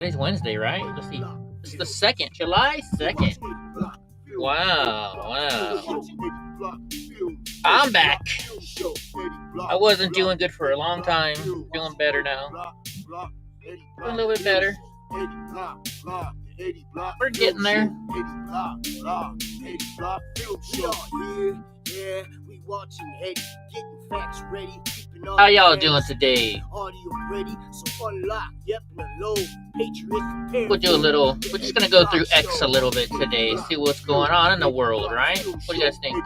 Today's Wednesday, right? Let's see. It's the second, July 2nd. Wow, wow. I'm back. I wasn't doing good for a long time. Doing better now. Doing a little bit better. We're getting there. How y'all doing today? We'll do a little. We're just gonna go through X a little bit today. See what's going on in the world, right? What do you guys think?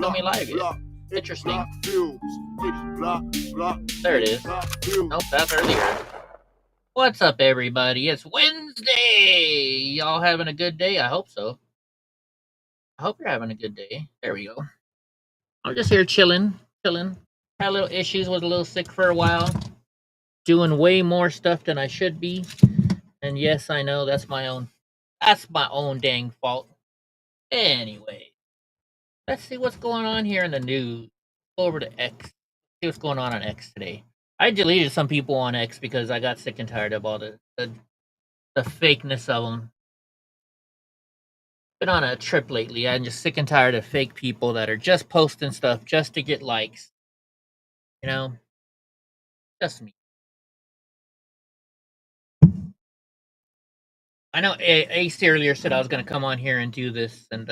Tell me live yet. Interesting. There it is. Nope, that's earlier. What's up, everybody? It's Wednesday. Y'all having a good day? I hope so. I hope you're having a good day. There we go. I'm just here chilling. Had a little issues. Was a little sick for a while. Doing way more stuff than I should be. And yes, I know that's my own. That's my own dang fault. Anyway, let's see what's going on here in the news. Go over to X. See what's going on X today. I deleted some people on X because I got sick and tired of all the fakeness of them. Been on a trip lately. I'm just sick and tired of fake people that are just posting stuff just to get likes. You know, just me. I know Ace earlier said I was going to come on here and do this and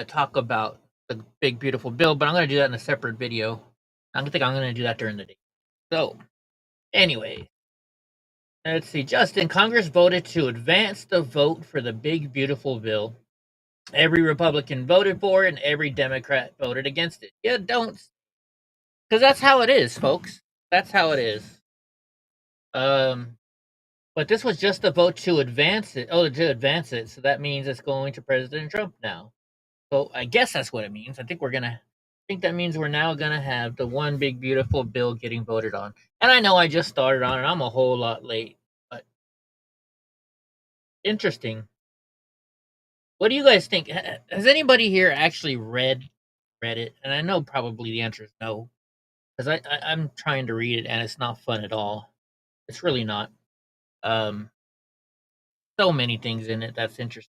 talk about the big beautiful bill, but I'm going to do that in a separate video. I think I'm going to do that during the day. So, anyway, let's see. Justin, Congress voted to advance the vote for the big beautiful bill. Every Republican voted for it, and every Democrat voted against it. Yeah, don't, because that's how it is, folks. That's how it is. But this was just a vote to advance it. Oh, to advance it. So that means it's going to President Trump now. So I guess that's what it means. I think that means we're now gonna have the one big beautiful bill getting voted on. And I know I just started on it. I'm a whole lot late, but interesting. What do you guys think? Has anybody here actually read it? And I know probably the answer is no, because I'm trying to read it and it's not fun at all. It's really not. Um, so many things in it that's interesting.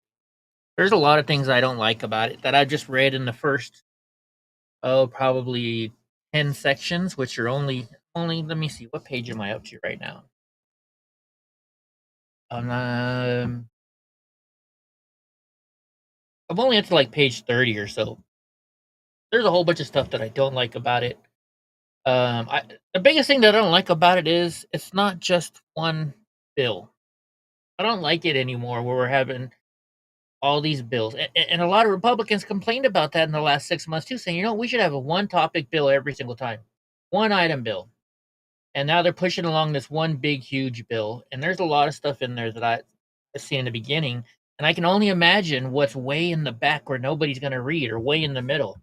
There's a lot of things I don't like about it that I just read in the first probably 10 sections, which are only let me see, what page am I up to right now? I'm only up to like page 30 or so. There's a whole bunch of stuff that I don't like about it. The biggest thing that I don't like about it is it's not just one bill. I don't like it anymore where we're having all these bills. And a lot of Republicans complained about that in the last 6 months too, saying, we should have a one topic bill every single time. One item bill. And now they're pushing along this one big, huge bill. And there's a lot of stuff in there that I see in the beginning. And I can only imagine what's way in the back where nobody's going to read or way in the middle.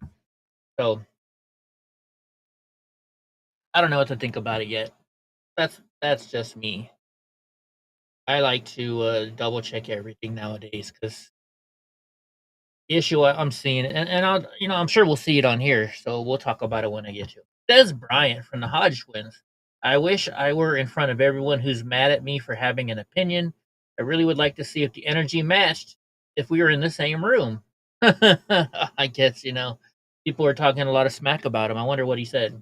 So I don't know what to think about it yet. That's just me. I like to double check everything nowadays because the issue I'm seeing, and I'm sure we'll see it on here. So we'll talk about it when I get to it. Says Bryant from the Hodge twins. I wish I were in front of everyone who's mad at me for having an opinion. I really would like to see if the energy matched if we were in the same room. I guess, people are talking a lot of smack about him. I wonder what he said.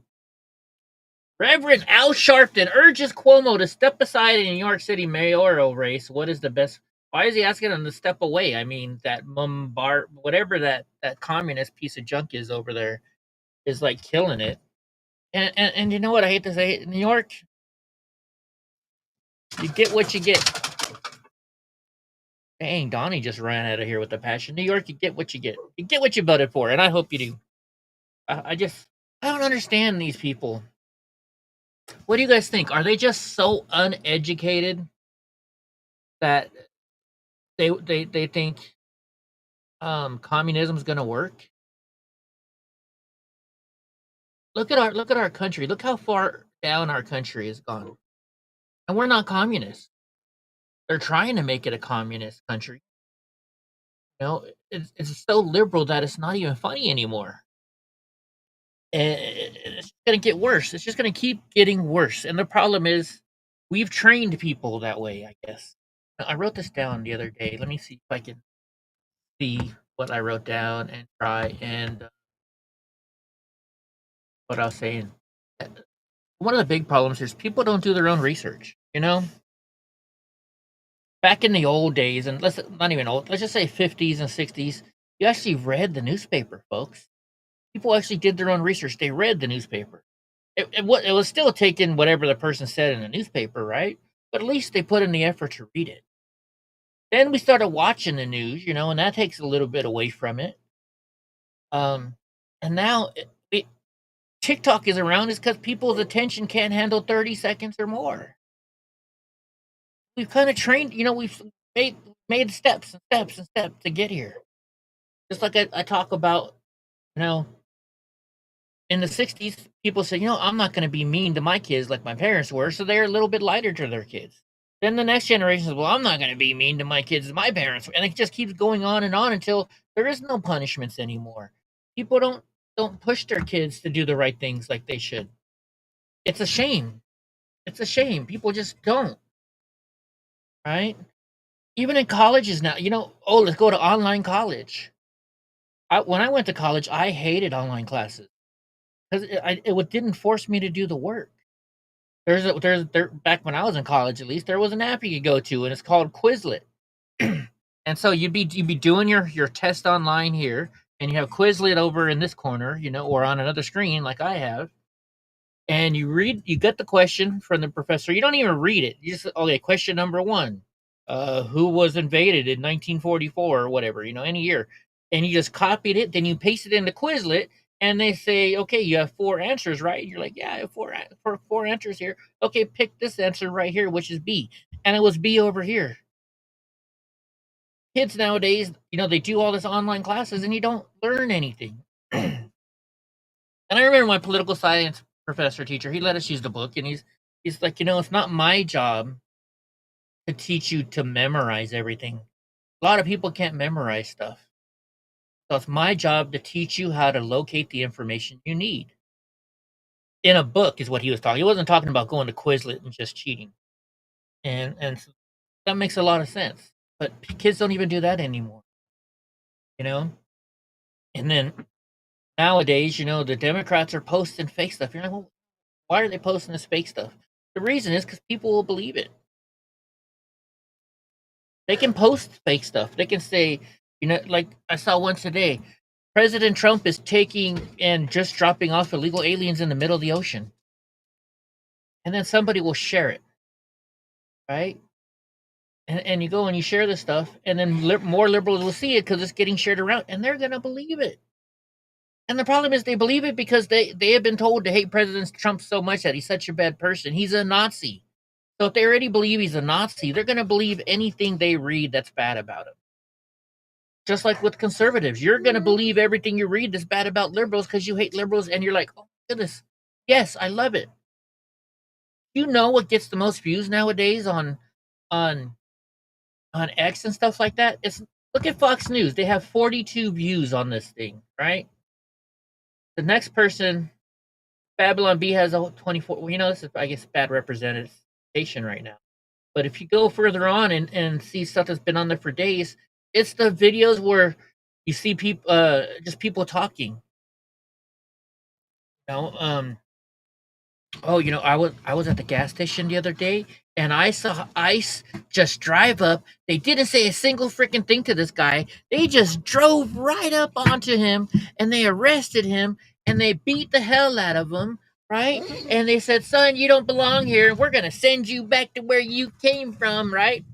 Reverend Al Sharpton urges Cuomo to step aside in New York City mayoral race. What is the best? Why is he asking him to step away? I mean, that whatever that communist piece of junk is over there, is like killing it. And you know what I hate to say? New York, you get what you get. Dang, Donnie just ran out of here with the passion. New York, you get what you get. You get what you voted for, and I hope you do. I don't understand these people. What do you guys think? Are they just so uneducated that they think communism is going to work? Look at our country. Look how far down our country has gone, and we're not communists. They're trying to make it a communist country. It's so liberal that it's not even funny anymore. And it's gonna get worse. It's just gonna keep getting worse. And the problem is we've trained people that way, I guess. I wrote this down the other day. Let me see if I can see what I wrote down and try and what I was saying. One of the big problems is people don't do their own research. Back in the old days, and let's not even old, let's just say 50s and 60s, you actually read the newspaper, folks. People actually did their own research. They read the newspaper. It was still taking whatever the person said in the newspaper, right? But at least they put in the effort to read it. Then we started watching the news, and that takes a little bit away from it. And now TikTok is around is because people's attention can't handle 30 seconds or more. We've kind of trained, we've made steps and steps and steps to get here. Just like I talk about, you know, in the 60s, people said, I'm not going to be mean to my kids like my parents were, so they're a little bit lighter to their kids. Then the next generation says, well, I'm not going to be mean to my kids as my parents were. And it just keeps going on and on until there is no punishments anymore. People don't push their kids to do the right things like they should. It's a shame. It's a shame. People just don't, right? Even in colleges now, let's go to online college. When I went to college, I hated online classes because it didn't force me to do the work. Back when I was in college, at least there was an app you could go to, and it's called Quizlet. And so you'd be doing your test online here, and you have Quizlet over in this corner, or on another screen like I have, and you get the question from the professor. You don't even read it. You just, okay, question number 1. Who was invaded in 1944 or whatever, any year. And you just copied it, then you paste it into Quizlet, and they say, okay, you have 4 answers, right? You're like, yeah, I have four answers here. Okay, pick this answer right here, which is B. And it was B over here. Kids nowadays, they do all this online classes and you don't learn anything. And I remember my political science professor teacher, he let us use the book, and he's like, it's not my job to teach you to memorize everything. A lot of people can't memorize stuff. So it's my job to teach you how to locate the information you need. In a book is what he was talking. He wasn't talking about going to Quizlet and just cheating. And that makes a lot of sense. But kids don't even do that anymore. And then nowadays, the Democrats are posting fake stuff. You're like, well, why are they posting this fake stuff? The reason is because people will believe it. They can post fake stuff. They can say, like I saw one today, President Trump is taking and just dropping off illegal aliens in the middle of the ocean. And then somebody will share it, right? And you go and you share this stuff, and then more liberals will see it because it's getting shared around, and they're going to believe it. And the problem is they believe it because they have been told to hate President Trump so much that he's such a bad person. He's a Nazi. So if they already believe he's a Nazi, they're going to believe anything they read that's bad about him. Just like with conservatives, you're going to believe everything you read that's bad about liberals because you hate liberals, and you're like, oh, goodness, yes, I love it. You know what gets the most views nowadays on X and stuff like that? Look at Fox News. They have 42 views on this thing, right? The next person, Babylon B, has a 24. Well, this is, I guess, bad representation right now. But if you go further on and see stuff that's been on there for days, it's the videos where you see people, just people talking. I was at the gas station the other day, and I saw ICE just drive up. They didn't say a single freaking thing to this guy. They just drove right up onto him, and they arrested him, and they beat the hell out of him, right? And they said, son, you don't belong here. We're going to send you back to where you came from, right?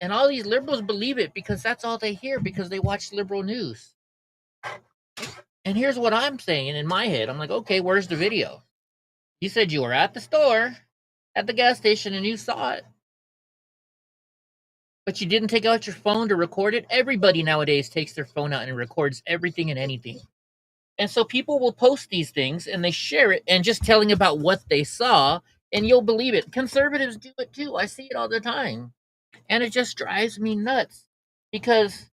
And all these liberals believe it because that's all they hear because they watch liberal news. And here's what I'm saying in my head. I'm like, okay, where's the video? You said you were at the store, at the gas station, and you saw it. But you didn't take out your phone to record it. Everybody nowadays takes their phone out and records everything and anything. And so people will post these things and they share it and just telling about what they saw, and you'll believe it. Conservatives do it too. I see it all the time. And it just drives me nuts because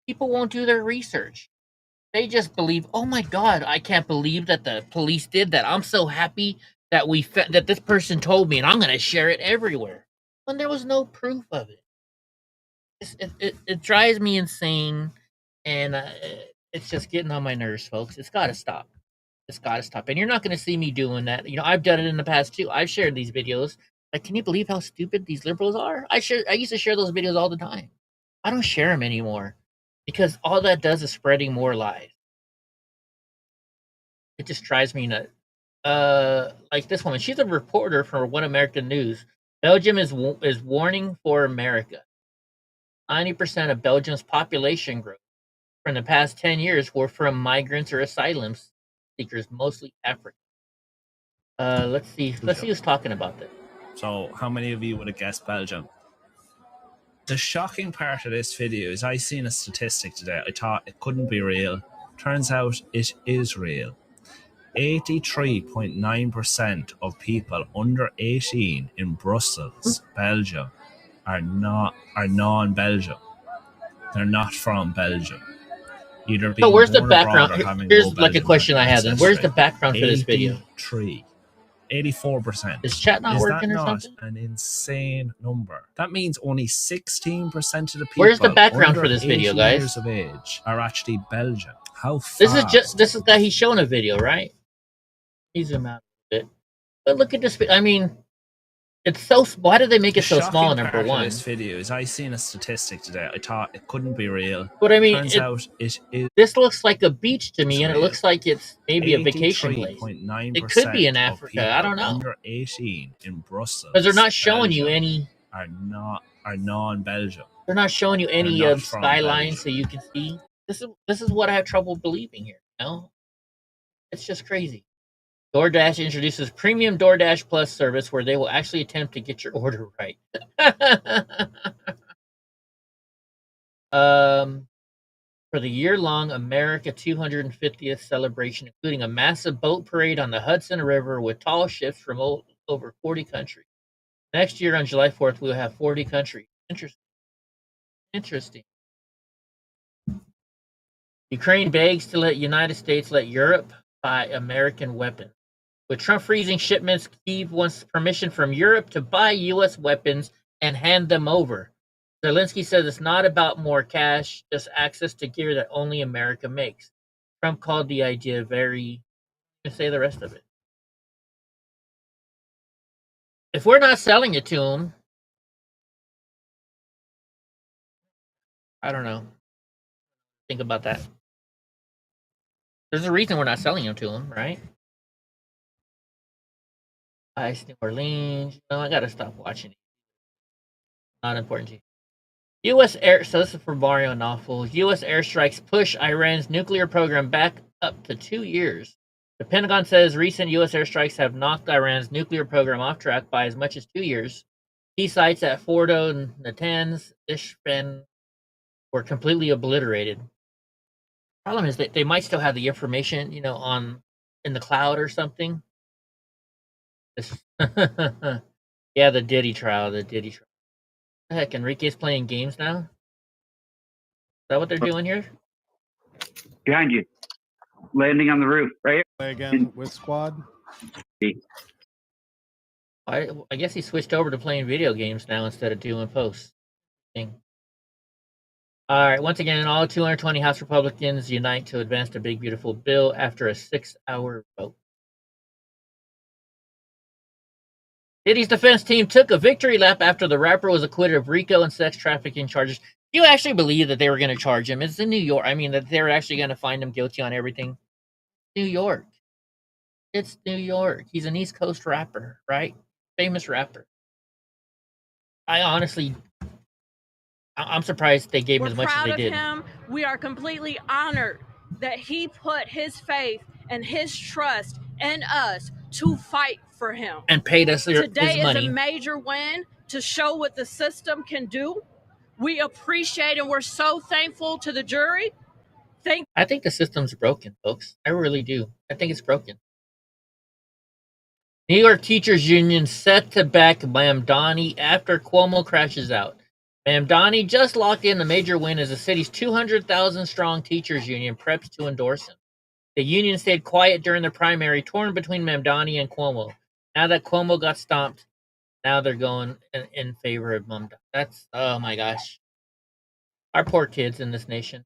people won't do their research. They just believe, oh my God, I can't believe that the police did that. I'm so happy that that this person told me, and I'm going to share it everywhere. When there was no proof of it. It drives me insane, and it's just getting on my nerves, folks. It's got to stop. It's got to stop. And you're not going to see me doing that. You know, I've done it in the past too. I've shared these videos. Like, can you believe how stupid these liberals are? I used to share those videos all the time. I don't share them anymore because all that does is spreading more lies. It just drives me nuts. Like this woman, she's a reporter for One American News. Belgium is warning for America. 90% of Belgium's population growth from the past 10 years were from migrants or asylum seekers, mostly African. Let's see who's talking about this. So, how many of you would have guessed Belgium? The shocking part of this video is I seen a statistic today. I thought it couldn't be real. Turns out it is real. 83.9% of people under 18 in Brussels, Belgium, are non-Belgium. They're not from Belgium. Either being So where's the born abroad background? or having Here's no like a Belgian question I had then. Where's the background for this video? 84%. Is chat not working or something? Is that not an insane number? That means only 16% of the people Where's the background for this video, guys? years of age are actually Belgian. How fast? This is guy he's showing a video, right? He's zoom out a bit. But look at this. I mean, it's so. Why did they make it so small? Number one. This video is I seen a statistic today. I thought it couldn't be real. But I mean, turns out it is. This looks like a beach to me, and it looks like it's maybe a vacation place. It could be in Africa. I don't know. Under 18 in Brussels, because they're not showing you any. Are non-Belgium. They're not showing you any skylines so you can see. This is what I have trouble believing here. You know, it's just crazy. DoorDash introduces premium DoorDash Plus service where they will actually attempt to get your order right. For the year-long America 250th celebration, including a massive boat parade on the Hudson River with tall ships from over 40 countries. Next year on July 4th, we'll have 40 countries. Interesting. Ukraine begs to let United States let Europe buy American weapons. With Trump freezing shipments, Kyiv wants permission from Europe to buy U.S. weapons and hand them over. Zelensky says it's not about more cash, just access to gear that only America makes. Trump called the idea very... I'm going to say the rest of it. If we're not selling it to him, I don't know. Think about that. There's a reason we're not selling them to him, right? Ice New Orleans. No, I gotta stop watching it. Not important to you. U.S. air. So this is for Mario Nawful. U.S. airstrikes push Iran's nuclear program back up to 2 years. The Pentagon says recent U.S. airstrikes have knocked Iran's nuclear program off track by as much as 2 years. Key sites at Fordo, Natanz, Isfahan were completely obliterated. Problem is that they might still have the information, you know, in the cloud or something. Yeah, the Diddy trial. What the heck, Enrique's playing games now? Is that what they're doing here? Behind you. Landing on the roof, right? Play again with squad. I guess he switched over to playing video games now instead of doing posts. All right, once again, all 220 House Republicans unite to advance the big, beautiful bill after a 6-hour vote. Diddy's defense team took a victory lap after the rapper was acquitted of RICO and sex trafficking charges. Do you actually believe that they were going to charge him? It's in New York. I mean, that they're actually going to find him guilty on everything. New York. It's New York. He's an East Coast rapper, right? Famous rapper. I'm surprised they gave him as much as they did. We're proud of him. We are completely honored that he put his faith and his trust in us to fight for him. And paid us his money. Today is a major win to show what the system can do. We appreciate and we're so thankful to the jury. I think the system's broken, folks. I really do. I think it's broken. New York Teachers Union set to back Mamdani after Cuomo crashes out. Mamdani just locked in a major win as the city's 200,000 strong teachers union preps to endorse him. The union stayed quiet during the primary, torn between Mamdani and Cuomo. Now that Cuomo got stomped, now they're going in favor of Mamdani. That's, oh my gosh. Our poor kids in this nation.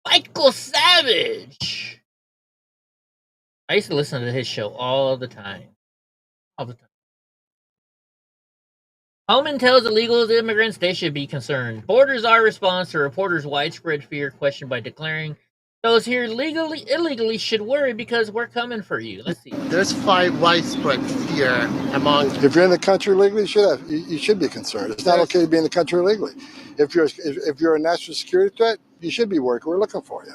Michael Savage! I used to listen to his show all the time. All the time. Holman tells illegal immigrants they should be concerned. Borders are response to reporters' widespread fear questioned by declaring those here illegally should worry because we're coming for you. Let's see. There's widespread fear among. If you're in the country illegally, you should be concerned. It's not okay to be in the country illegally. If you're a national security threat, you should be working. We're looking for you.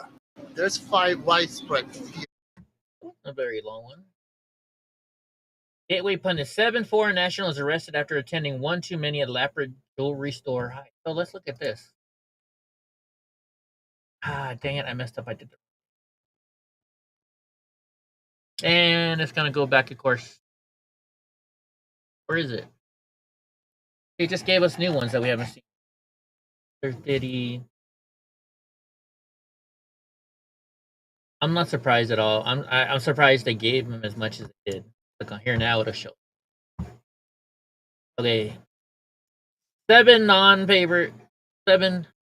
There's widespread fear. A very long one. Gateway pundit 7 foreign nationals arrested after attending one too many at Laprid jewelry store. Hi. So let's look at this. Ah, dang it! I messed up. I did it. And it's gonna go back, of course. Where is it? They just gave us new ones that we haven't seen. There's Diddy. I'm not surprised at all. I'm surprised they gave him as much as they did. Look on here now, it'll show. Okay. 7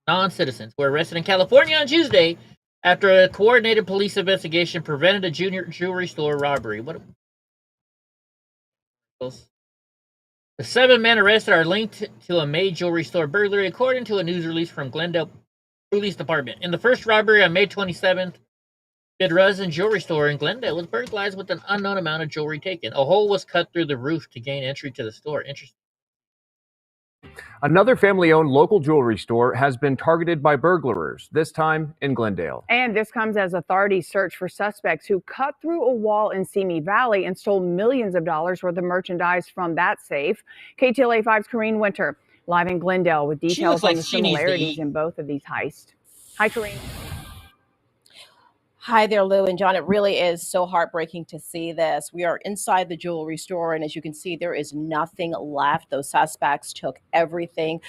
non-citizens were arrested in California on Tuesday after a coordinated police investigation prevented a junior jewelry store robbery. What? The 7 men arrested are linked to a May jewelry store burglary, according to a news release from Glendale Police Department. In the first robbery on May 27th, Bidruzan jewelry store in Glendale was burglarized with an unknown amount of jewelry taken. A hole was cut through the roof to gain entry to the store. Interesting. Another family-owned local jewelry store has been targeted by burglars, this time in Glendale. And this comes as authorities search for suspects who cut through a wall in Simi Valley and stole millions of dollars worth of merchandise from that safe. KTLA 5's Corrine Winter live in Glendale with details on the similarities in both of these heists. Hi, Corrine. Hi there, Lou and John. It really is so heartbreaking to see this. We are inside the jewelry store, and as you can see, there is nothing left. Those suspects took everything.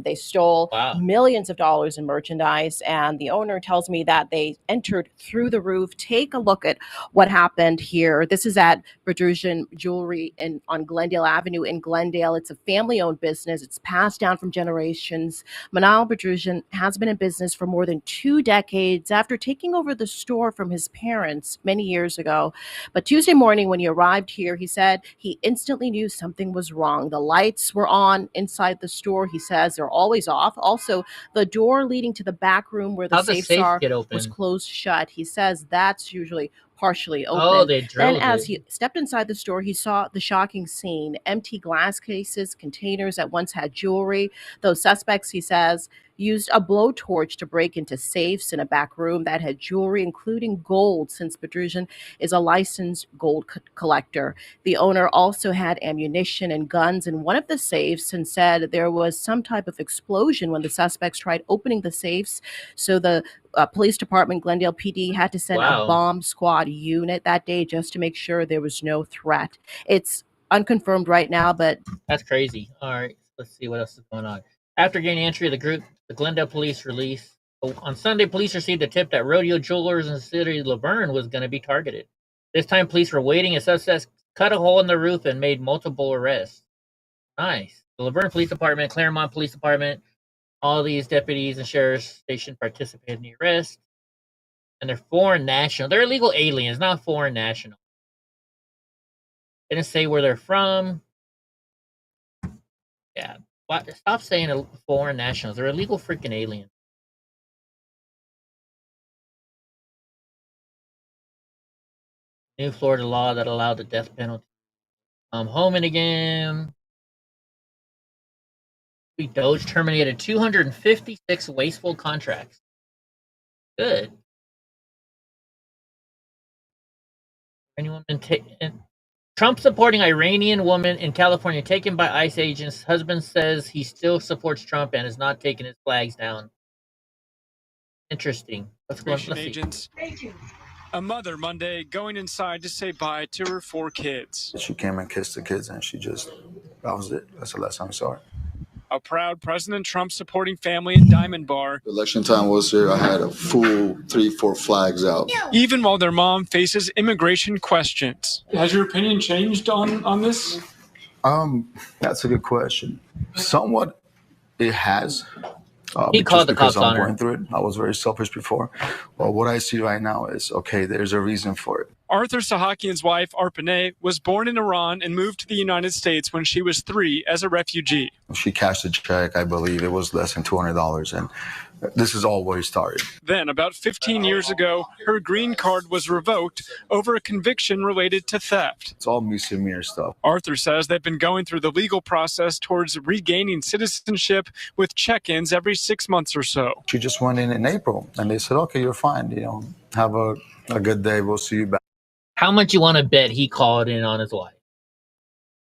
They stole millions of dollars in merchandise, and the owner tells me that they entered through the roof. Take a look at what happened here. This is at Bedrosian Jewelry on Glendale Avenue in Glendale. It's a family-owned business. It's passed down from generations. Manal Bedrosian has been in business for more than 2 decades after taking over the store from his parents many years ago. But Tuesday morning when he arrived here, he said he instantly knew something was wrong. The lights were on inside the store. He says they're always off. Also, the door leading to the back room where the safes are was closed shut. He says that's usually partially open. Oh, they drilled Then as he stepped inside the store, he saw the shocking scene. Empty glass cases, containers that once had jewelry. Those suspects, he says, used a blowtorch to break into safes in a back room that had jewelry, including gold, since Bedrosian is a licensed gold collector. The owner also had ammunition and guns in one of the safes and said there was some type of explosion when the suspects tried opening the safes. So the police department, Glendale PD, had to send a bomb squad unit that day just to make sure there was no threat. It's unconfirmed right now, but... That's crazy. All right, let's see what else is going on. After gaining entry of the group, the Glendale police released. On Sunday, police received a tip that Rodeo Jewelers in the city of Laverne was going to be targeted. This time, police were waiting as suspects cut a hole in the roof and made multiple arrests. Nice. The Laverne Police Department, Claremont Police Department, all these deputies and sheriff's station participated in the arrest. And they're foreign national. They're illegal aliens, not foreign national. They didn't say where they're from. Yeah. Stop saying foreign nationals. They're illegal freaking aliens. New Florida law that allowed the death penalty. Homan again. Doge terminated 256 wasteful contracts. Good. Trump supporting Iranian woman in California taken by ICE agents. Husband says he still supports Trump and is not taking his flags down. Interesting. Let's go. Agents. A mother Monday going inside to say bye to her 4 kids. She came and kissed the kids and that was it. That's the last time I saw her. a proud President Trump supporting family in Diamond Bar. Election time was here. I had a full 3-4 flags out. Even while their mom faces immigration questions. Has your opinion changed on this? That's a good question. Somewhat, it has. He called the cops on her. I'm going through it. I was very selfish before. But what I see right now is, okay, there's a reason for it. Arthur Sahakian's wife, Arpaneh, was born in Iran and moved to the United States when she was 3 as a refugee. She cashed a check. I believe it was less than $200. And this is all where it started. Then, about 15 years ago, her green card was revoked over a conviction related to theft. It's all misdemeanor stuff. Arthur says they've been going through the legal process towards regaining citizenship with check-ins every 6 months or so. She just went in April, and they said, okay, you're fine. You know, have a good day. We'll see you back. How much you want to bet he called in on his wife?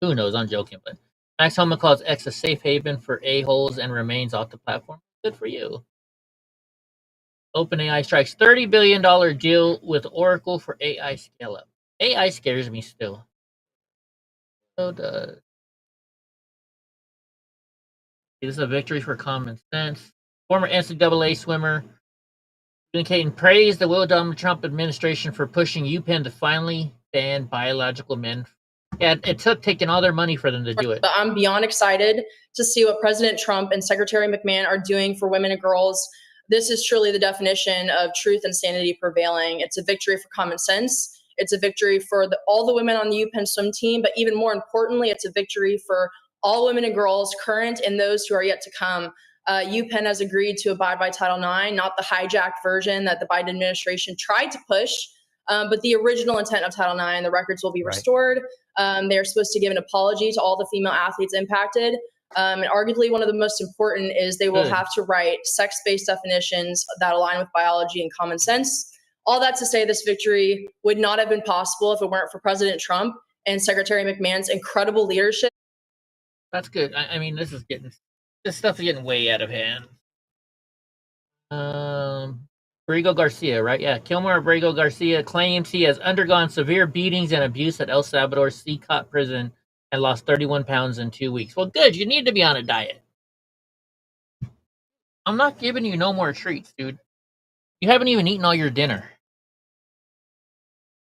Who knows? I'm joking, but Max Homa calls X a safe haven for a-holes and remains off the platform. Good for you. OpenAI strikes $30 billion deal with Oracle for AI scale-up. AI scares me still. So does. This is a victory for common sense. Former NCAA swimmer communicating praise the Will Donald Trump administration for pushing UPenn to finally ban biological men. Yeah, it took taking all their money for them to do it. But I'm beyond excited to see what President Trump and Secretary McMahon are doing for women and girls. This is truly the definition of truth and sanity prevailing. It's a victory for common sense. It's a victory for all the women on the UPenn swim team, but even more importantly, it's a victory for all women and girls, current and those who are yet to come. UPenn has agreed to abide by Title IX, not the hijacked version that the Biden administration tried to push, but the original intent of Title IX. The records will be restored. They're supposed to give an apology to all the female athletes impacted. And arguably one of the most important is they will have to write sex-based definitions that align with biology and common sense. All that to say, this victory would not have been possible if it weren't for President Trump and Secretary McMahon's incredible leadership. That's good. I mean, this stuff is getting way out of hand. Abrego Garcia, right? Yeah, Kilmer Abrego Garcia claims he has undergone severe beatings and abuse at El Salvador's CCOT prison and lost 31 pounds in 2 weeks. Well, good. You need to be on a diet. I'm not giving you no more treats, dude. You haven't even eaten all your dinner.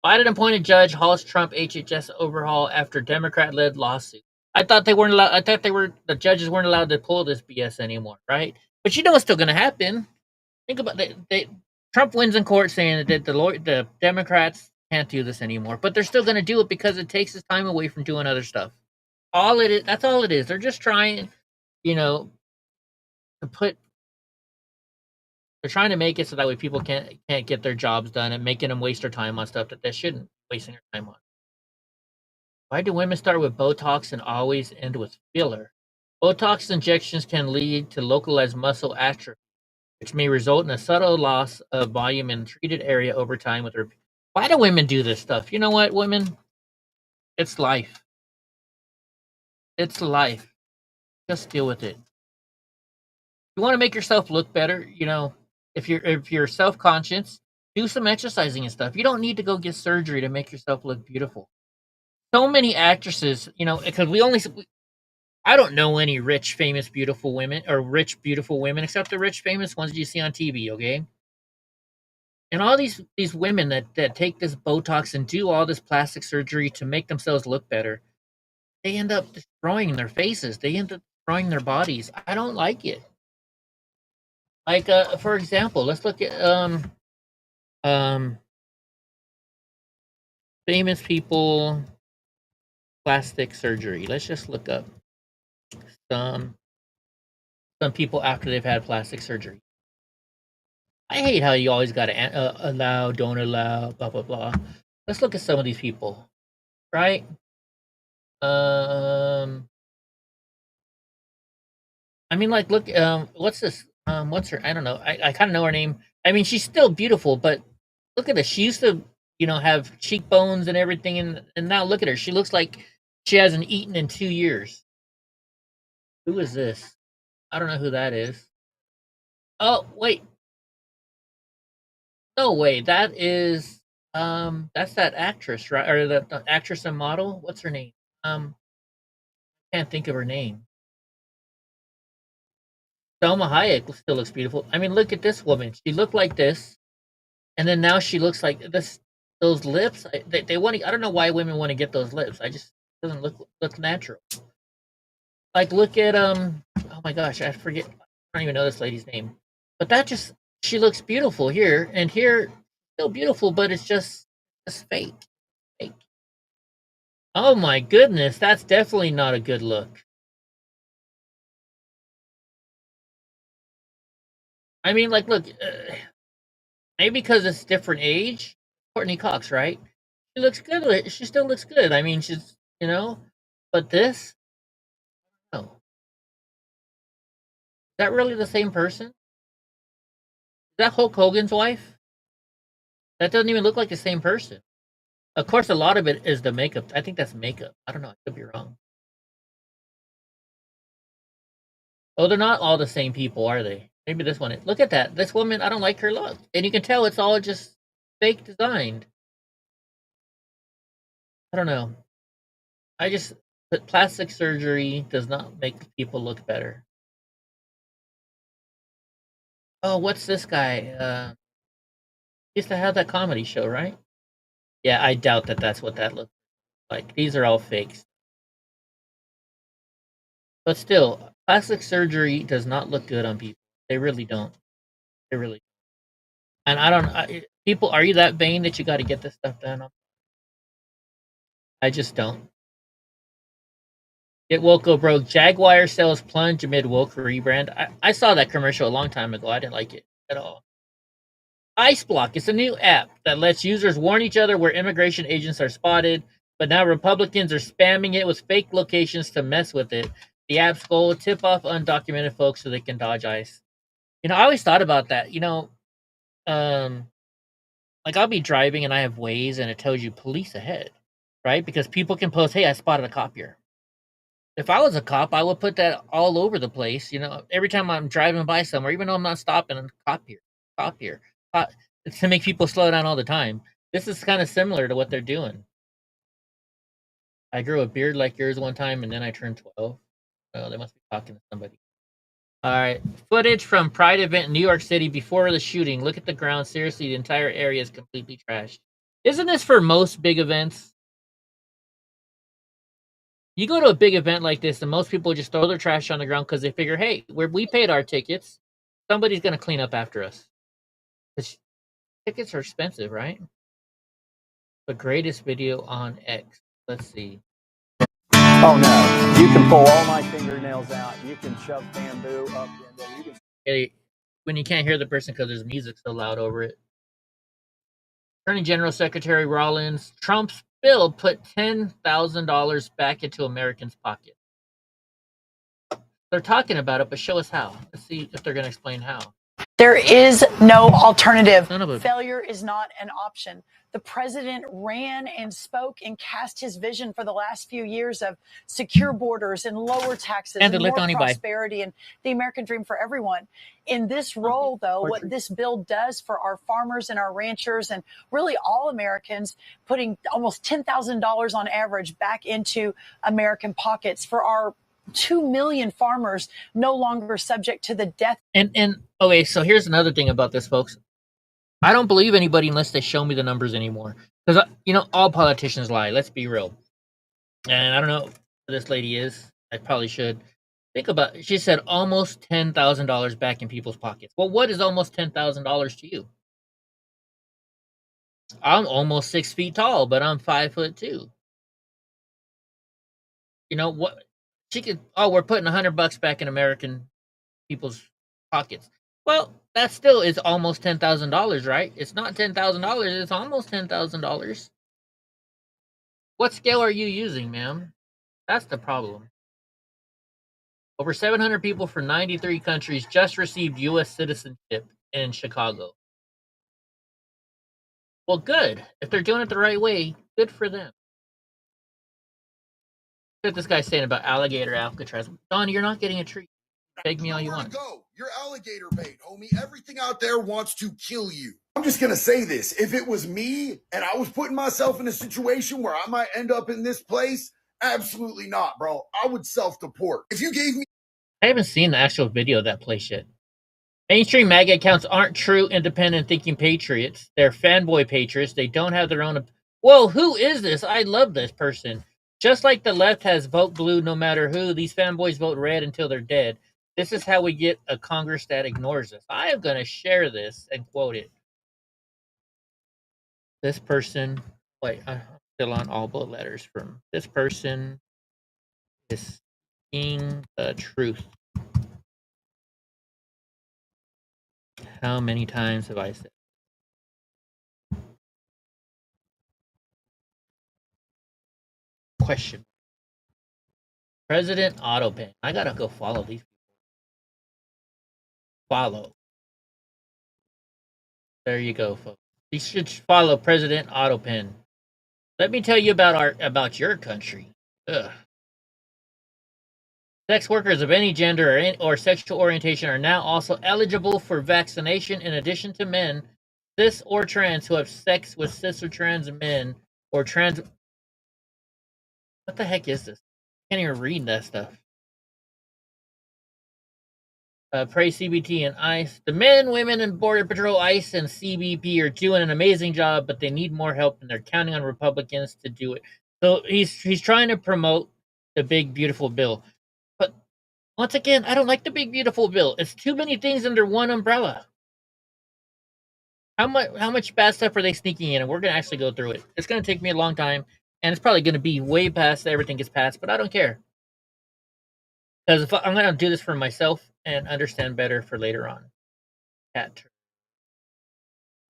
Biden appointed judge halts Trump HHS overhaul after Democrat-led lawsuit. I thought the judges weren't allowed to pull this BS anymore, right? But you know what's still going to happen. Think about it. Trump wins in court saying that the Democrats can't do this anymore, but they're still going to do it because it takes his time away from doing other stuff. That's all it is. They're just trying, they're trying to make it so that way people can't get their jobs done and making them waste their time on stuff that they shouldn't be wasting their time on. Why do women start with Botox and always end with filler? Botox injections can lead to localized muscle atrophy, which may result in a subtle loss of volume in the treated area over time with repeat. Why do women do this stuff? You know what, women? It's life. It's life. Just deal with it. You want to make yourself look better, if you're self-conscious, do some exercising and stuff. You don't need to go get surgery to make yourself look beautiful. So many actresses, because I don't know any rich, famous, beautiful women, except the rich, famous ones you see on TV, okay? And all these women that take this Botox and do all this plastic surgery to make themselves look better, they end up destroying their faces. They end up destroying their bodies. I don't like it. Like, for example, let's look at famous people plastic surgery. Let's just look up some people after they've had plastic surgery. I hate how you always got to allow, don't allow, blah, blah, blah. Let's look at some of these people, right? I mean, like, look, what's this? What's her? I don't know. I kind of know her name. I mean, she's still beautiful, but look at this. She used to, have cheekbones and everything, and now look at her. She looks like she hasn't eaten in 2 years. Who is this? I don't know who that is. Oh, wait. No way. That is, that's that actress, right? Or the actress and model. What's her name? Can't think of her name. Selma Hayek still looks beautiful. I mean, look at this woman. She looked like this, and then now she looks like this. Those lips, they want to. I don't know why women want to get those lips. I just it doesn't look natural. Like, look at oh my gosh, I forget. I don't even know this lady's name, but that just she looks beautiful here and here, still beautiful, but it's just fake. Fake. Oh my goodness, that's definitely not a good look. I mean, like, look, maybe because it's different age. Courtney Cox, right? She looks good. She still looks good. I mean, she's, but this, no. Is that really the same person? Is that Hulk Hogan's wife? That doesn't even look like the same person. Of course, a lot of it is the makeup. I think that's makeup. I don't know. I could be wrong. Oh, they're not all the same people, are they? Maybe this one. Look at that. This woman, I don't like her look. And you can tell it's all just fake designed. I don't know. But plastic surgery does not make people look better. Oh, what's this guy? He used to have that comedy show, right? Yeah, I doubt that that's what that looks like. These are all fakes. But still, plastic surgery does not look good on people. They really don't. They really don't. And people, are you that vain that you got to get this stuff done? I just don't. Get woke, go broke. Jaguar sales plunge amid woke rebrand. I saw that commercial a long time ago. I didn't like it at all. Ice Block. It's a new app that lets users warn each other where immigration agents are spotted, but now Republicans are spamming it with fake locations to mess with it. The app's goal: tip off undocumented folks so they can dodge ICE. I always thought about that. Like, I'll be driving and I have Waze and it tells you police ahead, right? Because people can post, "Hey, I spotted a cop here." If I was a cop, I would put that all over the place. Every time I'm driving by somewhere, even though I'm not stopping, cop here, to make people slow down all the time. This is kind of similar to what they're doing. I grew a beard like yours one time, and then I turned 12. Oh, they must be talking to somebody. All right. Footage from Pride event in New York City before the shooting. Look at the ground. Seriously, the entire area is completely trashed. Isn't this for most big events? You go to a big event like this, and most people just throw their trash on the ground because they figure, hey, we paid our tickets. Somebody's going to clean up after us. Because tickets are expensive, right? The greatest video on X. Let's see. Oh no! You can pull all my fingernails out. You can shove bamboo up. You can... Hey, when you can't hear the person because there's music so loud over it. Attorney General Secretary Rollins, Trump's bill put $10,000 back into Americans' pockets. They're talking about it, but show us how. Let's see if they're going to explain how. There is no alternative. None Failure is not an option. The president ran and spoke and cast his vision for the last few years of secure borders and lower taxes and more prosperity and the American dream for everyone. In this role, though, what this bill does for our farmers and our ranchers and really all Americans, putting almost $10,000 on average back into American pockets for our 2 million farmers no longer subject to the death. And okay, so here's another thing about this, folks. I don't believe anybody unless they show me the numbers anymore. Because, all politicians lie. Let's be real. And I don't know who this lady is. I probably should. Think about it. She said almost $10,000 back in people's pockets. Well, what is almost $10,000 to you? I'm almost 6 feet tall, but I'm 5'2". What? She could, we're putting $100 back in American people's pockets. Well, that still is almost $10,000, right? It's not $10,000. It's almost $10,000. What scale are you using, ma'am? That's the problem. Over 700 people from 93 countries just received U.S. citizenship in Chicago. Well, good. If they're doing it the right way, good for them. What this guy's saying about alligator Alcatraz. Donnie, you're not getting a treat. Beg me all you want. Go. You're alligator bait, homie. Everything out there wants to kill you. I'm just going to say this. If it was me and I was putting myself in a situation where I might end up in this place, absolutely not, bro. I would self-deport. If you gave me... I haven't seen the actual video of that place yet. Mainstream MAGA accounts aren't true, independent thinking patriots. They're fanboy patriots. They don't have their own. Whoa, who is this? I love this person. Just like the left has vote blue no matter who, these fanboys vote red until they're dead. This is how we get a Congress that ignores us. I am going to share this and quote it. This person, wait, I'm still on all bold letters from this person is seeing the truth. How many times have I said? Question. President Autopen. I gotta go follow these people. Follow. There you go, folks. You should follow President Autopen. Let me tell you about your country. Ugh. Sex workers of any gender or sexual orientation are now also eligible for vaccination in addition to men, cis or trans, who have sex with cis or trans men or trans. What the heck is this? I can't even read that stuff. Pray CBT and ICE. The men, women, and Border Patrol, ICE, and CBP are doing an amazing job, but they need more help, and they're counting on Republicans to do it. So he's trying to promote the big, beautiful bill. But once again, I don't like the big, beautiful bill. It's too many things under one umbrella. How much bad stuff are they sneaking in? And we're going to actually go through it. It's going to take me a long time, and it's probably going to be way past everything gets passed, but I don't care. Because if I'm going to do this for myself and understand better for later on.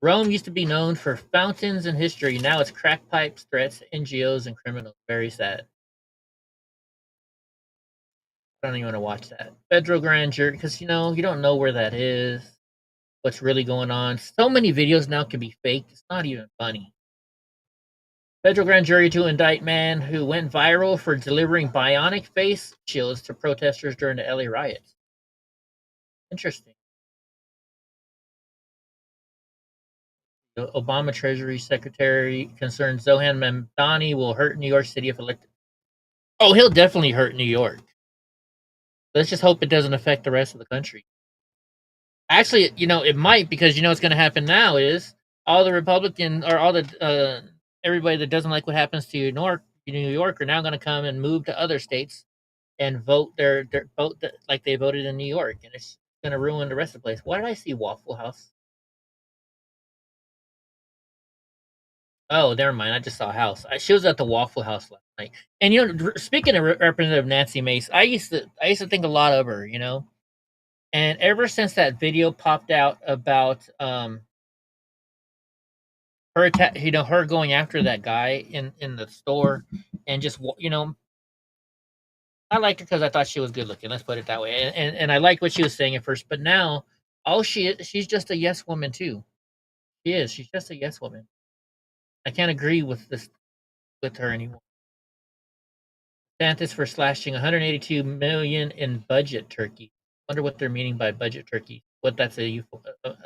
Rome used to be known for fountains and history. Now it's crack pipes, threats, NGOs, and criminals. Very sad. I don't even want to watch that. Federal grand jury, because, you don't know where that is, what's really going on. So many videos now can be faked. It's not even funny. Federal grand jury to indict man who went viral for delivering bionic face shields to protesters during the LA riots. Interesting. The Obama Treasury Secretary concerned Zohan Mamdani will hurt New York City if elected. Oh, he'll definitely hurt New York. Let's just hope it doesn't affect the rest of the country. Actually, it might, because what's going to happen now is all the Republican or all the everybody that doesn't like what happens to New York are now going to come and move to other states and vote their vote like they voted in New York, and it's going to ruin the rest of the place. Why did I see Waffle House? Oh, never mind. I just saw a house. She was at the Waffle House last night. And speaking of Representative Nancy Mace, I used to think a lot of her, and ever since that video popped out about her attack, her going after that guy in the store, and just I liked her because I thought she was good looking. Let's put it that way. And I liked what she was saying at first, but now she's just a yes woman too. She is. She's just a yes woman. I can't agree with her anymore. DeSantis for slashing $182 million in budget turkey. Wonder what they're meaning by budget turkey. What that's a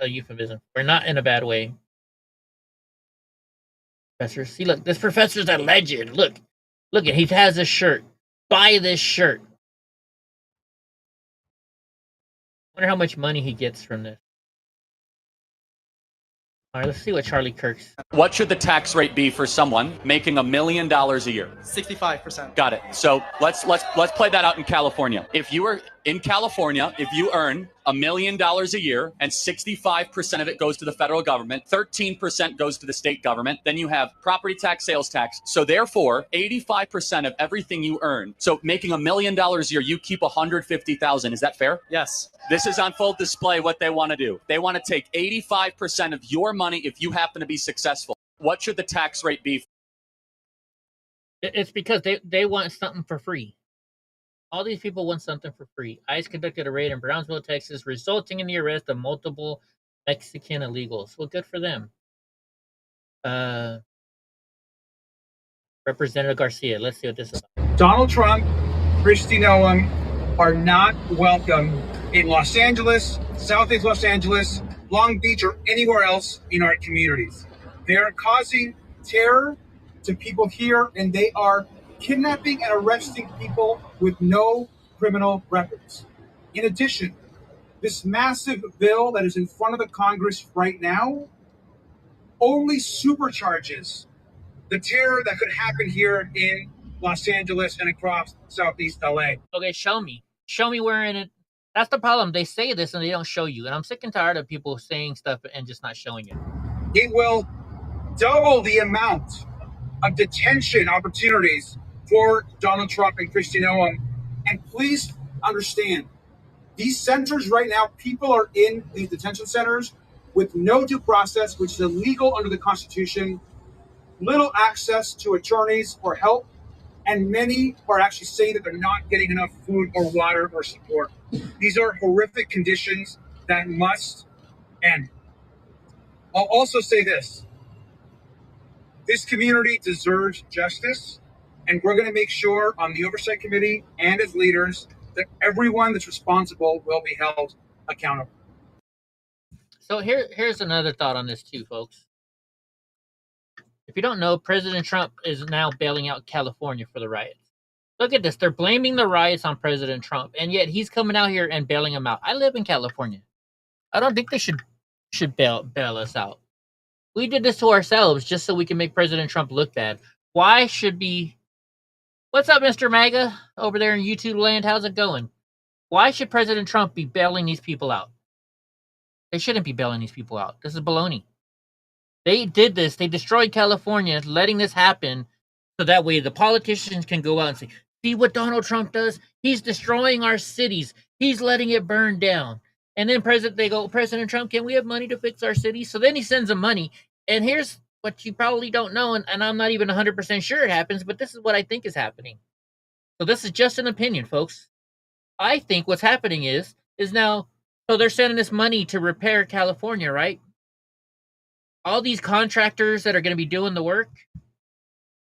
euphemism. We're not in a bad way. Professor, see, look, this professor's a legend. Look, he has a shirt. Buy this shirt. Wonder how much money he gets from this. All right, let's see what Charlie Kirk's. What should the tax rate be for someone making $1 million a year? 65%. Got it. So let's play that out in California. If you are in California, if you earn $1 million a year and 65% of it goes to the federal government, 13% goes to the state government, then you have property tax, sales tax. So therefore, 85% of everything you earn. So making $1 million a year, you keep $150,000. Is that fair? Yes. This is on full display what they want to do. They want to take 85% of your money if you happen to be successful. What should the tax rate be? It's because they want something for free. All these people want something for free. ICE conducted a raid in Brownsville, Texas, resulting in the arrest of multiple Mexican illegals. Well, good for them. Representative Garcia, let's see what this is about. Donald Trump, Kristi Noem are not welcome in Los Angeles, Southeast Los Angeles, Long Beach, or anywhere else in our communities. They are causing terror to people here, and they are kidnapping and arresting people with no criminal records. In addition, this massive bill that is in front of the Congress right now only supercharges the terror that could happen here in Los Angeles and across Southeast LA. Okay, show me. Show me where in it. That's the problem. They say this and they don't show you. And I'm sick and tired of people saying stuff and just not showing it. It will double the amount of detention opportunities for Donald Trump and Kristi Noem. And please understand, these centers right now, people are in these detention centers with no due process, which is illegal under the Constitution, little access to attorneys or help, and many are actually saying that they're not getting enough food or water or support. These are horrific conditions that must end. I'll also say this. This community deserves justice, and we're going to make sure on the Oversight Committee and as leaders that everyone that's responsible will be held accountable. So here's another thought on this too, folks. If you don't know, President Trump is now bailing out California for the riots. Look at this. They're blaming the riots on President Trump, and yet he's coming out here and bailing them out. I live in California. I don't think they should bail us out. We did this to ourselves just so we can make President Trump look bad. Why should be... What's up, Mr. MAGA? Over there in YouTube land, how's it going? Why should President Trump be bailing these people out? They shouldn't be bailing these people out. This is baloney. They did this. They destroyed California, letting this happen so that way the politicians can go out and say, see what Donald Trump does? He's destroying our cities. He's letting it burn down. And then they go, President Trump, can we have money to fix our cities? So then he sends them money. And here's what you probably don't know, and I'm not even 100% sure it happens, but this is what I think is happening. So this is just an opinion, folks. I think what's happening is now, so they're sending this money to repair California, right? All these contractors that are going to be doing the work,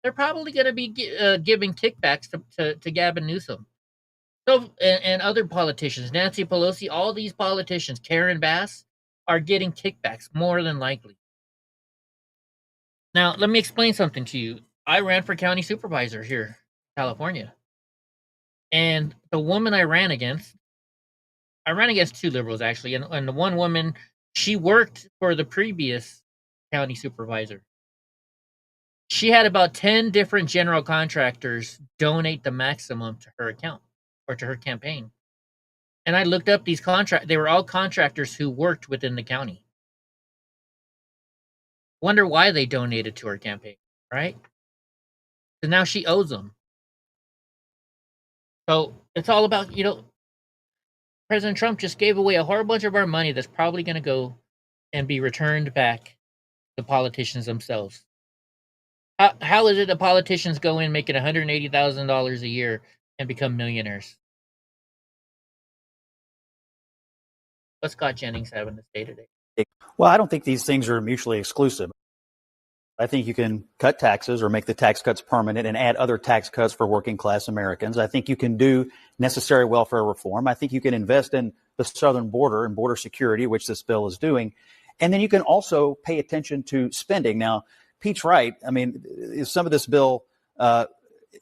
they're probably going to be giving kickbacks to Gavin Newsom. So, and other politicians, Nancy Pelosi, all these politicians, Karen Bass, are getting kickbacks, more than likely. Now, let me explain something to you. I ran for county supervisor here in California. And the woman I ran against two liberals, actually. And the one woman, she worked for the previous county supervisor. She had about 10 different general contractors donate the maximum to her account or to her campaign. And I looked up these they were all contractors who worked within the county. Wonder why they donated to her campaign, right? So now she owes them. So it's all about, President Trump just gave away a whole bunch of our money that's probably going to go and be returned back to the politicians themselves. How is it that politicians go in making $180,000 a year and become millionaires? What's Scott Jennings having to say today? Well, I don't think these things are mutually exclusive. I think you can cut taxes or make the tax cuts permanent and add other tax cuts for working class Americans. I think you can do necessary welfare reform. I think you can invest in the southern border and border security, which this bill is doing. And then you can also pay attention to spending. Now, Pete's right. I mean, if some of this bill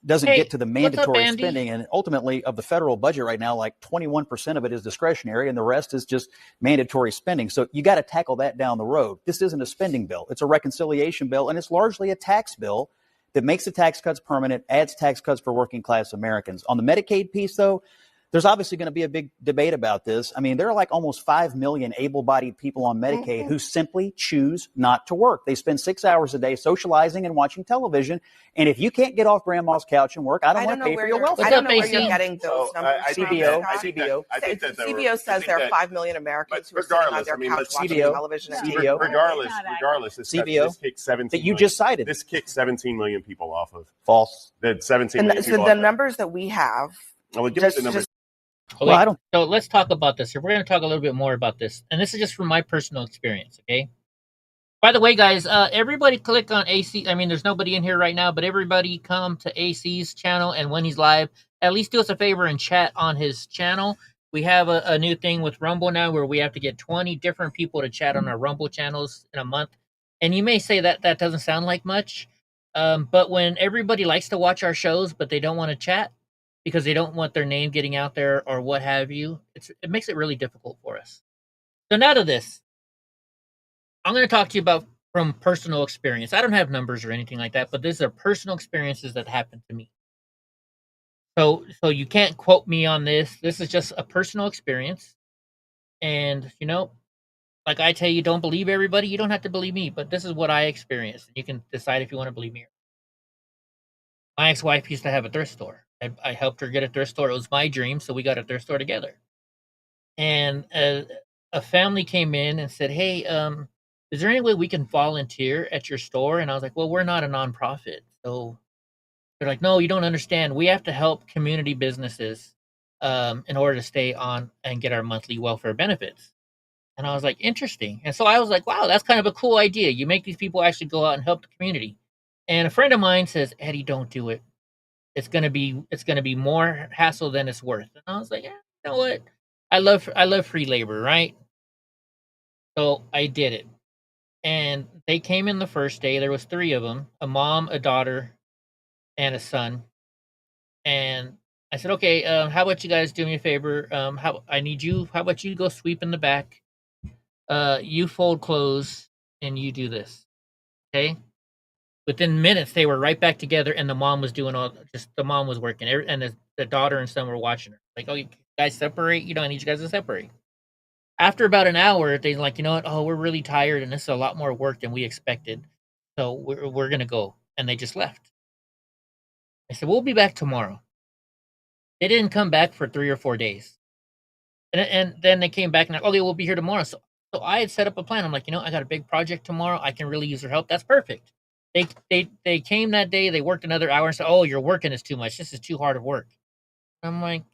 doesn't get to the mandatory spending, and ultimately of the federal budget right now, like 21% of it is discretionary and the rest is just mandatory spending. So you got to tackle that down the road. This isn't a spending bill. It's a reconciliation bill, and it's largely a tax bill that makes the tax cuts permanent, adds tax cuts for working class Americans. On the Medicaid piece, though, there's obviously going to be a big debate about this. I mean, there are like almost 5 million able-bodied people on Medicaid who simply choose not to work. They spend 6 hours a day socializing and watching television. And if you can't get off grandma's couch and work, I don't want to pay for your welfare. I don't know where you're getting those numbers from. CBO says there are 5 million Americans who are sitting on their couch watching television and TV. Regardless, this kicked 17 that you just cited. This kicked 17 million people off of. False. That 17 million people. The numbers that we have. Well, give me the numbers. Well, I don't. So let's talk about this. We're going to talk a little bit more about this, and this is just from my personal experience. Okay. By the way, guys, everybody click on AC. I mean, there's nobody in here right now, but everybody come to AC's channel, and when he's live, at least do us a favor and chat on his channel. We have a new thing with Rumble now, where we have to get 20 different people to chat on our Rumble channels in a month. And you may say that doesn't sound like much, but when everybody likes to watch our shows, but they don't want to chat because they don't want their name getting out there or what have you. It makes it really difficult for us. So now to this. I'm going to talk to you about from personal experience. I don't have numbers or anything like that, but these are personal experiences that happened to me. So you can't quote me on this. This is just a personal experience. And, like I tell you, don't believe everybody. You don't have to believe me, but this is what I experienced. And you can decide if you want to believe me. My ex-wife used to have a thrift store. I helped her get a thrift store. It was my dream, so we got a thrift store together. And a family came in and said, hey, is there any way we can volunteer at your store? And I was like, well, we're not a nonprofit. So they're like, no, you don't understand. We have to help community businesses in order to stay on and get our monthly welfare benefits. And I was like, interesting. And so I was like, wow, that's kind of a cool idea. You make these people actually go out and help the community. And a friend of mine says, Eddie, don't do it. It's gonna be more hassle than it's worth. And I was like, yeah, you know what? I love free labor, right? So I did it. And they came in the first day. There was 3 of them, a mom, a daughter, and a son. And I said, okay, how about you guys do me a favor? How about you go sweep in the back? You fold clothes and you do this. Okay. Within minutes, they were right back together, and the mom was doing the mom was working, and the daughter and son were watching her. Like, oh, you guys separate? I need you guys to separate. After about an hour, they're like, you know what? Oh, we're really tired, and this is a lot more work than we expected. So we're gonna go, and they just left. I said, we'll be back tomorrow. They didn't come back for 3 or 4 days, and then they came back and like, okay, we'll be here tomorrow. So I had set up a plan. I'm like, I got a big project tomorrow. I can really use their help. That's perfect. They came that day. They worked another hour and said, oh, you're working is too much. This is too hard of work. I'm like,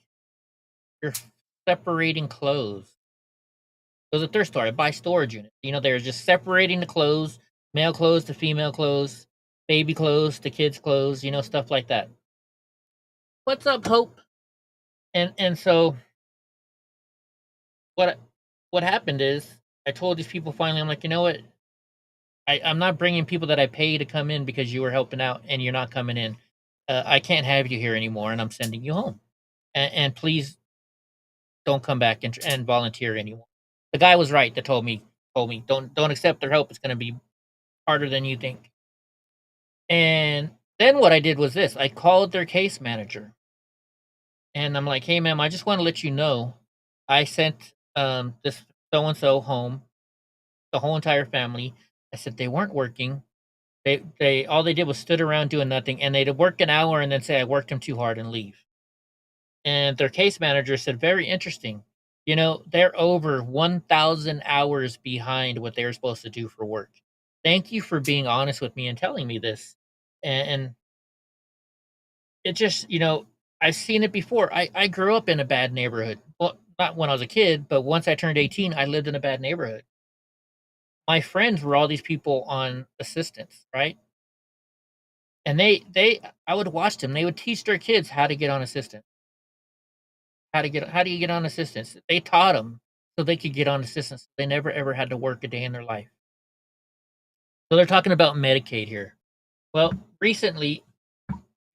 you're separating clothes. It was a thrift store. I buy storage units. They're just separating the clothes, male clothes to female clothes, baby clothes to kids' clothes, stuff like that. What's up, Hope? And so what happened is I told these people finally, I'm like, you know what? I'm not bringing people that I pay to come in because you were helping out and you're not coming in. I can't have you here anymore, and I'm sending you home. And please don't come back and volunteer anymore. The guy was right that told me don't accept their help. It's going to be harder than you think. And then what I did was this. I called their case manager. And I'm like, hey, ma'am, I just want to let you know I sent this so-and-so home, the whole entire family. I said they weren't working. They all they did was stood around doing nothing, and they'd work an hour and then say I worked them too hard and leave. And their case manager said, very interesting. They're over 1,000 hours behind what they were supposed to do for work. Thank you for being honest with me and telling me this. And it just, I've seen it before. I grew up in a bad neighborhood. Well, not when I was a kid, but once I turned 18, I lived in a bad neighborhood. My friends were all these people on assistance, right? And I would watch them. They would teach their kids how to get on assistance. How do you get on assistance? They taught them so they could get on assistance. They never ever had to work a day in their life. So they're talking about Medicaid here. Well, recently,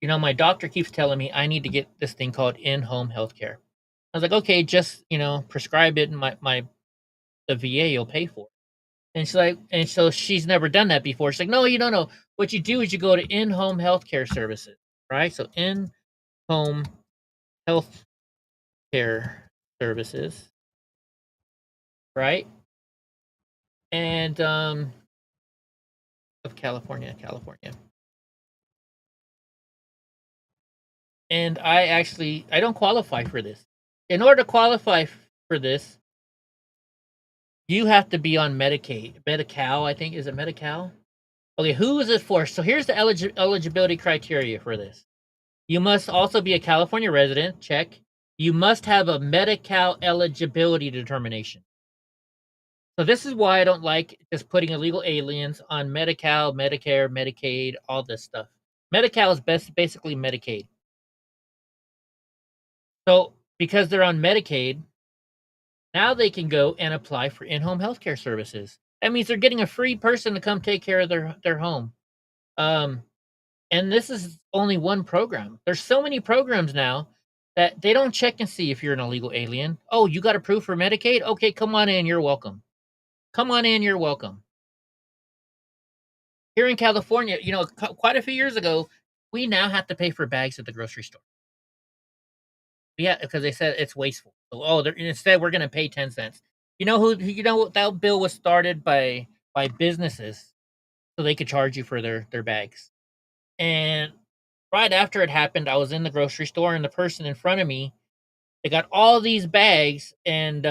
my doctor keeps telling me I need to get this thing called in-home healthcare. I was like, okay, just prescribe it, and the VA will pay for it. And she's like, and so she's never done that before. She's like, no, you don't know. What you do is you go to in-home healthcare services, right? So in-home healthcare services, right? And of California. And I don't qualify for this. In order to qualify for this, you have to be on Medicaid. Medi-Cal, I think. Is it Medi-Cal? Okay, who is it for? So here's the eligibility criteria for this. You must also be a California resident. Check. You must have a Medi-Cal eligibility determination. So this is why I don't like just putting illegal aliens on Medi-Cal, Medicare, Medicaid, all this stuff. Medi-Cal is basically Medicaid. So because they're on Medicaid, now they can go and apply for in-home healthcare services. That means they're getting a free person to come take care of their home. And this is only one program. There's so many programs now that they don't check and see if you're an illegal alien. Oh, you got approved for Medicaid? Okay, come on in. You're welcome. Come on in. You're welcome. Here in California, you know, quite a few years ago, we now have to pay for bags at the grocery store. Yeah, because they said it's wasteful. So, oh, instead we're going to pay 10 cents. You know that bill was started by businesses so they could charge you for their bags. And right after it happened, I was in the grocery store and the person in front of me, they got all these bags and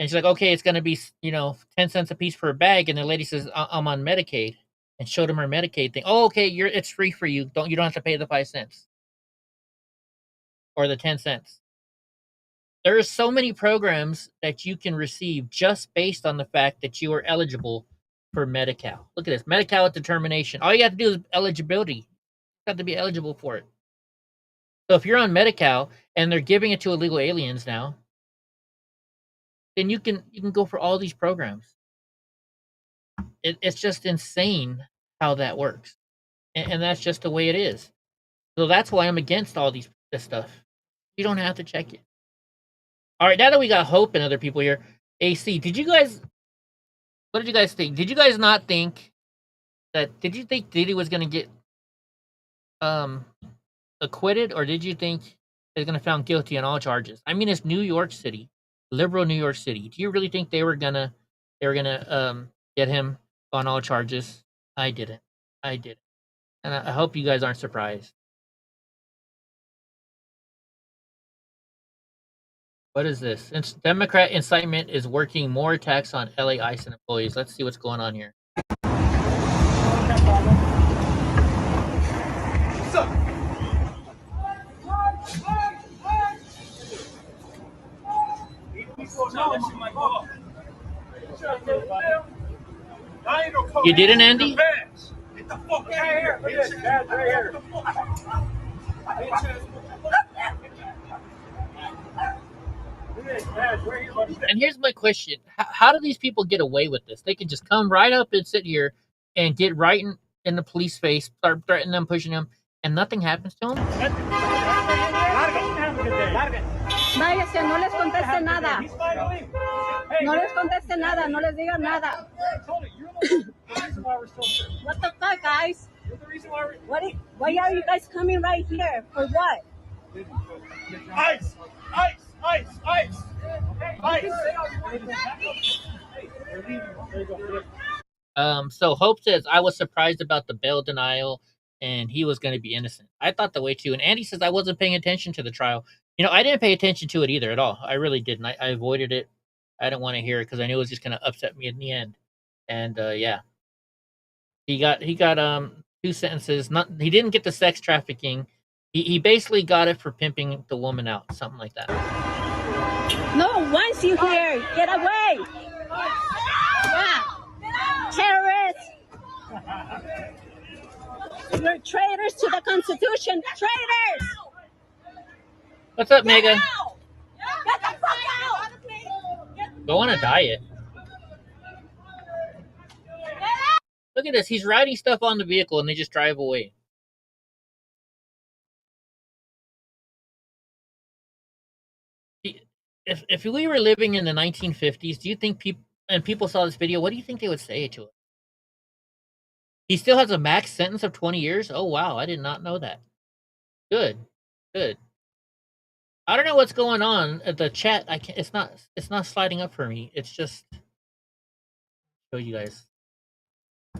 she's like, okay, it's going to be, 10 cents a piece for a bag. And the lady says, I'm on Medicaid, and showed him her Medicaid thing. Oh, okay, it's free for you. You don't have to pay the 5 cents or the 10 cents. There are so many programs that you can receive just based on the fact that you are eligible for Medi-Cal. Look at this, Medi-Cal determination. All you have to do is eligibility. You have to be eligible for it. So if you're on Medi-Cal and they're giving it to illegal aliens now, then you can go for all these programs. It's just insane how that works, and that's just the way it is. So that's why I'm against all this stuff. You don't have to check it. All right, now that we got Hope and other people here, AC, what did you guys think? Did you guys not think that? Did you think Diddy was going to get acquitted, or did you think they're going to found guilty on all charges? I mean, it's New York City. Liberal New York City. Do you really think they were gonna get him on all charges? I didn't, and I hope you guys aren't surprised. What is this? Since Democrat incitement is working more attacks on LA ICE and employees. Let's see what's going on here. You didn't, Andy? Get the fuck out of here. And here's my question. How do these people get away with this? They can just come right up and sit here and get right in the police face, start threatening them, pushing them, and nothing happens to them? Váyase, no les conteste nada. No les conteste nada, no les diga nada. What the fuck, guys? Why are you guys coming right here? For what? Ice! Ice! Ice! Ice! Ice! So Hope says, I was surprised about the bail denial and he was going to be innocent. I thought the way too. And Andy says, I wasn't paying attention to the trial. You know, I didn't pay attention to it either at all. I really didn't. I avoided it. I didn't want to hear it because I knew it was just going to upset me in the end. And yeah, he got 2 sentences. He didn't get the sex trafficking. He basically got it for pimping the woman out, something like that. No one wants you here. Get away. Yeah. Terrorists. You're traitors to the Constitution. Traitors. What's up, Mega? Get the fuck out. Go on a diet. Look at this. He's writing stuff on the vehicle and they just drive away. If we were living in the 1950s, do you think people saw this video, what do you think they would say to it? He still has a max sentence of 20 years? Oh, wow. I did not know that. Good. I don't know what's going on at the chat. It's not sliding up for me. It's just show you guys.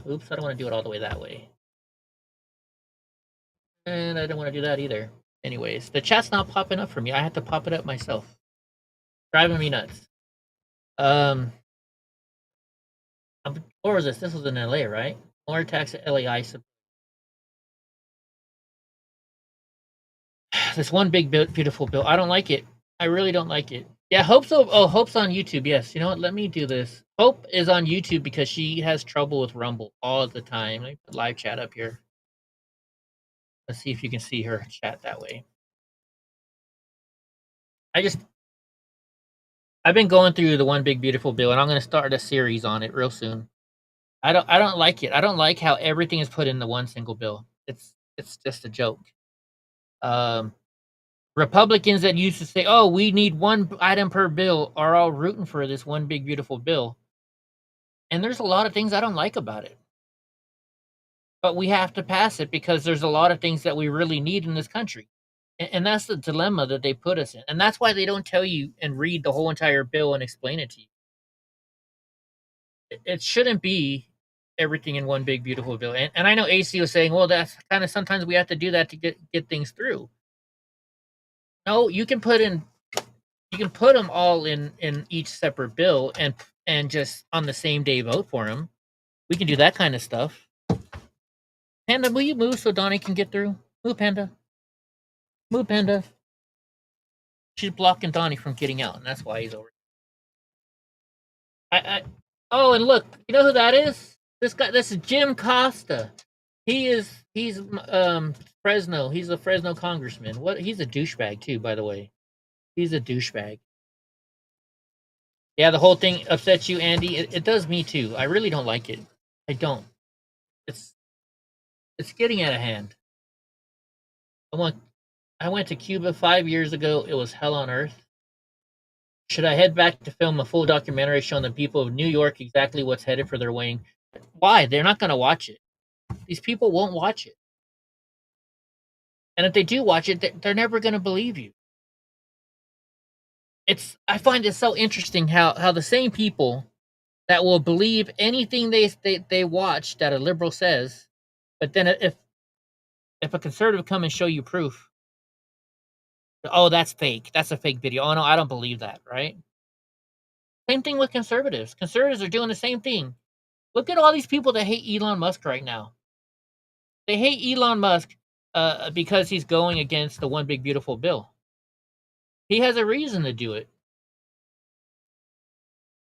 Oops, I don't want to do it all the way that way. And I don't want to do that either. Anyways, the chat's not popping up for me. I have to pop it up myself. Driving me nuts. Where was this? This was in LA, right? More attacks at LA ICE. This one big beautiful bill. I don't like it. I really don't like it. Yeah, Hope's on YouTube. Yes, you know what? Let me do this. Hope is on YouTube because she has trouble with Rumble all the time. Let me put live chat up here. Let's see if you can see her chat that way. I've been going through the one big beautiful bill, and I'm going to start a series on it real soon. I don't like it. I don't like how everything is put in the one single bill. It's just a joke. Republicans that used to say, "Oh, we need one item per bill," are all rooting for this one big beautiful bill. And there's a lot of things I don't like about it. But we have to pass it because there's a lot of things that we really need in this country. And that's the dilemma that they put us in. And that's why they don't tell you and read the whole entire bill and explain it to you. It shouldn't be everything in one big beautiful bill. And I know AC was saying, well, that's kind of sometimes we have to do that to get things through. No, you can put them all in each separate bill and just on the same day vote for them. We can do that kind of stuff. Panda, will you move so Donnie can get through? Move, Panda. Move, Panda. She's blocking Donnie from getting out, and that's why he's over. Oh, and look, you know who that is? This guy. This is Jim Costa. He's Fresno. He's a Fresno congressman. He's a douchebag too, by the way. He's a douchebag. Yeah, the whole thing upsets you, Andy. It does me too. I really don't like it. I don't. It's getting out of hand. I went to Cuba 5 years ago. It was hell on earth. Should I head back to film a full documentary showing the people of New York exactly what's headed for their wing? Why? They're not going to watch it. These people won't watch it. And if they do watch it, they're never going to believe you. I find it so interesting how the same people that will believe anything they watch that a liberal says, but then if a conservative come and show you proof, oh, that's fake. That's a fake video. Oh no, I don't believe that, right? Same thing with conservatives. Conservatives are doing the same thing. Look at all these people that hate Elon Musk right now. They hate Elon Musk because he's going against the one big beautiful bill. He has a reason to do it.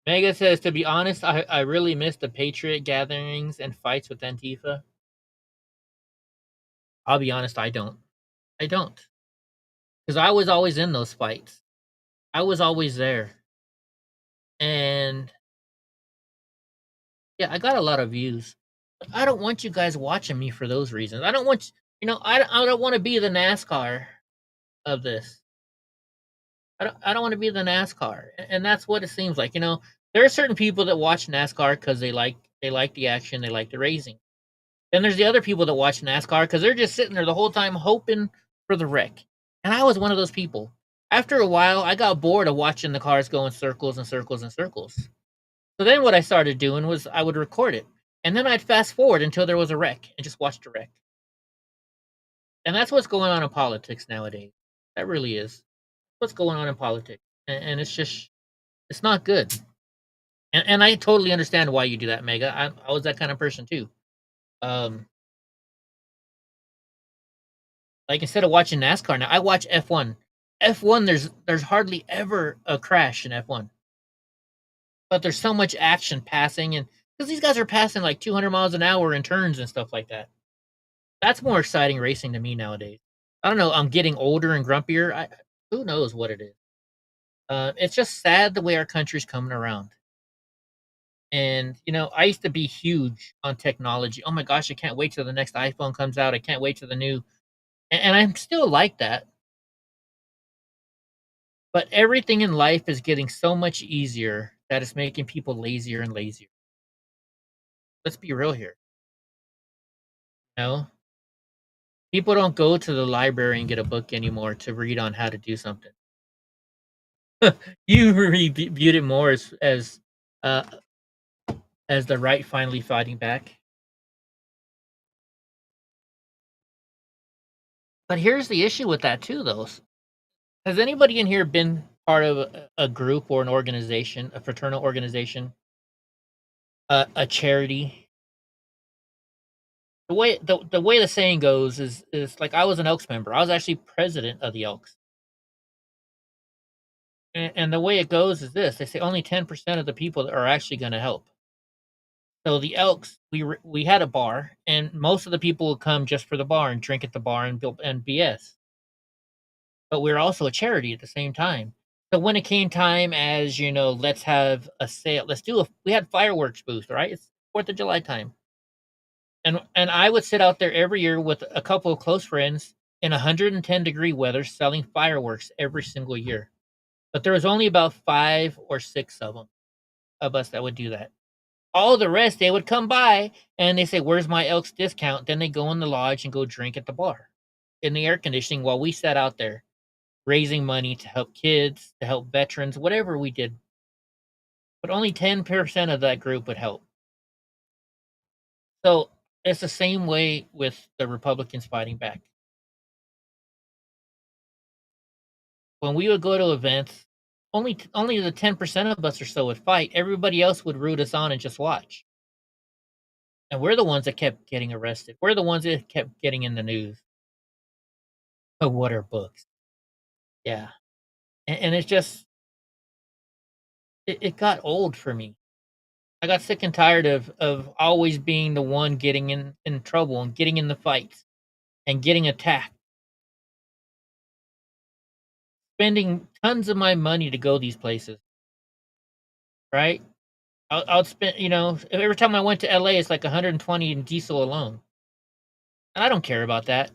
Mega says, to be honest, I really miss the Patriot gatherings and fights with Antifa. I'll be honest, I don't. I don't. Because I was always in those fights. I was always there. And yeah, I got a lot of views. But I don't want you guys watching me for those reasons. I don't want, I don't want to be the NASCAR of this. I don't want to be the NASCAR. And that's what it seems like. There are certain people that watch NASCAR because they like the action, they like the racing. Then there's the other people that watch NASCAR because they're just sitting there the whole time hoping for the wreck. And I was one of those people. After a while, I got bored of watching the cars go in circles and circles and circles. So then what I started doing was I would record it. And then I'd fast forward until there was a wreck and just watch the wreck. And that's what's going on in politics nowadays. That really is. What's going on in politics. And it's not good. And I totally understand why you do that, Mega. I was that kind of person too. Like instead of watching NASCAR now, I watch F1. F1, there's hardly ever a crash in F1. But there's so much action passing, and because these guys are passing like 200 miles an hour in turns and stuff like that. That's more exciting racing to me nowadays. I don't know. I'm getting older and grumpier. Who knows what it is? It's just sad the way our country's coming around. And, I used to be huge on technology. Oh my gosh, I can't wait till the next iPhone comes out. I can't wait till the new. And I'm still like that. But everything in life is getting so much easier that it's making people lazier and lazier. Let's be real here. People don't go to the library and get a book anymore to read on how to do something. You viewed it more as the right finally fighting back. But here's the issue with that too, though. Has anybody in here been part of a group or an organization, a fraternal organization, a charity? The way the saying goes is like I was an Elks member. I was actually president of the Elks. And the way it goes is this: they say only 10% of the people are actually going to help. So the Elks, we had a bar, and most of the people would come just for the bar and drink at the bar and BS. But we're also a charity at the same time. So when it came time as, let's have a sale, we had fireworks booth, right? It's 4th of July time. And I would sit out there every year with a couple of close friends in 110-degree weather selling fireworks every single year. But there was only about 5 or 6 of us that would do that. All the rest, they would come by and they say, "Where's my Elks discount?" Then they go in the lodge and go drink at the bar in the air conditioning while we sat out there raising money to help kids, to help veterans, whatever we did. But only 10% of that group would help. So it's the same way with the Republicans fighting back. When we would go to events, only the 10% of us or so would fight. Everybody else would root us on and just watch. And we're the ones that kept getting arrested. We're the ones that kept getting in the news. Oh, what are books? Yeah. And it's just, it got old for me. I got sick and tired of always being the one getting in trouble and getting in the fights and getting attacked. Spending tons of my money to go these places. Right? I'll spend, every time I went to LA, it's like 120 in diesel alone. And I don't care about that.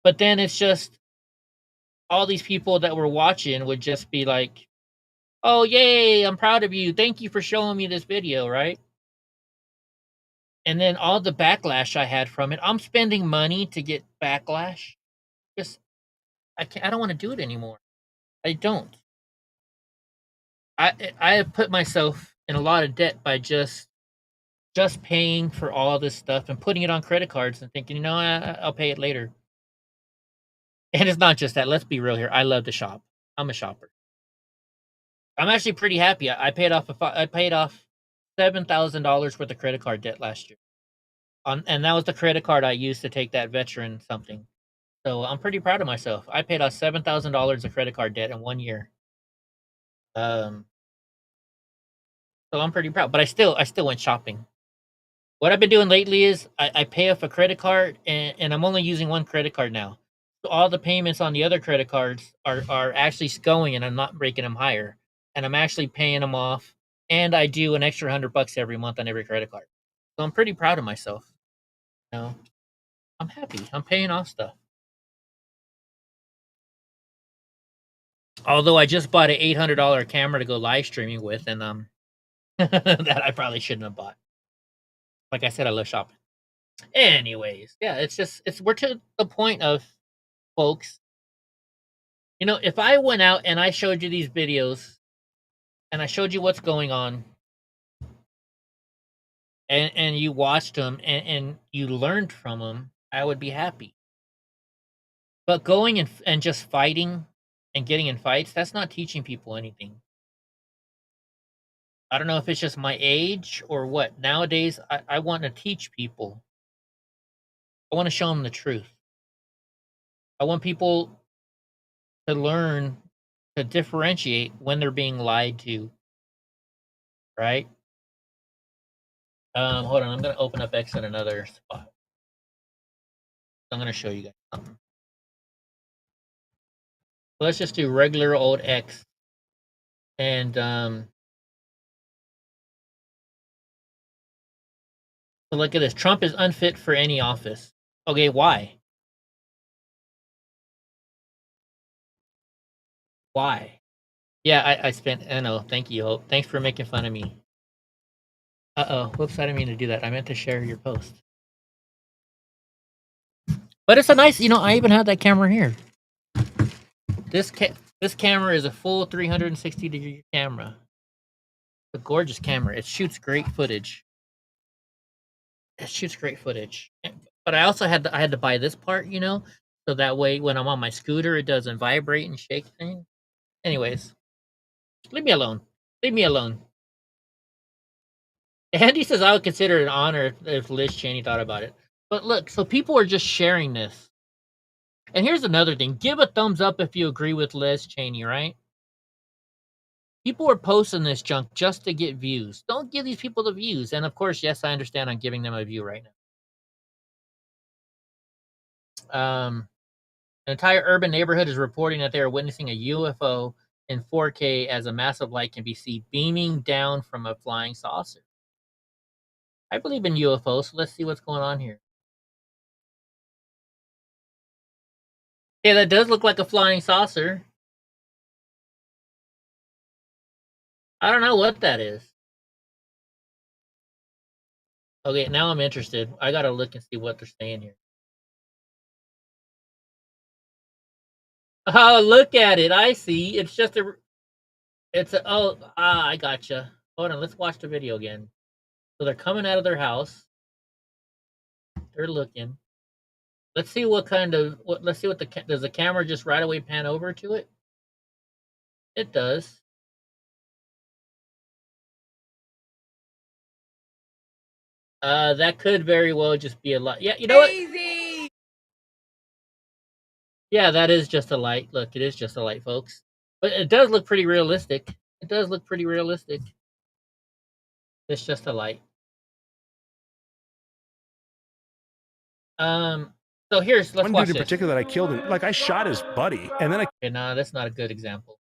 But then it's just all these people that were watching would just be like, "Oh, yay, I'm proud of you. Thank you for showing me this video," right? And then all the backlash I had from it, I'm spending money to get backlash. Just, I don't want to do it anymore. I don't. I have put myself in a lot of debt by just paying for all this stuff and putting it on credit cards and thinking, I'll pay it later. And it's not just that. Let's be real here. I love to shop. I'm a shopper. I'm actually pretty happy. I paid off $7,000 worth of credit card debt last year. And that was the credit card I used to take that veteran something. So I'm pretty proud of myself. I paid off $7,000 of credit card debt in 1 year. So I'm pretty proud. But I still went shopping. What I've been doing lately is I pay off a credit card, and I'm only using one credit card now. So all the payments on the other credit cards are actually going, and I'm not breaking them higher. And I'm actually paying them off. And I do an extra $100 every month on every credit card. So I'm pretty proud of myself. I'm happy. I'm paying off stuff. Although I just bought an $800 camera to go live streaming with, and that I probably shouldn't have bought. Like I said, I love shopping. Anyways, yeah, we're to the point of, folks, if I went out and I showed you these videos and I showed you what's going on and you watched them and you learned from them, I would be happy. But going and just fighting and getting in fights, that's not teaching people anything. I don't know if it's just my age or what. Nowadays, I want to teach people. I want to show them the truth. I want people to learn to differentiate when they're being lied to. Right? Hold on. I'm going to open up X in another spot. I'm going to show you guys something. Let's just do regular old X. And so look at this. Trump is unfit for any office. Okay, why? Why? Yeah, I know. Thank you, Hope. Thanks for making fun of me. Whoops, I didn't mean to do that. I meant to share your post. But it's a nice, I even have that camera here. This camera is a full 360-degree camera. It's a gorgeous camera. It shoots great footage. But I also had to buy this part, so that way when I'm on my scooter, it doesn't vibrate and shake things. Anyways, leave me alone. Andy says I would consider it an honor if Liz Cheney thought about it. But look, so people are just sharing this. And here's another thing. Give a thumbs up if you agree with Liz Cheney, right? People are posting this junk just to get views. Don't give these people the views. And of course, yes, I understand I'm giving them a view right now. An entire urban neighborhood is reporting that they are witnessing a UFO in 4K as a massive light can be seen beaming down from a flying saucer. I believe in UFOs, so let's see what's going on here. Yeah, that does look like a flying saucer. I don't know what that is. Okay, now I'm interested. I gotta look and see what they're saying here. Oh, look at it. I see. It's just a... I gotcha. Hold on, let's watch the video again. So they're coming out of their house. They're looking. Let's see what kind of... Let's see what does the camera just right away pan over to it? It does. That could very well just be a light. Yeah, you know what? Yeah, that is just a light. Look, it is just a light, folks. But it does look pretty realistic. It does look pretty realistic. It's just a light. So let's One watch dude in this. particular that I killed, like I shot his buddy, and then Okay, no, that's not a good example.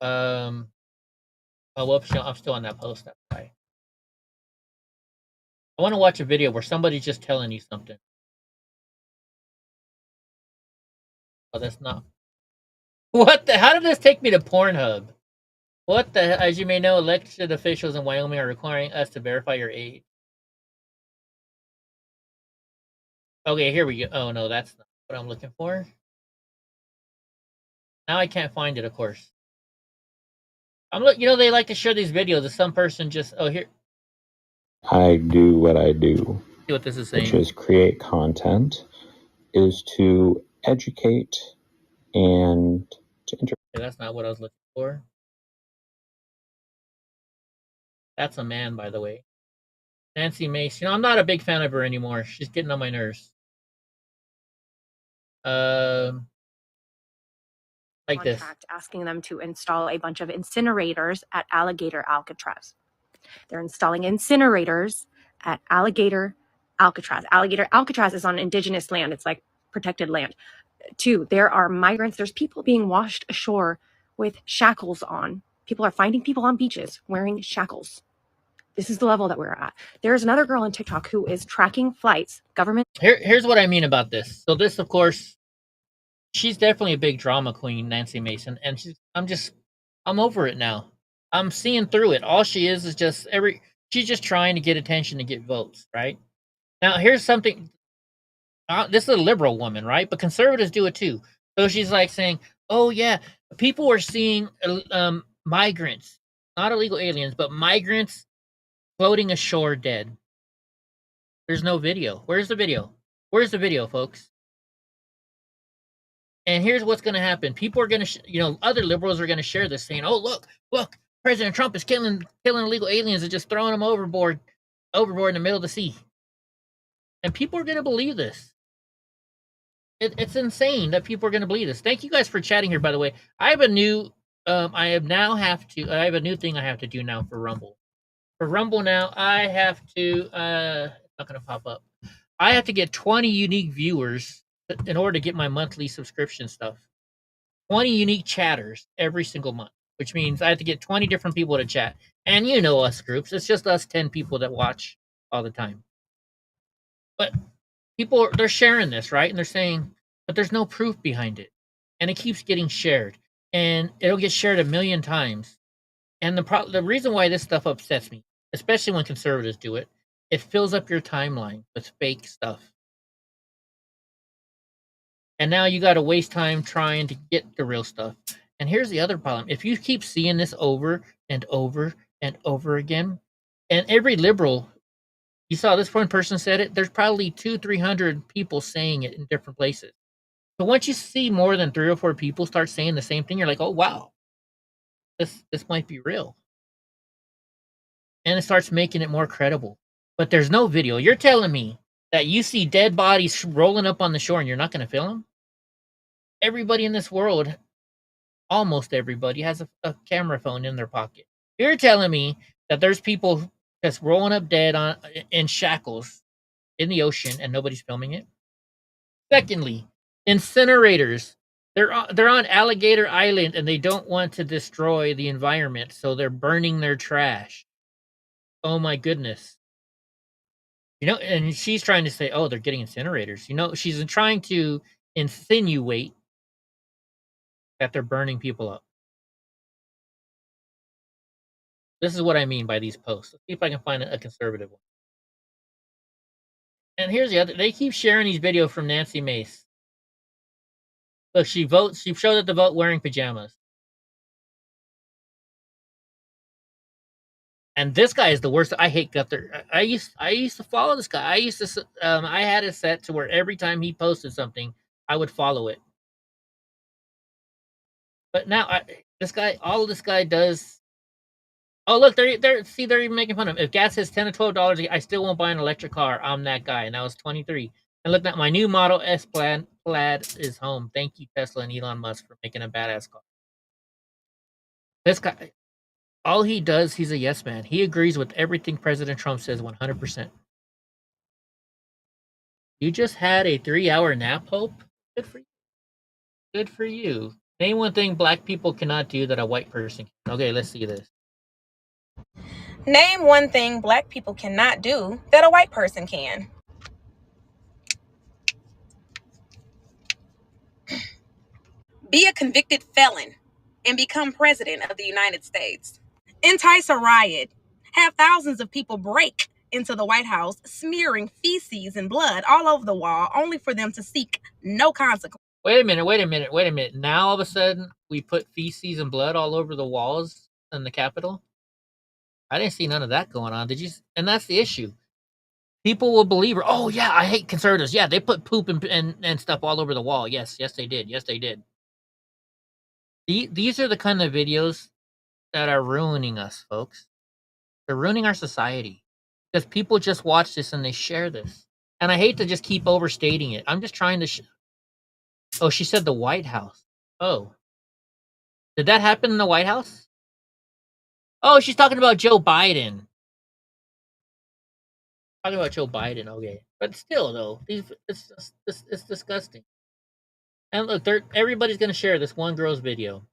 Oh, whoops, I'm still on that post. That's why. I want to watch a video where somebody's just telling you something. Oh, that's not. What the? How did this take me to Pornhub? What the? As you may know, elected officials in Wyoming are requiring us to verify your age. Okay, here we go. Oh no, that's not what I'm looking for. Now I can't find it, of course. You know, they like to share these videos of some person just. Oh, here. I do what I do, See what this is saying. which is create content, is to educate and to Okay, that's not what I was looking for. That's a man, by the way. Nancy Mace. You know, I'm not a big fan of her anymore. She's getting on my nerves. Like this. Contract asking them to install a bunch of incinerators at Alligator Alcatraz. They're installing incinerators at Alligator Alcatraz. Alligator Alcatraz is on indigenous land. It's like protected land. 2, there are migrants. There's people being washed ashore with shackles on. People are finding people on beaches wearing shackles. This is the level that we're at. There's another girl on TikTok who is tracking flights. Government. Here's what I mean about this. So this, of course, she's definitely a big drama queen, Nancy Mason, and I'm over it now. I'm seeing through it. All she is just she's just trying to get attention to get votes, right? Now, here's something. This is a liberal woman, right? But conservatives do it too. So she's like saying, "Oh yeah, people are seeing migrants, not illegal aliens, but migrants floating ashore dead." There's no video. Where's the video? Where's the video, folks? And here's what's going to happen. People are going to, other liberals are going to share this, saying, "Oh, look, President Trump is killing illegal aliens and just throwing them overboard in the middle of the sea." And people are going to believe this. It's insane that people are going to believe this. Thank you guys for chatting here, by the way. I have a new, I have a new thing I have to do now for Rumble. For Rumble now, I have to, it's not going to pop up. I have to get 20 unique viewers in order to get my monthly subscription stuff. 20 unique chatters every single month, which means I have to get 20 different people to chat. And you know us groups. It's just us 10 people that watch all the time. But they're sharing this, right? And they're saying, but there's no proof behind it. And it keeps getting shared. And it'll get shared 1 million times. And the reason why this stuff upsets me, especially when conservatives do it, it fills up your timeline with fake stuff. And now you got to waste time trying to get the real stuff. And here's the other problem. If you keep seeing this over and over and over again, and every liberal, you saw this one person said it, there's probably 200-300 people saying it in different places. So once you see more than 3 or 4 people start saying the same thing, you're like, oh, wow, this might be real. And it starts making it more credible. But there's no video. You're telling me that you see dead bodies rolling up on the shore and you're not going to film them? Everybody in this world, almost everybody, has a camera phone in their pocket. You're telling me that there's people just rolling up dead in shackles in the ocean and nobody's filming it? Secondly, incinerators. They're on Alligator Island and they don't want to destroy the environment, so they're burning their trash. Oh my goodness. You know, and she's trying to say, oh, they're getting incinerators. You know, she's trying to insinuate that they're burning people up. This is what I mean by these posts. Let's see if I can find a conservative one. And here's the other. They keep sharing these videos from Nancy Mace. Look, she showed up to vote wearing pajamas. And this guy is the worst. I hate Gunther. I used to follow this guy. I had it set to where every time he posted something, I would follow it. But now all this guy does. Oh, look, they're even making fun of him. If gas is $10 to $12, I still won't buy an electric car. I'm that guy, and I was 23. And look, at my new Model S Plaid is home. Thank you, Tesla and Elon Musk, for making a badass car. This guy, all he does, he's a yes man. He agrees with everything President Trump says 100%. You just had a 3-hour nap, Hope? Good for you. Good for you. Name one thing black people cannot do that a white person can. Okay, let's see this. Name one thing black people cannot do that a white person can. Be a convicted felon and become president of the United States. Entice a riot. Have thousands of people break into the White House, smearing feces and blood all over the wall, only for them to seek no consequence. Wait a minute. Now all of a sudden we put feces and blood all over the walls in the Capitol? I didn't see none of that going on. Did you? And that's the issue. People will believe her. Oh yeah, I hate conservatives. Yeah, they put poop and stuff all over the wall. Yes, they did. These are the kind of videos that are ruining us, folks. They're ruining our society because people just watch this and they share this. And I hate to just keep overstating it. I'm just trying to. Oh, she said the White House. Oh, did that happen in the White House? Oh, she's talking about Joe Biden. Talking about Joe Biden, okay. But still, though, it's disgusting. And look, everybody's going to share this one girl's video.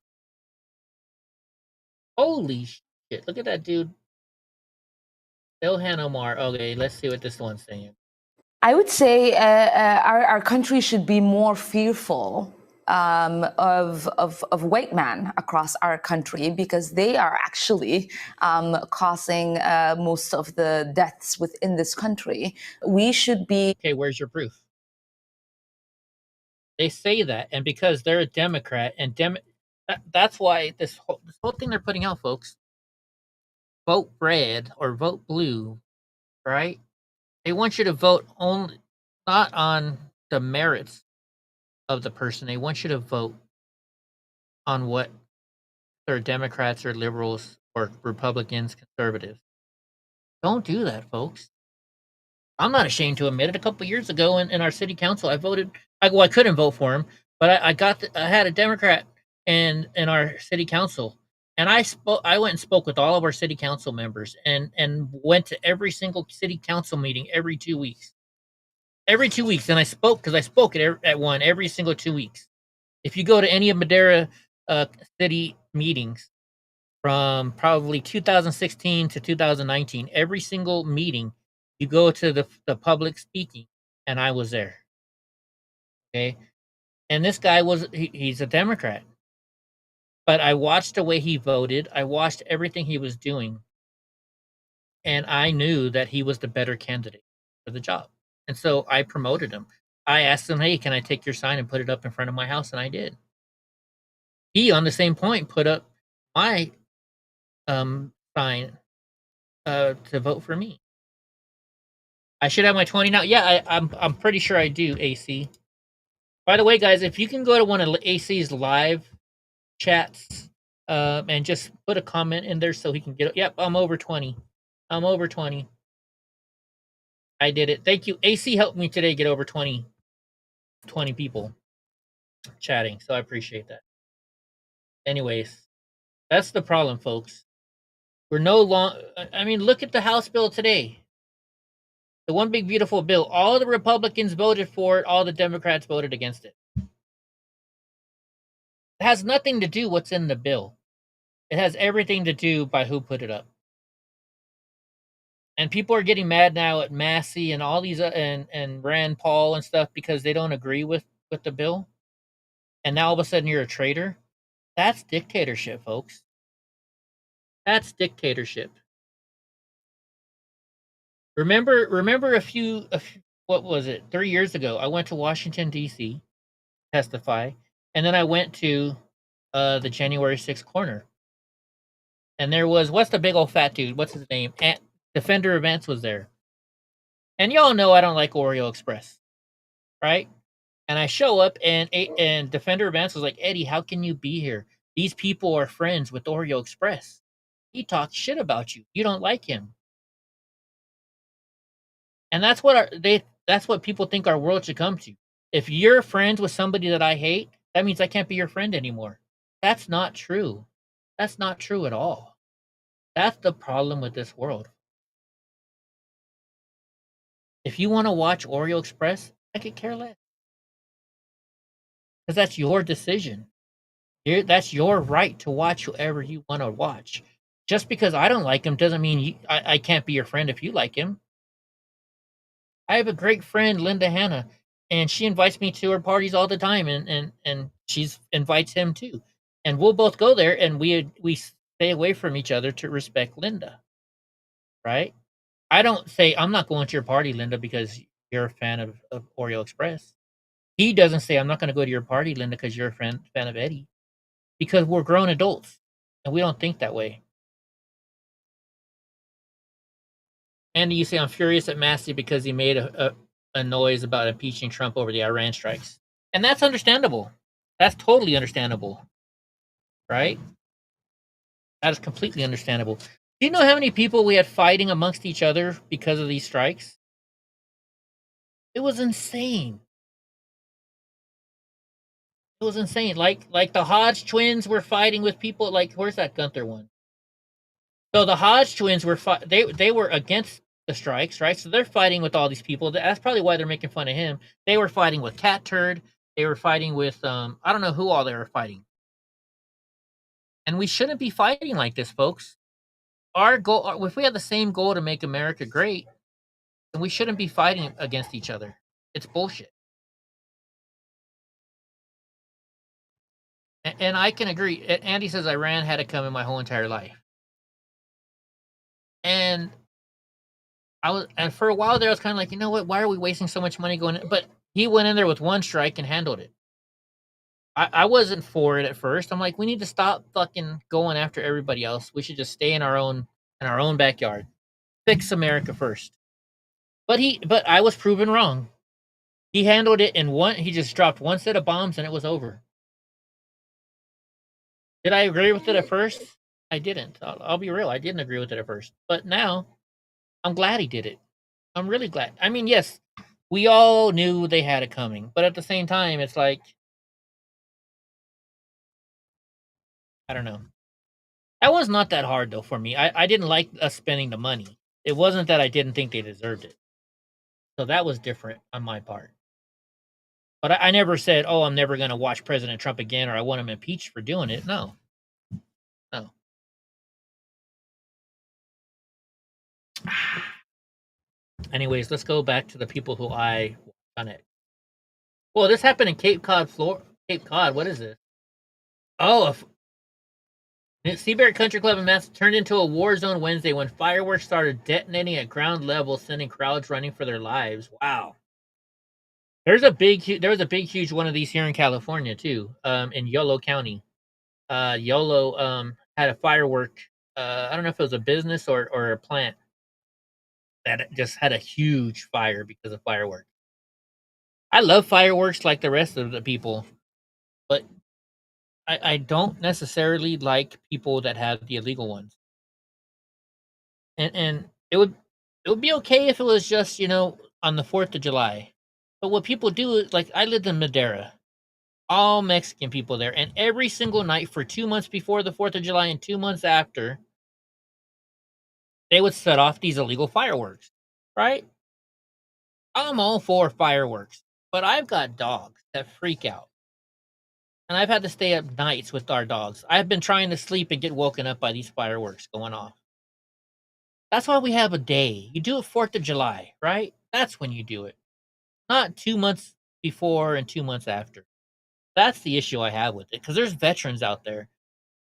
Holy shit. Look at that dude. Ilhan Omar. Okay, let's see what this one's saying. I would say our country should be more fearful of white men across our country because they are actually causing most of the deaths within this country. We should be. Okay, where's your proof? They say that, and because they're a Democrat, and that's why this whole thing they're putting out, folks. Vote red or vote blue, right? They want you to vote only not on the merits of the person. They want you to vote on what they're Democrats or liberals or Republicans, conservatives. Don't do that, folks. I'm not ashamed to admit it. A couple years ago in our city council, I voted. I couldn't vote for him, but I had a Democrat in our city council, and I went and spoke with all of our city council members, and went to every single city council meeting every 2 weeks. Every 2 weeks, and I spoke at one every single 2 weeks. If you go to any of Madera city meetings from probably 2016 to 2019, every single meeting you go to the public speaking, and I was there. Okay, and this guy he's a Democrat, but I watched the way he voted. I watched everything he was doing, and I knew that he was the better candidate for the job. And so I promoted him. I asked him, hey, can I take your sign and put it up in front of my house? And I did. He, on the same point, put up my sign to vote for me. I should have my 20 now. Yeah, I'm pretty sure I do, AC. By the way, guys, if you can go to one of AC's live chats and just put a comment in there so he can get. Yep, I'm over 20. I did it. Thank you. AC helped me today get over 20 people chatting, so I appreciate that. Anyways, that's the problem, folks. We're no longer. I mean, look at the House bill today. The one big beautiful bill. All the Republicans voted for it. All the Democrats voted against it. It has nothing to do what's in the bill. It has everything to do by who put it up. And people are getting mad now at Massey and all these and Rand Paul and stuff because they don't agree with the bill. And now all of a sudden you're a traitor. That's dictatorship, folks. That's dictatorship. Remember a few what was it? 3 years ago, I went to Washington D.C. testify, and then I went to the January 6th corner. And there was, what's the big old fat dude? What's his name? Defender Events was there. And y'all know I don't like Oreo Express, right? And I show up, and Defender Events was like, Eddie, how can you be here? These people are friends with Oreo Express. He talks shit about you. You don't like him. And that's what that's what people think our world should come to. If you're friends with somebody that I hate, that means I can't be your friend anymore. That's not true. That's not true at all. That's the problem with this world. If you want to watch Oreo Express, I could care less. Because that's your decision. That's your right to watch whoever you want to watch. Just because I don't like him doesn't mean I can't be your friend if you like him. I have a great friend, Linda Hanna, and she invites me to her parties all the time, and she invites him too. And we'll both go there, and we stay away from each other to respect Linda, right? I don't say, I'm not going to your party, Linda, because you're a fan of Oreo Express. He doesn't say, I'm not going to go to your party, Linda, because you're a fan of Eddie. Because we're grown adults, and we don't think that way. Andy, you say, I'm furious at Massey because he made a noise about impeaching Trump over the Iran strikes. And that's understandable. That's totally understandable. Right? That is completely understandable. Do you know how many people we had fighting amongst each other because of these strikes? It was insane. It was insane. Like the Hodge twins were fighting with people. Like, where's that Gunther one? So the Hodge twins were they were against the strikes, right? So they're fighting with all these people. That's probably why they're making fun of him. They were fighting with Cat Turd. They were fighting with I don't know who all they were fighting. And we shouldn't be fighting like this, folks. Our goal, if we have the same goal to make America great, then we shouldn't be fighting against each other. It's bullshit. And I can agree. Andy says Iran had it coming my whole entire life. And for a while there, I was kind of like, you know what? Why are we wasting so much money going in? But he went in there with one strike and handled it. I wasn't for it at first. I'm like, we need to stop fucking going after everybody else. We should just stay in our own backyard. Fix America first. But I was proven wrong. He handled it he just dropped one set of bombs and it was over. Did I agree with it at first? I didn't. I'll be real. I didn't agree with it at first. But now, I'm glad he did it. I'm really glad. I mean, yes, we all knew they had it coming. But at the same time, it's like, I don't know. That was not that hard, though, for me. I didn't like us spending the money. It wasn't that I didn't think they deserved it. So that was different on my part. But I never said, oh, I'm never going to watch President Trump again, or I want him impeached for doing it. No. No. Anyways, let's go back to the people who I done it. Well, this happened in Cape Cod, Florida. Cape Cod, what is this? Oh, Seabear Country Club in Mass turned into a war zone Wednesday when fireworks started detonating at ground level, sending crowds running for their lives. Wow. There was a big, huge one of these here in California too, in Yolo County. Yolo had a firework. I don't know if it was a business or a plant that just had a huge fire because of fireworks. I love fireworks like the rest of the people, but I don't necessarily like people that have the illegal ones. And it would be okay if it was just, on the 4th of July. But what people do is, like, I lived in Madera, all Mexican people there, and every single night for 2 months before the 4th of July and 2 months after, they would set off these illegal fireworks, right? I'm all for fireworks, but I've got dogs that freak out. And I've had to stay up nights with our dogs. I've been trying to sleep and get woken up by these fireworks going off. That's why we have a day. You do it 4th of July, right? That's when you do it. Not 2 months before and 2 months after. That's the issue I have with it, because there's veterans out there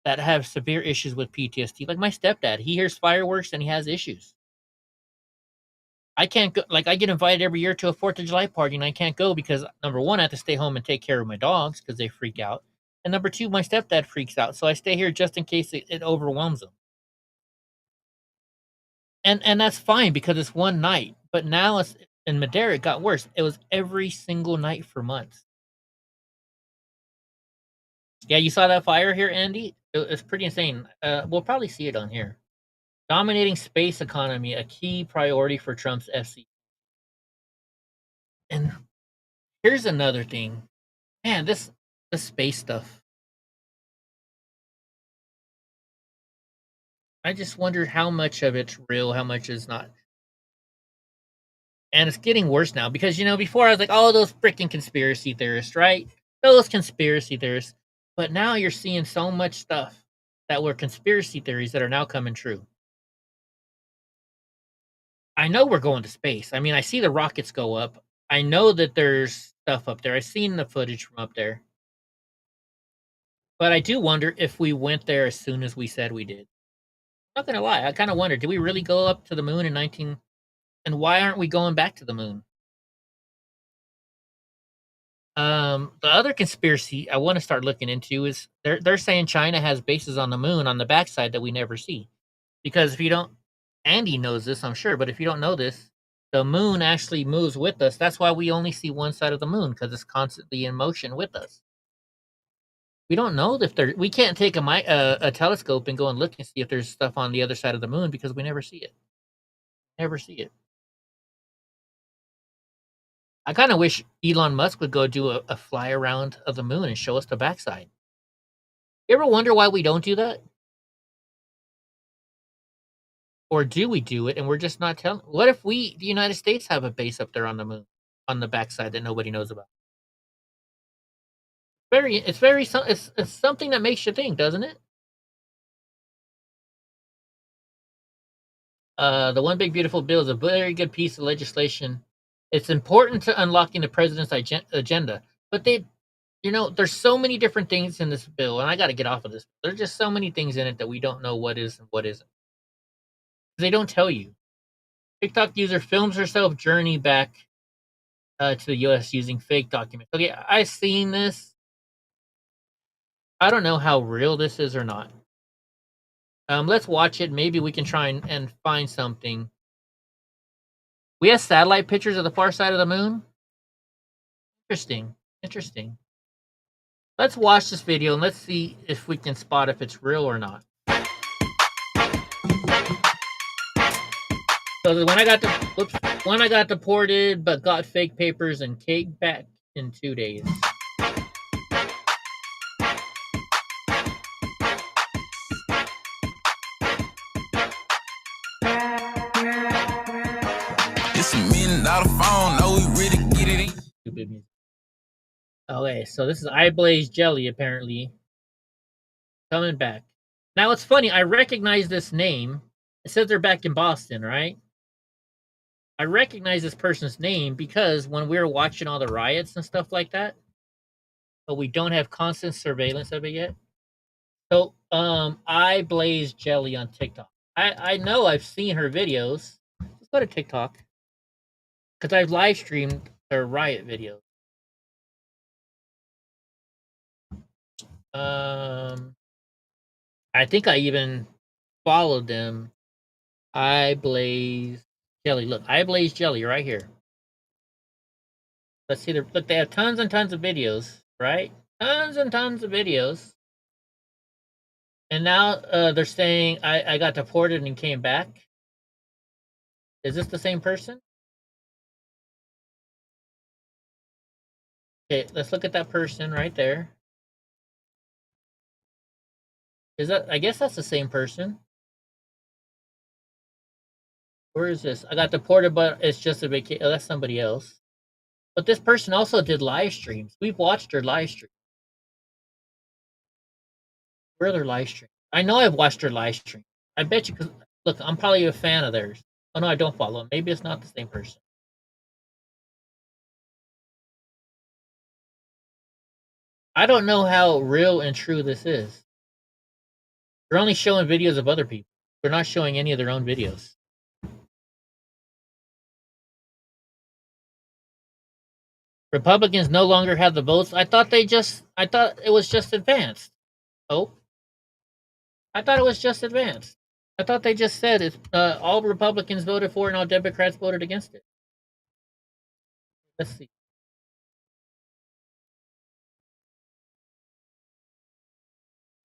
that have severe issues with PTSD. Like my stepdad, he hears fireworks and he has issues. I can't go, like I get invited every year to a 4th of July party and I can't go because number one, I have to stay home and take care of my dogs because they freak out. And number two, my stepdad freaks out. So I stay here just in case it overwhelms him. And that's fine because it's one night. But now it's in Madera, it got worse. It was every single night for months. Yeah, you saw that fire here, Andy? It's pretty insane. We'll probably see it on here. Dominating space economy, a key priority for Trump's FC. And here's another thing. Man, the space stuff. I just wonder how much of it's real, how much is not. And it's getting worse now because, before I was like, oh, those freaking conspiracy theorists, right? Those conspiracy theorists. But now you're seeing so much stuff that were conspiracy theories that are now coming true. I know we're going to space. I mean, I see the rockets go up. I know that there's stuff up there. I've seen the footage from up there. But I do wonder if we went there as soon as we said we did. I'm not going to lie. I kind of wonder, did we really go up to the moon in and why aren't we going back to the moon? The other conspiracy I want to start looking into is they're saying China has bases on the moon on the backside that we never see. Because if you don't, Andy knows this, I'm sure, but if you don't know this, the moon actually moves with us. That's why we only see one side of the moon, because it's constantly in motion with us. We don't know if we can't take a telescope and go and look and see if there's stuff on the other side of the moon because we never see it. Never see it. I kind of wish Elon Musk would go do a fly around of the moon and show us the backside. You ever wonder why we don't do that? Or do we do it and we're just not telling? What if the United States, have a base up there on the moon, on the backside that nobody knows about? It's something that makes you think, doesn't it? The One Big Beautiful Bill is a very good piece of legislation. It's important to unlocking the president's agenda, but there's so many different things in this bill, and I got to get off of this. There's just so many things in it that we don't know what is and what isn't. They don't tell you. TikTok user films herself journey back to the U.S. using fake documents. Okay, I've seen this. I don't know how real this is or not. Let's watch it. Maybe we can try and find something. We have satellite pictures of the far side of the moon. Interesting. Let's watch this video and let's see if we can spot if it's real or not. So when I got deported but got fake papers and came back in 2 days. It's $1 million phone. No, we really get it in. Stupid music. Okay, so this is iBlaze Jelly apparently coming back. Now it's funny. I recognize this name. It says they're back in Boston, right? I recognize this person's name because when we were watching all the riots and stuff like that, but we don't have constant surveillance of it yet. So, iBlaze Jelly on TikTok. I know I've seen her videos. Let's go to TikTok because I've live streamed her riot videos. I think I even followed them. iBlaze Jelly. Look, iBlaze Jelly right here. Let's see. Look, they have tons and tons of videos, right? Tons and tons of videos. And now they're saying I got deported and came back. Is this the same person? Okay, let's look at that person right there. I guess that's the same person. Where is this? I got deported, but it's just a vacation. Oh, that's somebody else. But this person also did live streams. We've watched her live stream. Where are their live streams? I know I've watched her live stream. I bet you, because Look, I'm probably a fan of theirs. Oh no, I don't follow them. Maybe it's not the same person. I don't know how real and true this is. They're only showing videos of other people. They're not showing any of their own videos. Republicans no longer have the votes. I thought it was just advanced. Oh. I thought it was just advanced. I thought they just said it. All Republicans voted for it and all Democrats voted against it. Let's see.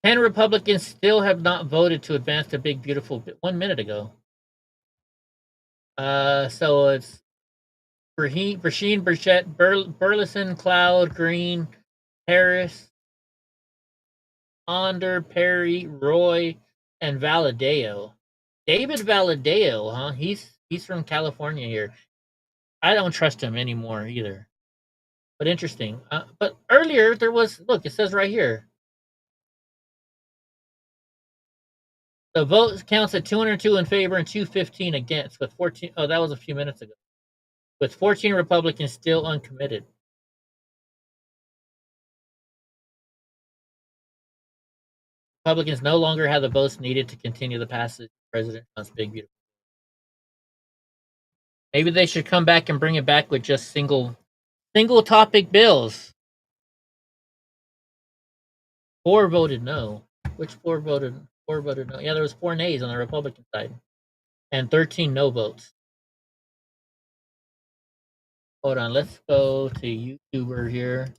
Ten Republicans still have not voted to advance the big beautiful 1 minute ago. So it's Brasheen, Burchett, Burleson, Cloud, Green, Harris, Onder, Perry, Roy, and Valadeo. David Valadeo, huh? He's from California here. I don't trust him anymore either. But interesting. But earlier there was, look, it says right here. The vote counts at 202 in favor and 215 against, with 14. Oh, that was a few minutes ago. With 14 Republicans still uncommitted. Republicans no longer have the votes needed to continue the passage of President Trump's big beautiful. Maybe they should come back and bring it back with just single topic bills. 4 voted no. Which 4 voted? 4 voted no. Yeah, there was 4 nays on the Republican side, and 13 no votes. Hold on, let's go to YouTuber here.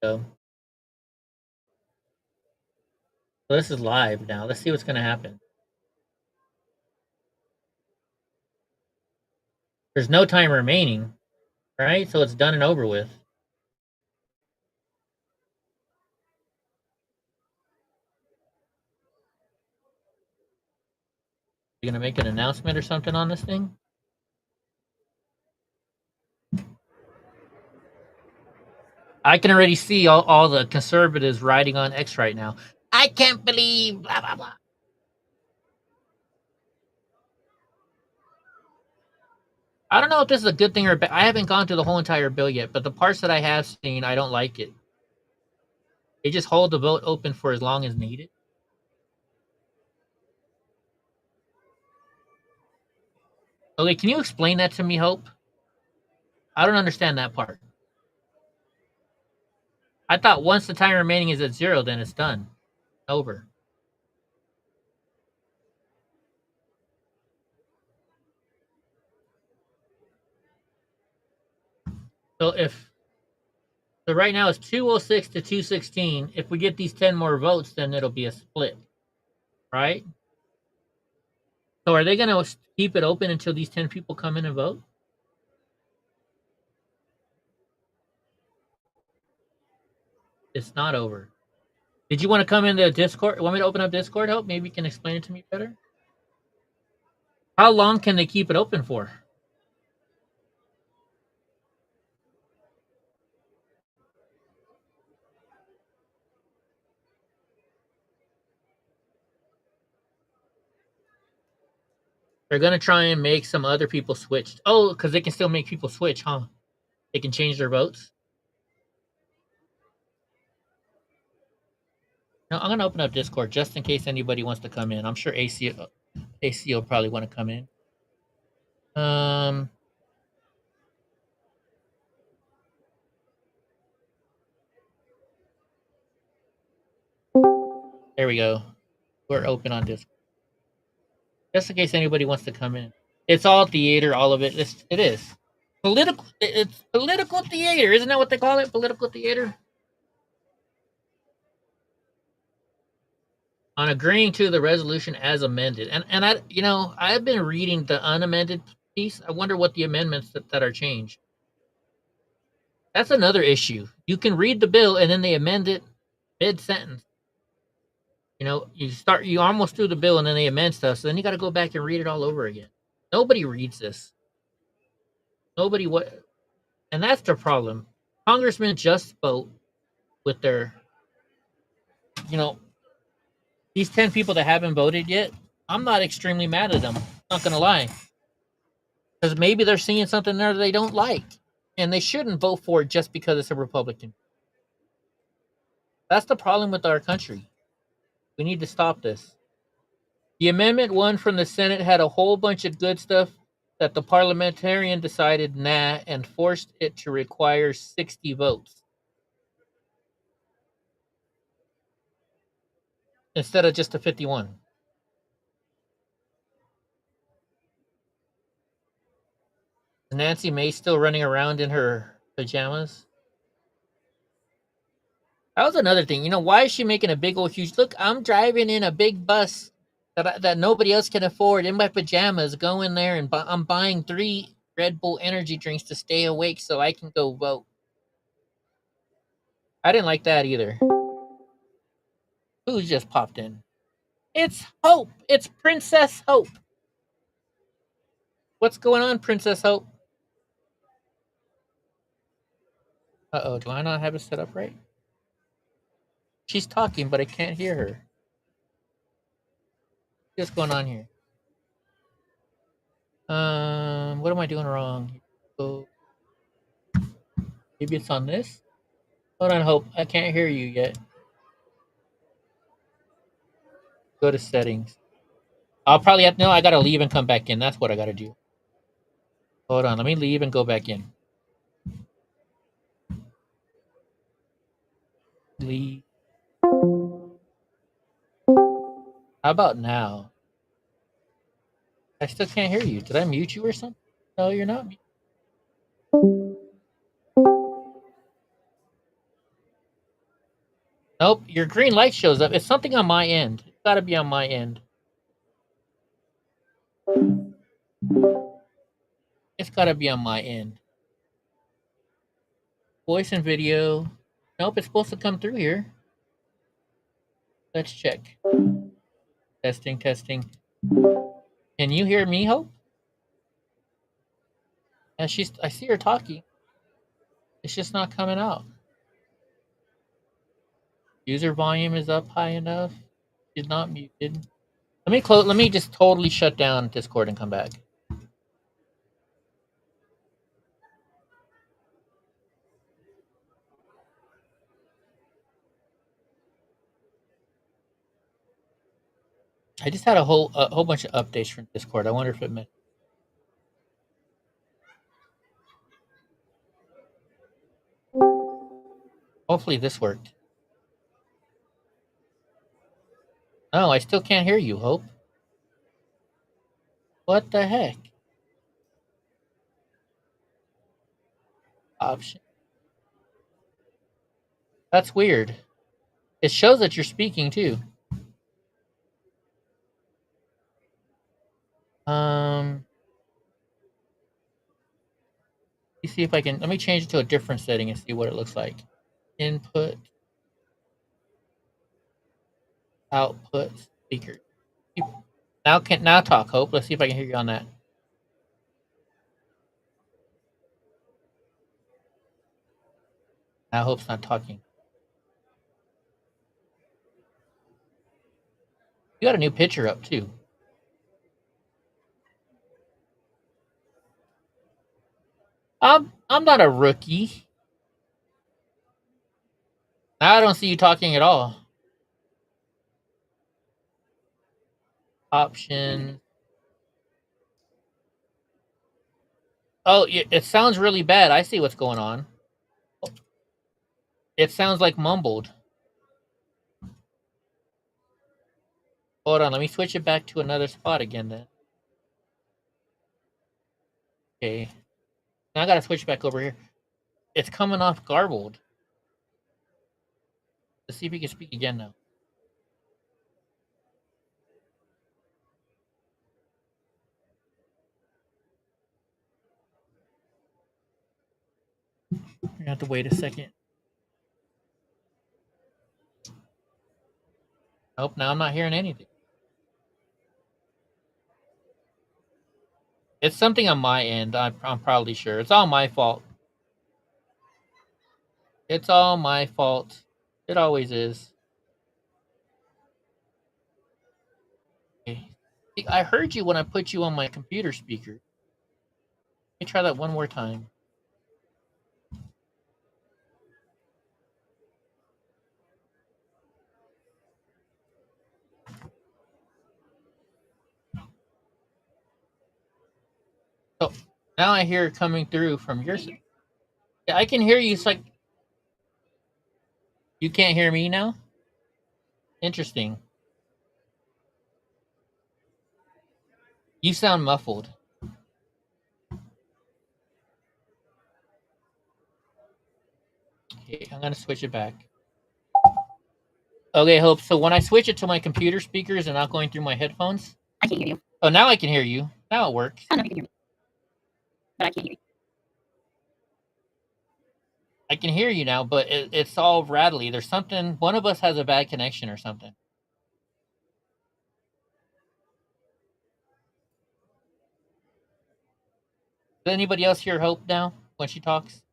So this is live now. Let's see what's going to happen. There's no time remaining, right? So it's done and over with. You gonna make an announcement or something on this thing? I can already see all the conservatives writing on X right now. I can't believe blah blah blah. I don't know if this is a good thing or bad. I haven't gone through the whole entire bill yet, but the parts that I have seen, I don't like it. They just hold the vote open for as long as needed. Okay, can you explain that to me, Hope? I don't understand that part. I thought once the time remaining is at 0, then it's done. Over. So right now it's 206 to 216. If we get these 10 more votes, then it'll be a split, right? So are they going to keep it open until these 10 people come in and vote? It's not over. Did you want to come into Discord? Want me to open up Discord, Hope? Maybe you can explain it to me better. How long can they keep it open for? They're going to try and make some other people switch. Oh, because they can still make people switch, huh? They can change their votes. No, I'm going to open up Discord just in case anybody wants to come in. I'm sure AC will probably want to come in. There we go. We're open on Discord. Just in case anybody wants to come in. It's all theater, all of it. It is. It's political theater. Isn't that what they call it? Political theater? On agreeing to the resolution as amended. And I've been reading the unamended piece. I wonder what the amendments that are changed. That's another issue. You can read the bill and then they amend it mid-sentence. You almost through the bill and then they amend stuff, so then you got to go back and read it all over again. Nobody reads this. And that's the problem. Congressman just spoke. with their, these 10 people that haven't voted yet. I'm not extremely mad at them. Not gonna lie, because maybe they're seeing something there they don't like, and they shouldn't vote for it just because it's a Republican. That's the problem with our country. We need to stop this. The Amendment 1 from the Senate had a whole bunch of good stuff that the parliamentarian decided nah and forced it to require 60 votes instead of just a 51. Is Nancy May still running around in her pajamas? That was another thing. Why is she making a big old huge look? I'm driving in a big bus that nobody else can afford in my pajamas, going there and I'm buying 3 Red Bull energy drinks to stay awake so I can go vote. I didn't like that either. Who's just popped in? It's Hope. It's Princess Hope. What's going on, Princess Hope? Uh-oh, do I not have it set up right? She's talking, but I can't hear her. What's going on here? What am I doing wrong? So, maybe it's on this? Hold on, Hope. I can't hear you yet. Go to settings. I'll probably have no, I gotta leave and come back in. That's what I gotta do. Hold on, let me leave and go back in. Leave. How about now? I still can't hear you. Did I mute you or something? No, you're not mute. Nope, your green light shows up. It's something on my end. It's gotta be on my end. It's gotta be on my end. Voice and video. Nope, it's supposed to come through here. Let's check. Testing, testing. Can you hear me, Hope? And I see her talking. It's just not coming out. User volume is up high enough. She's not muted. Let me just totally shut down Discord and come back. I just had a whole bunch of updates from Discord. I wonder if it meant. Hopefully this worked. No, I still can't hear you, Hope. What the heck? Option. That's weird. It shows that you're speaking too. Let me see if I can. Let me change it to a different setting and see what it looks like. Input. Output speaker. Now talk, Hope. Let's see if I can hear you on that. Now Hope's not talking. You got a new picture up too. I'm not a rookie. Now I don't see you talking at all. Option. Oh, it sounds really bad. I see what's going on. It sounds like mumbled. Hold on, let me switch it back to another spot again then. Okay. Now I gotta switch back over here. It's coming off garbled. Let's see if we can speak again now. You're gonna have to wait a second. Nope, now I'm not hearing anything. It's something on my end, I'm probably sure. It's all my fault. It's all my fault. It always is. Okay. I heard you when I put you on my computer speaker. Let me try that one more time. Oh, now I hear it coming through from your side. Yeah, I can hear you. It's like you can't hear me now. Interesting. You sound muffled. Okay, I'm gonna switch it back. Okay, Hope. So when I switch it to my computer speakers and not going through my headphones, I can't hear you. Oh, now I can hear you. Now it works. I know you can hear me, but I can't hear you. I can hear you now, but it's all rattly. There's something. One of us has a bad connection or something. Does anybody else hear Hope now when she talks?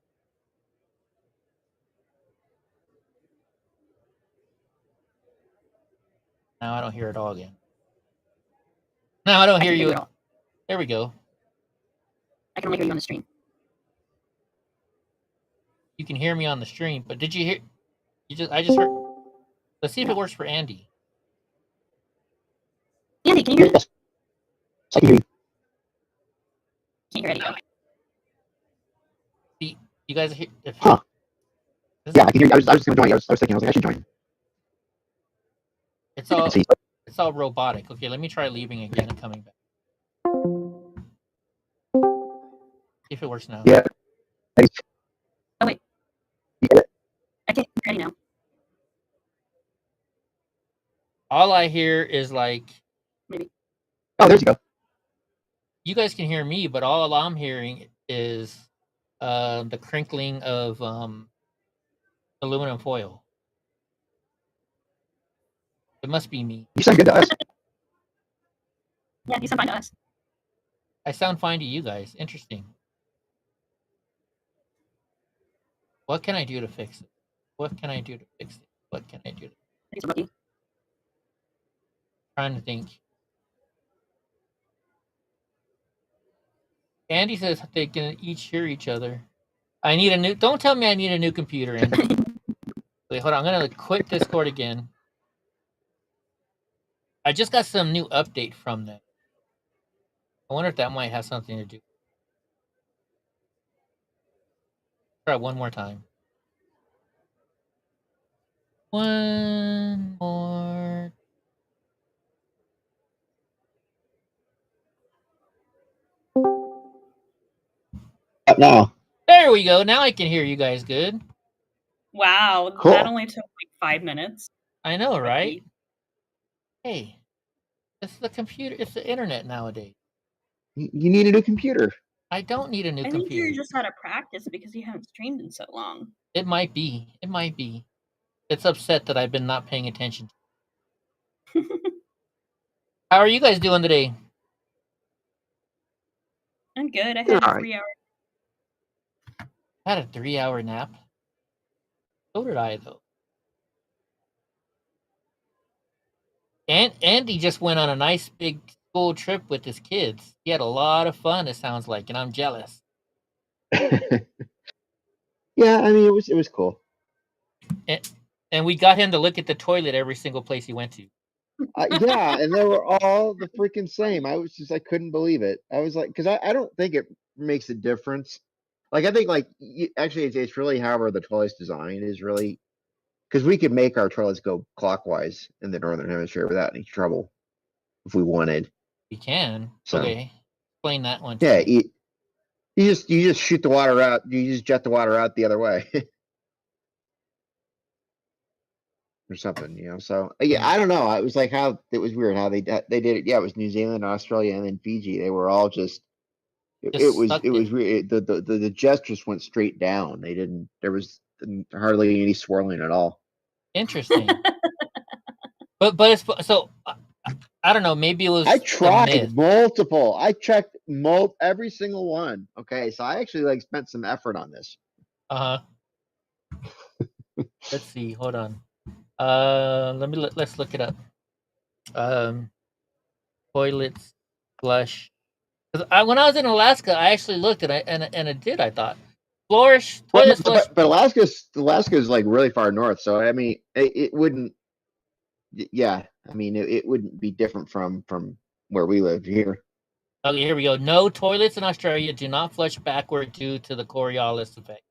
Now I don't hear it all again. Now I don't hear you. There we go. I can only hear you on the stream. You can hear me on the stream, but did you hear? I just heard. Let's see if it works for Andy. Andy, can you hear this? I can hear you. Can't hear Eddie. See, you guys hear? Huh. Yeah, I can hear you. I was going to join. I was thinking, I should join. It's all robotic. Okay, let me try leaving again and coming back. See if it works now. Yeah. Oh wait. Yeah. I can't hear Eddie now. All I hear is like. Maybe. Oh, there you go. You guys can hear me, but all I'm hearing is the crinkling of aluminum foil. It must be me. You sound good to us. Yeah, you sound fine to us. I sound fine to you guys. Interesting. What can I do to fix it? What can I do to fix it? What can I do to It's a rookie. Trying to think. Andy says they can each hear each other. I need a new. Don't tell me I need a new computer, Andy. Wait, hold on. I'm gonna quit Discord again. I just got some new update from them. I wonder if that might have something to do. Try one more time. One more. Now. There we go. Now I can hear you guys good. Wow, Cool. that only took like 5 minutes. I know, right? Hey, it's the computer. It's the internet nowadays. You need a new computer. I don't need a new I think computer. you're just out of practice because you haven't streamed in so long. It might be. It might be. It's upset that I've been not paying attention. How are you guys doing today? I'm good. I had a Alright. 3 hour. I had a 3-hour nap. So did I, though. And Andy just went on a nice big school trip with his kids. He had a lot of fun, it sounds like, and I'm jealous. Yeah, I mean it was cool. And we got him to look at the toilet every single place he went to. Yeah, and they were all the freaking same. I couldn't believe it. I was like, because I don't think it makes a difference. Like I think actually it's really however the toilet's designed is really, because we could make our toilets go clockwise in the northern hemisphere without any trouble if we wanted. We can. So, okay. Explain that one. Yeah, you just shoot the water out. You just jet the water out the other way. Or something, So yeah, I don't know. It was like how it was weird how they did it. Yeah, it was New Zealand, Australia, and then Fiji. They were all just. It was weird. The jets just went straight down. They didn't. There was hardly any swirling at all. Interesting. but it's so. I don't know. Maybe it was. I tried multiple. I checked every single one. Okay, so I actually spent some effort on this. Let's see. Hold on. Let's look it up. Toilets flush. 'Cause when I was in Alaska, I actually looked at it, and it did. I thought toilets flush. But Alaska is like really far north, so I mean, it wouldn't. Yeah, I mean, it wouldn't be different from where we live here. Okay, here we go. No toilets in Australia do not flush backward due to the Coriolis effect.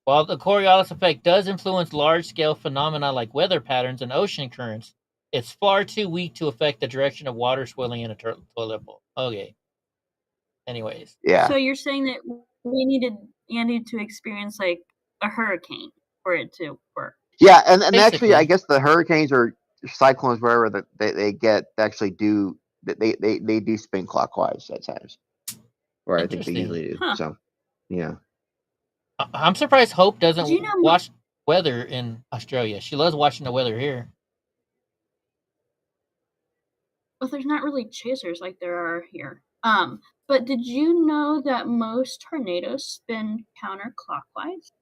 While the Coriolis effect does influence large-scale phenomena like weather patterns and ocean currents, it's far too weak to affect the direction of water swirling in a toilet bowl. Okay. Anyways. Yeah. So you're saying that we needed Andy to experience like a hurricane for it to work? Yeah, and actually, I guess the hurricanes or cyclones, wherever that they get, actually do they do spin clockwise at times, or I think they usually do. Huh. So, yeah. I'm surprised Hope doesn't watch weather in Australia. She loves watching the weather here. Well, there's not really chasers like there are here. But did you know that most tornadoes spin counterclockwise?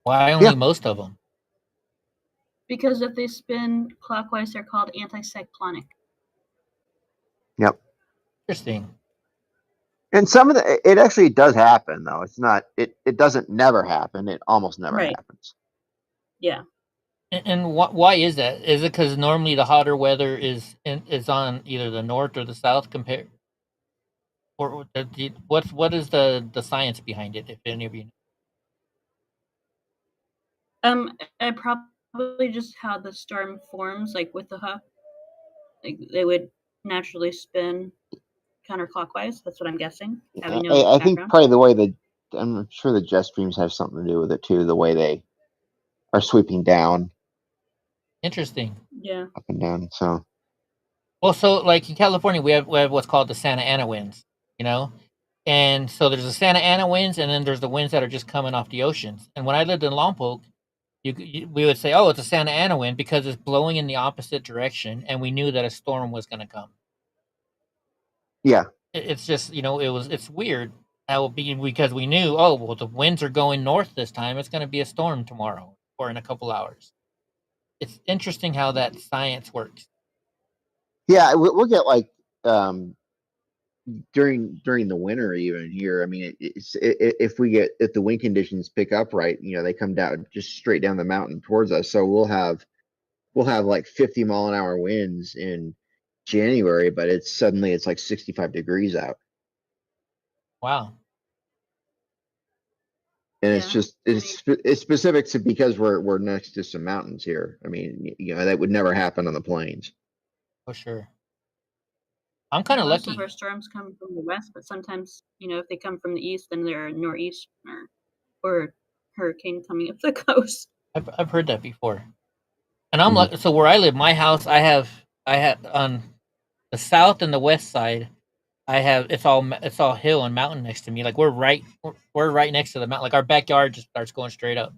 Why only most of them? Because if they spin clockwise, they're called anticyclonic. Yep. Interesting. And some of it actually does happen though. It's not it doesn't never happen. It almost never happens. Yeah. And why is that? Is it because normally the hotter weather is on either the north or the south compared? Or what is the science behind it, if any of you know? I probably just how the storm forms, like with the huff. Like they would naturally spin counterclockwise. That's what I'm guessing. I think probably the way I'm sure the jet streams have something to do with it too. The way they are sweeping down. Interesting. Yeah. Up and down. So. Well, so like in California, we have what's called the Santa Ana winds, you know, and so there's the Santa Ana winds, and then there's the winds that are just coming off the oceans. And when I lived in Lompoc, we would say, "Oh, it's a Santa Ana wind," because it's blowing in the opposite direction, and we knew that a storm was going to come. Yeah. It's just, it's weird how because we knew, oh, well, the winds are going north this time. It's going to be a storm tomorrow or in a couple hours. It's interesting how that science works. Yeah, we'll get like during the winter even here. I mean, if the wind conditions pick up right, they come down just straight down the mountain towards us. So we'll have like 50-mile-an-hour winds in January, but it's like 65 degrees out. Wow. And it's specific to because we're next to some mountains here. I mean, that would never happen on the plains. For sure. I'm kind of lucky. Most of our storms come from the west, but sometimes, if they come from the east, then they're northeast or hurricane coming up the coast. I've heard that before. And I'm lucky. So where I live, my house, I have on the south and the west side, it's all hill and mountain next to me. Like we're right next to the mountain. Like our backyard just starts going straight up.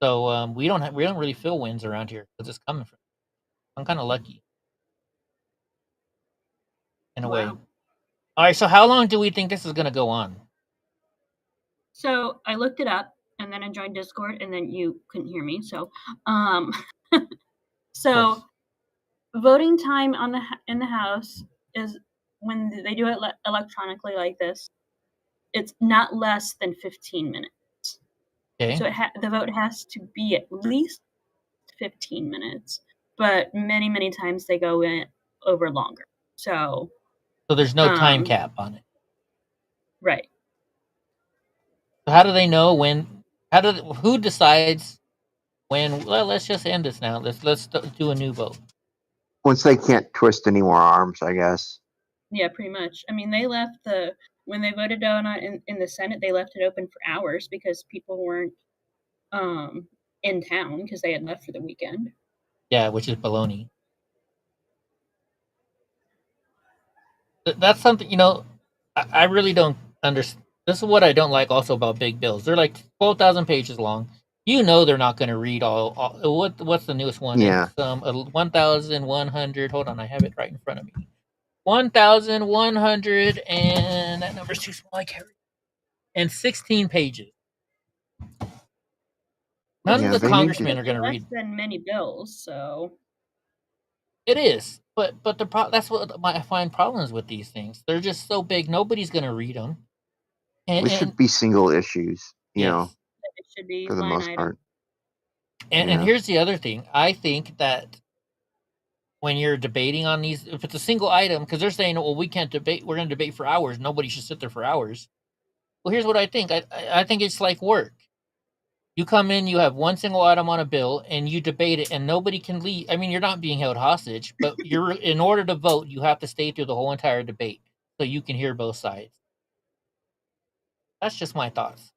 So we don't really feel winds around here because it's coming from. I'm kind of lucky. In a way. All right. So how long do we think this is going to go on? So I looked it up, and then I joined Discord, and then you couldn't hear me. So, so voting time in the House is when they do it electronically like this. It's not less than 15 minutes. Okay. So the vote has to be at least 15 minutes, but many, many times they go in over longer. So there's no time cap on it. Right. So how do they know when? Who decides when? Well, let's just end this now. Let's do a new vote. Once they can't twist any more arms, I guess. Yeah, pretty much. I mean, they left when they voted down in the Senate, they left it open for hours because people weren't in town because they had left for the weekend. Yeah, which is baloney. That's something, I really don't understand. This is what I don't like also about big bills. They're like 12,000 pages long. They're not going to read all what's the newest one? Yeah. It's 1,100. Hold on, I have it right in front of me. 1,100 and that number's too small. I can't read. And 16 pages. None Yeah, of the they need congressmen to. are going to less read. than many bills, so It is, but that's what I find problems with these things. They're just so big, nobody's going to read them. They should And be single issues, you know, yes, it should be for the line most item. part. and Yeah. here's the other thing. I think that when you're debating on these, if it's a single item, because they're saying, well, we can't debate, we're going to debate for hours. Nobody should sit there for hours. Well, here's what I think. I think it's like work. You come in, you have one single item on a bill, and you debate it, and nobody can leave. I mean, you're not being held hostage, but you're in order to vote, you have to stay through the whole entire debate so you can hear both sides. That's just my thoughts.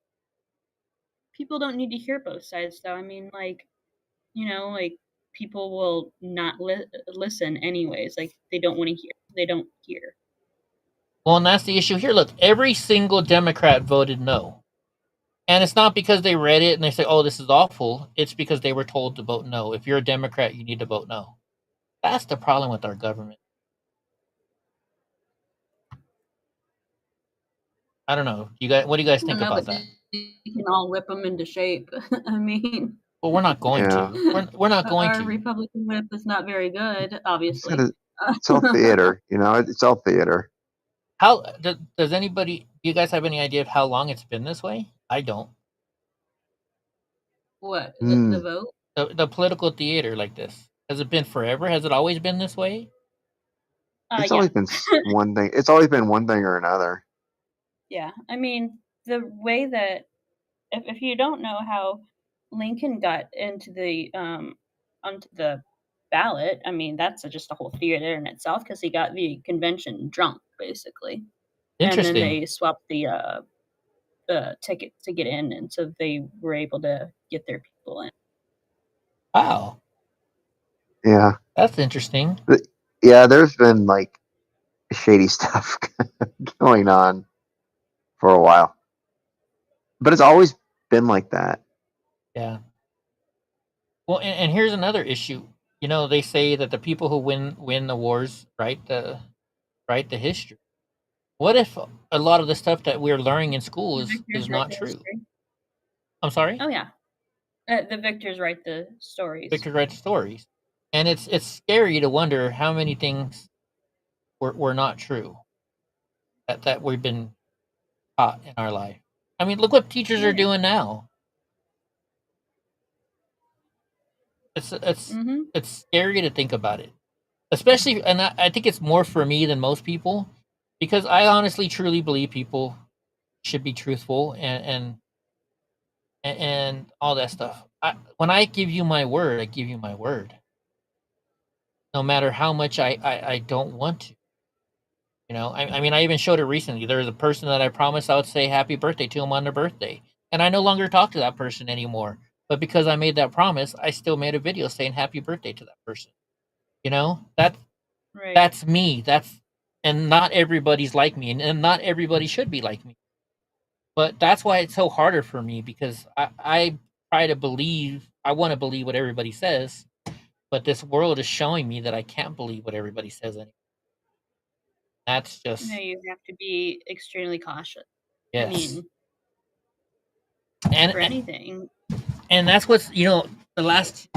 People don't need to hear both sides, though. I mean, like, you know, like people will not listen anyways. Like they don't want to hear. They don't hear. Well, and that's the issue here. Look, every single Democrat voted no. And it's not because they read it and they say, oh, this is awful. It's because they were told to vote no. If you're a Democrat, you need to vote no. That's the problem with our government. I don't know. What do you guys think about that? You can all whip them into shape. I mean, well, we're not going to. We're not going our to. Republican whip is not very good, obviously. It's all theater, you know. It's all theater. How does anybody? Do you guys have any idea of how long it's been this way? I don't. What the vote? The political theater like this, has it been forever? Has it always been this way? It's always been one thing. It's always been one thing or another. Yeah, I mean the way that if you don't know how Lincoln got into the onto the ballot, I mean that's just a whole theater in itself because he got the convention drunk basically. Interesting. And then they swapped the ticket to get in, and so they were able to get their people in. Wow. Yeah. That's interesting. Yeah, there's been like shady stuff going on for a while. But it's always been like that. Yeah. Well, and here's another issue. You know, they say that the people who win the wars write the history. What if a lot of the stuff that we're learning in school is not true? I'm sorry? Oh yeah. The victors write the stories. Victors write the stories. And it's scary to wonder how many things were not true that we've been taught in our life. I mean, look what teachers are doing now. It's scary to think about it, especially, and I think it's more for me than most people, because I honestly, truly believe people should be truthful and all that stuff. When I give you my word, I give you my word, no matter how much I don't want to. You know, I mean, I even showed it recently. There was a person that I promised I would say happy birthday to them on their birthday, and I no longer talk to that person anymore. But because I made that promise, I still made a video saying happy birthday to that person. You know, that's me. And not everybody's like me, and not everybody should be like me. But that's why it's so harder for me, because I try to believe, I want to believe what everybody says, but this world is showing me that I can't believe what everybody says anymore. That's just... you have to be extremely cautious. Yes. I mean, for anything. And that's what's, you know, the last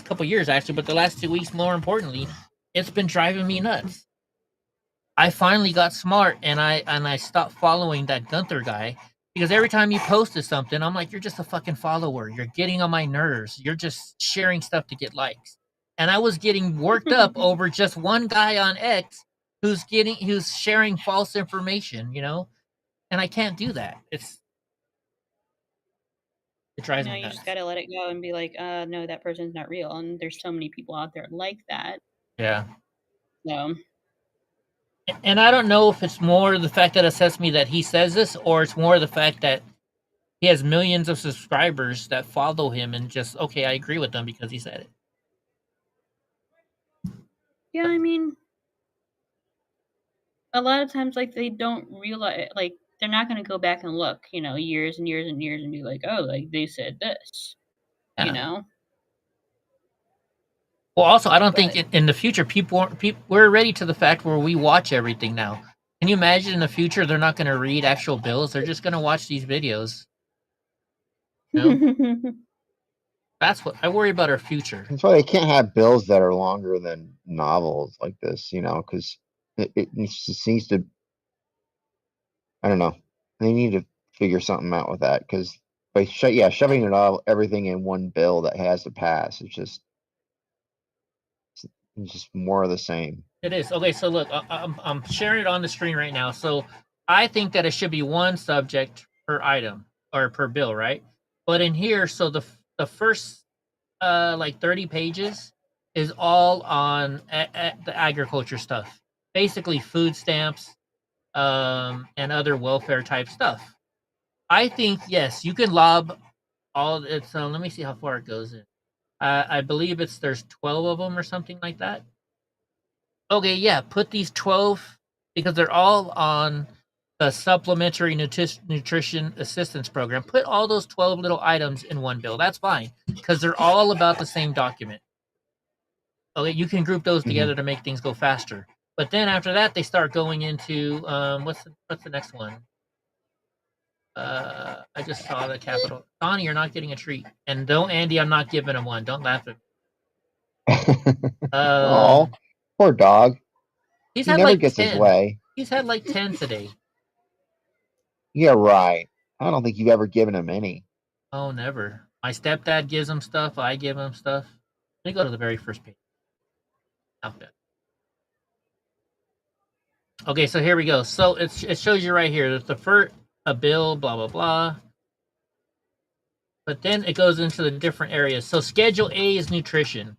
couple years actually, but the last 2 weeks more importantly, it's been driving me nuts. I finally got smart and I stopped following that Gunther guy, because every time he posted something, I'm like, you're just a fucking follower. You're getting on my nerves. You're just sharing stuff to get likes. And I was getting worked up over just one guy on X who's sharing false information, you know? And I can't do that. It drives me You nuts. just gotta let it go and be like, no, that person's not real. And there's so many people out there like that. Yeah. So. And I don't know if it's more the fact that it says to me that he says this, or it's more the fact that he has millions of subscribers that follow him and just, okay, I agree with them because he said it. Yeah, I mean, a lot of times, like, they don't realize, like, they're not going to go back and look, you know, years and years and years and be like, oh, like, they said this, you know? Well, also, I don't think in the future, we're ready to the fact where we watch everything now. Can you imagine in the future, they're not going to read actual bills? They're just going to watch these videos. You know? That's what I worry about our future. That's why they can't have bills that are longer than novels like this, because it just needs to. I don't know. They need to figure something out with that because by shoving it all everything in one bill that has to pass, it's just more of the same. It is. Okay, so look, I'm sharing it on the screen right now. So I think that it should be one subject per item or per bill, right? But in here, so the first like 30 pages is all on the agriculture stuff, basically food stamps and other welfare type stuff. I think yes, you can lob all it. So let me see how far it goes in. I believe there's 12 of them or something like that. Okay, yeah, put these 12 because they're all on the Supplementary Nutrition Assistance Program. Put all those 12 little items in one bill. That's fine because they're all about the same document. Okay, you can group those together to make things go faster. But then after that, they start going into what's the next one? I just saw the Capitol. Donnie, you're not getting a treat, and don't Andy. I'm not giving him one. Don't laugh at me. Oh, poor dog. He never like gets 10. his way. He's had like 10 today. Yeah, right. I don't think you've ever given him any. Oh, never. My stepdad gives him stuff. I give him stuff. Let me go to the very first page. Not bad. Okay, so here we go. So it shows you right here. There's the first a bill, blah blah blah. But then it goes into the different areas. So Schedule A is nutrition.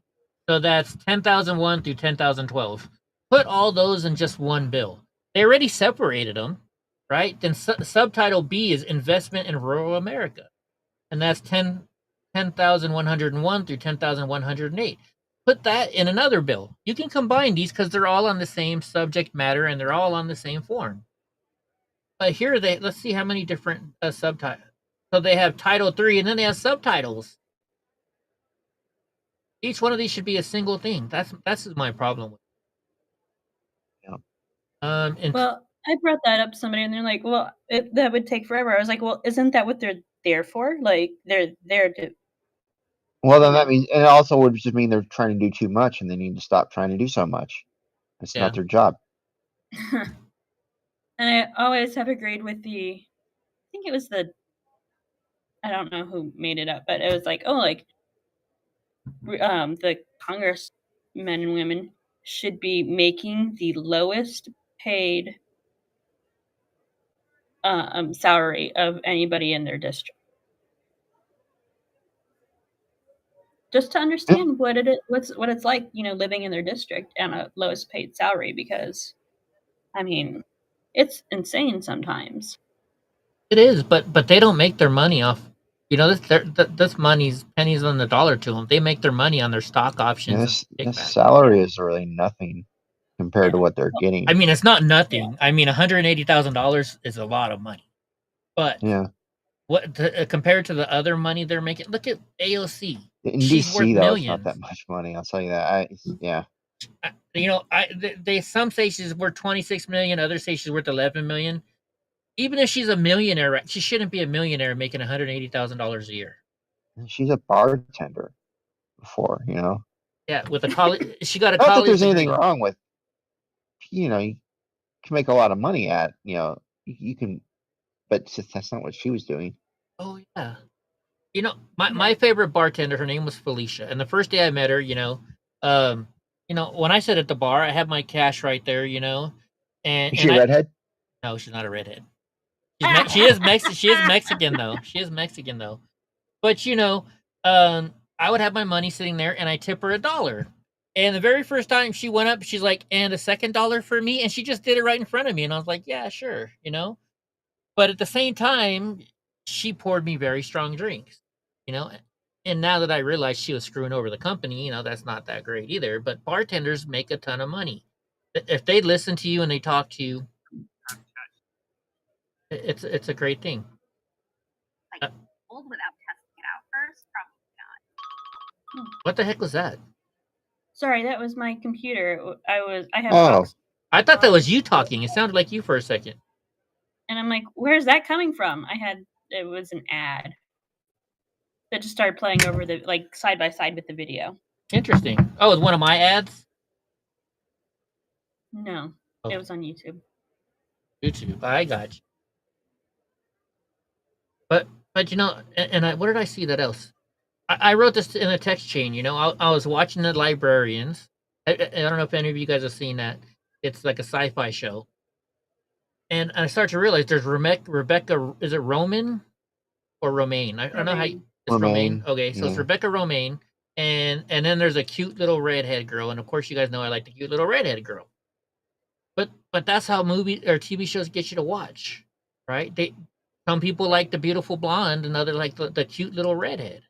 So that's 10,001 through 10,012. Put all those in just one bill. They already separated them, right? Then subtitle B is investment in rural America. And that's 10,101 through 10,108. Put that in another bill. You can combine these because they're all on the same subject matter and they're all on the same form. But here let's see how many different subtitles. So they have Title 3 and then they have subtitles. Each one of these should be a single thing. That's my problem with it. Yeah. Well, I brought that up to somebody and they're like, well, that would take forever. I was like, well, isn't that what they're there for? Like, they're there to... Well, then that means, and it also would just mean they're trying to do too much and they need to stop trying to do so much. It's not their job. And I always have agreed with I think it was I don't know who made it up, but it was like, the congressmen and women should be making the lowest paid salary of anybody in their district. Just to understand what it's like, living in their district and a lowest paid salary, because I mean, it's insane sometimes. It is, but they don't make their money off. This money's pennies on the dollar to them. They make their money on their stock options. This salary is really nothing compared to what they're getting. I mean, it's not nothing. I mean, $180,000 is a lot of money. But compared to the other money they're making, look at AOC. In She's DC, worth though, millions. it's not that much money. I'll tell you that. Some say she's worth 26 million. Others say she's worth 11 million. Even if she's a millionaire, she shouldn't be a millionaire making $180,000 a year. She's a bartender before, Yeah, with a college, she got a Not college. that there's degree. anything wrong with, you can make a lot of money at, you can, but that's not what she was doing. Oh yeah. My favorite bartender, her name was Felicia, and the first day I met her, when I sit at the bar, I have my cash right there, and Is she a redhead? No, she's not a redhead. She is Mexican though. She is Mexican though. But I would have my money sitting there, and I tip her $1. And the very first time she went up, she's like, "And a second $1 for me," and she just did it right in front of me, and I was like, "Yeah, sure," But at the same time, she poured me very strong drinks, And now that I realized she was screwing over the company, that's not that great either. But bartenders make a ton of money. If they listen to you and they talk to you, it's a great thing. Old without testing it out first, probably not. What the heck was that? Sorry, that was my computer. I have. Oh, I thought that was you talking. It sounded like you for a second. And I'm like, where's that coming from? It was an ad. that just started playing over the like side by side with the video. Interesting. Oh, it's one of my ads. No, Oh. it was on YouTube. YouTube. I got you. But you know, what did I see that else? I wrote this in a text chain. You know, I was watching The Librarians. I don't know if any of you guys have seen that. It's like a sci-fi show. And I start to realize there's Rebecca. Is it Roman or Romaine? I don't know how. It's Romaine. Okay, so it's Rebecca Romaine, and then there's a cute little redhead girl, and of course you guys know I like the cute little redhead girl. But that's how movie or TV shows get you to watch, right? Some people like the beautiful blonde, and others like the cute little redhead,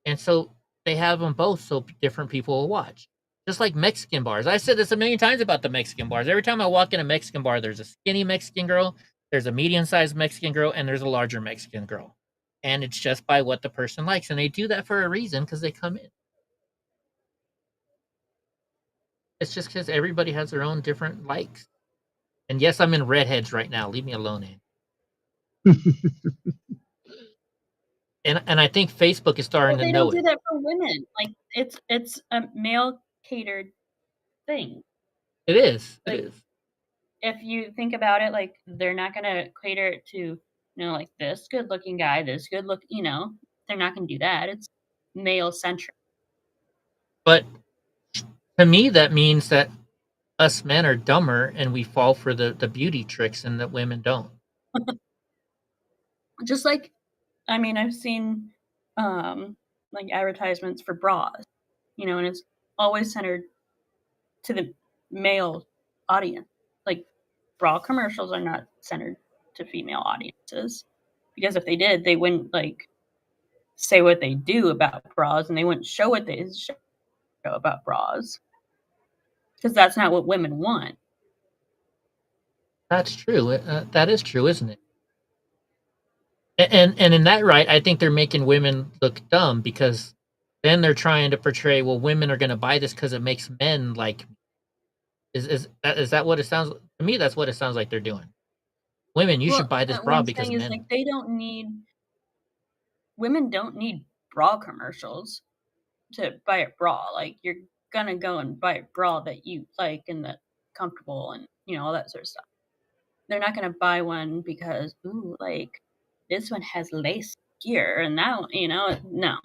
and so they have them both, so different people will watch. Just like Mexican bars. I said this a million times about the Mexican bars. Every time I walk in a Mexican bar, there's a skinny Mexican girl, there's a medium-sized Mexican girl, and there's a larger Mexican girl. And it's just by what the person likes. And they do that for a reason because they come in. It's just because everybody has their own different likes. And yes, I'm in redheads right now. Leave me alone, Andy. And I think Facebook is starting to know it. They don't do that for women. Like it's a male catered thing. It is. Like, it is. If you think about it, like they're not gonna cater it to, like this good looking guy, this good look, they're not gonna do that. It's male centric. But to me, that means that us men are dumber and we fall for the beauty tricks and that women don't. Just like, I've seen like advertisements for bras, and it's always centered to the male audience. Like bra commercials are not centered to female audiences, because if they did, they wouldn't like say what they do about bras, and they wouldn't show what they show about bras, because that's not what women want. That's true. That is true, isn't it? And in that right, I think they're making women look dumb, because then they're trying to portray, well, women are going to buy this because it makes men like me. Is that what it sounds to me? That's what it sounds like they're doing. Women, you should buy this bra because men. Like, women don't need bra commercials to buy a bra. Like, you're gonna go and buy a bra that you like and that's comfortable and all that sort of stuff. They're not gonna buy one because like this one has lace here and now no.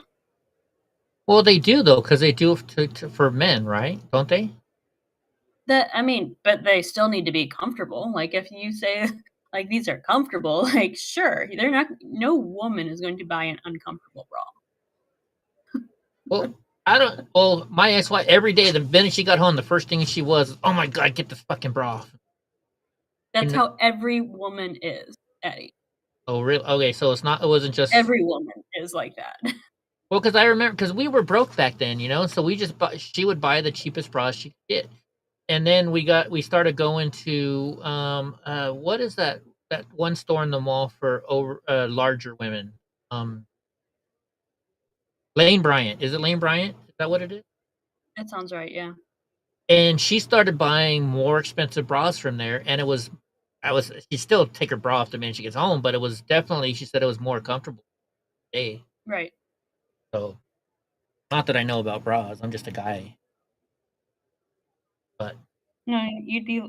Well, they do though, because they do for men, right? Don't they? But they still need to be comfortable. Like if you say like these are comfortable, like sure, they're not. No woman is going to buy an uncomfortable bra. Well, I don't. Well, my ex-wife, every day, the minute she got home, the first thing she was, "Oh my God, get this fucking bra off." That's how every woman is, Eddie. Oh, really? Okay, so it wasn't just every woman is like that. Well, because I remember, because we were broke back then, so we just she would buy the cheapest bras she could get. And then we started going to what is that one store in the mall for larger women? Lane Bryant. Is it Lane Bryant? Is that what it is? That sounds right, yeah. And she started buying more expensive bras from there, and she still take her bra off the minute she gets home, but it was definitely, she said it was more comfortable. Hey. Right. So, not that I know about bras, I'm just a guy. But no, you'd be.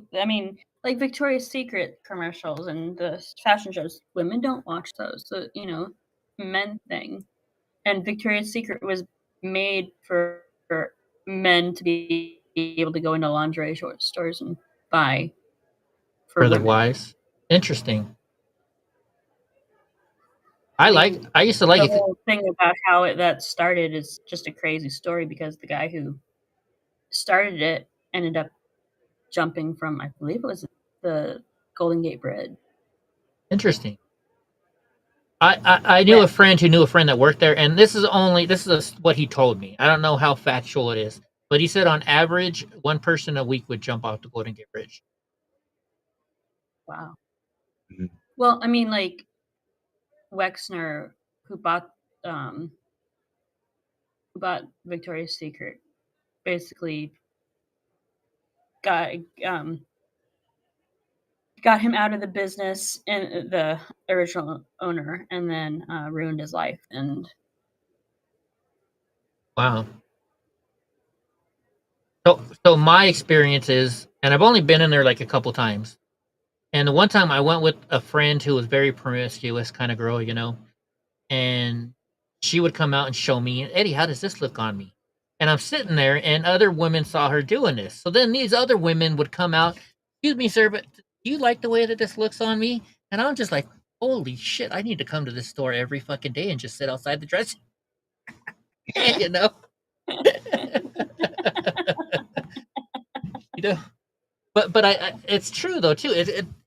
Like Victoria's Secret commercials and the fashion shows. Women don't watch those. So men thing. And Victoria's Secret was made for men to be able to go into lingerie stores and buy for their wives. Interesting. I used to like the whole thing about how that started is just a crazy story, because the guy who started it ended up jumping from, I believe it was the Golden Gate Bridge. Interesting. I knew a friend who knew a friend that worked there, and this is what he told me. I don't know how factual it is, but he said on average, one person a week would jump off the Golden Gate Bridge. Wow. Mm-hmm. Well, like Wexner, who bought Victoria's Secret, basically got him out of the business, and the original owner, and then ruined his life. And Wow. So my experience is, and I've only been in there like a couple times. And the one time I went with a friend who was very promiscuous kind of girl, you know, and she would come out and show me, Eddie, how does this look on me? And I'm sitting there, and other women saw her doing this. So then these other women would come out, excuse me, sir, but do you like the way that this looks on me? And I'm just like, holy shit, I need to come to this store every fucking day and just sit outside the dressing. You know? You know? But I it's true though too.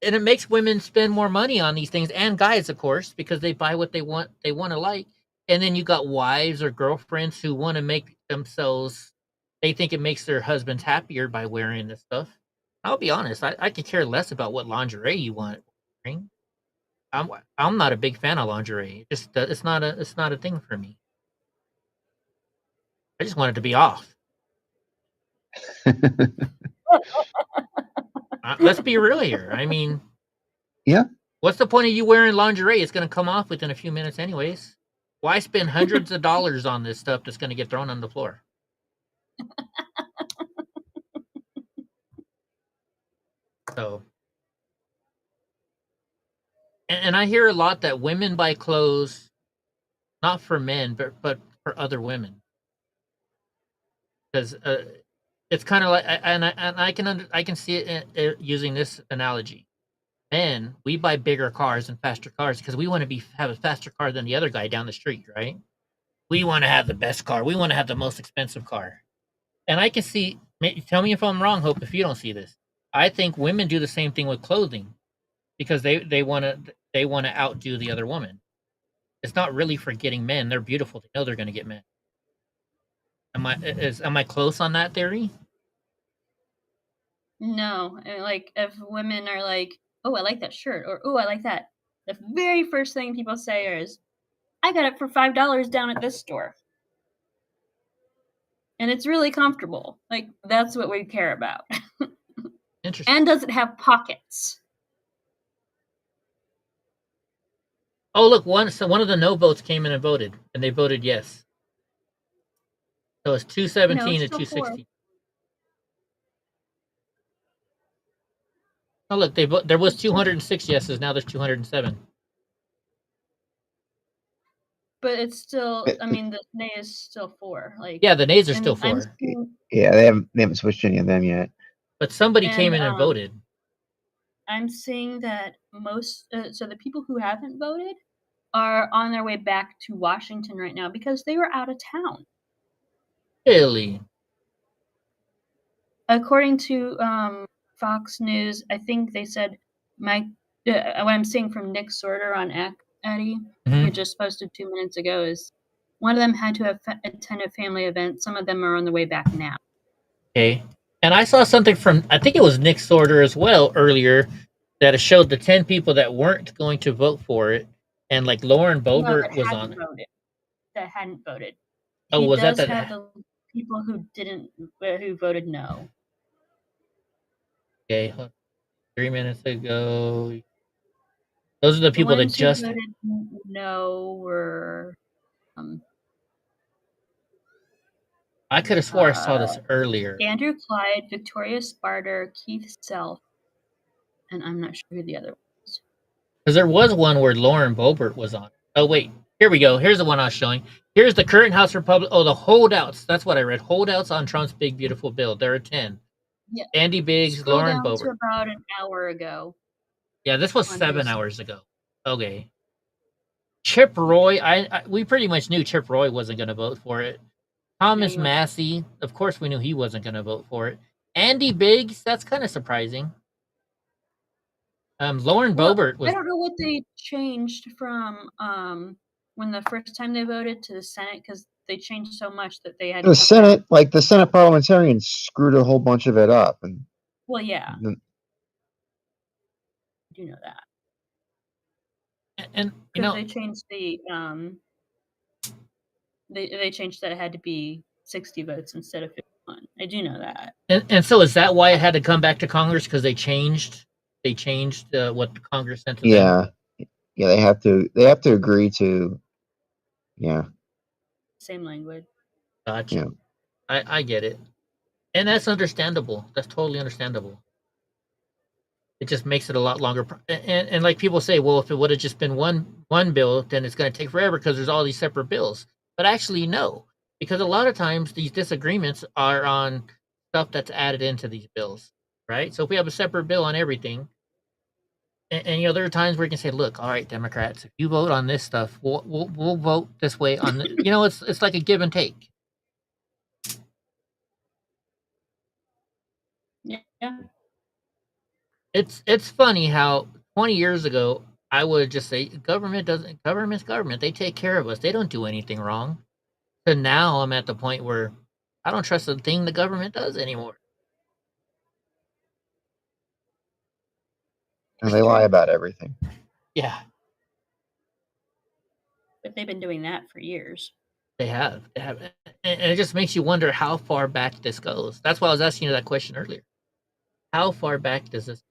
And it makes women spend more money on these things, and guys, of course, because they buy what they want to like. And then you got wives or girlfriends who want to make themselves, they think it makes their husbands happier by wearing this stuff. I'll be honest, I could care less about what lingerie you want wearing. I'm not a big fan of lingerie. Just it's not a thing for me. I just want it to be off. Let's be real here. I mean, yeah. What's the point of you wearing lingerie? It's going to come off within a few minutes anyways. Why spend hundreds of dollars on this stuff that's going to get thrown on the floor? So, and I hear a lot that women buy clothes not for men, but for other women, because it's kind of like, I can see it using this analogy. Men, we buy bigger cars and faster cars because we want to have a faster car than the other guy down the street, right? We want to have the best car. We want to have the most expensive car. And I can see, tell me if I'm wrong, Hope, if you don't see this. I think women do the same thing with clothing because they want to outdo the other woman. It's not really for getting men. They're beautiful. They know they're going to get men. Am I close on that theory? No, like if women are like, oh, I like that shirt, or oh, I like that, the very first thing people say is, I got it for $5 down at this store. And it's really comfortable. Like, that's what we care about. Interesting. And does it have pockets? Oh, look, one of the no votes came in and voted, and they voted yes. So it's 217 to 260. Oh, look, there was 206 yeses. Now there's 207. But it's still, I mean, the nay is still 4. Like, yeah, the nays are still 4. Yeah, they haven't switched any of them yet. But somebody came in and voted. I'm seeing that most, so the people who haven't voted are on their way back to Washington right now because they were out of town. Really? According to Fox News, I think they said what I'm seeing from Nick Sorter on Eddie, who just posted 2 minutes ago, is one of them had to have attended a family event. Some of them are on the way back now. Okay. And I saw something from, I think it was Nick Sorter as well earlier, that it showed the 10 people that weren't going to vote for it. And like Lauren Boebert was on it. That hadn't voted. Oh, he was does that have the people who voted no. Okay, 3 minutes ago. Those are the people that just voted no were. I could have swore I saw this earlier. Andrew Clyde, Victoria Sparter, Keith Self, and I'm not sure who the other was. Because there was one where Lauren Boebert was on. Oh wait, here we go. Here's the one I was showing. Here's the current House Republican. Oh, the holdouts. That's what I read. Holdouts on Trump's big beautiful bill. There are 10. Yeah. Andy Biggs, Lauren Boebert. To about an hour ago. Yeah, this was 7 hours ago. Okay. Chip Roy. We pretty much knew Chip Roy wasn't going to vote for it. Thomas Massey. Of course, we knew he wasn't going to vote for it. Andy Biggs. That's kind of surprising. Lauren Boebert was. I don't know what they changed from when the first time they voted to the Senate, because they changed so much that they had the Senate, like the Senate parliamentarians screwed a whole bunch of it up, and well, yeah, I do know that. And you know, they changed the they changed that it had to be 60 votes instead of 51. I do know that. And so is that why it had to come back to Congress, because they changed what the Congress sent to them? Yeah, they have to agree to, yeah. Same language. Gotcha. Yeah. I get it. And that's understandable. That's totally understandable. It just makes it a lot longer. And like people say, well, if it would have just been one bill, then it's going to take forever because there's all these separate bills. But actually, no, because a lot of times these disagreements are on stuff that's added into these bills, right? So if we have a separate bill on everything, and you know, there are times where you can say, look, all right, Democrats, if you vote on this stuff, we'll vote this way on the, you know, it's like a give and take. Yeah. It's funny how 20 years ago I would just say government's government. They take care of us. They don't do anything wrong. So now I'm at the point where I don't trust a thing the government does anymore. And they lie about everything. Yeah, But they've been doing that for years. they have. And it just makes you wonder how far back this goes. That's why I was asking you that question earlier. How far back does this?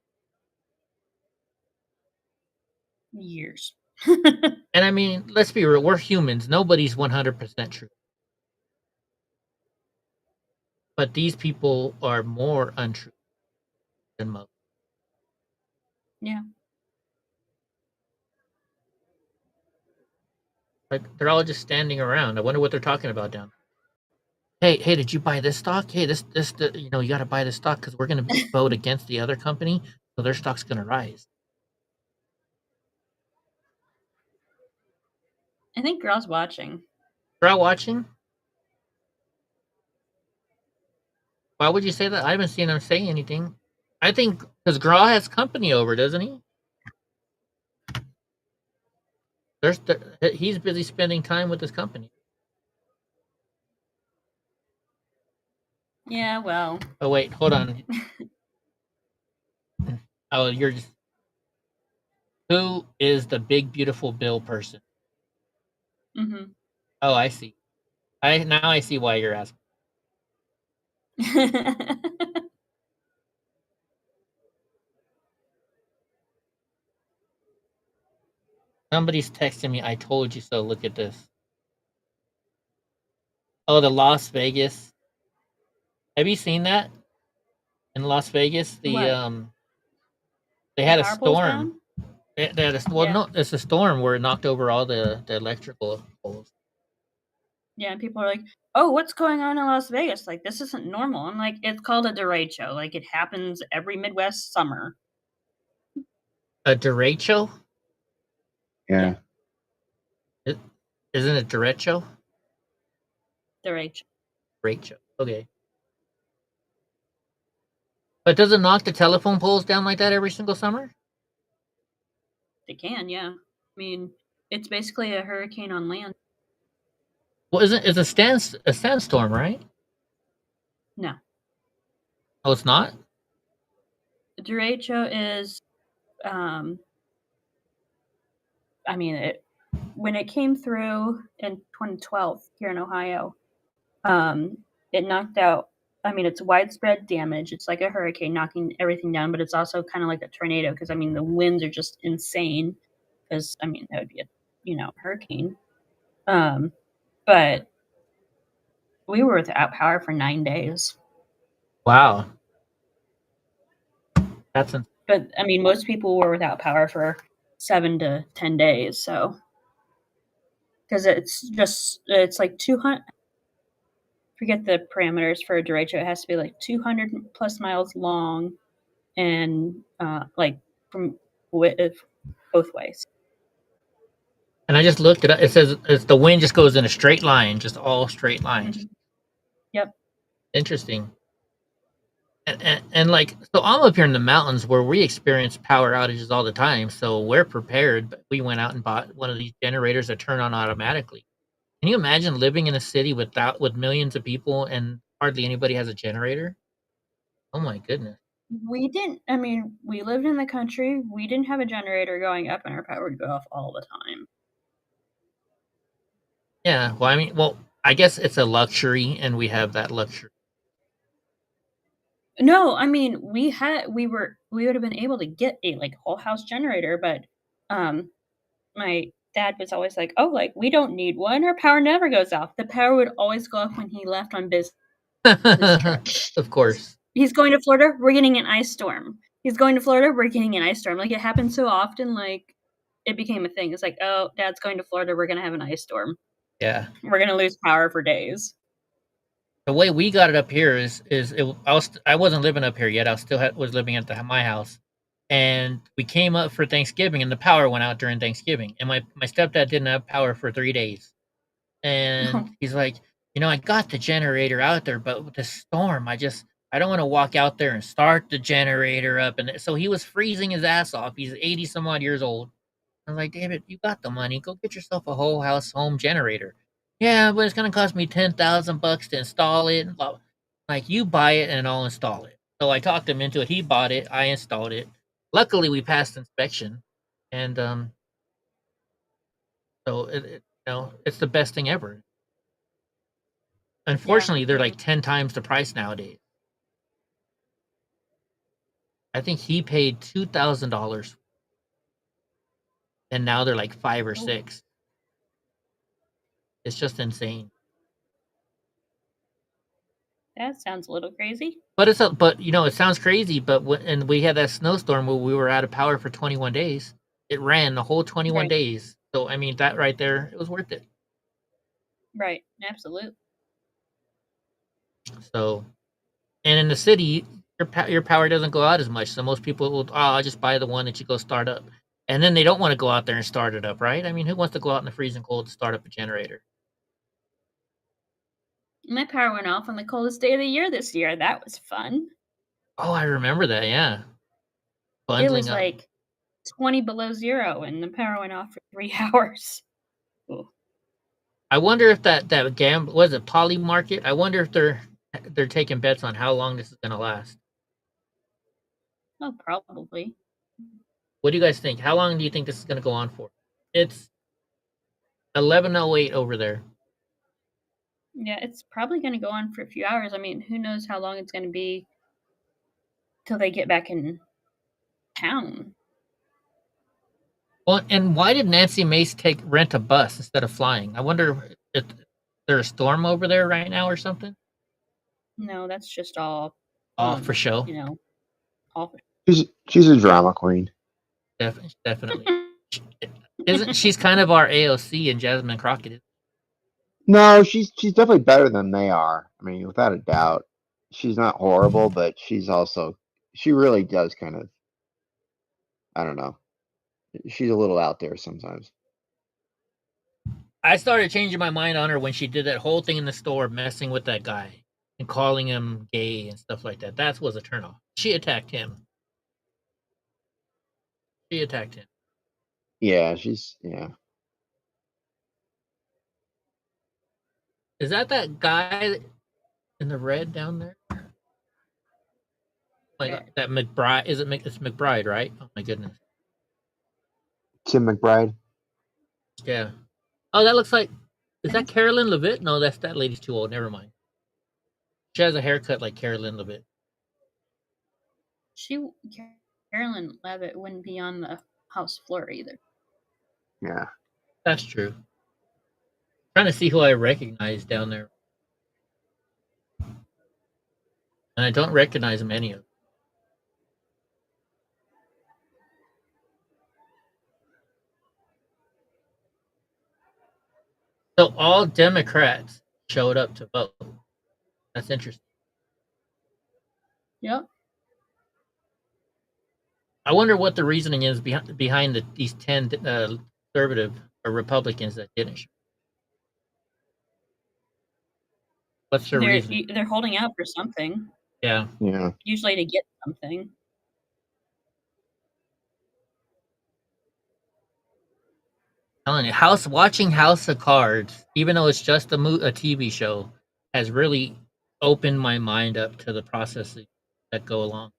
Years. And I mean, let's be real. We're humans. Nobody's 100% true. But these people are more untrue than most. Yeah. Like they're all just standing around. I wonder what they're talking about down. Hey, did you buy this stock? Hey, this, you know, you got to buy this stock because we're going to vote against the other company, so their stock's going to rise. I think Girl's watching. Girl watching? Why would you say that? I haven't seen him say anything. I think because Graw has company over, doesn't he? He's busy spending time with his company. Yeah, well. Oh wait, hold on. Oh, you're just. Who is the big beautiful Bill person? Mm-hmm. Oh, I see. Now I see why you're asking. Somebody's texting me. I told you so. Look at this. Oh, the Las Vegas. Have you seen that? In Las Vegas, they had a storm. They had no, it's a storm where it knocked over all the electrical poles. Yeah, and people are like, "Oh, what's going on in Las Vegas? Like, this isn't normal." I'm like, "It's called a derecho. Like, it happens every Midwest summer." A derecho? Yeah. Isn't it derecho? Derecho. Derecho. Okay. But does it knock the telephone poles down like that every single summer? They can, yeah. I mean, it's basically a hurricane on land. Well, it's a sandstorm, right? No. Oh, it's not? Derecho is, I mean, when it came through in 2012 here in Ohio, it knocked out, I mean, it's widespread damage. It's like a hurricane knocking everything down, but it's also kind of like a tornado because, I mean, the winds are just insane because, I mean, that would be a, hurricane. But we were without power for 9 days. Wow. But, I mean, most people were without power for 7 to 10 days, so. Because it's like 200, forget the parameters for a derecho. It has to be like 200 plus miles long and like from both ways. And I just looked it up. It says the wind just goes in a straight line, just all straight lines. Mm-hmm. Yep. Interesting. And like, so I'm up here in the mountains where we experience power outages all the time. So we're prepared. But we went out and bought one of these generators that turn on automatically. Can you imagine living in a city with millions of people and hardly anybody has a generator? Oh my goodness. We lived in the country. We didn't have a generator going up and our power would go off all the time. Yeah, well, I guess it's a luxury and we have that luxury. No, I mean, we would have been able to get a like whole house generator, but my Dad was always like, "Oh, like we don't need one. Our power never goes off." The power would always go off when he left on business trip. Of course. He's going to Florida. We're getting an ice storm. He's going to Florida. We're getting an ice storm. Like it happened so often. Like it became a thing. It's like, oh, Dad's going to Florida. We're gonna have an ice storm. Yeah. We're gonna lose power for days. The way we got it up here is I wasn't living up here yet. I still was living at my house, and we came up for Thanksgiving, and the power went out during Thanksgiving, and my stepdad didn't have power for 3 days, and he's like, I got the generator out there, but with the storm, I don't want to walk out there and start the generator up, and so he was freezing his ass off. He's 80 some odd years old. I was like, David, you got the money. Go get yourself a whole house home generator. Yeah, but it's gonna cost me $10,000 to install it. Like, you buy it and I'll install it. So I talked him into it. He bought it. I installed it. Luckily, we passed inspection, and so it's the best thing ever. Unfortunately, they're like 10 times the price nowadays. I think he paid $2,000, and now they're like 5 or 6. It's just insane. That sounds a little crazy. But it sounds crazy. But and we had that snowstorm where we were out of power for 21 days. It ran the whole 21 days. So I mean, that right there, it was worth it. Right. Absolutely. So, and in the city, your power doesn't go out as much. So most people will, I'll just buy the one that you go start up, and then they don't want to go out there and start it up, right? I mean, who wants to go out in the freezing cold to start up a generator? My power went off on the coldest day of the year this year. That was fun. Oh, I remember that. Yeah. It was like 20 below zero, and the power went off for 3 hours. Ooh. I wonder if that gamble was it Poly Market. I wonder if they're taking bets on how long this is going to last. Oh, probably. What do you guys think? How long do you think this is going to go on for? It's 11:08 over there. Yeah, it's probably going to go on for a few hours. I mean, who knows how long it's going to be till they get back in town. Well, and why did Nancy Mace rent a bus instead of flying? I wonder if there's a storm over there right now or something. No, that's just all for show. All for She's a drama queen. Definitely. Isn't she's kind of our AOC and Jasmine Crockett? No, she's definitely better than they are. I mean, without a doubt. She's not horrible, but she really does kind of, I don't know. She's a little out there sometimes. I started changing my mind on her when she did that whole thing in the store, messing with that guy and calling him gay and stuff like that. That was a turnoff. She attacked him. Yeah, Is that guy in the red down there? Like that McBride? It's McBride, right? Oh my goodness. Tim McBride. Yeah. Oh, that looks like. Is that Carolyn Levitt? No, that lady's too old. Never mind. She has a haircut like Carolyn Levitt. Carolyn Levitt wouldn't be on the House floor either. Yeah. That's true. Trying to see who I recognize down there. And I don't recognize many of them. So all Democrats showed up to vote. That's interesting. Yep. I wonder what the reasoning is behind these 10 conservative or Republicans that didn't show. What's their reason? They're holding out for something. Yeah. Usually to get something. Telling you, watching House of Cards, even though it's just a TV show, has really opened my mind up to the processes that go along.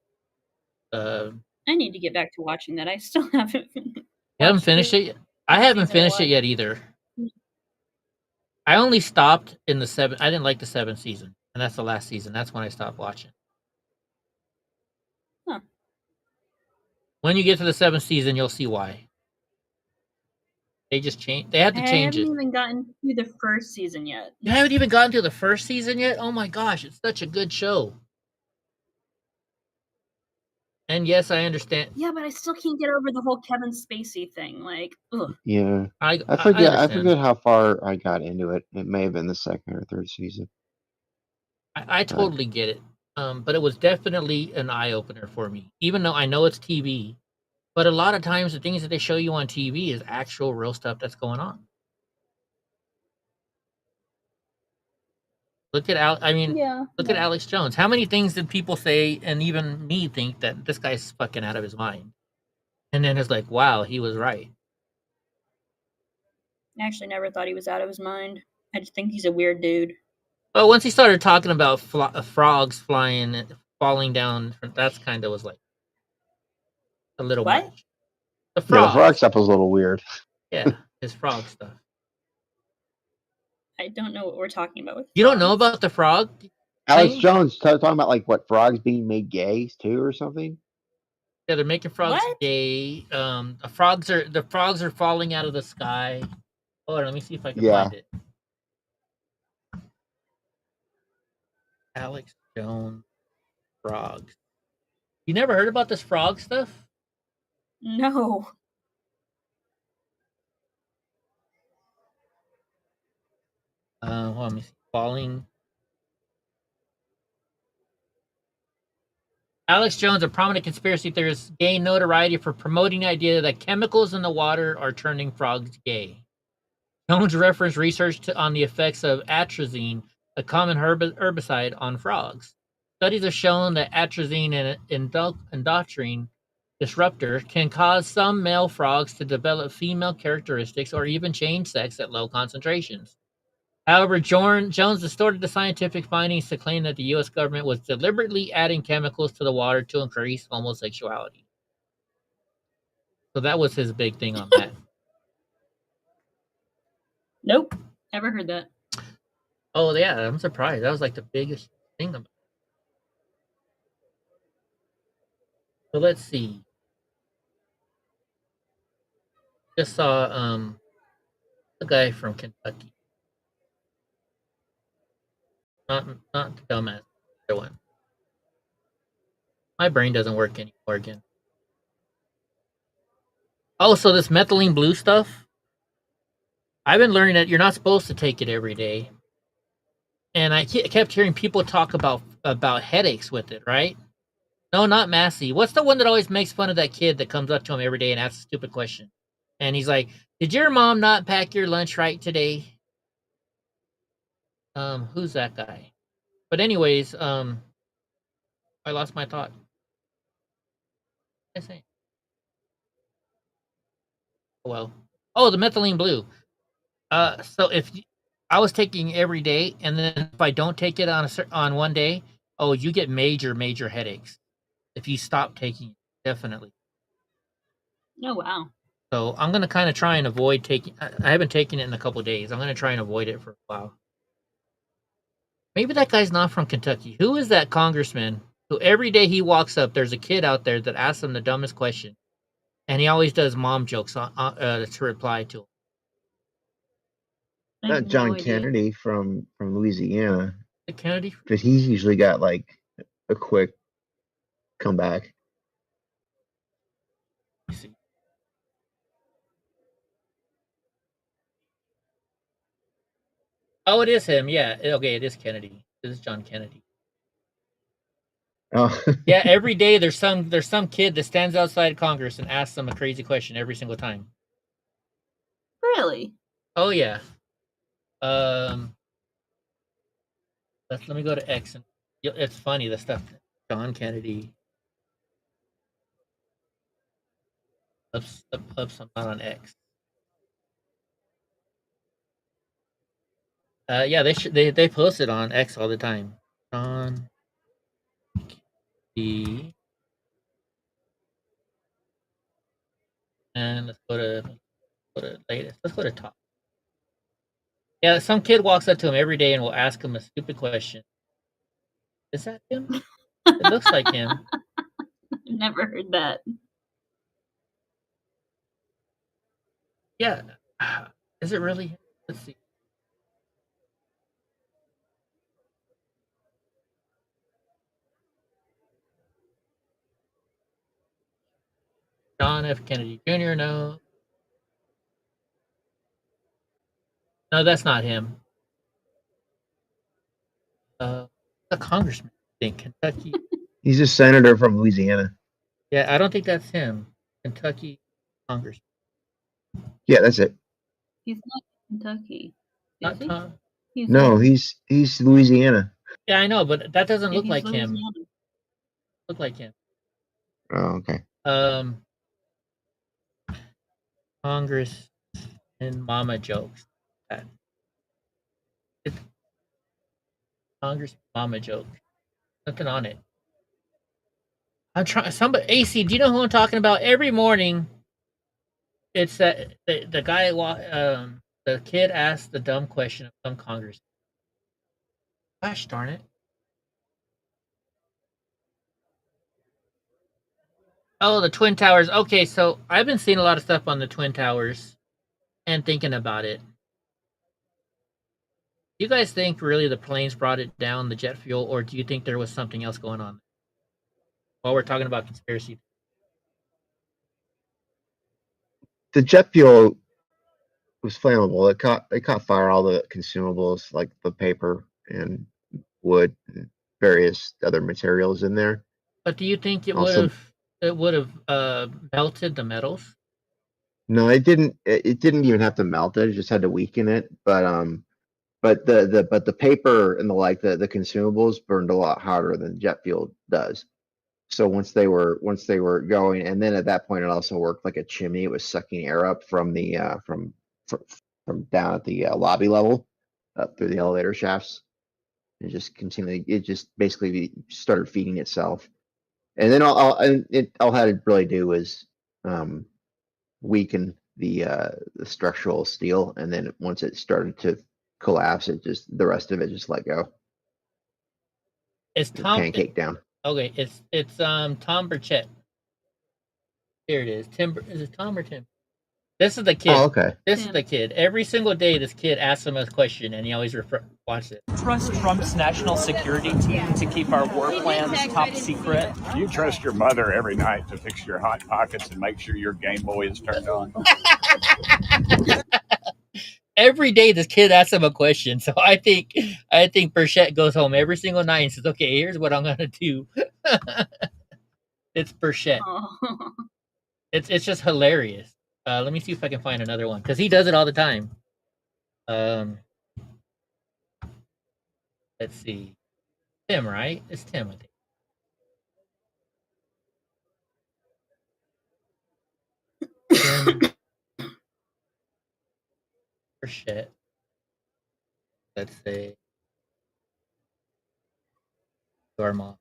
I need to get back to watching that. I still haven't. You haven't finished it yet? I haven't finished it yet either. I only stopped in the 7th. I didn't like the 7th season, and that's the last season. That's when I stopped watching. Huh. When you get to the 7th season, you'll see why. They just changed. They had to I change haven't it. even gotten to the first season yet. You haven't even gotten to the first season yet? Oh my gosh, it's such a good show. And yes, I understand. Yeah, but I still can't get over the whole Kevin Spacey thing. Like, ugh. Yeah. I I understand. forget how far I got into it. It may have been the second or third season. I totally get it. But it was definitely an eye opener for me. Even though I know it's TV, but a lot of times the things that they show you on TV is actual real stuff that's going on. Look at look at Alex Jones. How many things did people say, and even me think, that this guy's fucking out of his mind? And then it's like, wow, he was right. I actually never thought he was out of his mind. I just think he's a weird dude. But once he started talking about frogs falling down, that's kind of was like a little What? much. The Yeah, frog. the frog stuff was a little weird. Yeah, his frog stuff. I don't know what we're talking about with You don't know about the frog? Alex thing? Jones talking about like what frogs being made gays too or something. Yeah, they're making frogs What? gay. The frogs are falling out of the sky. Hold on, let me see if I can Yeah. find it. Alex Jones frogs. You never heard about this frog stuff? No. Hold on, let me see. Falling. Alex Jones, a prominent conspiracy theorist, gained notoriety for promoting the idea that chemicals in the water are turning frogs gay. Jones referenced research on the effects of atrazine, a common herbicide, on frogs. Studies have shown that atrazine, an endocrine disruptor, can cause some male frogs to develop female characteristics or even change sex at low concentrations. However, Jones distorted the scientific findings to claim that the U.S. government was deliberately adding chemicals to the water to increase homosexuality. So that was his big thing on that. Nope. Never heard that. Oh, yeah, I'm surprised. That was like the biggest thing about it. So let's see. Just saw a guy from Kentucky. Not the dumbass, the other one. My brain doesn't work anymore again. Oh, so this methylene blue stuff? I've been learning that you're not supposed to take it every day. And I kept hearing people talk about headaches with it, right? No, not Massey. What's the one that always makes fun of that kid that comes up to him every day and asks a stupid question? And he's like, "Did your mom not pack your lunch right today?" Who's that guy? But anyways, I lost my thought. What did I say? Well, oh, the methylene blue. So if I was taking every day, and then if I don't take it on one day, oh, you get major headaches. If you stop taking it, definitely. Oh, wow. So I'm gonna kind of try and avoid taking. I haven't taken it in a couple of days. I'm gonna try and avoid it for a while. Maybe that guy's not from Kentucky. Who is that congressman who every day he walks up, there's a kid out there that asks him the dumbest question, and he always does mom jokes to reply to him? Not John Kennedy from Louisiana. Kennedy? But he's usually got like a quick comeback. Let me see. Oh, it is him. Yeah. Okay, it is Kennedy. This is John Kennedy. Oh. Yeah, every day there's some kid that stands outside Congress and asks them a crazy question every single time. Really? Oh yeah. Let me go to X, and it's funny the stuff. John Kennedy. Oops, I'm not on X. Yeah, they post it on X all the time. John Kennedy. And let's go to latest. Let's go to top. Yeah, some kid walks up to him every day and will ask him a stupid question. Is that him? It looks like him. Never heard that. Yeah, Is it really? Let's see. John F. Kennedy Jr. No. No, that's not him. The congressman, I think, Kentucky. He's a senator from Louisiana. Yeah, I don't think that's him. Kentucky congressman. Yeah, that's it. He's not Kentucky. Not Tom. No, he's Louisiana. Yeah, I know, but that doesn't look like him. Look like him. Oh, okay. Congress and Mama jokes. Congress Mama joke. Nothing on it. I'm trying. Somebody, AC. Do you know who I'm talking about? Every morning, it's that the guy. The kid asked the dumb question of some Congress. Gosh darn it! Oh, the Twin Towers. Okay, so I've been seeing a lot of stuff on the Twin Towers, and thinking about it. Do you guys think really the planes brought it down, the jet fuel, or do you think there was something else going on? While we're talking about conspiracy. The jet fuel was flammable. It caught fire, all the consumables like the paper and wood and various other materials in there. But do you think it would have melted the metals? No, it didn't. It didn't even have to melt it. It just had to weaken it. But the paper and the consumables burned a lot hotter than jet fuel does. So once they were going, and then at that point it also worked like a chimney. It was sucking air up from the from down at the lobby level up through the elevator shafts. It just basically started feeding itself. And then all it had to really do was weaken the structural steel, and then once it started to collapse, the rest of it just let go. It's Tom pancake down. Okay, it's Tom Burchett. Here it is. Is it Tom or Tim? This is the kid. Oh, okay. This is the kid. Every single day, this kid asks him a question, and he always watches it. Trust Trump's national security team to keep our war plans top secret. You trust your mother every night to fix your hot pockets and make sure your Game Boy is turned on. Every day, this kid asks him a question. So I think Burchett goes home every single night and says, "Okay, here's what I'm gonna do." It's Burchett. Oh. It's just hilarious. Let me see if I can find another one because he does it all the time. Let's see. Tim, right? It's Tim, I think. Tim. Shit. Let's say your mom.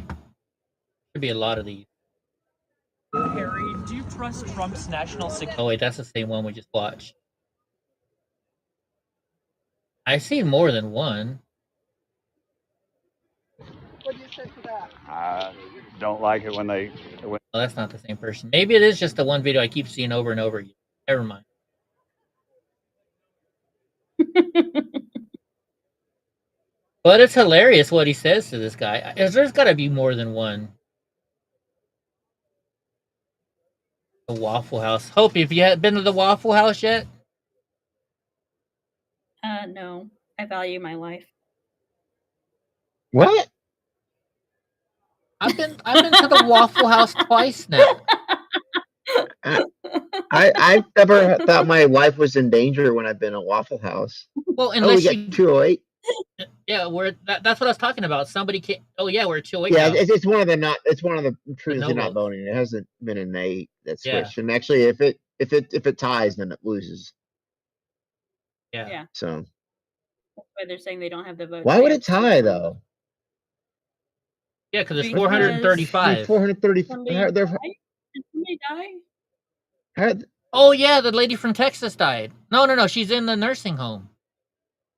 Should be a lot of these. Harry, do you trust Trump's national security? Oh wait, that's the same one we just watched. I've seen more than one. What do you say to that? I don't like it when they. Oh, that's not the same person. Maybe it is just the one video I keep seeing over and over again. Never mind. But it's hilarious what he says to this guy. There's got to be more than one. The Waffle House. Hope, have you been to the Waffle House yet? No. I value my life. What? I've been to the Waffle House twice now. I never thought my life was in danger when I've been at Waffle House. Well, unless we got 208. Yeah, that's what I was talking about. Somebody came. Oh yeah, we're at 208. Yeah, now. it's one of the not. It's one of the truths no they're not votes. voting. It hasn't been an 8 that Yeah. switched. And actually, if it ties, then it loses. Yeah. Yeah. So That's why they're saying they don't have the vote. why would it tie though? Yeah, because it's Because 435. 435. Somebody They're- died? Did somebody die? Oh yeah, the lady from Texas died. No, she's in the nursing home.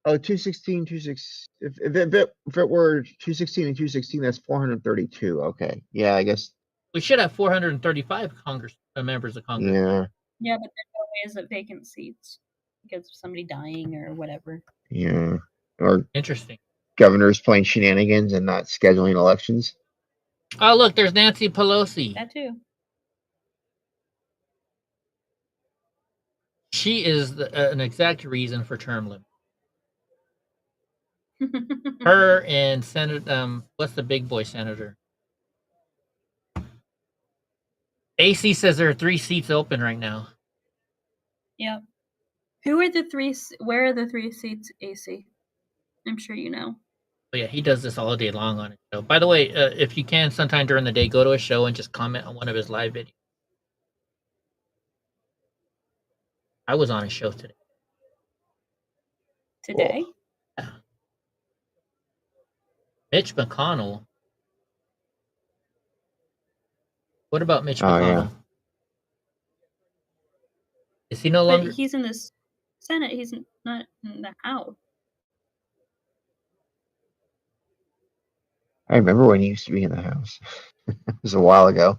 Oh, 216, 26. If it were 216 and 216, that's 432. Okay. Yeah, I guess. We should have 435 members of Congress. Yeah. Yeah, but there's always a vacant seats because of somebody dying or whatever. Yeah. Or Interesting. governors playing shenanigans and not scheduling elections. Oh, look, there's Nancy Pelosi. That too. She is an exact reason for term limit. Her and Senator, what's the big boy senator? AC says there are 3 seats open right now. Yep. Who are the 3? Where are the 3 seats, AC? I'm sure you know. Oh, yeah, he does this all day long on his show. By the way, if you can, sometime during the day, go to a show and just comment on one of his live videos. I was on a show today. Today? Yeah. Mitch McConnell. What about Mitch McConnell? Yeah. Is he no longer? But he's in the Senate. He's not in the House. I remember when he used to be in the House. It was a while ago.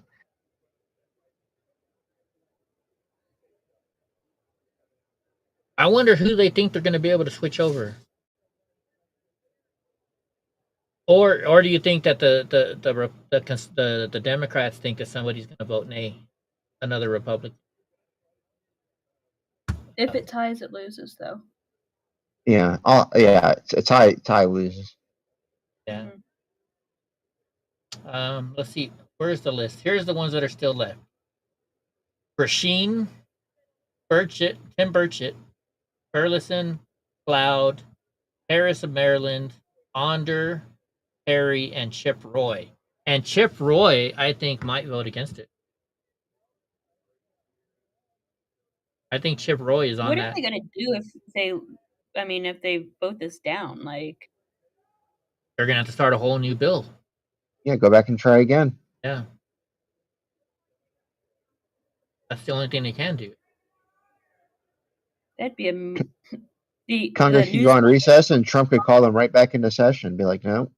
I wonder who they think they're going to be able to switch over. Or do you think that the Democrats think that somebody's going to vote nay, another Republican? If it ties, it loses, though. Yeah. Yeah. It's tie loses. Yeah. Let's see. Where's the list? Here's the ones that are still left. Rasheen, Tim Burchett, Burleson, Cloud, Harris of Maryland, Onder, Perry, and Chip Roy. And Chip Roy, I think, might vote against it. I think Chip Roy is on that. What are they going to do if they vote this down? Like, they're going to have to start a whole new bill. Yeah, go back and try again. Yeah. That's the only thing they can do. That'd be Congress could go on recess and Trump could call them right back into session and be like, no.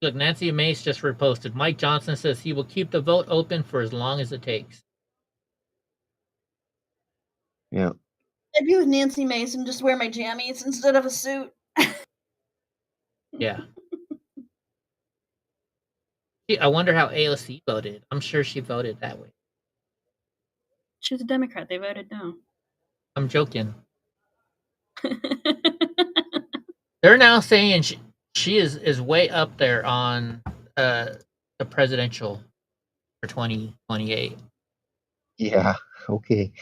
Look, Nancy Mace just reposted. Mike Johnson says he will keep the vote open for as long as it takes. Yeah. I'd be with Nancy Mace and just wear my jammies instead of a suit. Yeah. I wonder how AOC voted. I'm sure she voted that way. She's a Democrat. They voted no. I'm joking. They're now saying she is way up there on the presidential for 2028. Yeah. Okay.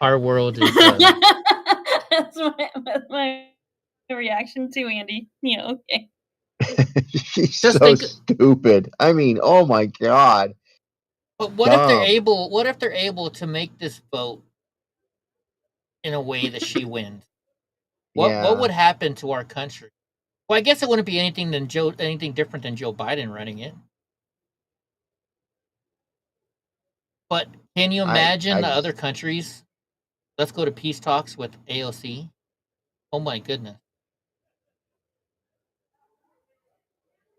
Our world is. That's my reaction to Andy. Yeah. Okay. She's so stupid. I mean, oh my God. But what if they're able? What if they're able to make this vote in a way that she wins? What would happen to our country? Well, I guess it wouldn't be anything different than Joe Biden running it. But can you imagine the other countries? Let's go to peace talks with AOC. Oh my goodness.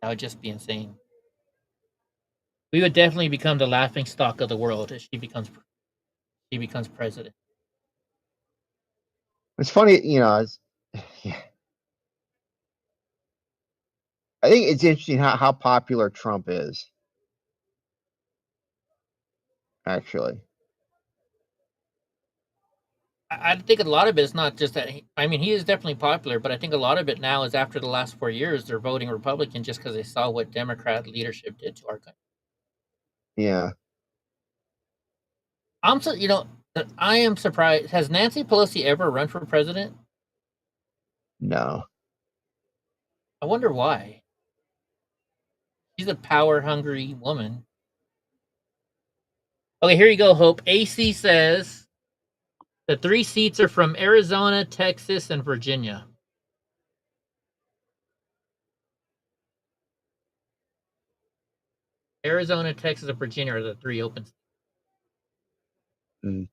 That would just be insane. We would definitely become the laughing stock of the world if she becomes president. It's funny, yeah. I think it's interesting how popular Trump is. Actually. I think a lot of it is not just that. He is definitely popular, but I think a lot of it now is after the last 4 years, they're voting Republican just because they saw what Democrat leadership did to our country. Yeah. I am surprised. Has Nancy Pelosi ever run for president? No. I wonder why. She's a power-hungry woman. Okay, here you go, Hope. AC says the 3 seats are from Arizona, Texas, and Virginia. Arizona, Texas, and Virginia are the 3 open seats. Mm.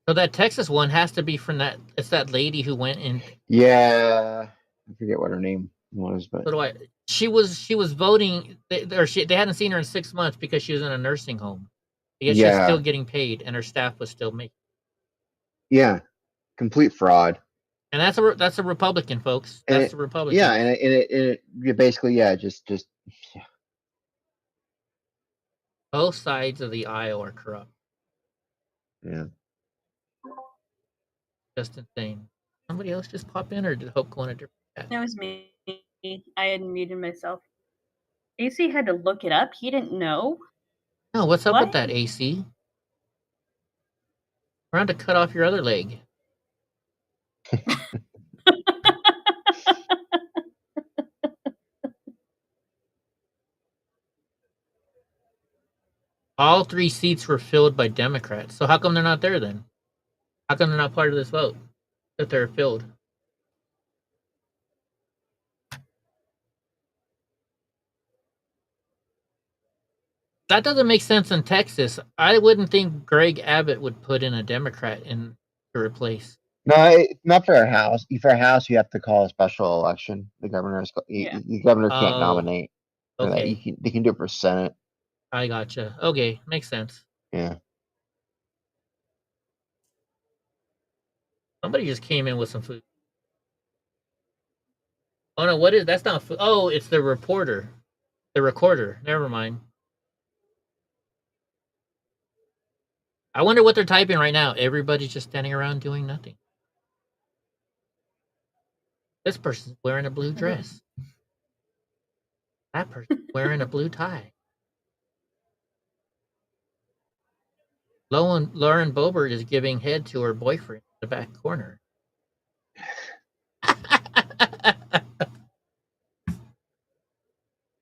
So that Texas one has to be from that. It's that lady who went in. Yeah, I forget what her name Was, but So do I. She was voting, they hadn't seen her in 6 months because she was in a nursing home. Yet she's still getting paid, and her staff was still making. Yeah, complete fraud. And that's a Republican, folks. That's a Republican. Yeah, and it basically just both sides of the aisle are corrupt. Yeah. Just insane. Somebody else just pop in, or did Hope go in a different chat? That was me. I had muted myself. AC had to look it up. He didn't know. No, what's up with that, AC? We're on to cut off your other leg. All 3 seats were filled by Democrats. So how come they're not there then? How come they're not part of this vote if they're filled? That doesn't make sense in Texas. I wouldn't think Greg Abbott would put in a Democrat in to replace. No, not for our house. For our house, you have to call a special election. The governor can't nominate. Okay. They can do it for Senate. I gotcha. Okay, makes sense. Yeah. Somebody just came in with some food. Oh no, what is that's not food. Oh, it's the reporter. The recorder. Never mind. I wonder what they're typing right now. Everybody's just standing around doing nothing. This person's wearing a blue dress. That person's wearing a blue tie. Lauren Boebert is giving head to her boyfriend in the back corner.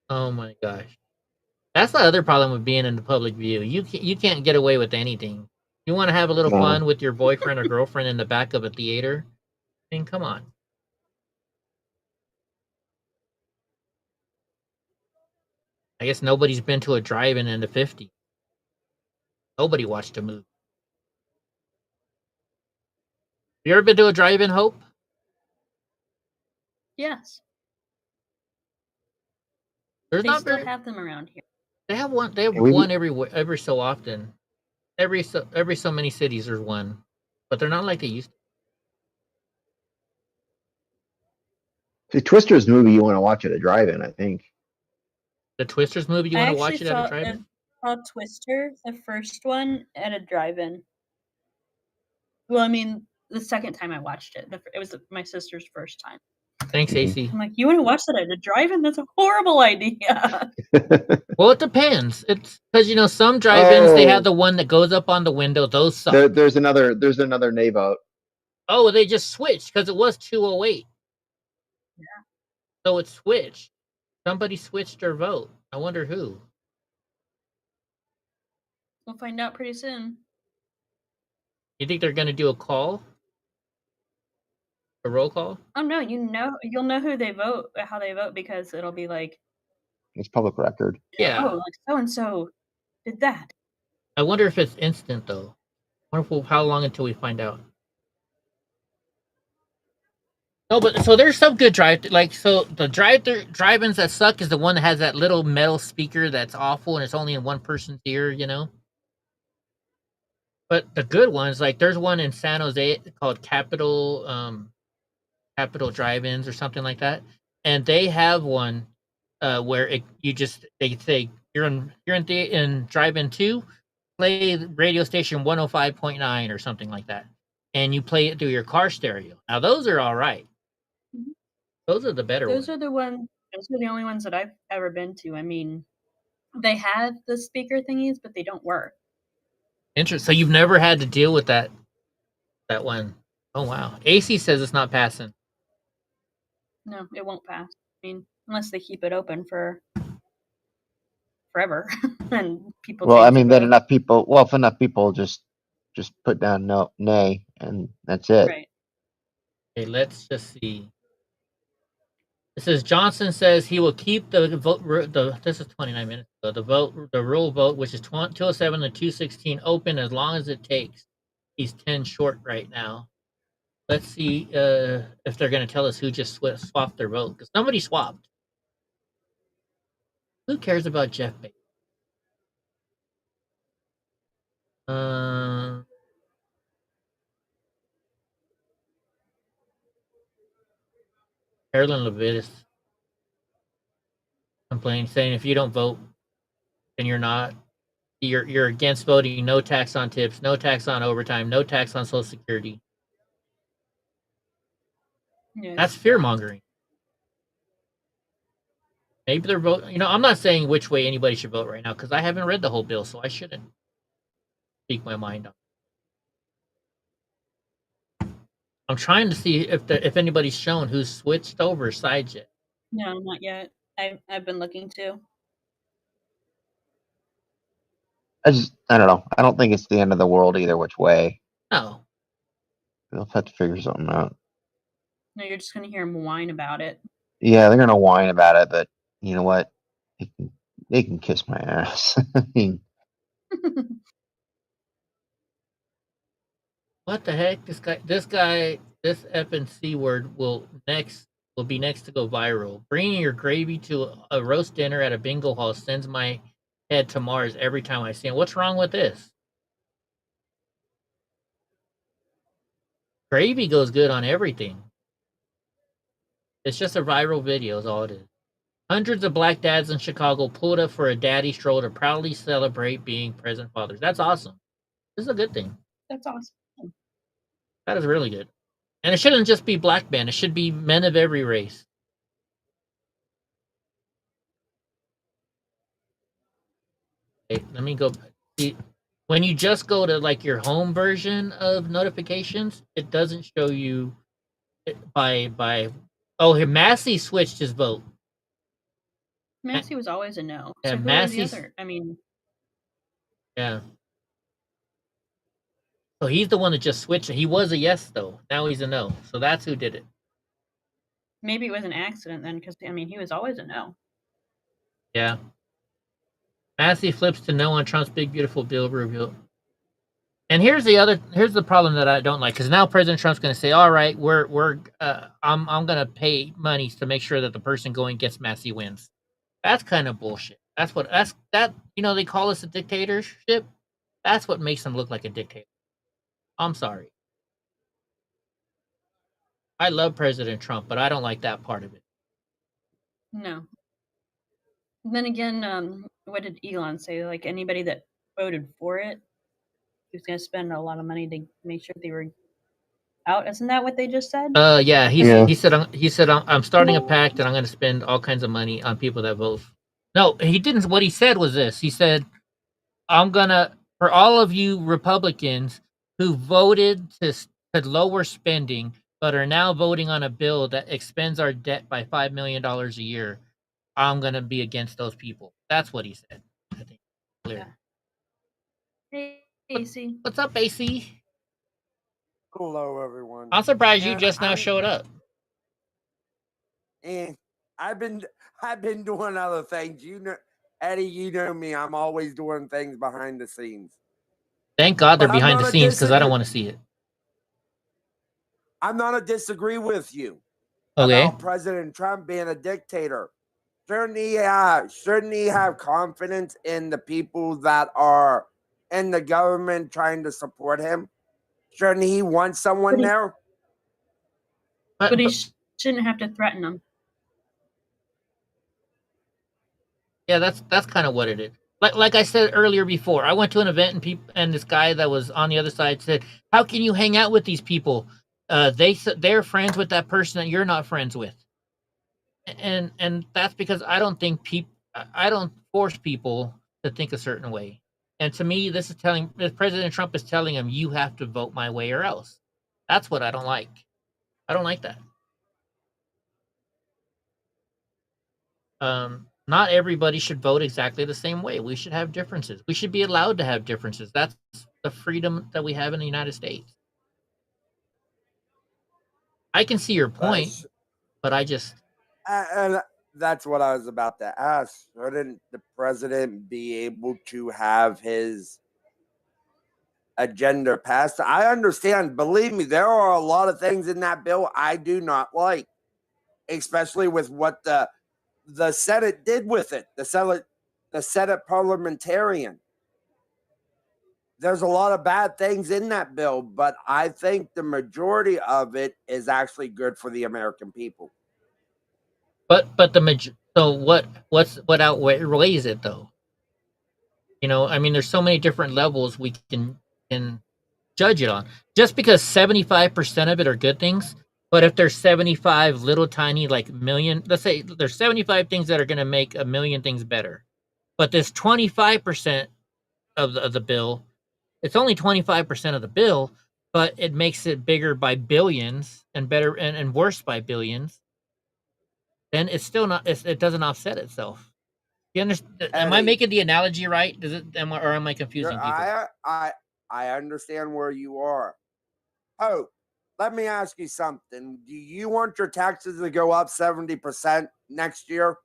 Oh my gosh. That's the other problem with being in the public view. You can't get away with anything. You want to have a little fun with your boyfriend or girlfriend in the back of a theater? I mean, come on. I guess nobody's been to a drive-in in the 50s. Nobody watched a movie. You ever been to a drive-in, Hope? Yes. They still have them around here. They have one. They have one every so often. Every so many cities there's one, but they're not like they used to. The Twisters movie you want to watch at a drive-in, I think. The Twisters movie you want to watch it at a drive-in? I saw Twister, the first one, at a drive-in. Well, I mean, the second time I watched it. It was my sister's first time. Thanks, AC. I'm like, you want to watch that at a drive-in? That's a horrible idea. Well, it depends. It's because some drive-ins they have the one that goes up on the window. Those suck. There's another nay vote. Oh, they just switched because it was 208. Yeah. So it switched. Somebody switched their vote. I wonder who. We'll find out pretty soon. You think they're going to do a call? A roll call? Oh no, you'll know who they vote, how they vote, because it'll be like it's public record. Yeah. Oh, like so and so did that. I wonder if it's instant though. I wonder how long until we find out. No, but so there's some good the drive-ins that suck is the one that has that little metal speaker that's awful and it's only in one person's ear, But the good ones, like there's one in San Jose called Capital Drive-ins or something like that, and they have one where they say you're in drive-in 2, play radio station 105.9 or something like that, and you play it through your car stereo. Now those are all right. Mm-hmm. Those are the better ones. Those are the only ones that I've ever been to. I mean, they have the speaker thingies, but they don't work. Interesting. So you've never had to deal with that one. Oh wow. AC says it's not passing. No, it won't pass. I mean, unless they keep it open for forever, and people. Well, I mean, then enough people. Well, if enough people just put down nay, and that's it. Right. Okay, let's just see. It says Johnson says he will keep the vote. This is 29 minutes ago. The rule vote, which is 207 to 216, open as long as it takes. He's 10 short right now. Let's see if they're going to tell us who just swapped their vote, because nobody swapped. Who cares about Jeff Bezos? Carolyn Levitis complained, saying if you don't vote, then you're against voting. No tax on tips, no tax on overtime, no tax on Social Security. Yes. That's fear mongering. Maybe they're voting. I'm not saying which way anybody should vote right now because I haven't read the whole bill, so I shouldn't speak my mind on it. I'm trying to see if anybody's shown who's switched over sides yet. No, not yet. I've been looking too. I don't know. I don't think it's the end of the world either which way. No. They'll have to figure something out. No, you're just gonna hear them whine about it. Yeah, they're gonna whine about it, but you know what? They can kiss my ass. What the heck? This effing C word will be next to go viral. Bringing your gravy to a roast dinner at a bingo hall sends my head to Mars every time I see it. What's wrong with this? Gravy goes good on everything. It's just a viral video is all it is. Hundreds of black dads in Chicago pulled up for a daddy stroll to proudly celebrate being present fathers. That's awesome. This is a good thing. That's awesome. That is really good. And it shouldn't just be black men. It should be men of every race. Okay, let me go. See, when you just go to like your home version of notifications, it doesn't show you by. Oh, here Massey switched his vote. Massey was always a no. Yeah, So who was the other? I mean, yeah. So he's the one that just switched it. He was a yes though. Now he's a no. So that's who did it. maybe it was an accident then, because he was always a no. Yeah. Massey flips to no on Trump's big beautiful bill reveal. And here's the problem that I don't like, because now President Trump's going to say, "All right, I'm going to pay money to make sure that the person going gets Massey wins." That's kind of bullshit. They call us a dictatorship. That's what makes them look like a dictator. I'm sorry. I love President Trump, but I don't like that part of it. No. Then again, what did Elon say? Like, anybody that voted for it, he was going to spend a lot of money to make sure they were out. Isn't that what they just said? Yeah. He said I'm starting a pact and I'm going to spend all kinds of money on people that vote. No, he didn't. What he said was this. He said, for all of you Republicans who voted to lower spending, but are now voting on a bill that expends our debt by $5 million a year, I'm going to be against those people. That's what he said. I think clear. Yeah. Hey, AC. What's up, AC? Hello, everyone. I'm surprised you just now showed up. And I've been doing other things. Eddie, you know me. I'm always doing things behind the scenes. Thank God they're behind the scenes, because I don't want to see it. I'm not to disagree with you. Okay. About President Trump being a dictator. Shouldn't he have confidence in the people that are in the government trying to support him? Shouldn't he want someone there? But he shouldn't have to threaten them. Yeah, that's kind of what it is. Like I said earlier before, I went to an event and this guy that was on the other side said, "How can you hang out with these people? They're friends with that person that you're not friends with." And that's because I don't force people to think a certain way. And to me, President Trump is telling him, you have to vote my way or else. That's what I don't like. I don't like that. Not everybody should vote exactly the same way. We should have differences. We should be allowed to have differences. That's the freedom that we have in the United States. I can see your point, but I just... And that's what I was about to ask. Shouldn't the president be able to have his agenda passed. I understand. Believe me, there are a lot of things in that bill I do not like, especially with what the Senate did with it. The Senate parliamentarian. There's a lot of bad things in that bill, but I think the majority of it is actually good for the American people. But so what outweighs it though? You know, I mean, there's so many different levels we can judge it on. Just because 75% of it are good things, but if there's 75 little tiny like million, let's say there's 75 things that are going to make a million things better, but this 25% of the bill, it's only 25% of the bill, but it makes it bigger by billions and better and worse by billions. Then it's still not. It doesn't offset itself. You understand? Am I making the analogy right? Or am I confusing people? I understand where you are. Oh, let me ask you something. Do you want your taxes to go up 70% next year?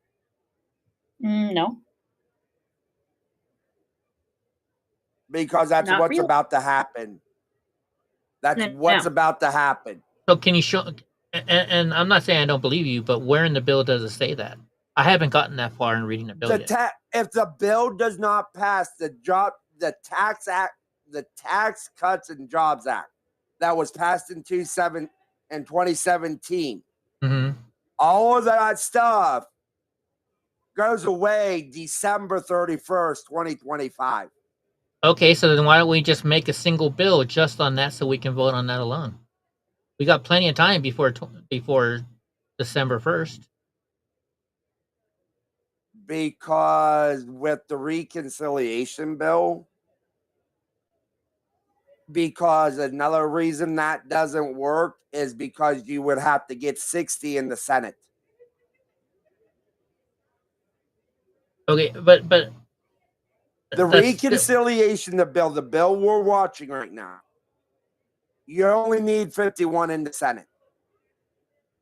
No. Because that's Not what's really. about to happen. That's No. what's about to happen. So can you show? And I'm not saying I don't believe you, but where in the bill does it say that? I haven't gotten that far in reading the bill yet. If the bill does not pass, the Tax Cuts and Jobs Act that was passed in 2017, all of that stuff goes away December 31st, 2025. Okay, so then why don't we just make a single bill just on that so we can vote on that alone? We got plenty of time before December 1st. Because with the reconciliation bill, because another reason that doesn't work is because you would have to get 60 in the Senate. Okay, but the reconciliation bill, the bill we're watching right now, you only need 51 in the Senate.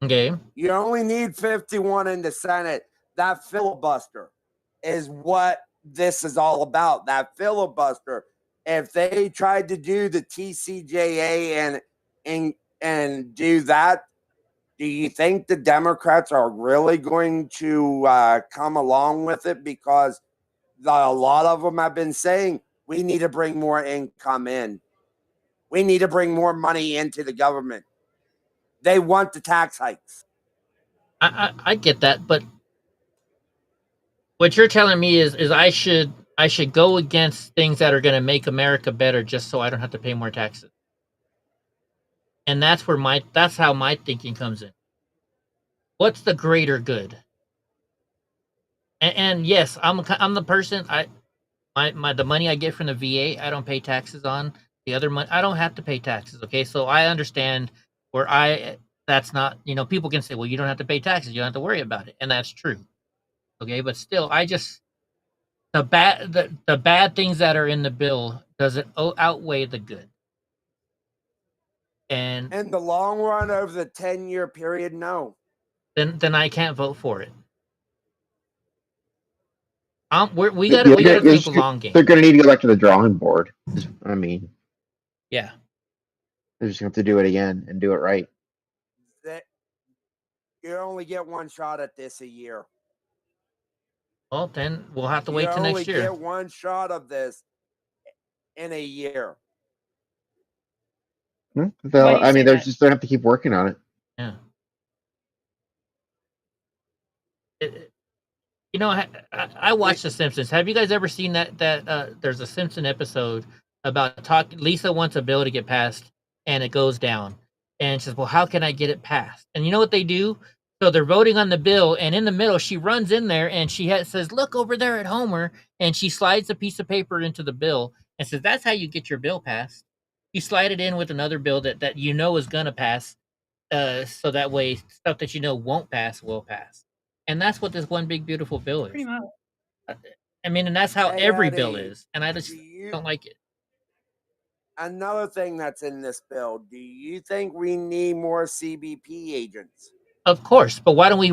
Okay. You only need 51 in the Senate. That filibuster is what this is all about. That filibuster. If they tried to do the TCJA and do that, do you think the Democrats are really going to come along with it? Because a lot of them have been saying we need to bring more income in. We need to bring more money into the government. They want the tax hikes. I get that, but what you're telling me is I should go against things that are going to make America better just so I don't have to pay more taxes. And that's how my thinking comes in. What's the greater good? And yes, I'm the person. The money I get from the VA, I don't pay taxes on. The other money, I don't have to pay taxes. Okay, so I understand that's not, people can say, well, you don't have to pay taxes, you don't have to worry about it, and that's true. Okay, but still, the bad things that are in the bill doesn't outweigh the good. And in the long run, over the 10-year period, no. Then I can't vote for it. We got to think the long game. They're going to need to go back to the drawing board. I mean, yeah, they're just going to have to do it again and do it right. You only get one shot at this a year. Well, then we'll have to wait till next year. You only get one shot of this in a year. They'll have to keep working on it. Yeah. I watched The Simpsons. Have you guys ever seen that there's a Simpson episode about Lisa wants a bill to get passed and it goes down. And she says, well, how can I get it passed? And you know what they do? So they're voting on the bill, and in the middle, she runs in there and she says, look over there at Homer, and she slides a piece of paper into the bill and says, that's how you get your bill passed. You slide it in with another bill that you know is going to pass, so that way stuff that you know won't pass will pass. And that's what this one big beautiful bill is. Pretty much. I mean, and that's how every bill is, and I just don't like it. Another thing that's in this bill, do you think we need more CBP agents? Of course, but why don't we,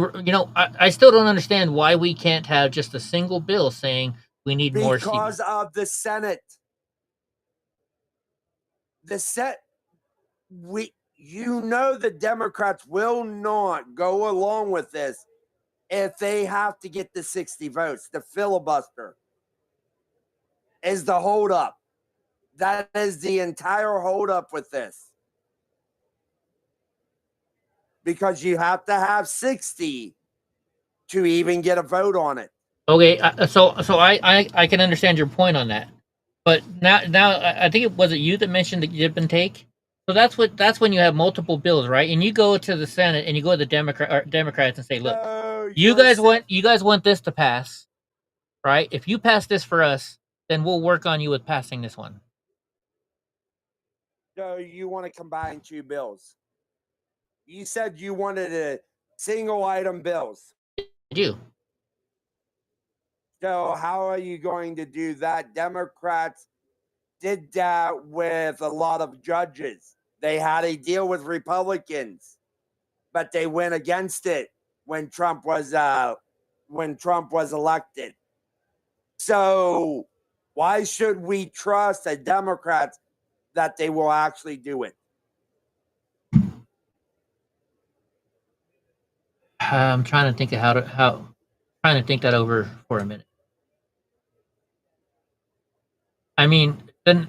I still don't understand why we can't have just a single bill saying we need more CBP. Because of the Senate. the Democrats will not go along with this if they have to get the 60 votes. The filibuster is the holdup. That is the entire holdup with this. Because you have to have 60 to even get a vote on it. Okay, so I can understand your point on that, but now I think it was you that mentioned the give and take. So that's when you have multiple bills, right? And you go to the Senate and you go to the Democrats and say, look, you guys want this to pass, right? If you pass this for us, then we'll work on you with passing this one. So you want to combine two bills? You said you wanted a single item bills. I do. So how are you going to do that? Democrats did that with a lot of judges. They had a deal with Republicans, but they went against it when Trump was elected. So why should we trust the Democrats that they will actually do it? I'm trying to think of trying to think that over for a minute. I mean, then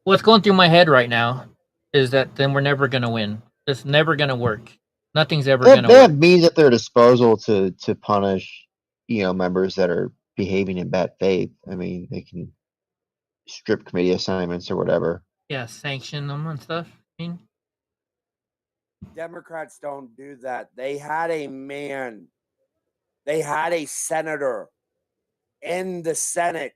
what's going through my head right now is that then we're never going to win. It's never going to work. Nothing's ever going to work. They have means at their disposal to punish, members that are behaving in bad faith. I mean, they can strip committee assignments or whatever. Yeah, sanction them and stuff. I mean, Democrats don't do that. They had a senator in the Senate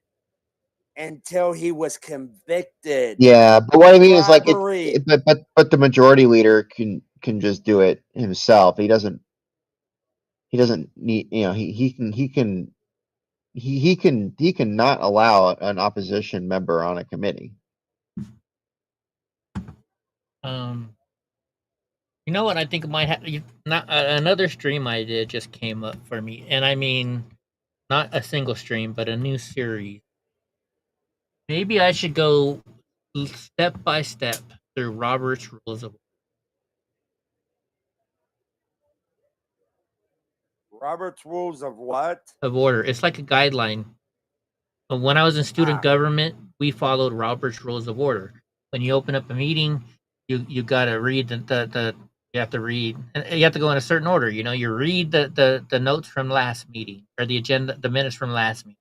until he was convicted. Yeah, but what I mean is like, but the majority leader can just do it himself. He doesn't need, he can not allow an opposition member on a committee. You know what? I think it might have another stream I did just came up for me, and I mean, not a single stream, but a new series. Maybe I should go step by step through Robert's Rules of Robert's Rules of what? Of Order. It's like a guideline. When I was in student government, we followed Robert's Rules of Order. When you open up a meeting, you got to read you have to read, and you have to go in a certain order. You read the notes from last meeting or the agenda, the minutes from last meeting.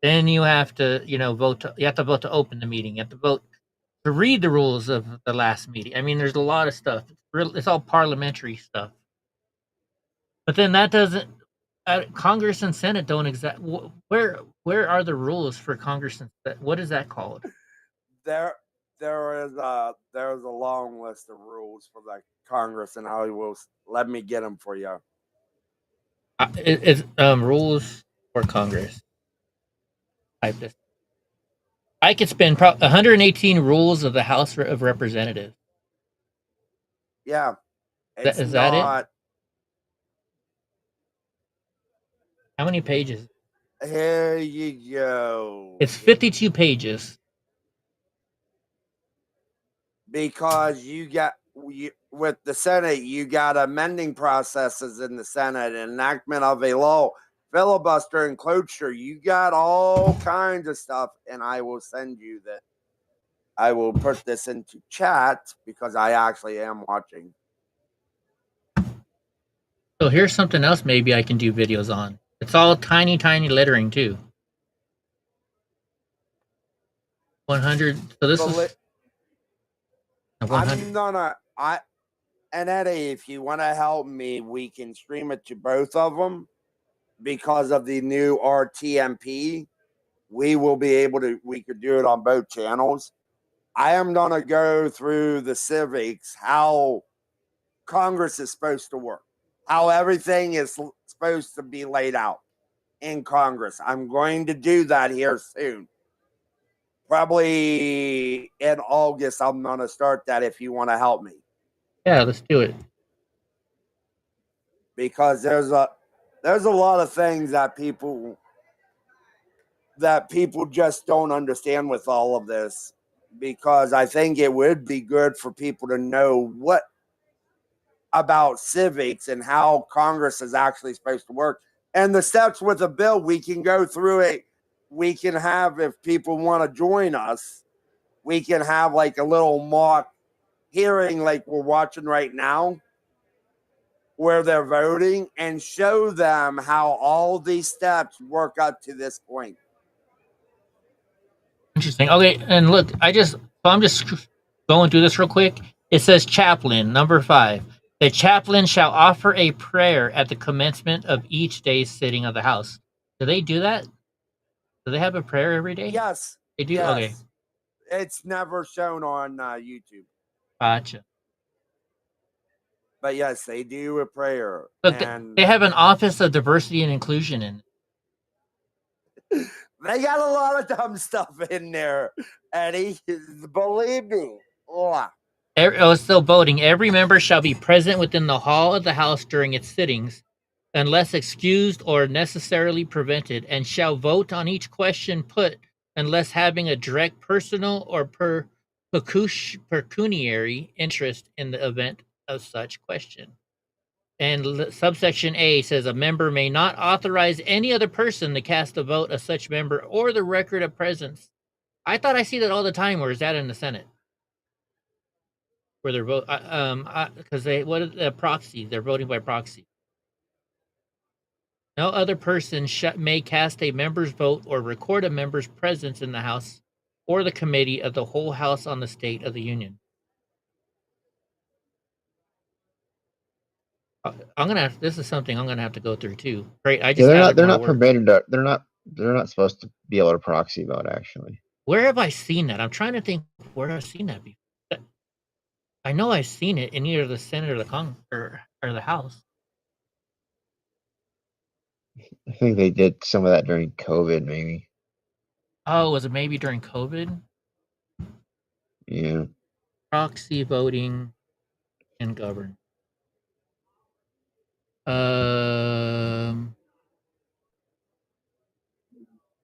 Then you have to, vote. You have to vote to open the meeting. You have to vote to read the rules of the last meeting. I mean, there's a lot of stuff. It's all parliamentary stuff. But then that doesn't. Congress and Senate don't exact. Where are the rules for Congress and Senate? What is that called? There is a long list of rules for the Congress, and I will let me get them for you. It's rules for Congress. Type this. I could spend 118 rules of the House of Representatives. Yeah, is that it? How many pages? Here you go. It's 52 pages. Because with the Senate, you got amending processes in the Senate, enactment of a law, filibuster and cloture. You got all kinds of stuff, and I will send you that. I will put this into chat because I actually am watching. So here's something else maybe I can do videos on. It's all tiny, tiny lettering too. 100. So this is. And Eddie, if you want to help me, we can stream it to both of them because of the new RTMP. We could do it on both channels. I am going to go through the civics, how Congress is supposed to work, how everything is supposed to be laid out in Congress. I'm going to do that here soon. Probably in August, I'm going to start that if you want to help me. Yeah, let's do it. Because there's a lot of things that people just don't understand with all of this. because I think it would be good for people to know what about civics and how Congress is actually supposed to work. And the steps with the bill, we can go through it. We can have, if people want to join us, we can have like a little mock hearing like we're watching right now, where they're voting, and show them how all these steps work up to this point. Interesting. Okay, and look, I'm just going through this real quick. It says chaplain, number 5. The chaplain shall offer a prayer at the commencement of each day's sitting of the House. Do they do that? Do they have a prayer every day? Yes. They do? Yes. Okay. It's never shown on YouTube. Gotcha. But yes, they do a prayer. Look, and they have an Office of Diversity and Inclusion in it. they got a lot of dumb stuff in there, Eddie. Believe me. Oh. Still voting. Every member shall be present within the hall of the House during its sittings, unless excused or necessarily prevented, and shall vote on each question put, unless having a direct personal or pecuniary interest in the event of such question. And subsection A says a member may not authorize any other person to cast a vote of such member or the record of presence. I thought I see that all the time. Where is that in the Senate? Where they're vote, because proxy? They're voting by proxy. No other person may cast a member's vote or record a member's presence in the House or the committee of the whole House on the State of the Union. This is something I'm gonna have to go through too. Great. They're not permitted to. They're not supposed to be able to proxy vote. Actually, where have I seen that? I'm trying to think where I've seen that before. I know I've seen it in either the Senate or the or the House. I think they did some of that during COVID, maybe. Oh, was it maybe during COVID? Yeah. Proxy voting and govern.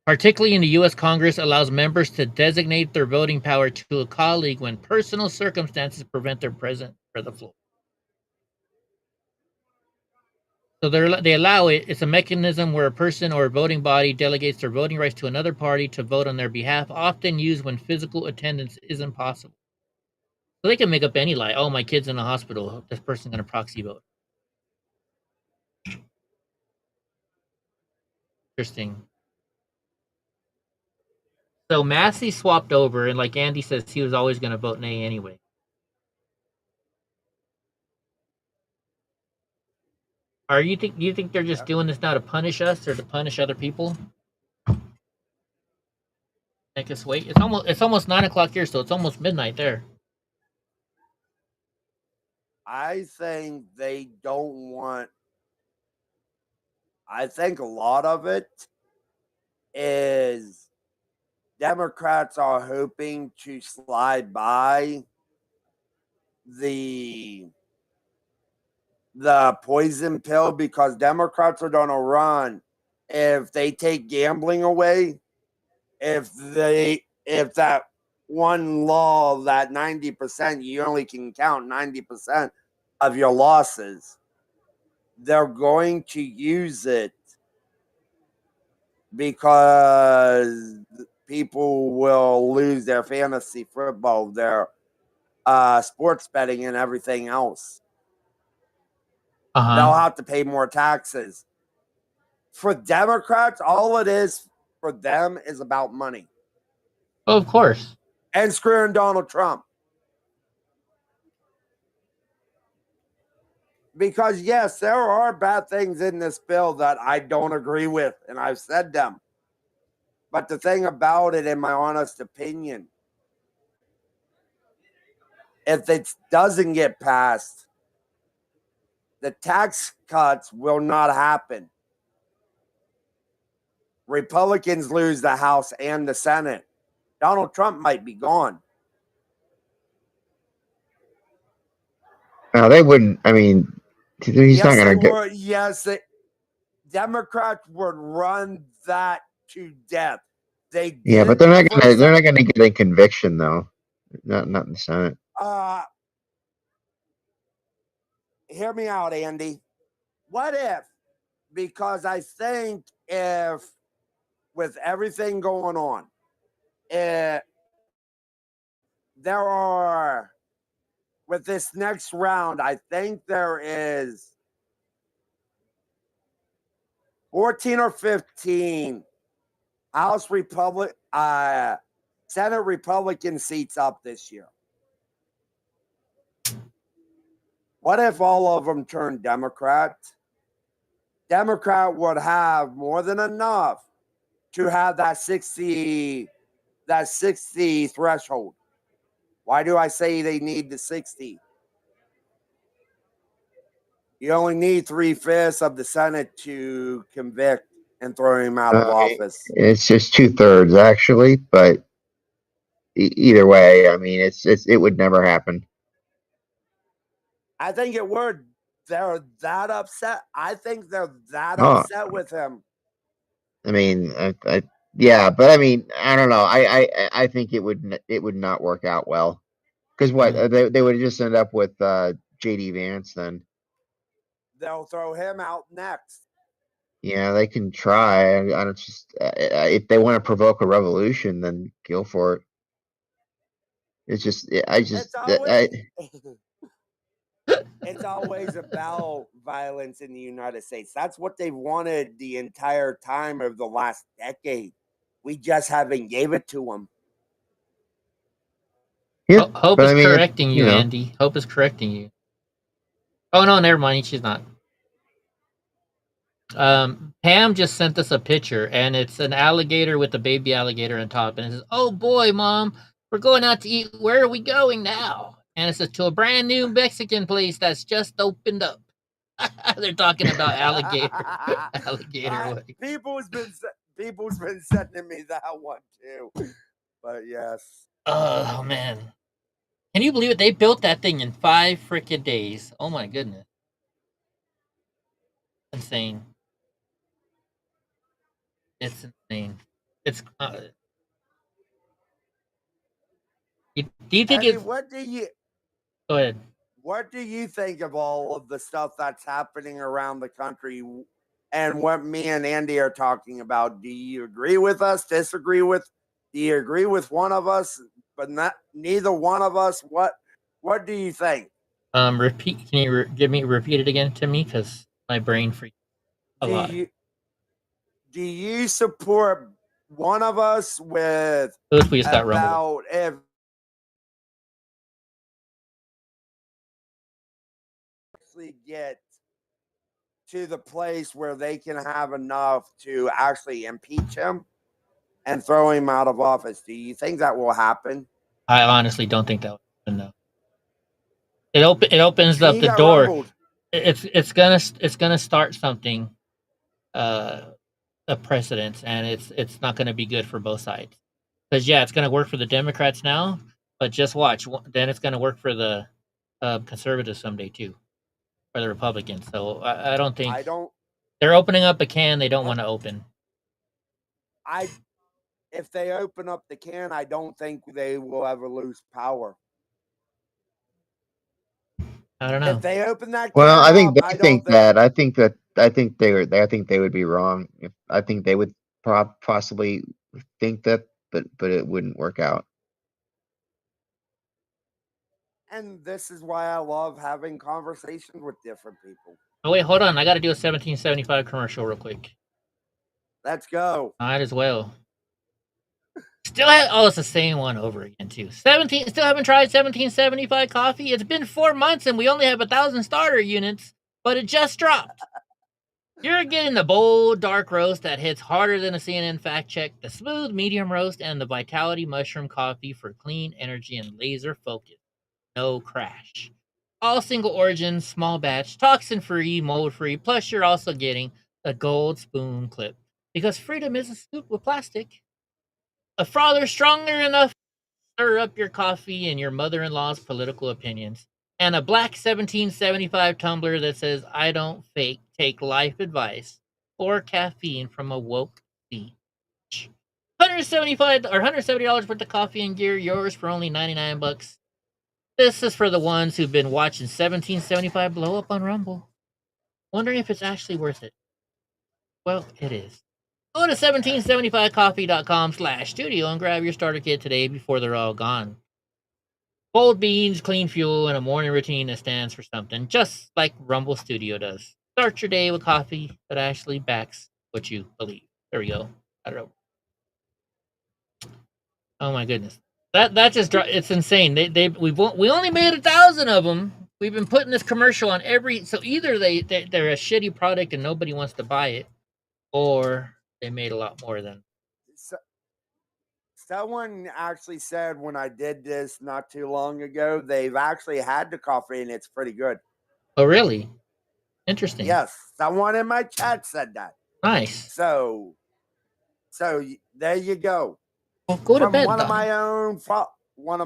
Particularly in the U.S. Congress allows members to designate their voting power to a colleague when personal circumstances prevent their presence for the floor. So they allow it. It's a mechanism where a person or a voting body delegates their voting rights to another party to vote on their behalf, often used when physical attendance isn't possible. So they can make up any lie. Oh, my kid's in the hospital. This person's going to proxy vote. Interesting. So Massey swapped over, and like Andy says, he was always going to vote nay anyway. Do you think they're just doing this now to punish us or to punish other people? Make us wait. It's almost 9 o'clock here, so it's almost midnight there. I think they don't want. I think a lot of it is Democrats are hoping to slide by the poison pill, because Democrats are going to run if they take gambling away. If that one law that 90%, you only can count 90% of your losses, they're going to use it because people will lose their fantasy football, their sports betting, and everything else. They'll have to pay more taxes. For Democrats, all it is for them is about money. Oh, of course. And screwing Donald Trump. Because, yes, there are bad things in this bill that I don't agree with, and I've said them. But the thing about it, in my honest opinion, if it doesn't get passed, the tax cuts will not happen. Republicans lose the House and the Senate. Donald Trump might be gone. No, they wouldn't. I mean, he's not going to get. Yes, Democrats would run that to death. Yeah, but they're not going to get a conviction though. Not in the Senate. Hear me out, Andy. What if? Because I think if, with everything going on, there are, with this next round, I think there is 14 or 15 Senate Republican seats up this year. What if all of them turned Democrat? Democrat would have more than enough to have that 60 threshold. Why do I say they need the 60? You only need 3/5 of the Senate to convict and throw him out of office. It's just 2/3 actually, but either way, I mean, it would never happen. I think it would. They're that upset. I think they're that upset with him. I mean, yeah, but I mean, I don't know. I think it would not work out well, because what they would just end up with JD Vance then. They'll throw him out next. Yeah, they can try. I don't just if they want to provoke a revolution, then go for it. It's just It's always about violence in the United States. That's what they've wanted the entire time of the last decade. We just haven't gave it to them. Yeah, Hope is correcting you, Andy. Hope is correcting you. Oh no, never mind. She's not. Pam just sent us a picture, and it's an alligator with a baby alligator on top, and it says, "Oh boy, Mom, we're going out to eat. Where are we going now?" And it says, "To a brand new Mexican place that's just opened up." They're talking about alligator. People's been sending me that one too. But yes. Oh man, can you believe it? They built that thing in 5 freaking days. Oh my goodness, insane. It's insane. It's. Do you think it's? What do you? Go ahead. What do you think of all of the stuff that's happening around the country, and what me and Andy are talking about? Do you agree with us? Disagree with? Do you agree with one of us, but not neither one of us? What do you think? Repeat. Can you repeat it again to me? Because my brain freaked a lot. Do you support one of us with about if actually get to the place where they can have enough to actually impeach him and throw him out of office? Do you think that will happen? I honestly don't think that will happen. No. It opens up the door. Rumbled. It's gonna start something. A precedent, and it's not going to be good for both sides. Because it's going to work for the Democrats now, but just watch. Then it's going to work for the conservatives someday too, or the Republicans. So I don't think they're opening up a can they don't want to open. If they open up the can, I don't think they will ever lose power. I don't know. If they open that can, well, I think they think that. I think they would be wrong. I think they would possibly think that, but it wouldn't work out. And this is why I love having conversations with different people. Oh wait, hold on. I got to do a 1775 commercial real quick. Let's go. Might as well. It's the same one over again too. Still haven't tried 1775 coffee. It's been 4 months and we only have 1,000 starter units, but it just dropped. You're getting the bold dark roast that hits harder than a CNN fact check, the smooth medium roast, and the Vitality mushroom coffee for clean energy and laser focus. No crash. All single origin, small batch, toxin free, mold free. Plus, you're also getting a gold spoon clip because freedom isn't scooped with plastic. A frother stronger enough to stir up your coffee and your mother-in-law's political opinions. And a black 1775 tumbler that says, "I don't take life advice or caffeine from a woke bitch." 100% $175 or $170 worth of coffee and gear, yours for only $99. This is for the ones who've been watching 1775 blow up on Rumble, wondering if it's actually worth it. Well, it is. Go to 1775coffee.com/studio and grab your starter kit today before they're all gone. Cold beans, clean fuel, and a morning routine that stands for something, just like Rumble Studio does. Start your day with coffee that actually backs what you believe. There we go. I don't know. Oh my goodness, that just it's insane. We only made 1,000 of them. We've been putting this commercial on every. So either they're a shitty product and nobody wants to buy it, or they made a lot more than. Someone actually said when I did this not too long ago, they've actually had the coffee and it's pretty good. Oh, really? Interesting. Yes, someone in my chat said that. Nice. So there you go. Well, go to From bed. One of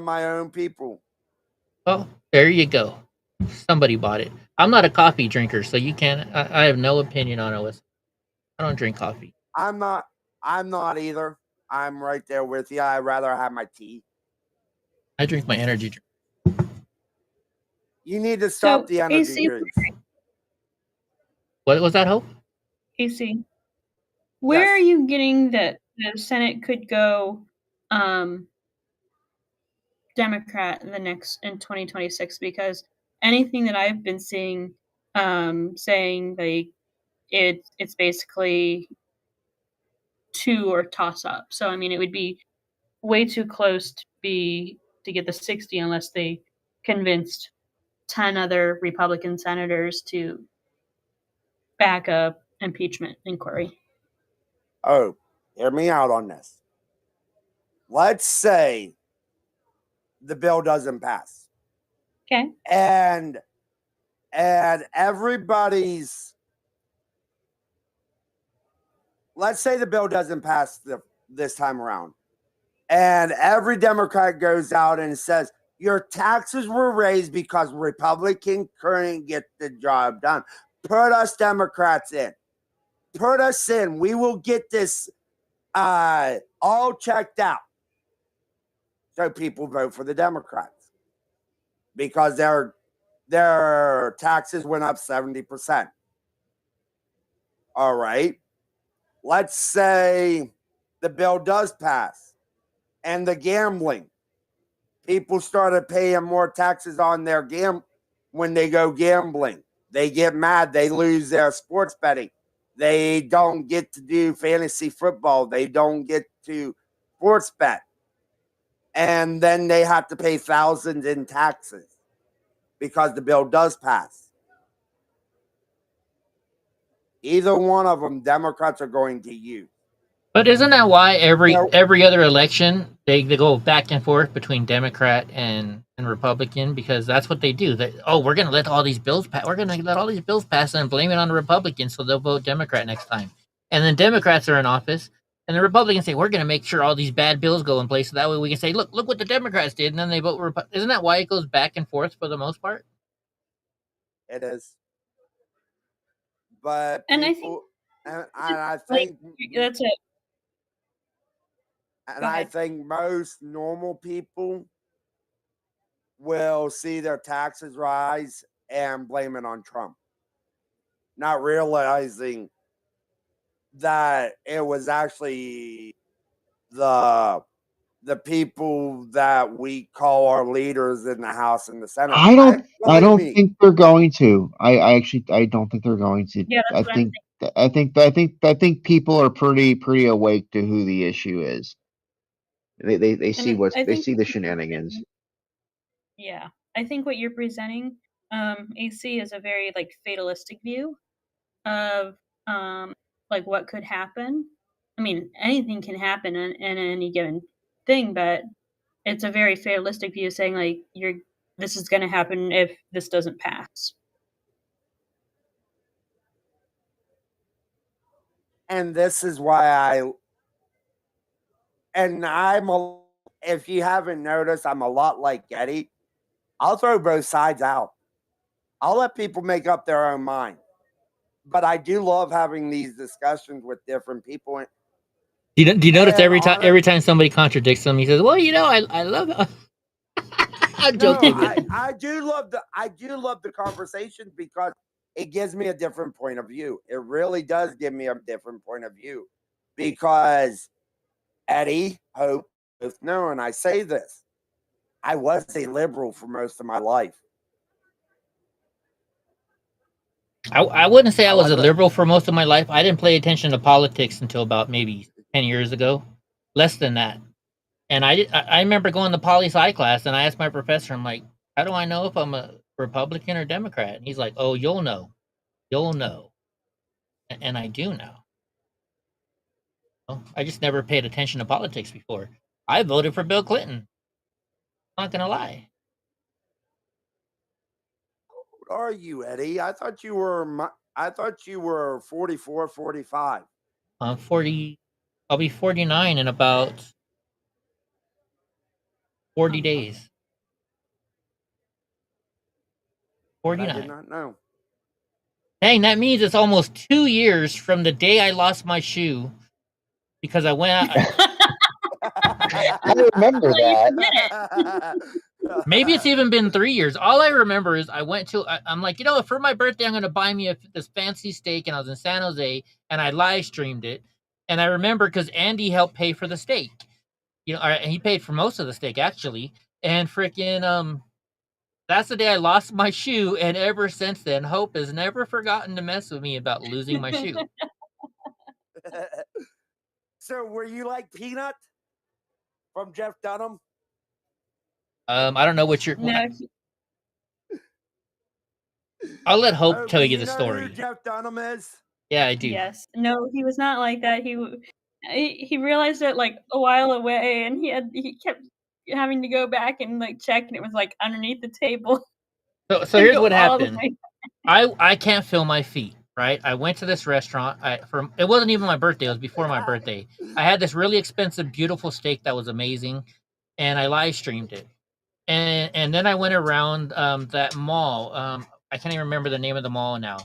my own people. Well, there you go. Somebody bought it. I'm not a coffee drinker, so you can't. I have no opinion on it. I don't drink coffee. I'm not either. I'm right there with you. I'd rather have my tea. I drink my energy drink. You need to stop the energy drinks. What was that, Hope? AC, where are you getting that the Senate could go Democrat in 2026? Because anything that I've been seeing saying like it's basically two or toss up. So I mean it would be way too close to get the 60 unless they convinced 10 other Republican senators to back up impeachment inquiry. Oh, hear me out on this. Let's say the bill doesn't pass. Okay. And everybody's, let's say the bill doesn't pass this time around. And every Democrat goes out and says, your taxes were raised because Republicans couldn't get the job done. Put us Democrats in. Put us in. We will get this all checked out. So people vote for the Democrats because their taxes went up 70%. All right. Let's say the bill does pass and the gambling. People started paying more taxes on their when they go gambling. They get mad. They lose their sports betting. They don't get to do fantasy football. They don't get to sports bet. And then they have to pay thousands in taxes because the bill does pass. Either one of them, Democrats are going to use. But isn't that why every other election they go back and forth between Democrat and Republican? Because that's what they do. We're going to let all these bills pass. We're going to let all these bills pass and blame it on the Republicans, so they'll vote Democrat next time. And then Democrats are in office, and the Republicans say we're going to make sure all these bad bills go in place, so that way we can say, look what the Democrats did, and then they vote Republican. Isn't that why it goes back and forth for the most part? It is. But I think that's it. And I think most normal people will see their taxes rise and blame it on Trump, not realizing that it was actually the people that we call our leaders in the House and the Senate. I don't think they're going to. I don't think they're going to. Yeah, I think people are pretty awake to who the issue is. They see the shenanigans. Yeah, I think what you're presenting, AC, is a very fatalistic view of what could happen. I mean, anything can happen in any given thing, but it's a very fatalistic view saying this is going to happen if this doesn't pass. And this is why if you haven't noticed, I'm a lot like Getty. I'll throw both sides out. I'll let people make up their own mind. But I do love having these discussions with different people Do you notice And every time somebody contradicts him, he says, "Well, I love." I'm No, joking. I do love the conversation because it gives me a different point of view. It really does give me a different point of view because Eddie, Hope, both know, and I say this, I was a liberal for most of my life. I wouldn't say I was a liberal for most of my life. I didn't pay attention to politics until about maybe 10 years ago, less than that. And I remember going to poli-sci class, and I asked my professor, I'm like, how do I know if I'm a Republican or Democrat? And he's like, oh, you'll know. You'll know. And I do know. Well, I just never paid attention to politics before. I voted for Bill Clinton. I'm not going to lie. How old are you, Eddie? I thought you were 44, 45. I'm 40. I'll be 49 in about 40 days. 49. I did not know. Dang, that means it's almost 2 years from the day I lost my shoe because I went out. I remember that. Maybe it's even been 3 years. All I remember is I went to, I'm like, for my birthday, I'm going to buy me this fancy steak. And I was in San Jose and I live streamed it. And I remember because Andy helped pay for the steak. And he paid for most of the steak actually. And freaking, that's the day I lost my shoe. And ever since then, Hope has never forgotten to mess with me about losing my shoe. So were you like Peanut from Jeff Dunham? I don't know what you're. No. I'll let Hope tell you the know story. who Jeff Dunham is? Yeah, I do. Yes. No, he was not like that. He realized it like a while away, and he kept having to go back and like check, and it was like underneath the table. So here's what happened. I can't feel my feet. Right, I went to this restaurant. It wasn't even my birthday; it was before my birthday. I had this really expensive, beautiful steak that was amazing, and I live streamed it. And then I went around that mall. I can't even remember the name of the mall now.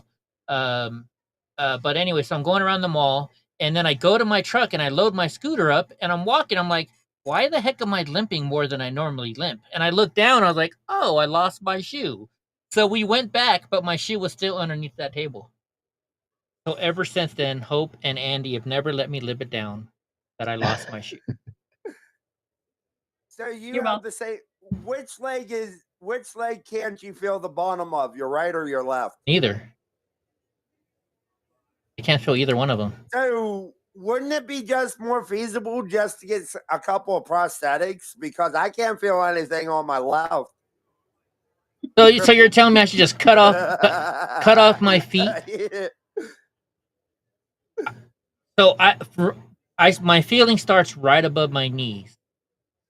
But anyway, so I'm going around the mall, and then I go to my truck and I load my scooter up, and I'm walking. I'm like, why the heck am I limping more than I normally limp? And I looked down. I was like, oh, I lost my shoe. So we went back, but my shoe was still underneath that table. So ever since then, Hope and Andy have never let me live it down that I lost my shoe. So you have to say which leg can't you feel the bottom of, your right or your left? Neither. I can't feel either one of them. So wouldn't it be just more feasible just to get a couple of prosthetics? Because I can't feel anything on my left. So you're telling me I should just cut off my feet? So my feeling starts right above my knees.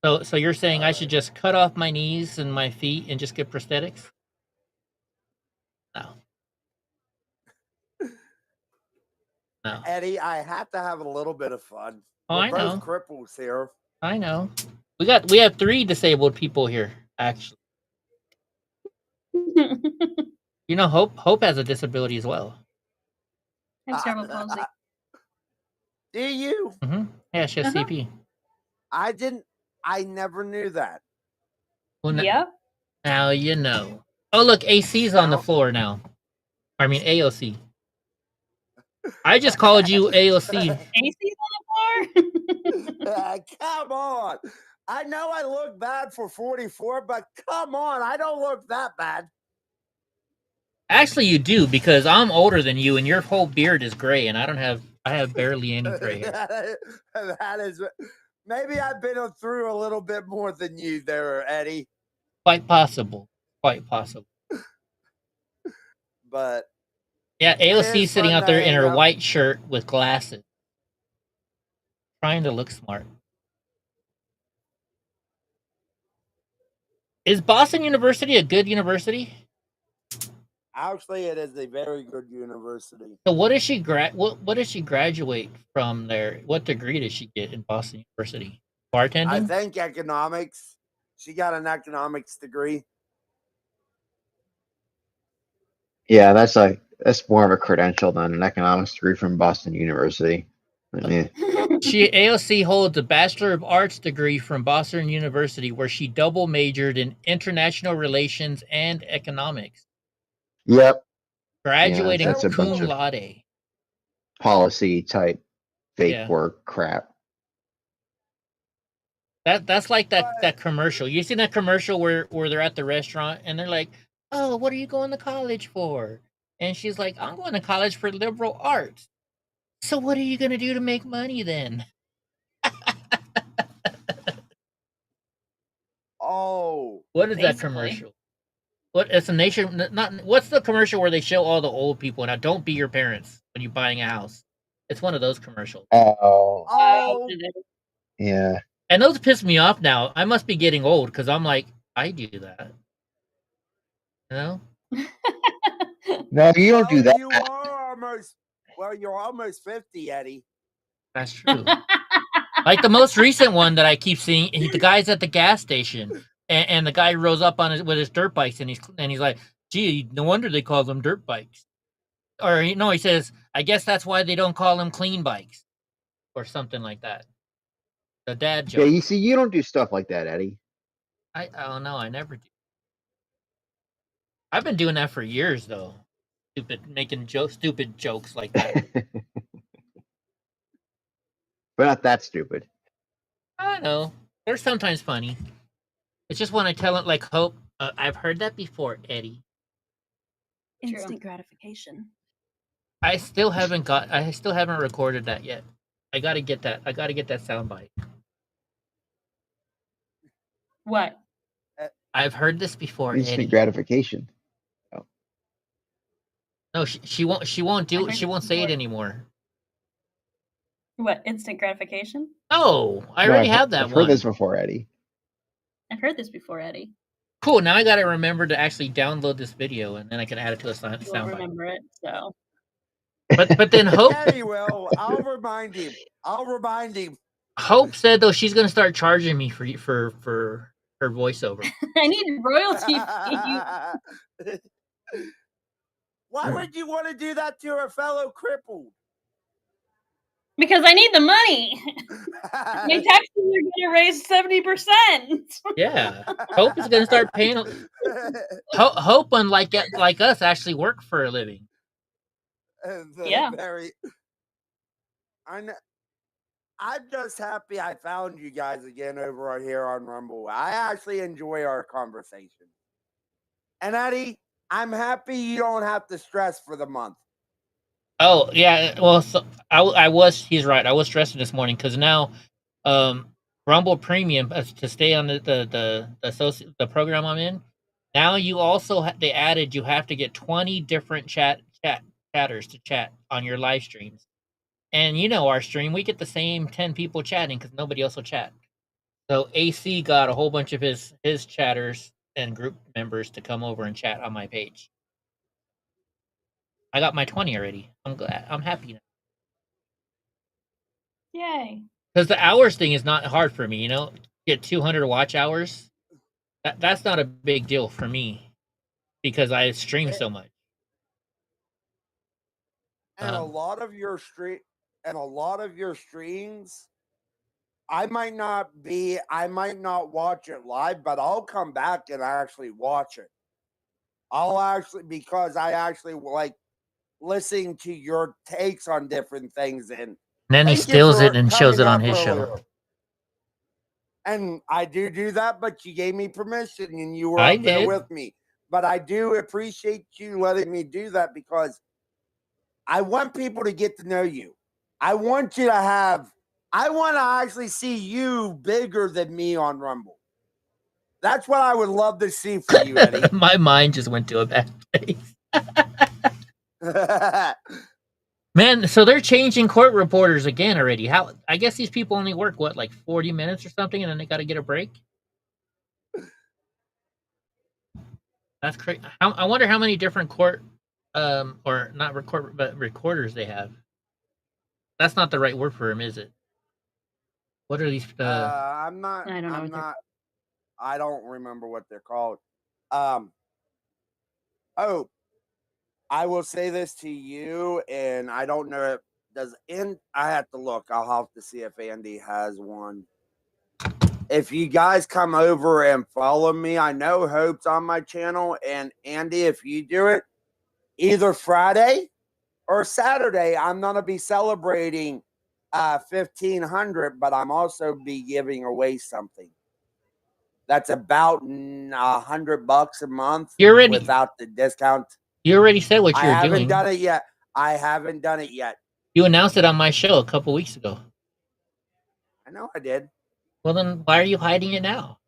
So you're saying I should just cut off my knees and my feet and just get prosthetics? No. No. Eddie, I have to have a little bit of fun. Oh, We're I know. both cripples here. I know. We have 3 disabled people here, actually. Hope has a disability as well. I have cerebral palsy. Do you? Mm-hmm. Yeah, she has CP. I never knew that. Well, Yeah. Now you know. Oh, look, AC's on the floor now. I mean, AOC. I just called you AOC. AC's on the floor? Come on. I know I look bad for 44, but come on, I don't look that bad. Actually, you do, because I'm older than you, and your whole beard is gray, and I have barely any gray hair. That is, maybe I've been through a little bit more than you there, Eddie. Quite possible. Quite possible. But yeah, AOC sitting out there in her white shirt with glasses, trying to look smart. Is Boston University a good university? Actually, it is a very good university. So what does she what does she graduate from there? What degree does she get in Boston University? Bartending? I think economics. She got an economics degree. Yeah, that's more of a credential than an economics degree from Boston University. Yeah. AOC holds a Bachelor of Arts degree from Boston University, where she double majored in international relations and economics. Yep. Graduating that's a bunch cum of laude. policy type fake Yeah. work crap. That's like that commercial. You seen that commercial where they're at the restaurant and they're like, "Oh, what are you going to college for?" And she's like, "I'm going to college for liberal arts." So what are you going to do to make money then? Oh, What is that commercial? What it's a nation? Not what's the commercial where they show all the old people now? Don't be your parents when you're buying a house. It's one of those commercials. Oh, Yeah. And those piss me off now. I must be getting old because I'm like, I do that. You know? No, you don't do that. You are almost. Well, you're almost 50, Eddie. That's true. Like the most recent one that I keep seeing, the guy's at the gas station, and the guy rolls up on with his dirt bikes, and he's like, "Gee, no wonder they call them dirt bikes." Or he says, "I guess that's why they don't call them clean bikes," or something like that. The dad joke. Yeah, you see, you don't do stuff like that, Eddie. I don't know. I never do. I've been doing that for years, though. Making stupid jokes like that. But not that stupid. I know. They're sometimes funny. It's just when I tell it like Hope, I've heard that before, Eddie. Instant gratification. I still haven't recorded that yet. I gotta get that. I gotta get that soundbite. What? I've heard this before, Instant Eddie. gratification. Oh. No, she won't. She won't do. She won't say it anymore. What? Instant gratification? Oh, I already have that I've one. heard this before, Eddie. I've heard this before, Eddie. Cool. Now I gotta remember to actually download this video, and then I can add it to a We'll soundbite. remember it. So. But then Hope. Eddie will. I'll remind him. Hope said though she's gonna start charging me for her voiceover. I need royalty fee. Why would you want to do that to a fellow crippled? Because I need the money. My taxes are going to raise 70%. Yeah, Hope is gonna start paying. Hope, unlike like us, actually work for a living. Yeah. I'm just happy I found you guys again over here on Rumble. I actually enjoy our conversation. And Eddie, I'm happy you don't have to stress for the month. Oh yeah, well, so he's right. I was stressing this morning because now, Rumble Premium to stay on the program I'm in. Now you also they added you have to get 20 different chatters to chat on your live streams. And our stream, we get the same 10 people chatting because nobody else will chat. So AC got a whole bunch of his chatters and group members to come over and chat on my page. I got my 20 already. I'm glad. I'm happy now. Yay. Because the hours thing is not hard for me, Get 200 watch hours. That's not a big deal for me because I stream so much. And a lot of your streams, I might not watch it live, but I'll come back and actually watch it. Because I actually like listening to your takes on different things. And then he steals it and shows it on his show. And I do that, but you gave me permission and you were up there with me. But I do appreciate you letting me do that because I want people to get to know you. I want to actually see you bigger than me on Rumble. That's what I would love to see for you, Eddie. My mind just went to a bad place. Man, so they're changing court reporters again already. I guess these people only work, like 40 minutes or something, and then they got to get a break? That's crazy. I wonder how many different court, or not record, but recorders they have. That's not the right word for them, is it? What are these? I don't remember what they're called. I will say this to you, and I don't know I have to look. I'll have to see if Andy has one. If you guys come over and follow me, I know Hope's on my channel, and Andy, if you do it, either Friday or Saturday, I'm gonna be celebrating 1,500, but I'm also be giving away something. That's about $100 a month. You already without the discount. You already said what I you're haven't doing. done it yet. I haven't done it yet. You announced it on my show a couple weeks ago. I know I did. Well, then why are you hiding it now?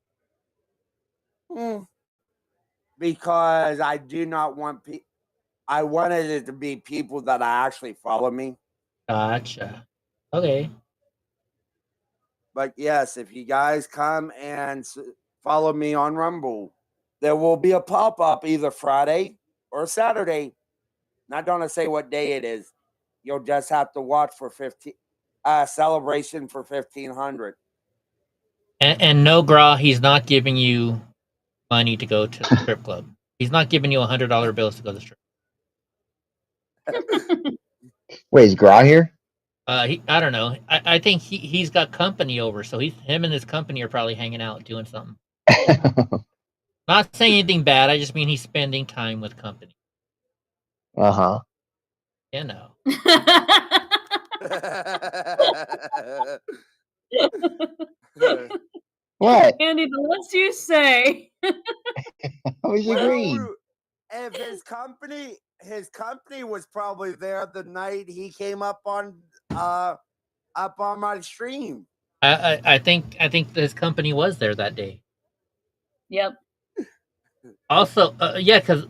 Because I do not want I wanted it to be people that actually follow me. Gotcha. Okay. But yes, if you guys come and follow me on Rumble, there will be a pop-up either Friday or Saturday. Not gonna say what day it is. You'll just have to watch for celebration for 1,500. And no, Gra, he's not giving you money to go to the strip club. He's not giving you $100 bills to go to the strip. Wait, is Gra here? I don't know. I think he's got company over, so him and his company are probably hanging out doing something. Not saying anything bad. I just mean he's spending time with company. Uh-huh. You know. What? Andy, the less you say. I was agreeing. If his company was probably there the night he came up on my stream. I think his company was there that day. Yep. Also, yeah, because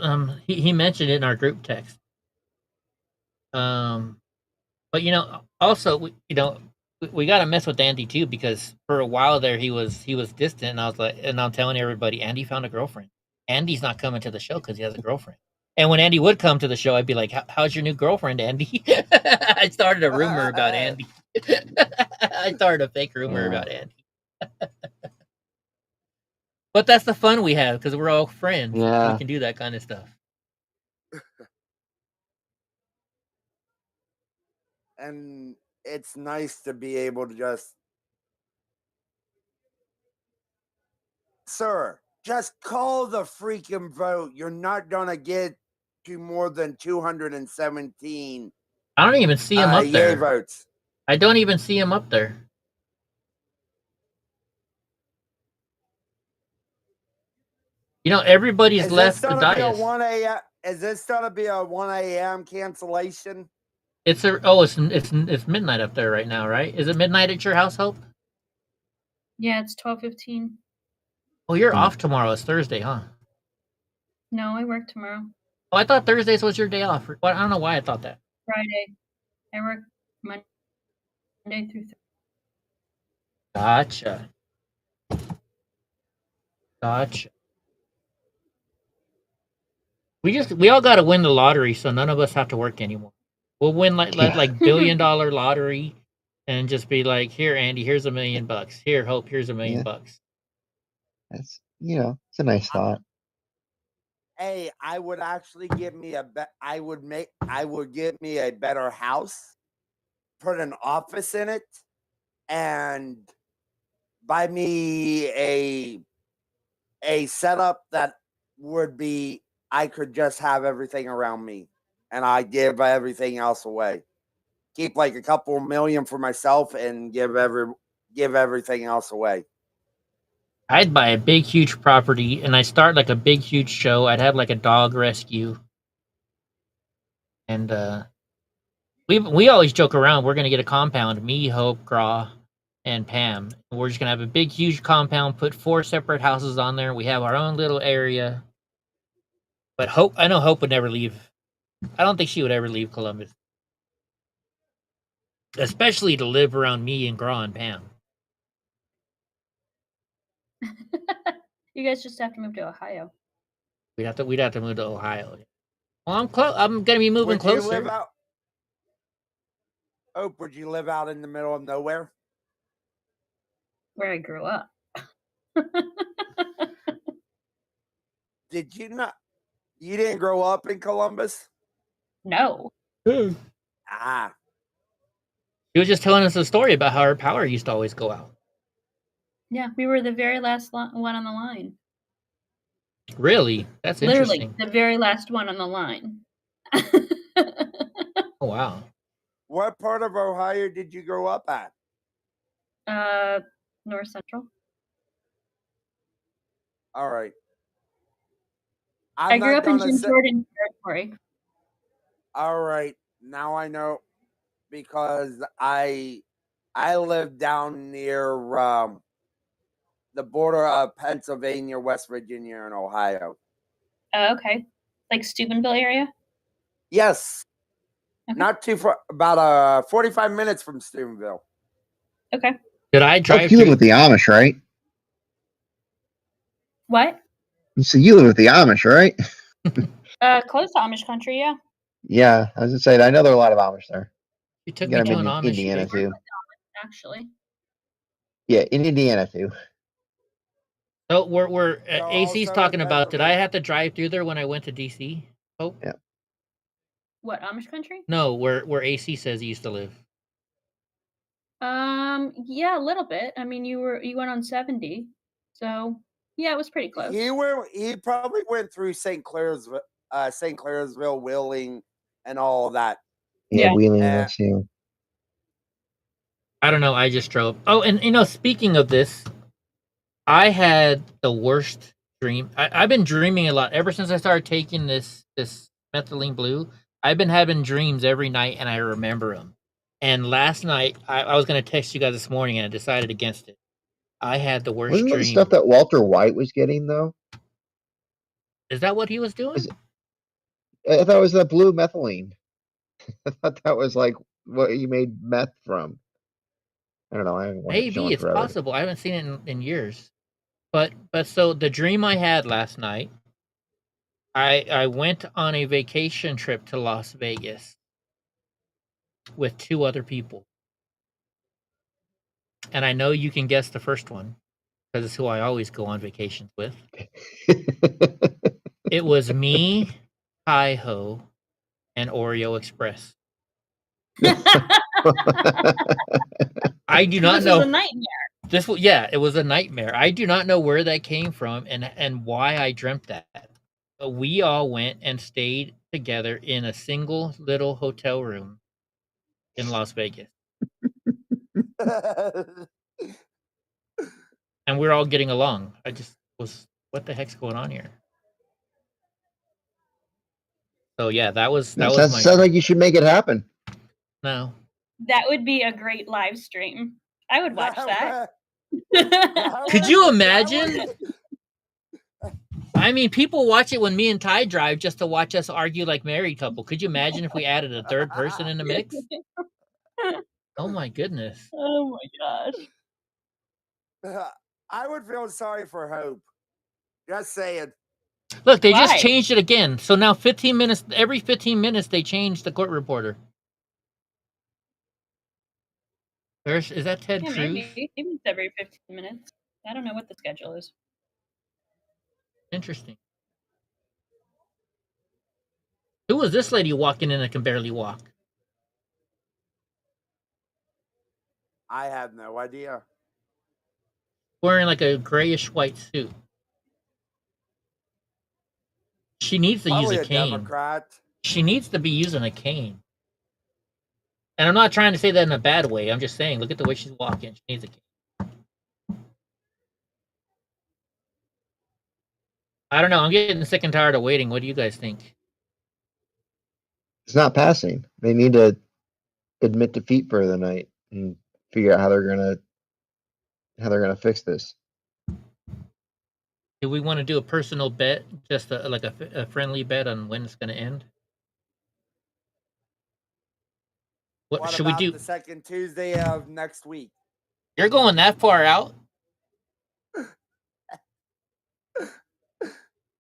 he mentioned it in our group text. But also we got to mess with Andy too, because for a while there he was distant, and I was like, and I'm telling everybody, Andy found a girlfriend. Andy's not coming to the show because he has a girlfriend. And when Andy would come to the show, I'd be like, "How's your new girlfriend, Andy?" I started a rumor about Andy. I started a fake rumor about Andy. But that's the fun we have because we're all friends. Yeah. We can do that kind of stuff. And it's nice to be able to just, sir, just call the freaking vote. You're not gonna get to more than 217. I don't even see him up there. Yay votes. I don't even see him up there. Everybody's left the dais. Is this gonna be a 1 a.m. cancellation? It's midnight up there right now, right? Is it midnight at your house, Hope? Yeah, it's 12:15. Oh, you're off tomorrow. It's Thursday, huh? No, I work tomorrow. Oh, I thought Thursdays was your day off. I don't know why I thought that. Friday. I work Monday through Thursday. Gotcha. We all got to win the lottery, so none of us have to work anymore. We'll win like $1 billion lottery, and just be like, "Here, Andy, here's $1 million. Here, Hope, here's $1 million." That's it's a nice thought. Hey, I would actually get me I would get me a better house, put an office in it, and buy me a setup that would be I could just have everything around me, and I give everything else away. Keep like a couple million for myself and give everything else away. I'd buy a big, huge property, and I start like a big, huge show. I'd have like a dog rescue, and we always joke around. We're gonna get a compound. Me, Hope, Gra, and Pam. We're just gonna have a big, huge compound. Put 4 separate houses on there. We have our own little area. But I know Hope would never leave. I don't think she would ever leave Columbus, especially to live around me and Gra and Pam. You guys just have to move to Ohio. We'd have to move to Ohio. Well, I'm close. I'm gonna be moving closer. Would you live out in the middle of nowhere? Where I grew up. Did you not? You didn't grow up in Columbus? No. He was just telling us a story about how our power used to always go out. Yeah, we were the very last one on the line. Really? That's Literally, interesting. the very last one on the line. Oh, wow. What part of Ohio did you grow up at? North Central. All right. I grew up in Jim Jordan territory. All right, now I know, because I live down near the border of Pennsylvania, West Virginia, and Ohio. Oh, okay. Like Steubenville area? Yes. Okay. Not too far, about 45 minutes from Steubenville. Okay. Did I drive You live through? with the Amish, right? What? So you live with the Amish, right? Close to Amish country, yeah. Yeah, I was gonna say I know there are a lot of Amish there. You took You me got to 'em an in Amish. Indiana too. Actually. Yeah, in Indiana too. So we're So AC's also talking in about. Did I Pennsylvania. have to drive through there when I went to DC? Oh, Yeah. What, Amish country? no, where AC says he used to live. Yeah, a little bit. I mean, you went on 70, so yeah, it was pretty close. He probably went through St. Clairsville, Wheeling, and all of that. Yeah, Yeah. Wheeling, that's you. I don't know. I just drove. Oh, and speaking of this, I had the worst dream. I've been dreaming a lot ever since I started taking this methylene blue. I've been having dreams every night, and I remember them. And last night, I was going to text you guys this morning, and I decided against it. I had the worst Wasn't that dream. the stuff that Walter White was getting though? Is that what he was doing? I thought it was that blue methylene. I thought that was like what you made meth from. I don't know. I haven't watched the show Maybe in it's forever. possible. I haven't seen it in years. But so the dream I had last night, I went on a vacation trip to Las Vegas with 2 other people. And I know you can guess the first one because it's who I always go on vacations with. It was me, Hi-Ho, and Oreo Express. I do not This know. was a nightmare. It was a nightmare. I do not know where that came from and why I dreamt that. But we all went and stayed together in a single little hotel room in Las Vegas. And we're all getting along. I just was, what the heck's going on here? So yeah, that was my Sounds like you should make it happen. No. That would be a great live stream. I would watch that. Could you imagine? I mean, people watch it when me and Ty drive just to watch us argue like married couple. Could you imagine if we added a third person in the mix? Oh my goodness. Oh my gosh. I would feel sorry for Hope. Just saying. Look, they Why? just changed it again. So now 15 minutes, every 15 minutes, they change the court reporter. Is that Ted Yeah, Cruz? maybe it's every 15 minutes. I don't know what the schedule is. Interesting. Who was this lady walking in that can barely walk? I have no idea. Wearing like a grayish white suit. She needs to Probably use a cane. Democrat. She needs to be using a cane. And I'm not trying to say that in a bad way. I'm just saying, look at the way she's walking. She needs a cane. I don't know. I'm getting sick and tired of waiting. What do you guys think? It's not passing. They need to admit defeat for the night and figure out how they're gonna fix this. Do we want to do a personal bet, just a friendly bet on when it's going to end? What should we about do? the second Tuesday of next week? You're going that far out?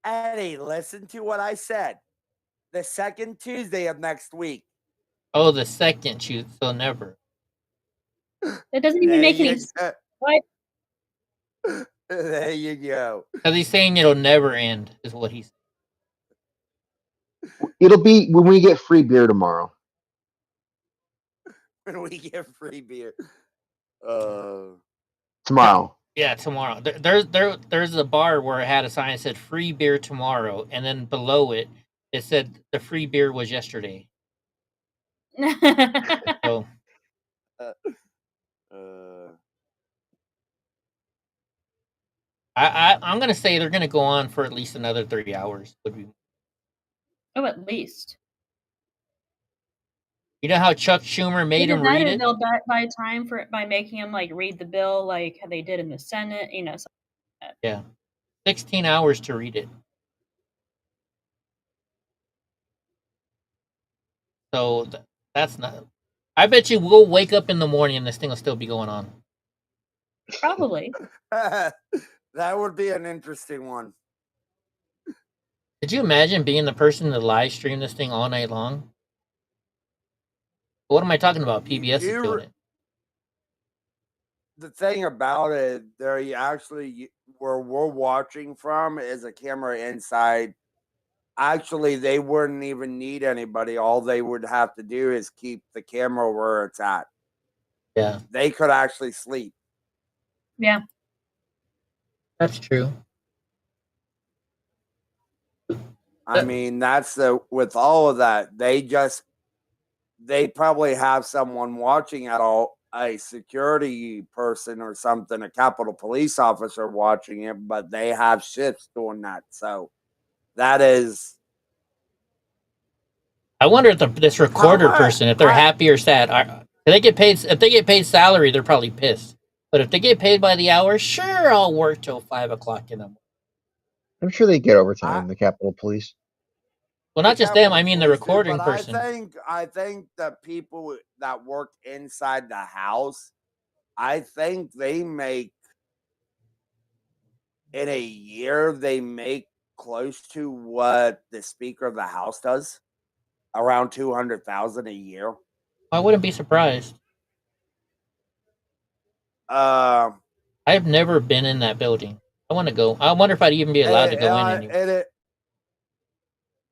Eddie, listen to what I said. The second Tuesday of next week. Oh, the second shoot, so never. That doesn't even make any sense. What? There you go. Because he's saying it'll never end, is what he's. It'll be when we get free beer tomorrow. when we get free beer. Tomorrow. Yeah, tomorrow. There's a bar where it had a sign that said free beer tomorrow, and then below it said the free beer was yesterday. So I'm gonna say they're gonna go on for at least another 3 hours. Would be. Oh, at least. You know how Chuck Schumer made him read it? They'll buy time for it by making him like read the bill like they did in the Senate. You know. Like yeah, 16 hours to read it. So that's not. I bet you we'll wake up in the morning and this thing will still be going on. Probably. That would be an interesting one. Could you imagine being the person to live stream this thing all night long? What am I talking about? PBS is doing it. The thing about it, there actually where we're watching from is a camera inside. Actually, they wouldn't even need anybody. All they would have to do is keep the camera where it's at. Yeah. They could actually sleep. Yeah. That's true. I mean, that's with all of that, they probably have someone watching at all, a security person or something, a Capitol Police officer watching it, but they have shifts doing that. So that is. I wonder if this recorder person, if they're happy or sad. If they get paid salary, they're probably pissed. But if they get paid by the hour, sure, I'll work till 5 o'clock in the morning. I'm sure they get overtime, the Capitol Police. Well, not just them. I mean the recording person. I think the people that work inside the House, I think they make in a year they make close to what the Speaker of the House does, around $200,000 a year. I wouldn't be surprised. I've never been in that building. I want to go. I wonder if I'd even be allowed to go in anymore.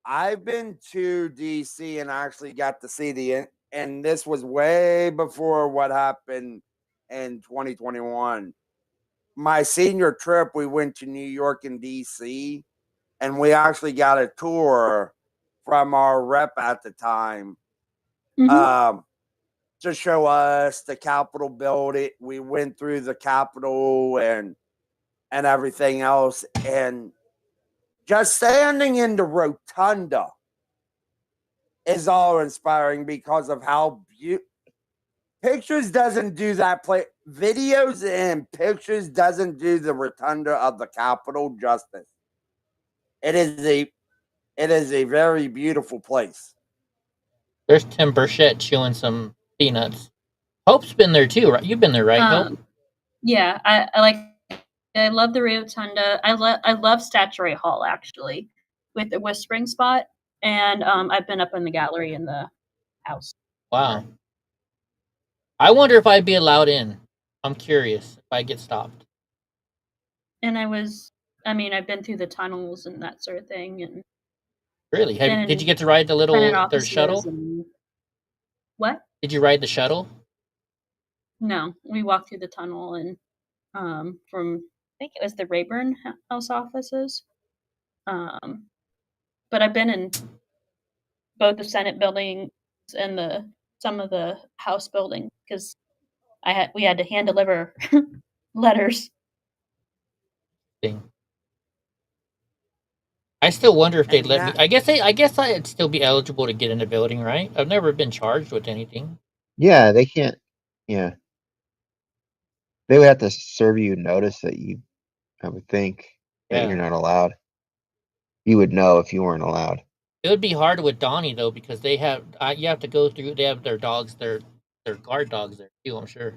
I've been to DC and actually got to see and this was way before what happened in 2021. My senior trip, we went to New York and DC, and we actually got a tour from our rep at the time. To show us the Capitol building. We went through the Capitol and everything else, and just standing in the rotunda is all inspiring because of how pictures doesn't do that videos and pictures doesn't do the rotunda of the Capitol justice. It is a very beautiful place. There's Tim Burchett chewing some peanuts. Hope's been there too, right? You've been there, right, Hope? Yeah, I love the rotunda. I love Statuary Hall actually, with the Whispering Spot, and I've been up in the gallery in the house. Wow. I wonder if I'd be allowed in. I'm curious if I get stopped. And I've been through the tunnels and that sort of thing, and really, did you get to ride their shuttle? What? Did you ride the shuttle? No, we walked through the tunnel and from I think it was the Rayburn House offices. But I've been in both the Senate buildings and some of the House buildings because we had to hand deliver letters. I still wonder if they'd let me. I guess I'd still be eligible to get in the building, right? I've never been charged with anything. Yeah, they can't. Yeah, they would have to serve you notice that I would think that you're not allowed. You would know if you weren't allowed. It would be hard with Donnie though because they have. You have to go through. They have their dogs. Their guard dogs there too. I'm sure.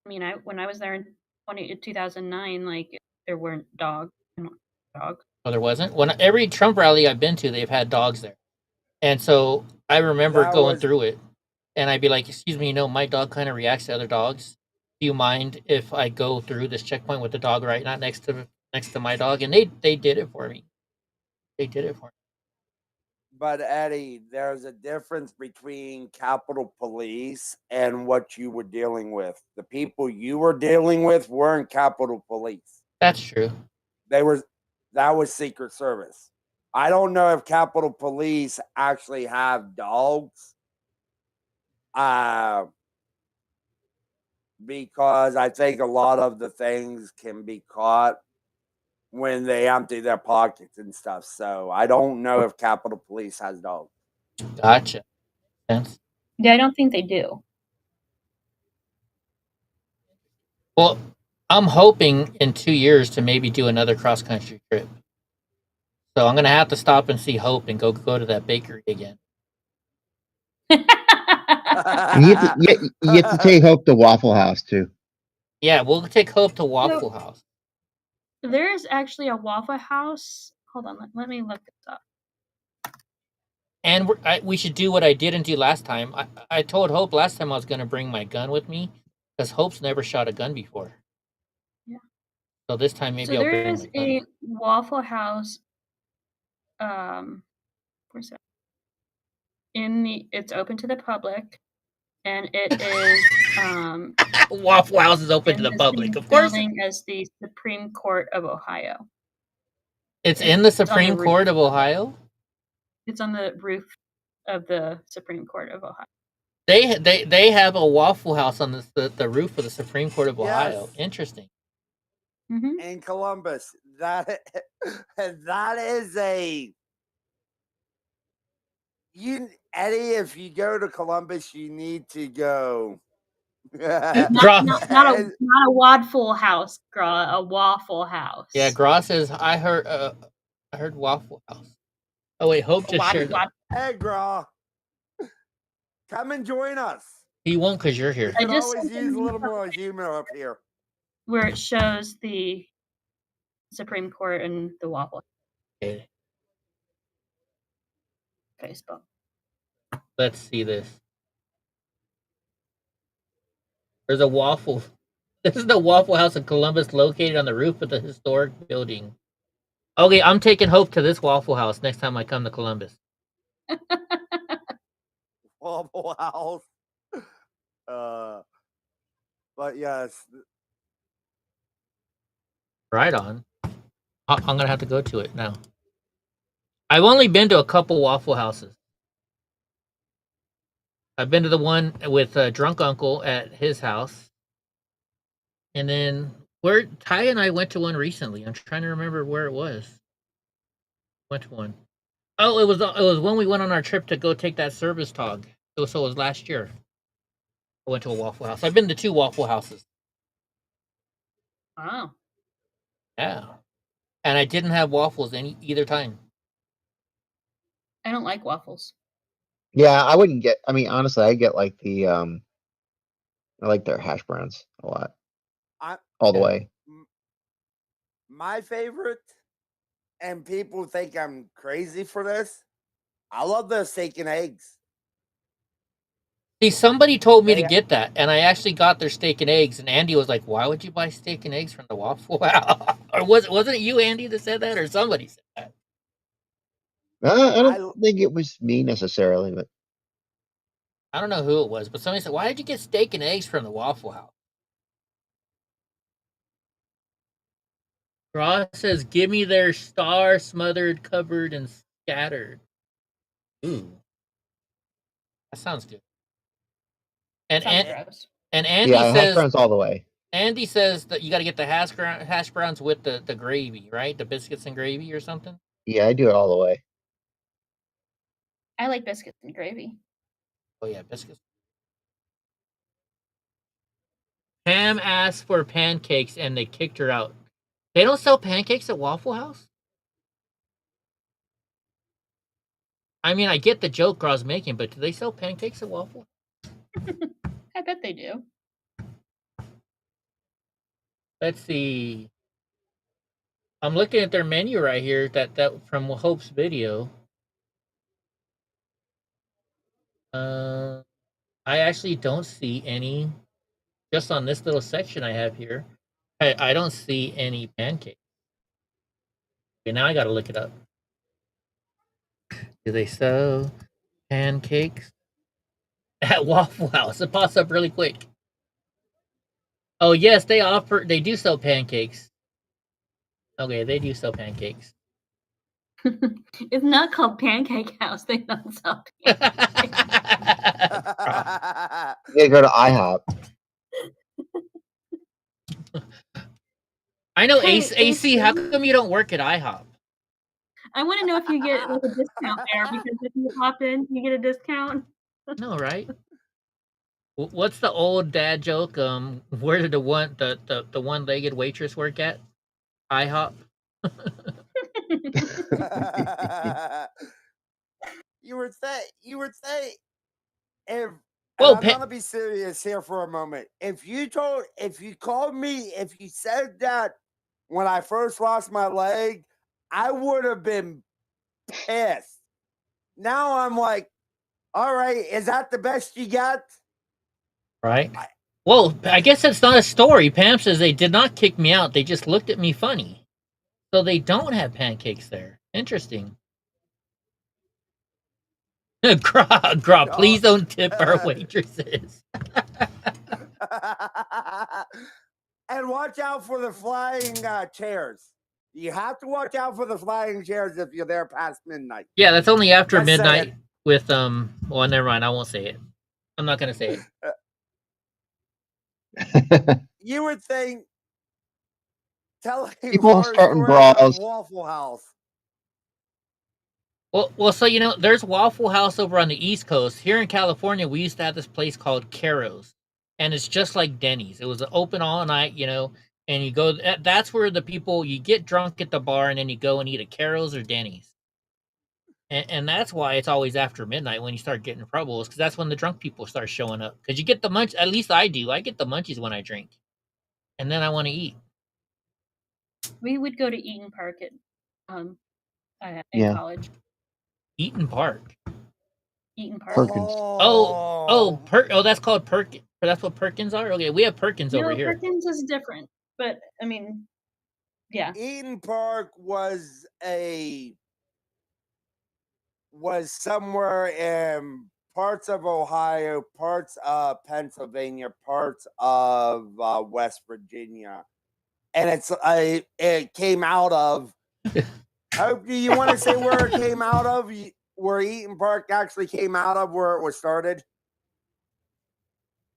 I mean, when I was there in 2009, like there weren't dogs. Oh, there wasn't? When every Trump rally I've been to, they've had dogs there. And so I remember going through it. And I'd be like, excuse me, my dog kind of reacts to other dogs. Do you mind if I go through this checkpoint with the dog not next to my dog? And they did it for me. They did it for me. But Eddie, there's a difference between Capitol Police and what you were dealing with. The people you were dealing with weren't Capitol Police. That's true. That was Secret Service. I don't know if Capitol Police actually have dogs. Because I think a lot of the things can be caught when they empty their pockets and stuff. So I don't know if Capitol Police has dogs. Gotcha. Sense. Yeah, I don't think they do. Well, I'm hoping in 2 years to maybe do another cross country trip. So I'm gonna have to stop and see Hope and go to that bakery again. You have to take Hope to Waffle House too. Yeah, we'll take Hope to Waffle House. There is actually a Waffle House. Hold on, let me look this up. And we should do what I didn't do last time. I told Hope last time I was going to bring my gun with me because Hope's never shot a gun before. Yeah. So this time maybe So I'll bring there is a Waffle House. Where's that? It's open to the public, and it is Waffle House is open to the public, of course. As the Supreme Court of Ohio. It's in the Supreme Court of Ohio? It's on the roof of the Supreme Court of Ohio. They have a Waffle House on the roof of the Supreme Court of Ohio. Yes. Interesting. Mm-hmm. In Columbus. That is a Eddie, if you go to Columbus, you need to go. not a Waffle House, girl, a Waffle House. Yeah, Gross says I heard Waffle House. Oh wait, Hope just shared. Hey, Gra, come and join us. He won't because you're here. You can always use a little more humor up here. Where it shows the Supreme Court and the Waffle. Okay. Facebook. Let's see this. There's a waffle. This is the Waffle House in Columbus, located on the roof of the historic building. Okay, I'm taking Hope to this Waffle House next time I come to Columbus. Waffle House. But yes. Right on. I'm gonna have to go to it now. I've only been to a couple Waffle Houses. I've been to the one with Drunk Uncle at his house, and then Ty and I went to one recently. I'm trying to remember where it was. Went to one. Oh, it was when we went on our trip to go take that service dog. So it was last year. I went to a Waffle House. I've been to 2 Waffle Houses. Wow. Yeah, and I didn't have waffles either time. I don't like waffles. Yeah, I wouldn't get. I mean, honestly, I get like I like their hash browns a lot. All the way. My favorite, and people think I'm crazy for this, I love their steak and eggs. See, somebody told me to get that, and I actually got their steak and eggs, and Andy was like, why would you buy steak and eggs from the Waffle House? Or wasn't it you, Andy, that said that, or somebody said that? I don't think it was me necessarily, but I don't know who it was, but somebody said, why did you get steak and eggs from the Waffle House? Ross says, give me their star smothered, covered, and scattered. Ooh. That sounds good. And Andy yeah, says, hash browns all the way. Andy says that you got to get the hash browns with the gravy, right? The biscuits and gravy or something? Yeah, I do it all the way. I like biscuits and gravy. Oh, yeah, biscuits. Pam asked for pancakes, and they kicked her out. They don't sell pancakes at Waffle House? I mean, I get the joke I was making, but do they sell pancakes at Waffle House? I bet they do. Let's see. I'm looking at their menu right here, that from Hope's video. I actually don't see any. Just on this little section I have here, I don't see any pancakes. Okay, now I got to look it up. Do they sell pancakes at Waffle House? It pops up really quick. Oh yes, they do sell pancakes. Okay, they do sell pancakes. It's not called Pancake House. They don't sell pancakes. You gotta go to IHOP. I know Hey, AC, how come you don't work at IHOP? I want to know if you get like, a discount there because if you hop in, you get a discount. No, right? What's the old dad joke? Where did the one-legged waitress work at? IHOP. You would say if Well, I'm gonna be serious here for a moment. If you called me, if you said that when I first lost my leg, I would have been pissed. Now I'm like, all right, is that the best you got? Right. Well, I guess that's not a story. Pam says they did not kick me out. They just looked at me funny. So they don't have pancakes there. Interesting. Gra, please don't tip our waitresses. And watch out for the flying chairs. You have to watch out for the flying chairs if you're there past midnight. Yeah, that's only after Just midnight saying. with well, never mind, I won't say it. I'm not gonna say it. You would think telling People horror starting stories of brawls. Waffle House. Well, so there's Waffle House over on the East Coast. Here in California, we used to have this place called Caro's, and it's just like Denny's. It was open all night, and you go. That's where the people you get drunk at the bar, and then you go and eat at Caro's or Denny's. And that's why it's always after midnight when you start getting troubles, because that's when the drunk people start showing up. Because you get the munch. At least I do. I get the munchies when I drink, and then I want to eat. We would go to Eaton Park in Yeah. college. Eaton Park. Eaton Park. Perkins. Oh, that's called Perkins. That's what Perkins are. Okay, we have Perkins over here. Perkins is different, but I mean, yeah. Eaton Park was somewhere in parts of Ohio, parts of Pennsylvania, parts of West Virginia, and it came out of. Hope, do you want to say where it came out of? Where Eaton Park actually came out of, where it was started?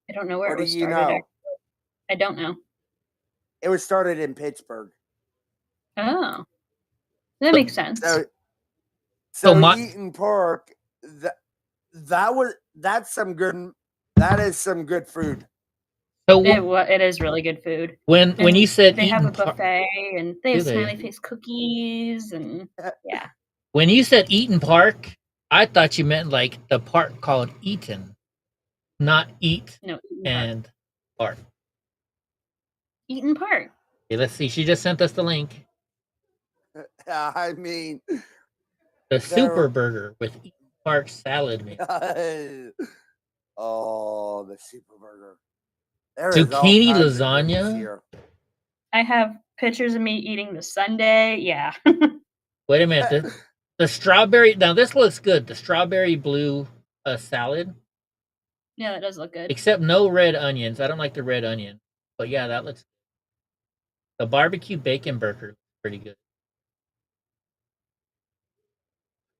I don't know where Or it was do you started. know? I don't know. It was started in Pittsburgh. Oh, that makes sense. So Eaton Park, that's some good. That is some good food. So it is really good food. When you said they have a Eaton Park- buffet and they have Do they? smiley face cookies and yeah. When you said Eaton Park, I thought you meant like the park called Eaton, not Eat No, Eaton and Park. Eaton Park. Okay, let's see. She just sent us the link. I mean, The Super Burger with Eaton Park salad mix. oh, the Super Burger. There is all Zucchini kinds of goodness lasagna. here. I have pictures of me eating the sundae. Yeah. Wait a minute. The strawberry. Now this looks good. The strawberry blue salad, Yeah, that does look good. except no red onions. I don't like the red onion. But yeah, that looks. The barbecue bacon burger looks pretty good.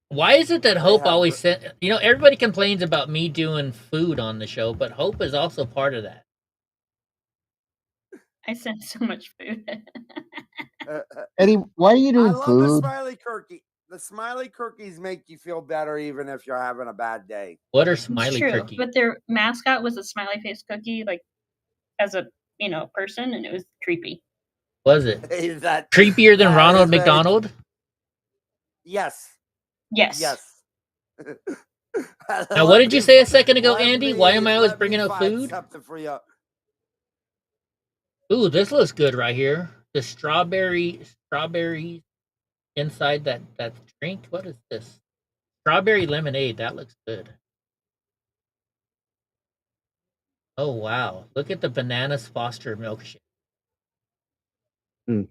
Why is it that Hope always said? Everybody complains about me doing food on the show, but Hope is also part of that. I sent so much food. Eddie, why are you I doing love the food? smiley cookie. The smiley cookies make you feel better even if you're having a bad day. What are It's smiley true, cookies? but their mascot was a smiley face cookie, like as a person, and it was creepy. Was it Is that creepier than that Ronald is very- McDonald? Yes. Yes. Yes. Now, what did you say a second ago, Let Andy? me- Why am I always let bringing me up find food? Something for you. Ooh, this looks good right here. The strawberries inside that drink. What is this? Strawberry lemonade. That looks good. Oh wow! Look at the Bananas Foster milkshake. Hmm.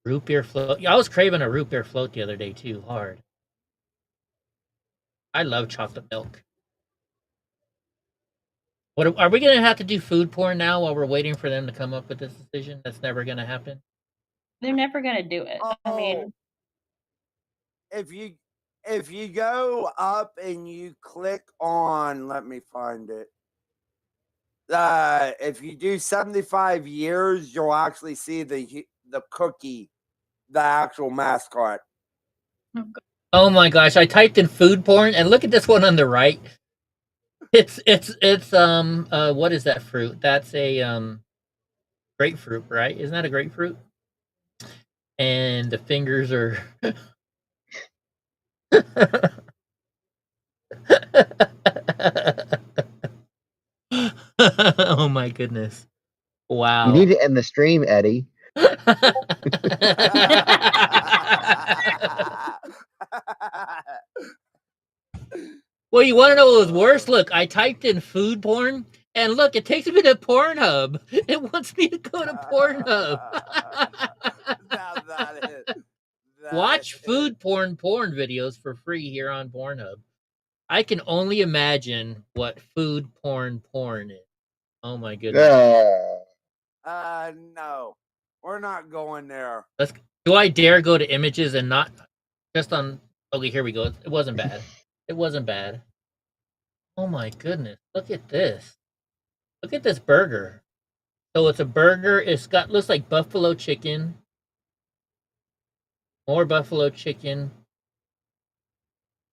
Root beer float. Yeah, I was craving a root beer float the other day too. Hard. I love chocolate milk. What are we gonna have to do food porn now while we're waiting for them to come up with this decision? That's never gonna happen. They're never gonna do it. I mean, if you go up and you click on, let me find it. If you do 75 years, you'll actually see the cookie, the actual mascot. Oh my gosh! I typed in food porn and look at this one on the right. It's what is that fruit? That's a grapefruit, right? Isn't that a grapefruit? And the fingers are oh my goodness. Wow. You need to end the stream, Eddie. Well, you want to know what was worse? Look, I typed in food porn, and look, it takes me to Pornhub. It wants me to go to Pornhub. Watch food porn videos for free here on Pornhub. I can only imagine what food porn is. Oh my goodness. No, we're not going there. Do I dare go to images and not just on? Okay, here we go. It wasn't bad. It wasn't bad. Oh my goodness! Look at this. Look at this burger. So it's a burger. It's got looks like buffalo chicken. More buffalo chicken.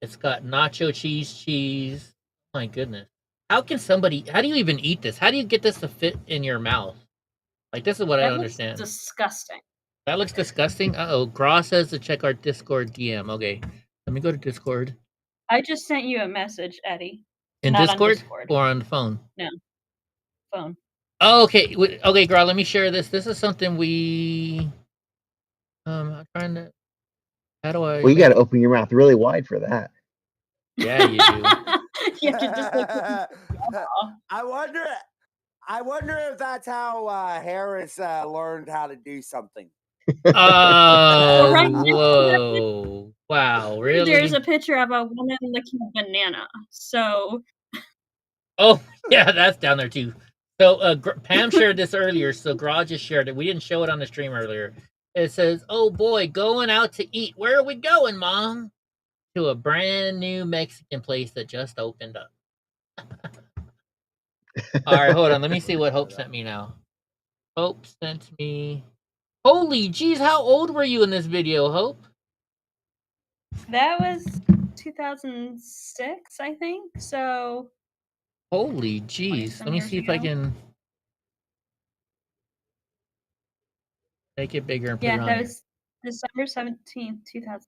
It's got nacho cheese. Oh my goodness. How do you even eat this? How do you get this to fit in your mouth? Like, this is what I don't understand. Disgusting. That looks disgusting. Uh-oh. Gra says to check our Discord DM. Okay. Let me go to Discord. I just sent you a message, Eddie. In Not on Discord? Discord. Or on the phone? No. Phone. Oh, okay. Okay, Gra, let me share this. This is something we... I'm trying to... How do I... Well, you got to open your mouth really wide for that. Yeah, you do. You have to just like... I wonder if that's how Harris learned how to do something. Oh, Right. whoa. Wow, really? There's a picture of a woman licking a banana. So, Oh, yeah, that's down there too. So Pam shared this earlier, so Gra just shared it. We didn't show it on the stream earlier. It says, "Oh boy, going out to eat. Where are we going, Mom?" To a brand new Mexican place that just opened up. All right, hold on. Let me see what Hope sent me now. Hope sent me... Holy jeez, how old were you in this video, Hope? that was 2006, I think. So, Holy jeez. Let me see if I can make it bigger and put it yeah, on that here. was December 17th, 2000.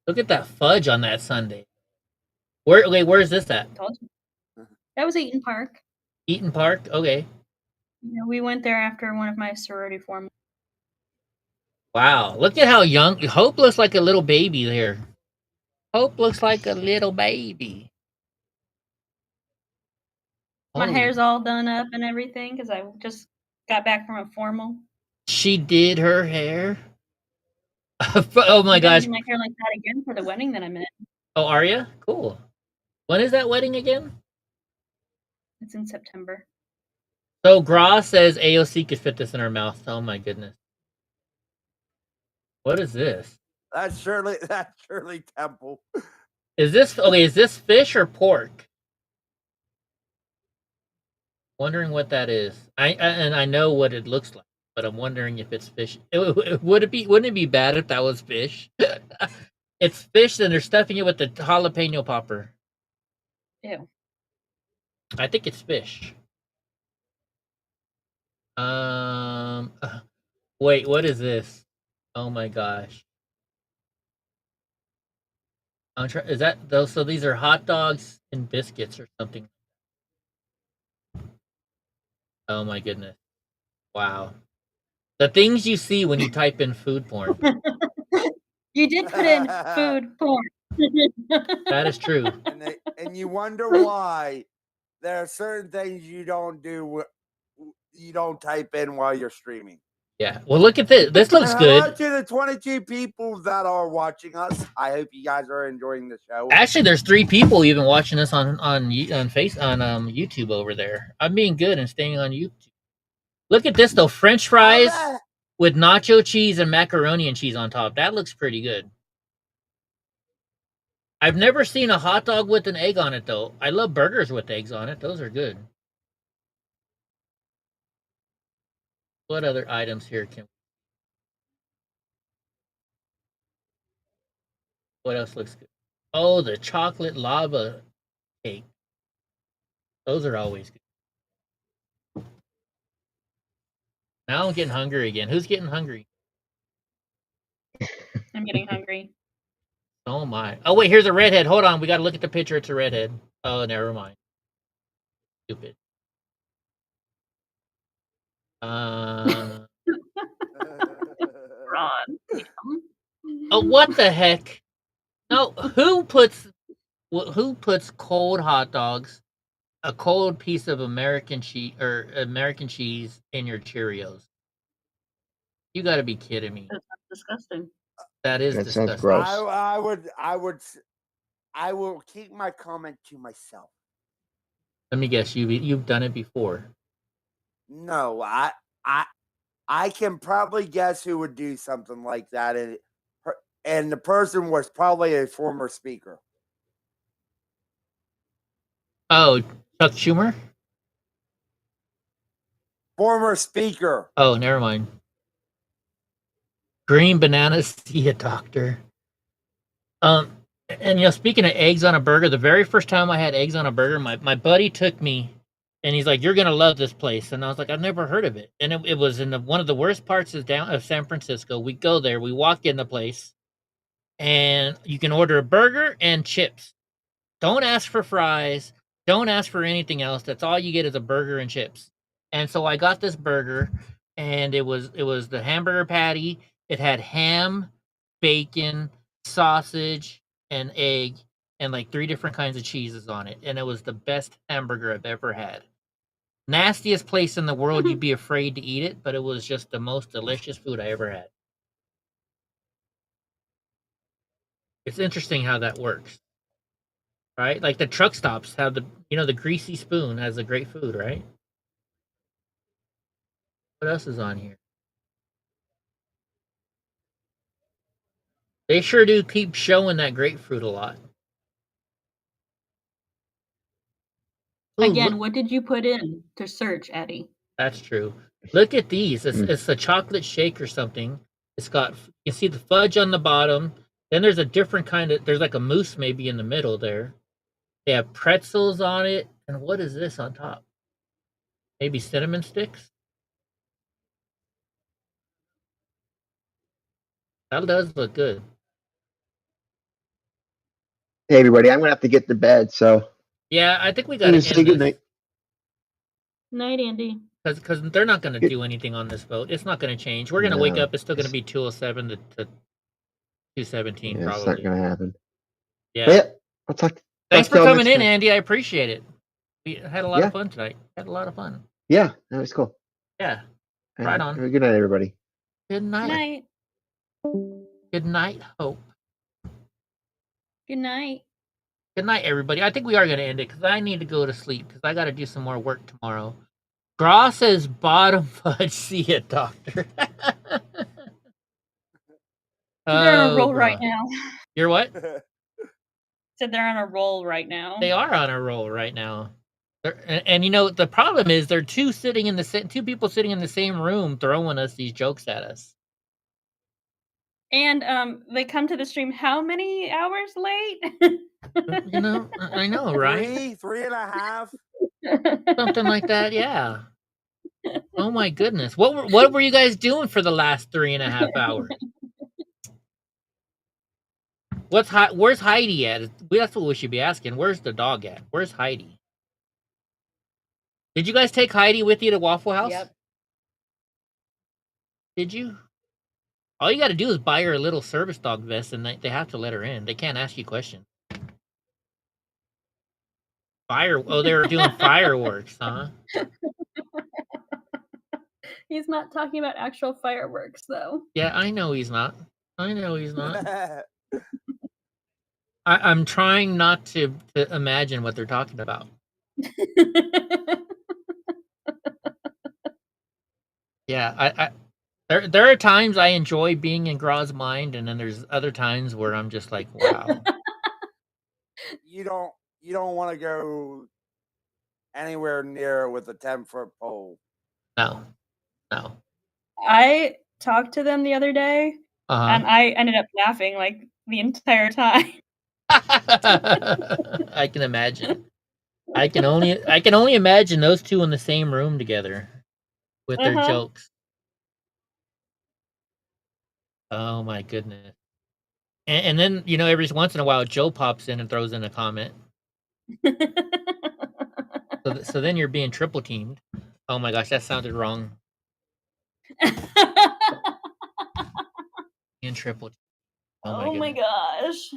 Look at that fudge on that sundae. Where is this at? Told you. That was Eaton Park. Eaton Park? Okay. We went there after one of my sorority form. Wow. Look at how young. Hope looks like a little baby there. Hope looks like a little baby. My Holy- hair's all done up and everything because I just got back from a formal. She did her hair? Oh my I'm gonna gosh. do my hair like that again for the wedding that I'm in. Oh, are you? Cool. When is that wedding again? It's in September. So Gra says AOC could fit this in her mouth. Oh my goodness. What is this? That's Shirley Temple. Is this fish or pork? Wondering what that is. I know what it looks like, but I'm wondering if it's fish. Wouldn't it be bad if that was fish? It's fish, and they're stuffing it with the jalapeno popper. Ew. I think it's fish. Wait, what is this? Oh my gosh. Is that those? So these are hot dogs and biscuits or something. Oh my goodness. Wow. The things you see when you type in food porn. You did put in food porn. That is true. And you wonder why there are certain things you don't do. You don't type in while you're streaming. Yeah. Well, look at this. This looks Hello good. to the 22 people that are watching us. I hope you guys are enjoying the show. Actually, there's 3 people even watching us on YouTube over there. I'm being good and staying on YouTube. Look at this though, French fries with nacho cheese and macaroni and cheese on top. That looks pretty good. I've never seen a hot dog with an egg on it though. I love burgers with eggs on it. Those are good. What other items here can? What else looks good? Oh, the chocolate lava cake. Those are always good. Now I'm getting hungry again. Who's getting hungry? I'm getting hungry. Oh my. Oh wait, here's a redhead. Hold on, we gotta look at the picture. It's a redhead. Oh, never mind. Stupid. Ron. Oh, what the heck? No, who puts cold hot dogs, a cold piece of American cheese in your Cheerios? You got to be kidding me. That's disgusting. That is disgusting. Sounds gross. I will keep my comment to myself. Let me guess, you've done it before. No, I can probably guess who would do something like that, and the person was probably a former speaker. Oh, Chuck Schumer? Former speaker. Oh, never mind. Green bananas, see a doctor. And speaking of eggs on a burger, the very first time I had eggs on a burger, my buddy took me, and he's like, "You're gonna love this place." And I was like, "I've never heard of it." And it was in one of the worst parts of San Francisco. We go there, we walk in the place, and you can order a burger and chips. Don't ask for fries. Don't ask for anything else. That's all you get is a burger and chips. And so I got this burger, and it was the hamburger patty. It had ham, bacon, sausage, and egg, and like 3 different kinds of cheeses on it. And it was the best hamburger I've ever had. Nastiest place in the world, you'd be afraid to eat it, but it was just the most delicious food I ever had. It's interesting how that works. Right? Like the truck stops have the greasy spoon has the great food, right? What else is on here? They sure do keep showing that grapefruit a lot. Ooh, Again, what did you put in to search, Eddie? That's true. Look at these. It's a chocolate shake or something. It's got, you see the fudge on the bottom. Then there's a different kind of, there's like a mousse maybe in the middle there. They have pretzels on it. And what is this on top? Maybe cinnamon sticks? That does look good. Hey, everybody, I'm going to have to get to bed, so. Yeah, I think we got to say good night. Night, Andy. Because they're not going to do anything on this vote. It's not going to change. We're going to wake up. It's still going to be 207 to 217 Yeah, probably. it's not going to happen. Yeah. But yeah, I'll talk. Thanks talk to for y'all coming next in, time. Andy. I appreciate it. We had a lot Yeah. of fun tonight. Had a lot of fun. Yeah, that was cool. Yeah. Right on. Have a good night, everybody. Good night. Night. Good night, Hope. Good night. Good night, everybody. I think we are going to end it because I need to go to sleep because I got to do some more work tomorrow. Gross says bottom fudge. See ya, doctor. They're on a roll right God. now. You're what? Said they're on a roll right now. They are on a roll right now. And the problem is they're two people sitting in the same room throwing us these jokes at us. And they come to the stream how many hours late? I know, right? 3.5. Something like that, yeah. Oh my goodness. What were you guys doing for the last 3.5 hours? Where's Heidi at? That's what we should be asking. Where's the dog at? Where's Heidi? Did you guys take Heidi with you to Waffle House? Yep. Did you? All you got to do is buy her a little service dog vest, and they have to let her in. They can't ask you questions. Oh, they were doing fireworks, huh? He's not talking about actual fireworks, though. Yeah, I know he's not. I'm trying not to imagine what they're talking about. Yeah, there are times I enjoy being in Graw's mind, and then there's other times where I'm just like, wow. You don't want to go anywhere near with a 10-foot pole. No. I talked to them the other day, Uh-huh. and I ended up laughing like the entire time. I can imagine. I can only imagine those two in the same room together with their jokes. Oh my goodness. And then, every once in a while Joe pops in and throws in a comment. So then you're being triple teamed. Oh my gosh, that sounded wrong. Being triple teamed. Oh my gosh.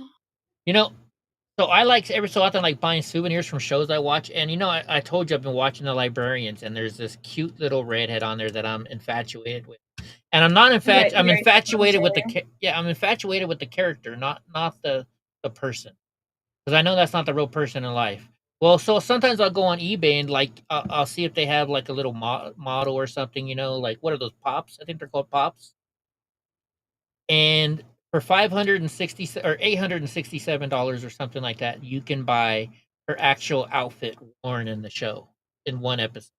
So I like every so often buying souvenirs from shows I watch, and I told you I've been watching The Librarians, and there's this cute little redhead on there that I'm infatuated with, and I'm not infatuated. I'm infatuated with I'm infatuated with the character, not the person, because I know that's not the real person in life. Well, so sometimes I'll go on eBay and I'll see if they have a little model or something, what are those pops? I think they're called pops, and for $560 or $867 or something like that, you can buy her actual outfit worn in the show in one episode.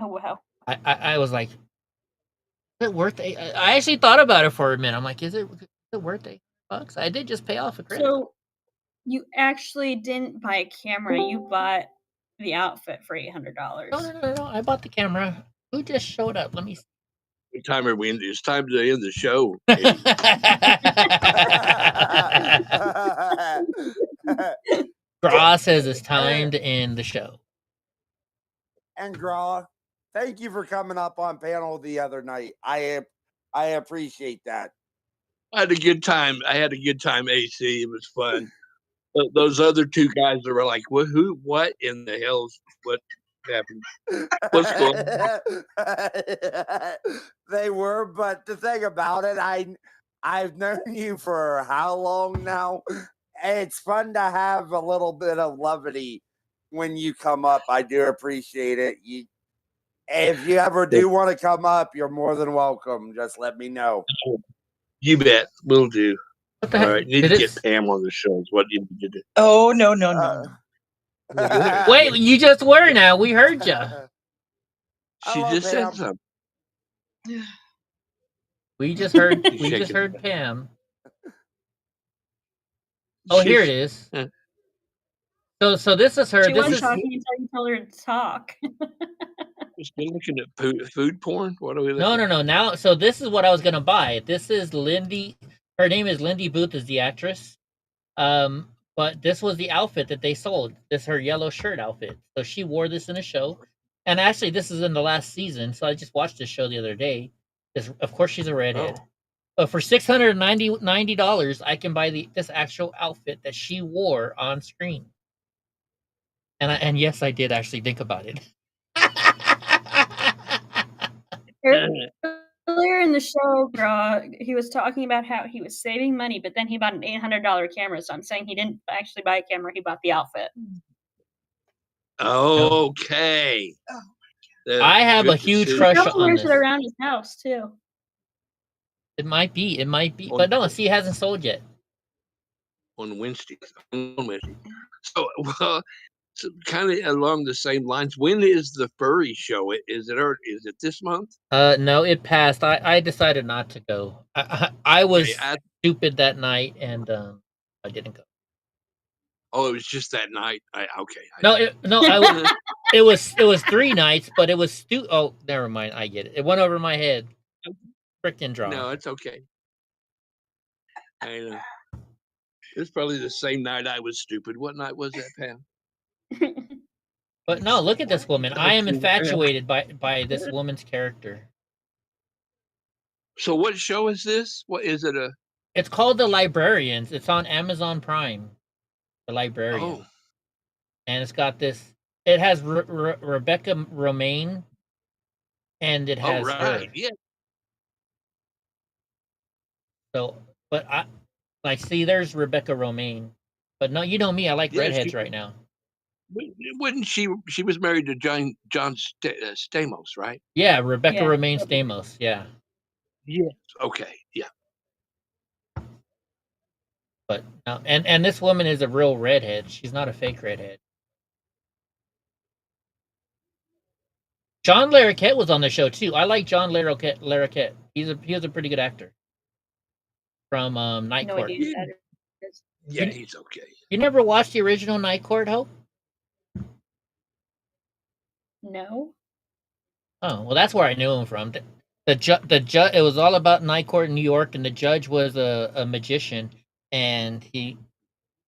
Oh wow! I was like, is it worth it? I actually thought about it for a minute. I'm like, is it worth $800? I did just pay off a credit. So you actually didn't buy a camera; you bought the outfit for $800. No. I bought the camera. Who just showed up? Let me see. What time are we in? It's time to end the show. Graw says it's time to end the show. And Graw, thank you for coming up on panel the other night. I appreciate that. I had a good time. AC. It was fun. Those other two guys that were like, what in the hell? What happened? What's going on? They were, but the thing about it, I've known you for how long now? It's fun to have a little bit of levity when you come up. I do appreciate it. If you ever do want to come up, you're more than welcome. Just let me know. You bet. Will do. All right. Need to get Pam on the show. Is what you need to do. Oh, no. Wait, you just were now. We heard you. She just said something. We just heard Pam. Oh, here it is. So this is her. She wasn't talking until you told her to talk. Just been looking at food porn. What are we looking No. Now, so this is what I was gonna buy. This is Lindy. Her name is Lindy Booth, is the actress. But this was the outfit that they sold. This her yellow shirt outfit. So she wore this in a show. And actually, this is in the last season. So I just watched this show the other day. Of course, she's a redhead. Oh. But for $690, I can buy this actual outfit that she wore on screen. And yes, I did actually think about it. Earlier in the show, he was talking about how he was saving money, but then he bought an $800 camera. So I'm saying he didn't actually buy a camera; he bought the outfit. Okay. I have a huge crush on this. He wears it around his house too. It might be, but no. See, it hasn't sold yet. On Wednesday. So, so kind of along the same lines. When is the furry show? Is it this month? No, it passed. I decided not to go. I was stupid that night, and I didn't go. Oh, it was just that night. It was 3 nights, but it was oh, never mind. I get it. It went over my head. Frickin' draw. No, it's okay. I know. It's probably the same night I was stupid. What night was that, Pam? But no, look at this woman. I am infatuated by this woman's character. So what show is this? What is it? It's called The Librarians. It's on Amazon Prime. The Librarians. Oh. And it's got this. It has Rebecca Romaine and it Oh, has her. right. Yeah. So, but see, there's Rebecca Romaine. But no, you know me, I like Yeah, redheads right now. Wouldn't she was married to John Stamos, right? Yeah, Rebecca Yeah. Romaine Stamos. Yeah. Yes. Okay. Yeah. But no, and this woman is a real redhead. She's not a fake redhead. John Larroquette was on the show too. I like John Larroquette. He was a pretty good actor from Night No Court. idea who that is. Yeah, he's okay. You never watched the original Night Court, Hope? No. Oh, well, that's where I knew him from. The judge. It was all about Night Court in New York, and the judge was a magician, and he's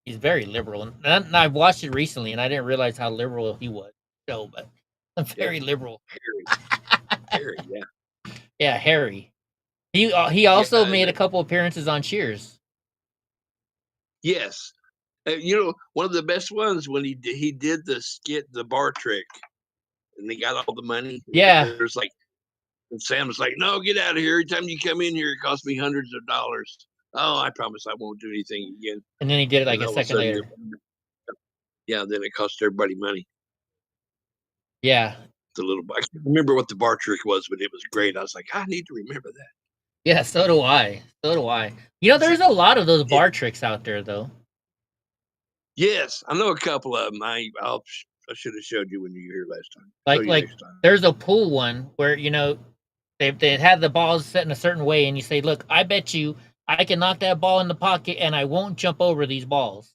very liberal. And I watched it recently, and I didn't realize how liberal he was. So, but I'm very liberal. Harry, yeah. Yeah, Harry. He also made a couple appearances on Cheers. Yes. One of the best ones when he did the skit, the bar trick, and they got all the money. Yeah. There's like, and Sam was like, "No, get out of here! Every time you come in here, it costs me hundreds of dollars. Oh, I promise I won't do anything again." And then he did it like And a all of second later. Yeah, then it cost everybody money. Yeah. I can't remember what the bar trick was, but it was great. I was like, I need to remember that. Yeah, so do I. There's a lot of those bar tricks out there, though. Yes, I know a couple of them. I should have showed you when you were here last time. Like there's a pool one where they had the balls set in a certain way, and you say, "Look, I bet you I can knock that ball in the pocket, and I won't jump over these balls."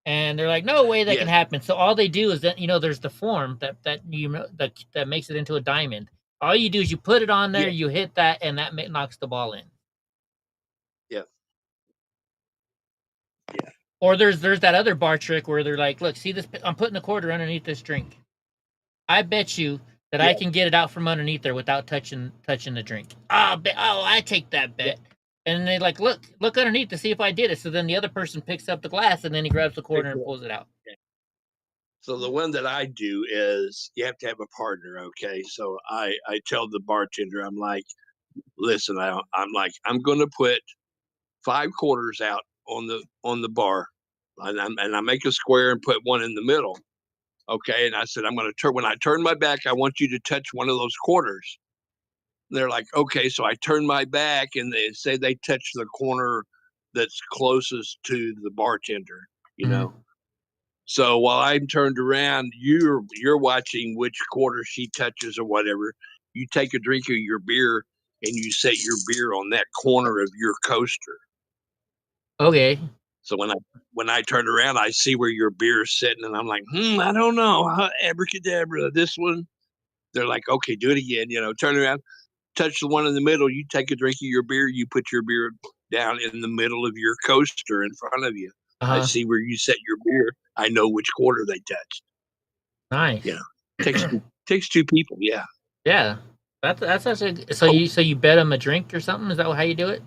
And they're like, "No way that can happen." So all they do is that there's the form that makes it into a diamond. All you do is you put it on there, you hit that, and that knocks the ball in. Yeah. Yeah. Or there's that other bar trick where they're like, "Look, see this? I'm putting a quarter underneath this drink. I bet you that I can get it out from underneath there without touching the drink. I take that bet." And they like, look underneath to see if I did it. So then the other person picks up the glass, and then he grabs the quarter and pulls it out. So the one that I do is you have to have a partner, okay? So I tell the bartender, I'm like, listen, I'm going to put 5 quarters out on the bar, and I make a square and put one in the middle, okay? And I said, when I turn my back, I want you to touch one of those quarters. They're like, okay. So I turn my back, and they say they touch the corner that's closest to the bartender, you know. So while I'm turned around, you're watching which quarter she touches or whatever. You take a drink of your beer, and you set your beer on that corner of your coaster. Okay. So when I turn around, I see where your beer is sitting, and I'm like, I don't know, abracadabra, this one. They're like, okay, do it again. Turn around. Touch the one in the middle. You take a drink of your beer. You put your beer down in the middle of your coaster in front of you. I see where you set your beer. I know which quarter they touched. Nice. Takes 2 people. Yeah. Yeah. That's actually so. You bet them a drink or something? Is that how you do it?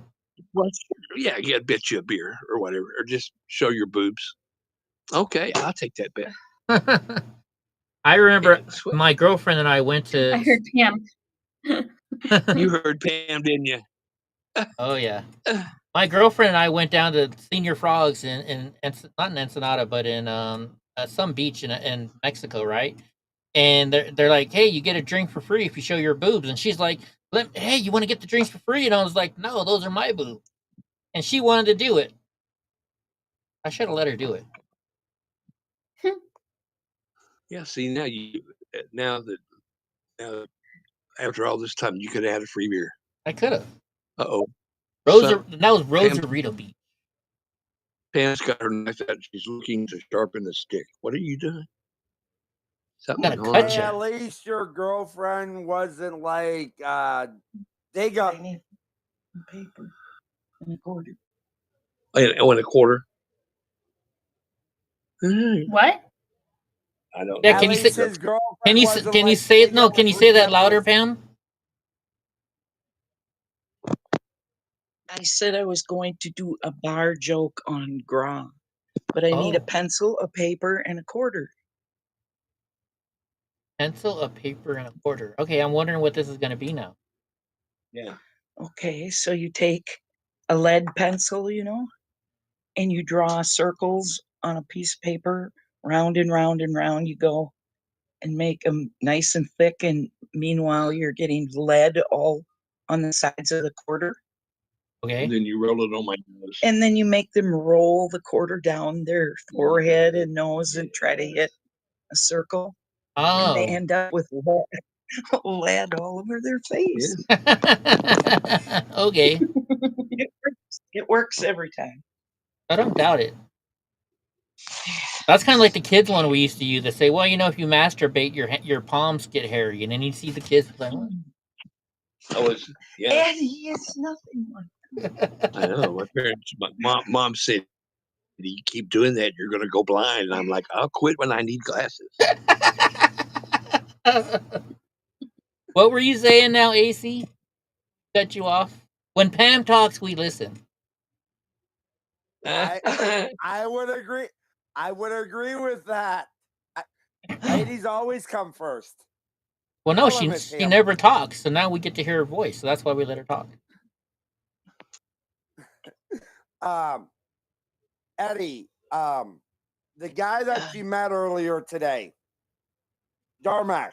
Well, yeah, you bet you a beer or whatever, or just show your boobs. Okay, I'll take that bet. I remember my girlfriend and I went to. I heard Pam. You heard Pam, didn't you? Oh yeah. My girlfriend and I went down to Senior Frogs in not in Ensenada, but in some beach in Mexico, right? And they're like, "Hey, you get a drink for free if you show your boobs." And she's like, "Hey, you want to get the drinks for free?" And I was like, "No, those are my boobs." And she wanted to do it. I should have let her do it. Yeah. See, now after all this time, you could have had a free beer. I could have. Uh-oh. That was Rosarito Beach. Pam's got her knife out. She's looking to sharpen the stick. What are you doing? Something Gotta cut you. At least your girlfriend wasn't like, they got paper and a quarter. And a quarter. What? I don't. Yeah, can you say? Can you say it? No, can you say that louder, Pam? I said I was going to do a bar joke on Gras, but I need a pencil, a paper, and a quarter. Pencil, a paper, and a quarter. Okay, I'm wondering what this is going to be now. Yeah. Okay, so you take a lead pencil, and you draw circles on a piece of paper, round and round and round you go, and make them nice and thick. And meanwhile, you're getting lead all on the sides of the quarter. Okay. And then you roll it on my nose. And then you make them roll the quarter down their forehead and nose and try to hit a circle. And they Oh. end up with lead all over their face. Okay. It works every time. I don't doubt it. That's kind of like the kids one we used to use. They say, well, if you masturbate, your palms get hairy, and then you see the kids like, what? Oh, yeah. Eddie, it's nothing like that. I know. My parents, my mom said, you keep doing that, you're going to go blind. And I'm like, I'll quit when I need glasses. What were you saying now, AC? Cut you off. When Pam talks, we listen. I would agree. I would agree with that. Ladies always come first. Well, no, Tell 'em it's she him. never talks, so now we get to hear her voice. So that's why we let her talk. Eddie, the guy that you met earlier today, Darmac.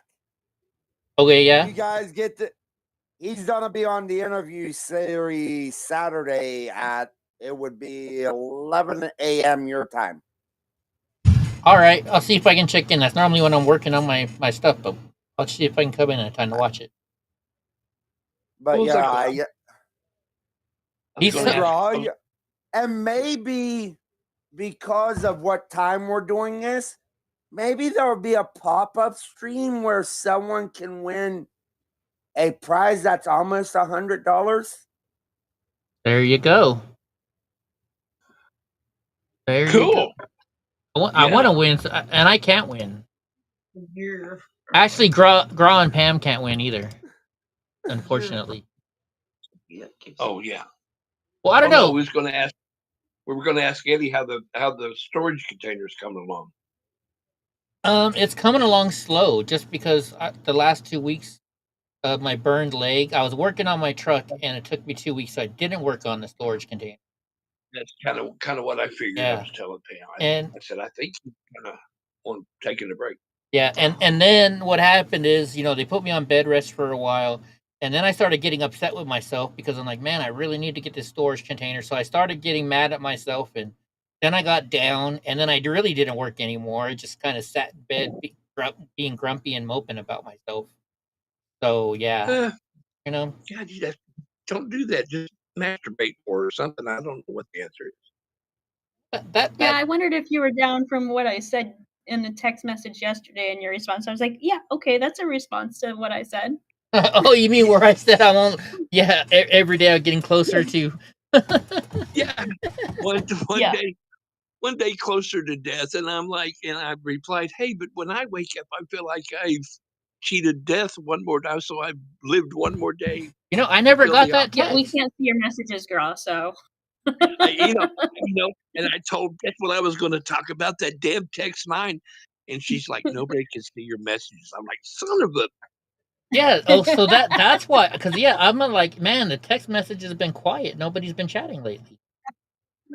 Okay, yeah. You guys get to. He's gonna be on the interview series Saturday at it would be 11 a.m. your time. All right, I'll see if I can check in. That's normally when I'm working on my stuff, but I'll see if I can come in time to watch it. But Well, yeah, it's He's and maybe because of what time we're doing this, maybe there will be a pop-up stream where someone can win a prize that's almost $100. There you go. There Cool. you go. I want to win, and I can't win. Actually, Gra and Pam can't win either, unfortunately. Oh, yeah. Well, I don't know. No, we were going to ask Eddie how the storage containers coming along. It's coming along slow, just because the last 2 weeks of my burned leg, I was working on my truck, and it took me 2 weeks, so I didn't work on the storage container. That's kind of what I figured. Yeah. I was telling Pam. And I said, I think he's kind of on taking a break. Yeah, and then what happened is, they put me on bed rest for a while, and then I started getting upset with myself because I'm like, man, I really need to get this storage container. So I started getting mad at myself, and then I got down, and then I really didn't work anymore. I just kind of sat in bed being grumpy and moping about myself. So, yeah, God, don't do that. Just masturbate or something. I don't know what the answer is. Yeah, I wondered if you were down from what I said in the text message yesterday and your response. I was like, yeah, okay, that's a response to what I said. Oh, you mean where I said I'm on? Yeah, every day I'm getting closer to. Yeah, one day closer to death, and I'm like, and I replied, hey, but when I wake up, I feel like I've cheated death one more time, so I've lived one more day. I never got that text. We can't see your messages, girl. So. And I told Beth when I was going to talk about that damn text line, and she's like, nobody can see your messages. I'm like, son of a. Yeah. Oh, so that's why. Because I'm like, man, the text message has been quiet. Nobody's been chatting lately.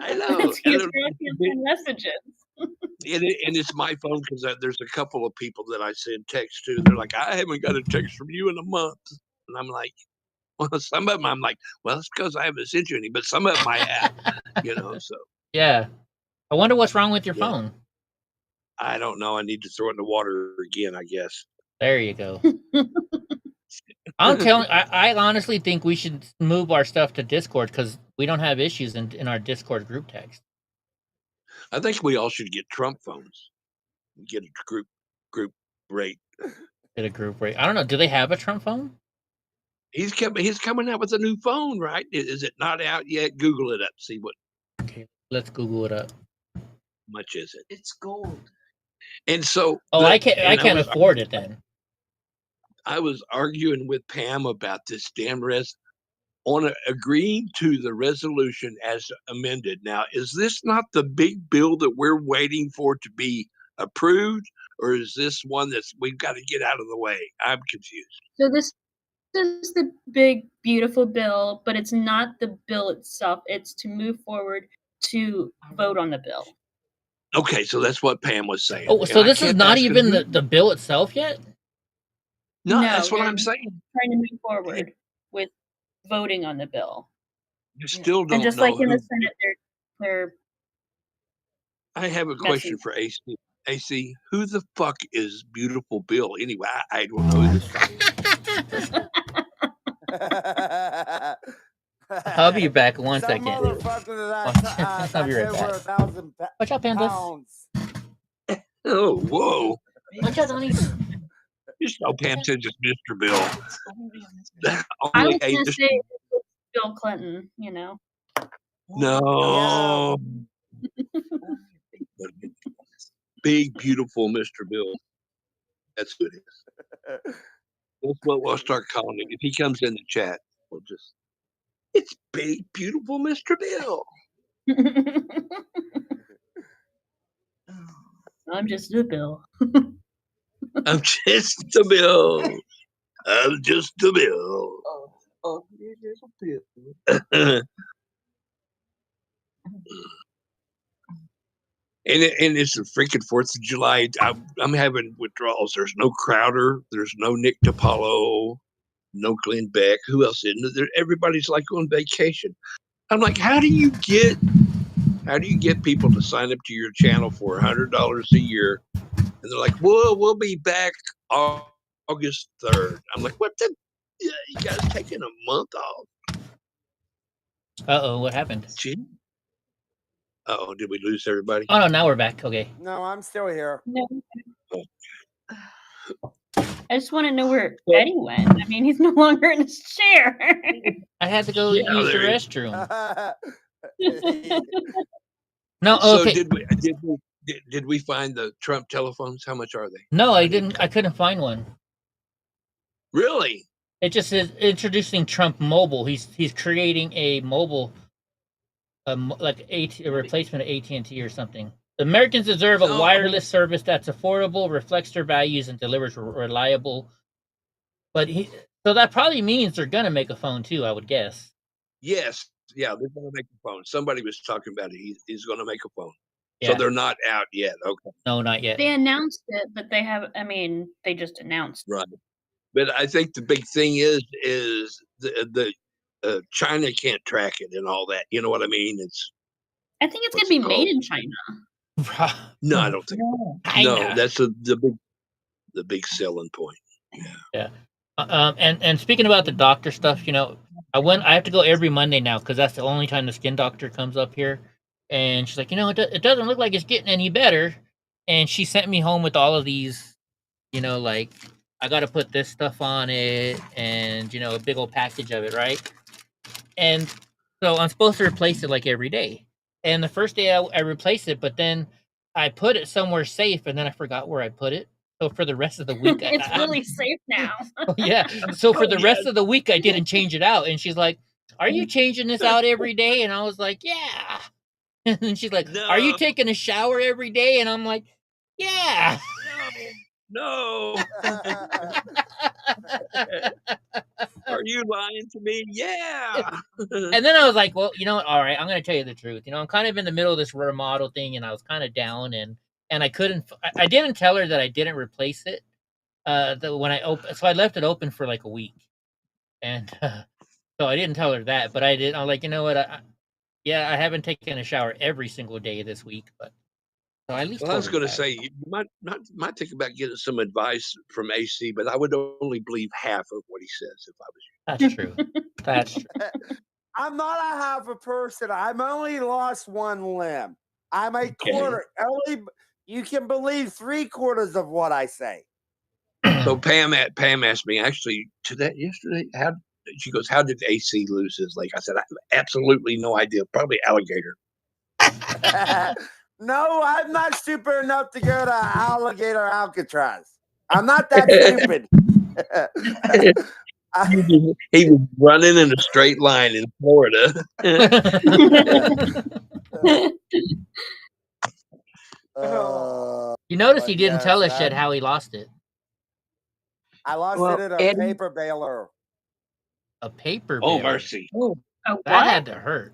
I know. Messages. And it's my phone because there's a couple of people that I send texts to. They're like, I haven't got a text from you in a month, and I'm like. Well, some of them I'm like, well, it's because I haven't sent you any, but some of them I have, so. Yeah. I wonder what's wrong with your phone. I don't know. I need to throw it in the water again, I guess. There you go. I'm telling I honestly think we should move our stuff to Discord because we don't have issues in our Discord group text. I think we all should get Trump phones. Get a group rate. Get a group rate. I don't know. Do they have a Trump phone? He's coming out with a new phone, right? Is it not out yet? Google it up. See what. Okay, let's Google it up. How much is it? It's gold. And so. Oh, I can't afford it then. I was arguing with Pam about this damn agreeing to the resolution as amended. Now, is this not the big bill that we're waiting for to be approved, or is this one that's we've got to get out of the way? I'm confused. So this is the big, beautiful bill, but it's not the bill itself. It's to move forward to vote on the bill. Okay, so that's what Pam was saying. Oh, so And I this is kept not asking even who- the bill itself yet? No, that's what they're I'm saying. Trying to move forward with voting on the bill. You still don't And just know like in the who. Senate, they're I have a messing. question for AC. AC, who the fuck is Beautiful Bill? Anyway, I don't know who this fuck is. I'll be back one Some second. motherfucker I'll be right over back. 1,000 Watch out, Pandas. pounds. Oh, whoa. Watch out, Donnie. Just know Pam said just Mr. Bill. I Only was eight. gonna say Bill Clinton, you know. No. Big, beautiful Mr. Bill. That's who it is. That's what we'll start calling him. If he comes in the chat, we'll just, it's big, beautiful Mr. Bill. I'm just a bill. I'm just a Bill. I'm just a Bill. Oh, here's a bill. And it's the freaking 4th of July. I'm having withdrawals. There's no Crowder. There's no Nick DiPaolo. No Glenn Beck. Who else isn't there? Everybody's like on vacation. I'm like, how do you get people to sign up to your channel for $100 a year? And they're like, well, we'll be back August 3rd. I'm like, what the? Yeah, you guys taking a month off? Uh-oh, what happened? Gee. Uh-oh, did we lose everybody? Oh, no, now we're back. Okay. No, I'm still here. No. I just want to know where Eddie went. I mean, he's no longer in his chair. I had to go Yeah, use the there he is. restroom. No, So okay. did we find the Trump telephones? How much are they? No, I didn't. I couldn't find one. Really? It just says introducing Trump Mobile. He's creating a mobile, like a replacement of AT&T or something. The Americans deserve a No. wireless service that's affordable, reflects their values, and delivers reliable. But so that probably means they're gonna make a phone too, I would guess. Yes. Yeah, they're going to make a phone. Somebody was talking about it. He's going to make a phone. Yeah. So they're not out yet. Okay. No, not yet. They announced it, but they just announced. Right. But I think the big thing is the China can't track it and all that. You know what I mean? I think it's What's going to it be made called? in China. No, I don't think. China. No, that's the big selling point. Yeah. And speaking about the doctor stuff, I have to go every Monday now because that's the only time the skin doctor comes up here. And she's like, it doesn't look like it's getting any better. And she sent me home with all of these, like I got to put this stuff on it and, a big old package of it, right? And so I'm supposed to replace it like every day. And the first day I replaced it, but then I put it somewhere safe and then I forgot where I put it. So for the rest of the week, It's really safe now. yeah. So for the rest of the week, I didn't change it out. And she's like, "Are you changing this out every day?" And I was like, "Yeah." And she's like, "Are you taking a shower every day?" And I'm like, "Yeah." No. Are you lying to me? Yeah. And then I was like, "Well, all right, I'm going to tell you the truth. I'm kind of in the middle of this remodel thing, and I was kind of down, and I couldn't. I didn't tell her that I didn't replace it. When I opened, so I left it open for like a week, and so I didn't tell her that. But I did. I'm like, you know what? I haven't taken a shower every single day this week, but so at least. Well, I was going to say you might think about getting some advice from AC, but I would only believe half of what he says if I was you. That's true. That's true. I'm not a half a person. I've only lost one limb. I'm a quarter. Only you can believe 3/4 of what I say. So Pam asked me actually yesterday. She goes, how did AC lose his leg? I said, I have absolutely no idea. Probably alligator. No, I'm not stupid enough to go to Alligator Alcatraz. I'm not that stupid. He was running in a straight line in Florida. You notice he But didn't yes, tell us that yet how he lost it. I lost Well, it in a Eddie, paper baler. A paper Oh, baler. mercy. A That what? had to hurt.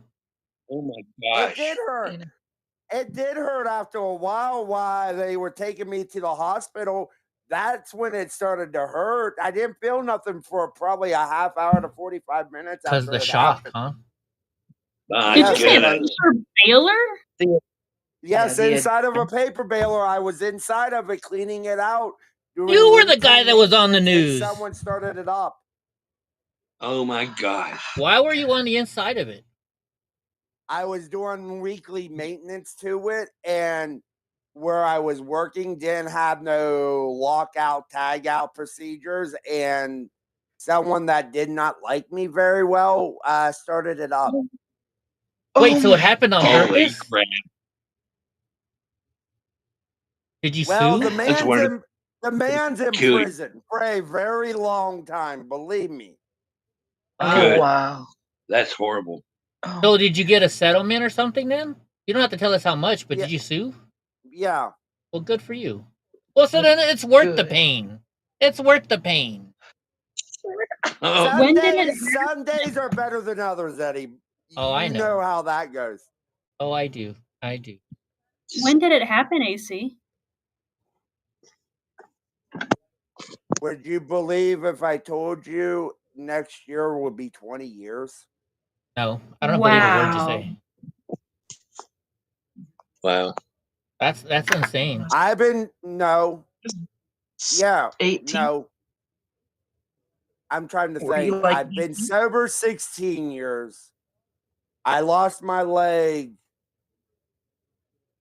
Oh, my It gosh. did hurt. It did hurt after a while they were taking me to the hospital. That's when it started to hurt. I didn't feel nothing for probably a half hour to 45 minutes Because after the it shock, happened. huh? My Did you say a goodness. paper baler? Yes, the inside of a paper baler. I was inside of it cleaning it out. doing You were the routine guy that was on the maintenance, news. and someone started it up. Oh, my gosh. Why were you on the inside of it? I was doing weekly maintenance to it, and where I was working didn't have no lockout, tag out procedures, and someone that did not like me very well started it up. Wait, so it happened on Holy purpose? crap. Did you Well, sue? the man's in Kill you. prison for a very long time, believe me. Good. Oh, wow. That's horrible. So did you get a settlement or something then? You don't have to tell us how much, but Yeah. did you sue? Yeah. Well, good for you. Well, so then it's worth the Good. pain. It's worth the pain. Oh, When did it Some days are better than others, Eddie. Oh, I You know. know how that goes. Oh, I do. I do. When did it happen, AC? Would you believe if I told you next year will be 20 years? No, I don't believe a word you Wow. say. wow. That's insane. I've been Yeah. 18. No. I'm trying to Were you think. like I've been sober 16 years. I lost my leg.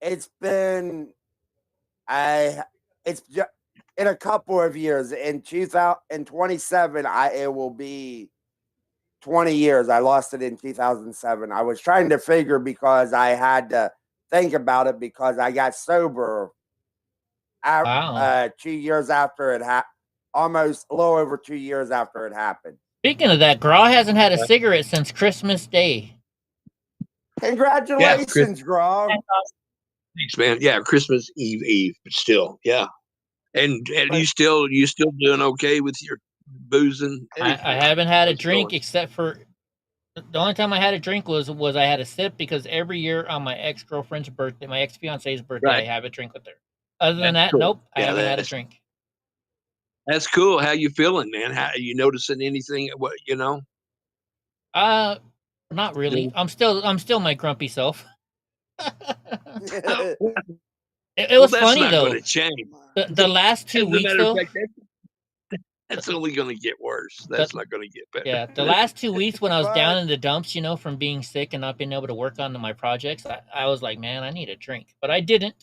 It's been it's just in a couple of years. In 2027, it will be 20 years. I lost it in 2007. I was trying to figure because I had to think about it because I got sober Wow. 2 years after it happened. Almost a little over 2 years after it happened. Speaking of that, Graw hasn't had a cigarette since Christmas Day. Congratulations, Grog. That's awesome. Thanks, man. Yeah, Christmas Eve, but still, yeah. And you still doing okay with your boozing? I haven't had a How's it drink going? except for the only time I had a drink was I had a sip because every year on my ex-girlfriend's birthday, my ex-fiance's birthday, Right. I have a drink with her. Other than That's that, cool. nope, I Yeah, haven't had a that's drink. that's cool. How you feeling, man? How are you noticing anything? What Not really. I'm still my grumpy self. It Well, was that's funny not though. going to change. The last 2 As a weeks matter of though. fact, that's only going to get worse. That's not going to get better. Yeah, the last 2 weeks when I was down in the dumps, from being sick and not being able to work on my projects, I was like, man, I need a drink. But I didn't.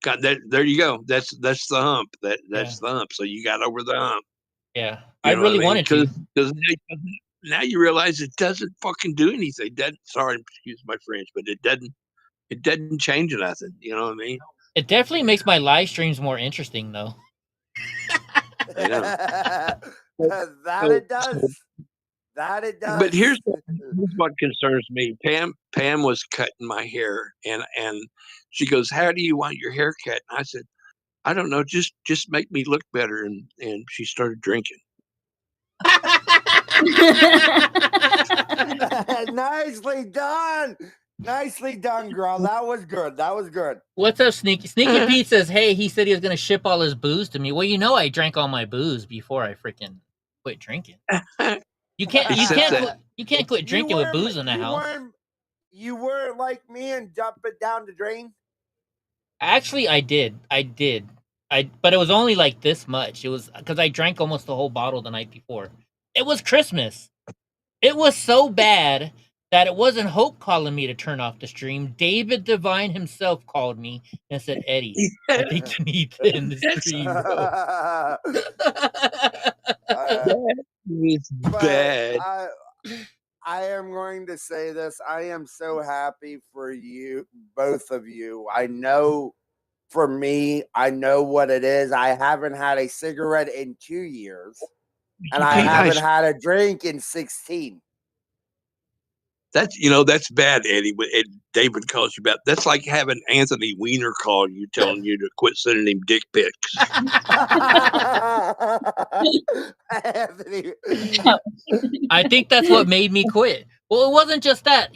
God, there you go. That's the hump. That's the hump. So you got over the hump. Yeah, You I know really what I mean? wanted to. Because now you realize it doesn't fucking do anything. Sorry, excuse my French, but it doesn't change nothing. You know what I mean? It definitely makes my live streams more interesting though. I know. That it does. That it does. But here's what concerns me. Pam was cutting my hair, and she goes, "How do you want your hair cut?" And I said, "I don't know. Just make me look better." And she started drinking. Nicely done. Nicely done, girl. That was good. That was good. What's up, Sneaky? Sneaky Pete says, hey, he said he was going to ship all his booze to me. Well, I drank all my booze before I freaking quit drinking. You can't quit drinking with booze in the house. You weren't like me and dump it down the drain? Actually, I did. But it was only like this much. It was because I drank almost the whole bottle the night before. It was Christmas. It was so bad that it wasn't Hope calling me to turn off the stream. David Divine himself called me and said, Eddie, I think you need to end the stream, bro. It's bad. I am going to say this. I am so happy for you, both of you. I know for me, I know what it is. I haven't had a cigarette in 2 years, and I haven't had a drink in 16. That's bad, Eddie. When David calls you back, that's like having Anthony Weiner call you, telling you to quit sending him dick pics. I think that's what made me quit. Well, it wasn't just that.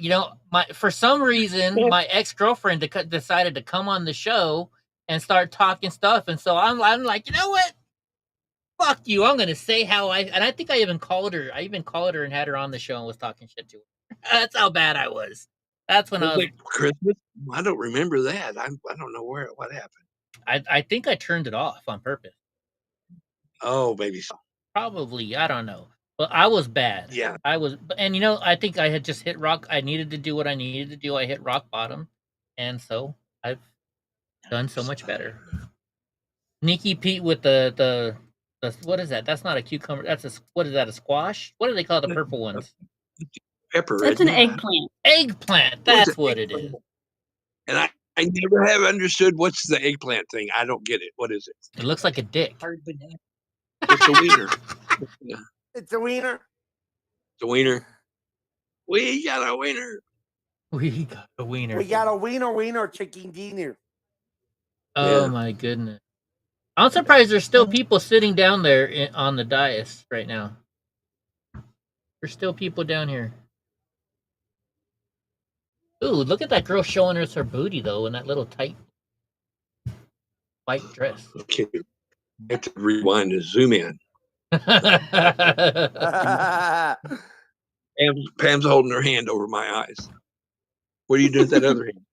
For some reason, my ex-girlfriend decided to come on the show and start talking stuff, and so I'm like, you know what? Fuck you! I'm gonna say how I think I even called her. I even called her and had her on the show and was talking shit to her. That's how bad I was. That's when I was like Christmas. I don't remember that. I don't know what happened. I think I turned it off on purpose. Oh, maybe so. Probably, I don't know. But I was bad. Yeah. I was, and I think I had just hit rock. I needed to do what I needed to do. I hit rock bottom, and so I've done so much better. Sneaky Pete with the what is that? That's not a cucumber. What is that? A squash? What do they call the purple ones? Pepper. That's an eggplant. Eggplant. That's what it is. And I never have understood what's the eggplant thing. I don't get it. What is it? It looks like a dick. Hard banana. It's a wiener. Yeah. It's a wiener. It's a wiener. We got a wiener. We got a wiener. We got a wiener chicken dinner. Oh my goodness. I'm surprised there's still people sitting down there on the dais right now. There's still people down here. Ooh, look at that girl showing us her booty, though, in that little tight white dress. Okay. I have to rewind and zoom in. Pam's holding her hand over my eyes. What are you doing with that other hand?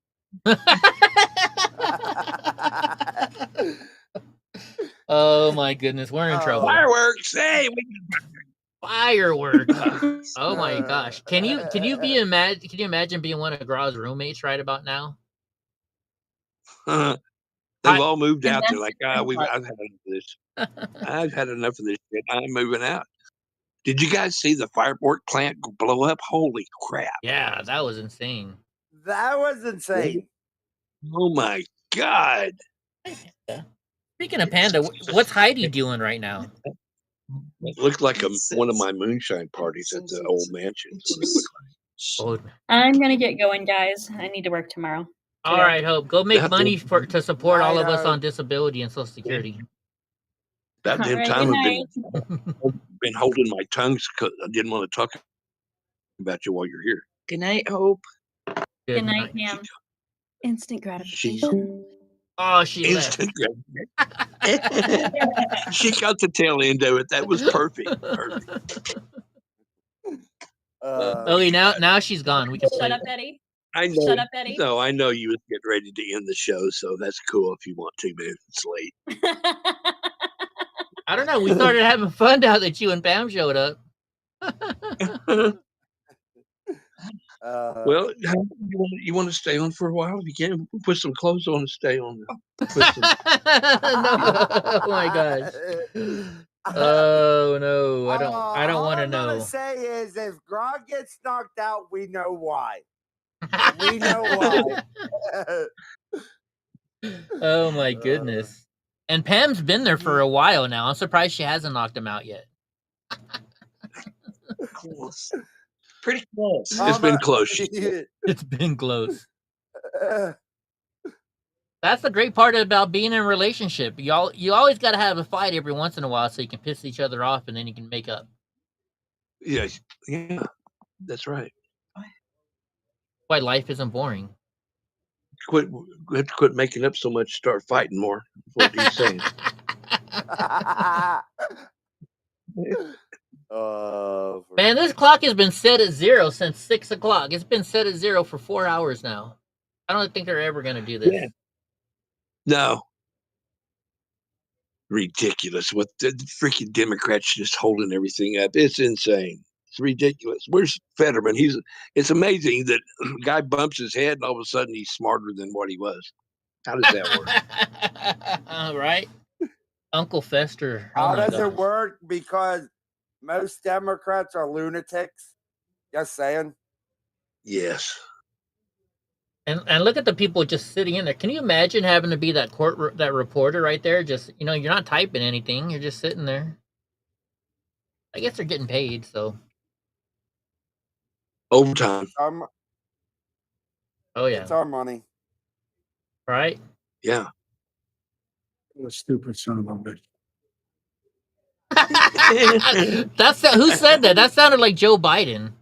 Oh my goodness, we're in trouble. Fireworks! Hey, fireworks! Oh my gosh, can you imagine being one of Graw's roommates right about now? They've all moved out. They're like, I've had enough of this. I've had enough of this shit. I'm moving out. Did you guys see the firework plant blow up? Holy crap! Yeah, that was insane. That was insane. Oh my god! Speaking of Panda, what's Heidi doing right now? It looked like one of my moonshine parties at the old mansion. I'm gonna get going, guys. I need to work tomorrow. All right, Hope. Go make money to support all of us on disability and Social Security. That damn time I've been holding my tongue because I didn't want to talk about you while you're here. Good night, Hope. Good night, Pam. Instant gratification. Oh, she instant gratification. She got the tail end of it. That was perfect. Perfect. Now she's gone. We can shut up, Eddie. I know. Shut up, Eddie. No, I know you was getting ready to end the show, so that's cool if you want to, man. It's late. I don't know. We started having fun now that you and Pam showed up. Well, you want to stay on for a while? If you can, put some clothes on and stay on. No. Oh my gosh. Oh no, I don't want to know. All I'm gonna say is, if Grog gets knocked out, we know why. We know why. Oh my goodness. And Pam's been there for a while now. I'm surprised she hasn't knocked him out yet. Close. Pretty close. It's been close. It's been close. That's the great part about being in a relationship. You always got to have a fight every once in a while so you can piss each other off and then you can make up. Yeah, that's right. Why life isn't boring. Quit making up so much. Start fighting more. What are you saying? Man, this clock has been set at 0 since 6 o'clock. It's been set at 0 for 4 hours now. I don't think they're ever going to do this. Yeah. No. Ridiculous. What the freaking Democrats just holding everything up. It's insane. It's ridiculous. Where's Fetterman? It's amazing that a guy bumps his head and all of a sudden he's smarter than what he was. How does that work? Right? Uncle Fester. How does it work? Because most Democrats are lunatics. Just saying. Yes. And look at the people just sitting in there. Can you imagine having to be that reporter right there? Just, you're not typing anything. You're just sitting there. I guess they're getting paid, so. Overtime. Oh yeah. It's our money. Right? Yeah. What a stupid son of a bitch. Who said that? That sounded like Joe Biden.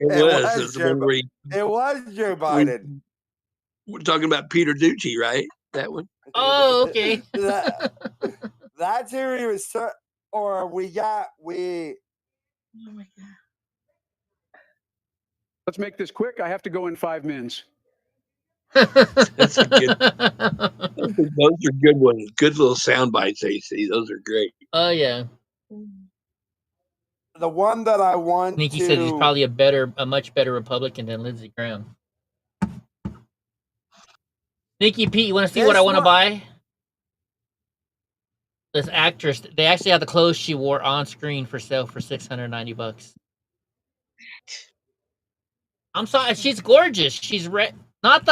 It was the one where It was Joe Biden. we're talking about Peter Ducey, right? That one. Oh, okay. That's who he was. Or we. Oh my God. Let's make this quick. I have to go in 5 minutes. That's a good. Those are good ones. Good little sound bites, AC. Those are great. Oh yeah. The one that I want Sneaky to. said he's probably a much better Republican than Lindsey Graham. Sneaky Pete, you want to see what I want to buy? This actress, they actually have the clothes she wore on screen for sale for $690. I'm sorry, she's gorgeous. She's red. Not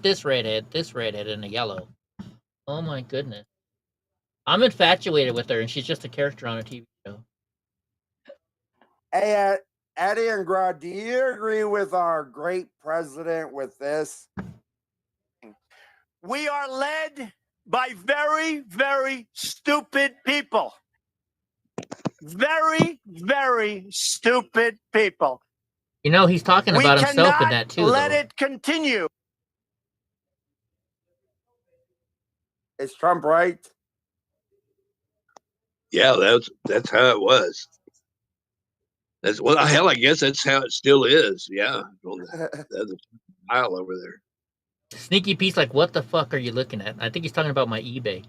this redhead. This redhead in the yellow. Oh my goodness. I'm infatuated with her, and she's just a character on a TV show. Hey, Eddie and Gra, do you agree with our great president with this? We are led by very, very stupid people. Very, very stupid people. You know, he's talking about himself in that too. Let it continue. Is Trump right? Yeah, that's how it was. That's hell. I guess that's how it still is. Yeah, on the aisle over there. Sneaky Pete's like, what the fuck are you looking at? I think he's talking about my eBay.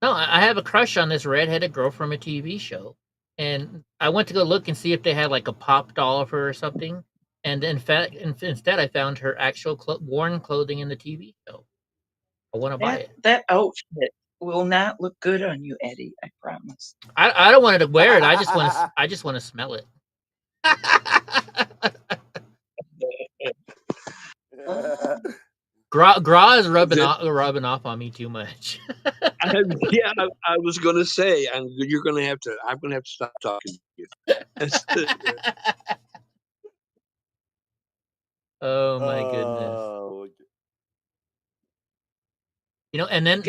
No, I have a crush on this redheaded girl from a TV show. And I went to go look and see if they had like a pop doll of her or something. And in fact, instead I found her actual worn clothing in the TV show. I want to buy it. That outfit will not look good on you, Eddie. I promise. I don't want to wear it. I just want to smell it. Gra is rubbing off on me too much. I was gonna say, I'm gonna have to stop talking to you. Oh my goodness. You know, and then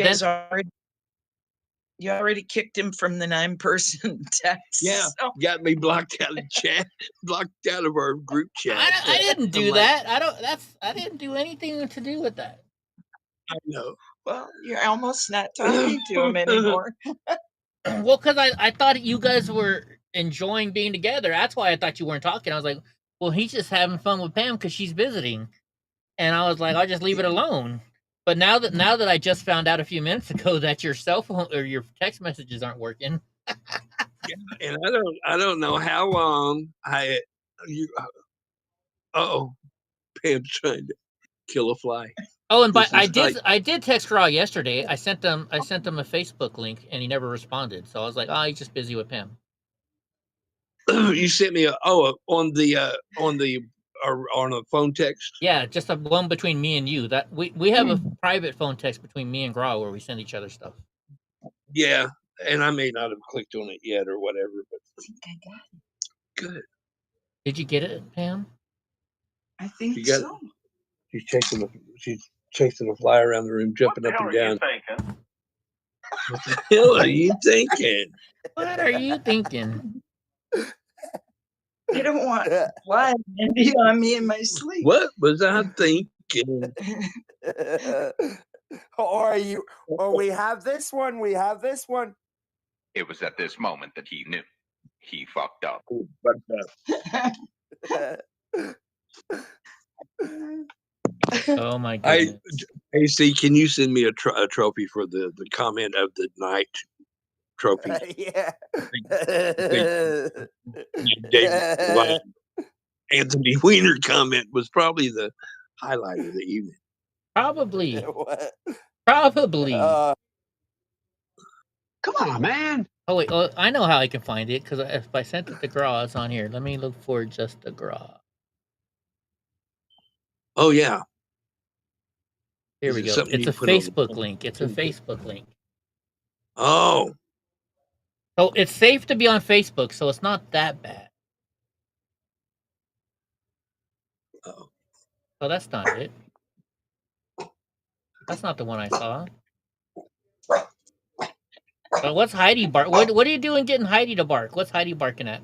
you already kicked him from the 9-person text. Yeah, so. Got me blocked out of chat, blocked out of our group chat. I didn't do that. I didn't do anything to do with that. I know. Well, you're almost not talking to him anymore. Well, because I thought you guys were enjoying being together. That's why I thought you weren't talking. I was like, well, he's just having fun with Pam because she's visiting. And I was like, I'll just leave it alone. But now that I just found out a few minutes ago that your cell phone or your text messages aren't working. Yeah, and I don't know how long Pam's trying to kill a fly. Oh, and I did text Raw yesterday. I sent him a Facebook link and he never responded. So I was like, oh, he's just busy with Pam. You sent me on a phone text. Yeah, just a one between me and you. That we have a private phone text between me and Gra where we send each other stuff. Yeah, and I may not have clicked on it yet or whatever, but I think I got it. Good. Did you get it, Pam? I think You got so. She's chasing a fly around the room, jumping up and down. What the hell are you thinking? What are you thinking? You don't want fly Andy on me in my sleep. What was I thinking? Or we have this one. We have this one. It was at this moment that he knew he fucked up. Oh my goodness. AC, can you send me a trophy for the comment of the night trophy? Yeah. Anthony Weiner comment was probably the highlight of the evening. Probably. Come on, man. Oh wait, I know how I can find it because if I sent it to Gra, it's on here. Let me look for just the Gra. Oh yeah. Here we go. It's a Facebook link. It's a Facebook link. Oh. So it's safe to be on Facebook, so it's not that bad. Oh, that's not it. That's not the one I saw. But what's Heidi bark? What are you doing getting Heidi to bark? What's Heidi barking at?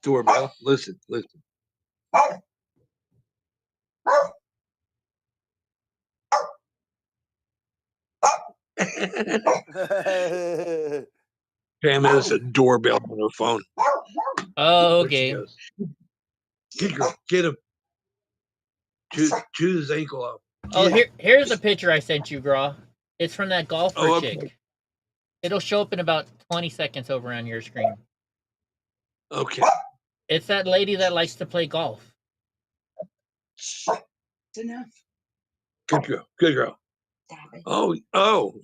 Doorbell. Listen. Pam has a doorbell on her phone. Oh, There she okay. goes. Get him. Chew his ankle off. Oh, here's the picture I sent you, Graw. It's from that golfer okay. chick. It'll show up in about 20 seconds over on your screen. Okay. It's that lady that likes to play golf. It's enough. Good girl. Oh,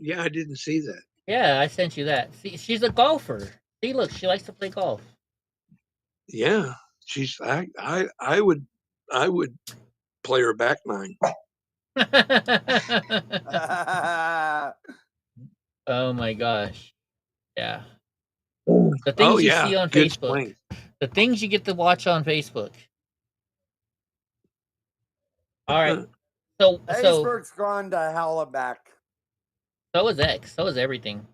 yeah, I didn't see that. Yeah, I sent you that. See, she's a golfer. See, look, she likes to play golf. Yeah, she's. I would play her back nine. Oh my gosh. Yeah. The things you see on Good Facebook. swing. The things you get to watch on Facebook. All right. So Facebook's gone to hell and back. so is X. So is everything.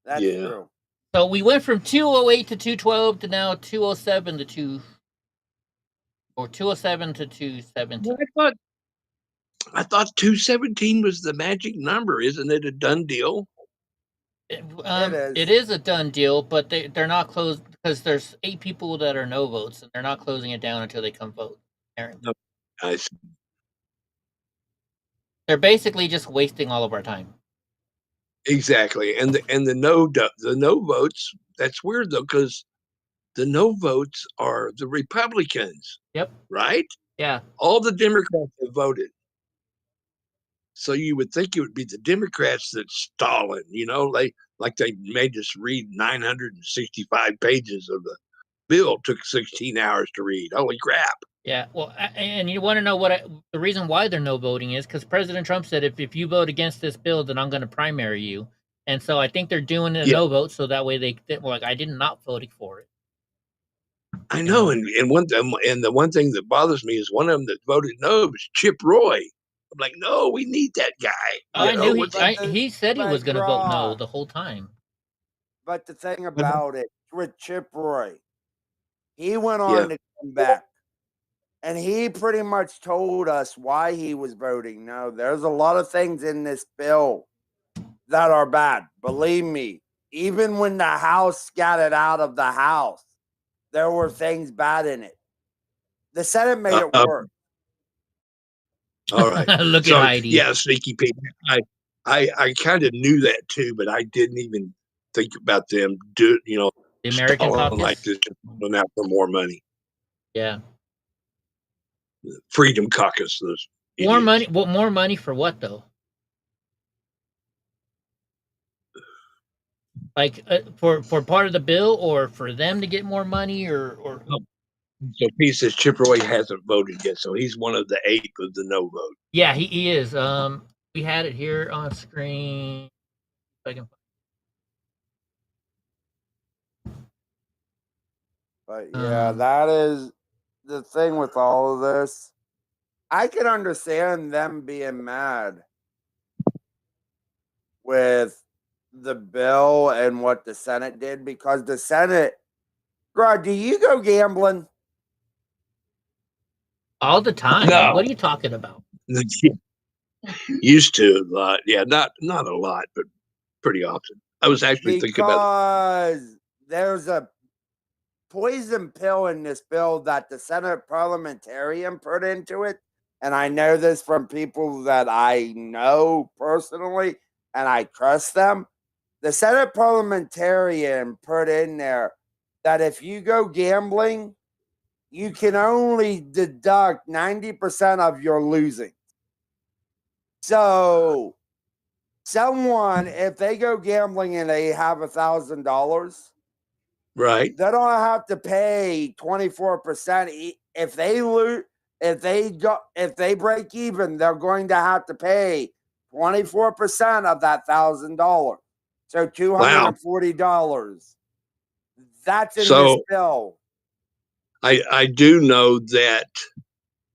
That's true. So we went from 208 to 212 to now 207 to 207 to 217. I thought 217 was the magic number. Isn't it a done deal? It is a done deal, but they're not closed because there's 8 people that are no votes, and they're not closing it down until they come vote. No, I see. They're basically just wasting all of our time. Exactly, and the no votes. That's weird though, because the no votes are the Republicans. Yep. Right. Yeah. All the Democrats have voted. So you would think it would be the Democrats that's stalling, like they made us read 965 pages of the bill. Took 16 hours to read. Holy crap. Yeah, well, and you want to know the reason why they're no voting is because President Trump said if you vote against this bill, then I'm going to primary you. And so I think they're doing a no vote so that way they were like, I did not vote for it. I know, and the one thing that bothers me is one of them that voted no was Chip Roy. I'm like, no, we need that guy. I knew he said he was going to vote no the whole time. But the thing about it with Chip Roy, he went on to come back. And he pretty much told us why he was voting no. There's a lot of things in this bill that are bad. Believe me, even when the House got it out of the House, there were things bad in it. The Senate made it work. All right. Look at Heidi. Yeah, sneaky Pete. I kind of knew that too, but I didn't even think about them the American caucus like this, going out for more money. Yeah. Freedom Caucus. Those more idiots. money. Well, more money for what though? Like for part of the bill, or for them to get more money, or. So Pete says Chip Roy hasn't voted yet, so he's one of the 8 of the no vote. Yeah, he is. We had it here on screen. If I can. But yeah, that is the thing with all of this. I can understand them being mad with the bill and what the Senate did, because the Senate, Grod, do you go gambling? All the time. No. What are you talking about? Used to a lot. Yeah, not a lot, but pretty often. I was actually thinking about Because there's a poison pill in this bill that the Senate parliamentarian put into it. And I know this from people that I know personally, and I trust them. The Senate parliamentarian put in there that if you go gambling, you can only deduct 90% of your losing. So someone, if they go gambling and they have $1,000, right, they don't have to pay 24%. If they lose, if they break even, they're going to have to pay 24% of that $1,000. So $240. That's in this bill. I do know that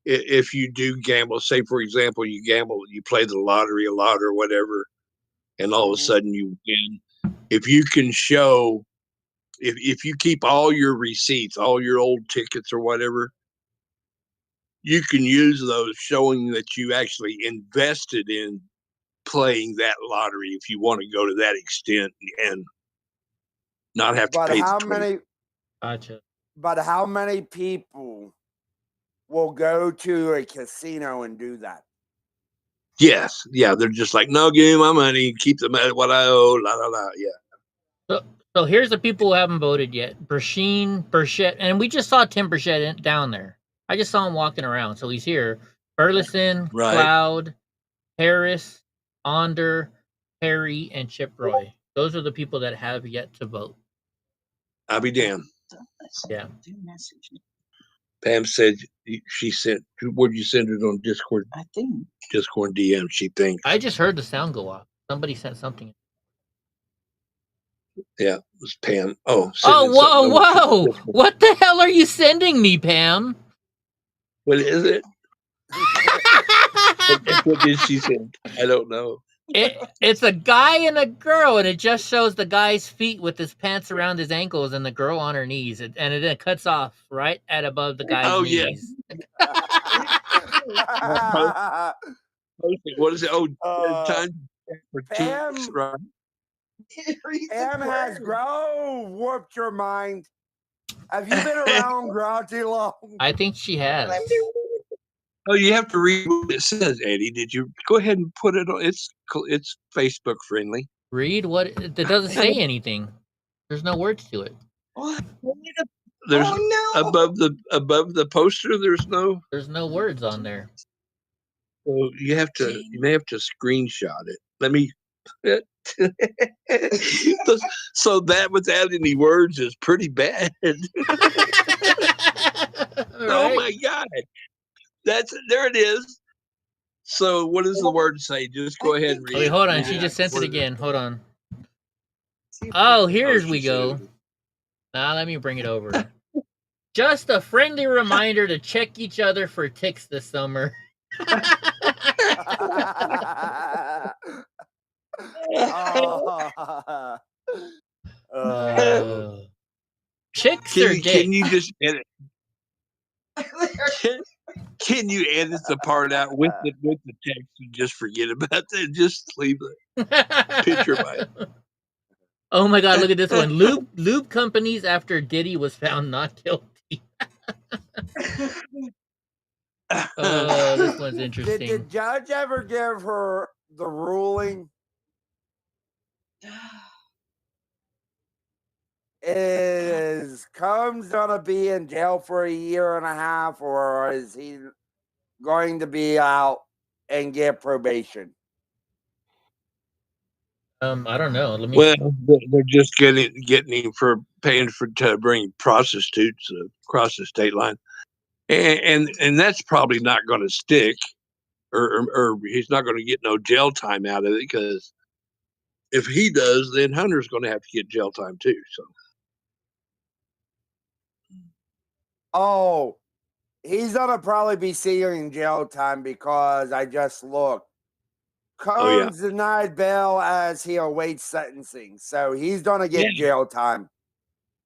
if you do gamble, say for example, you gamble, you play the lottery a lot or whatever, and all of a sudden you win. If you can show, if you keep all your receipts, all your old tickets or whatever, you can use those showing that you actually invested in playing that lottery if you want to go to that extent and not have to But pay how the many? Gotcha. But how many people will go to a casino and do that? Yes, yeah, they're just like, no, give me my money, keep the money, what I owe, la la la, yeah. So here's the people who haven't voted yet: Burchett, and we just saw Tim Burchett down there. I just saw him walking around, so he's here. Burleson, Right. Cloud, Harris, Onder, Perry, and Chip Roy. Those are the people that have yet to vote. I'll be damned. Yeah. Pam said she sent. Would you send it on Discord? I think Discord DM. She thinks. I just heard the sound go off. Somebody sent something. Yeah, it was Pam. Oh. Whoa! What the hell are you sending me, Pam? What is it? What did she send? I don't know. It's a guy and a girl, and it just shows the guy's feet with his pants around his ankles and the girl on her knees, and it cuts off right at above the guy's knees. What is it? Oh, time for Pam, teams, right? Pam has warped your mind. Have you been around Grow too long? I think she has. Oh, you have to read what it says, Eddie. Did you go ahead and put it on? It's Facebook friendly. Read what it doesn't say anything. There's no words to it. There's above the poster. There's no words on there. So you may have to screenshot it. Let me. So that without any words is pretty bad. Oh my God. There it is. So what does the word say? Just go ahead and read it. Wait, hold on. She just sent it again. Hold on. Oh, here we go. Now let me bring it over. Just a friendly reminder to check each other for ticks this summer. Chicks are dicks. Can you just edit? Can you edit the part out with the text and just forget about that? Just leave the picture by it. Oh my God! Look at this one. Lube companies after Diddy was found not guilty. This one's interesting. Did the judge ever give her the ruling? Is Combs gonna be in jail for 1.5 years, or is he going to be out and get probation? I don't know. Well, they're just getting him for paying to bring prostitutes across the state line, and that's probably not going to stick, or he's not going to get no jail time out of it, because if he does, then Hunter's going to have to get jail time too. So. Oh, he's gonna probably be seeing jail time, because I just looked. Combs denied bail as he awaits sentencing, so he's gonna get jail time.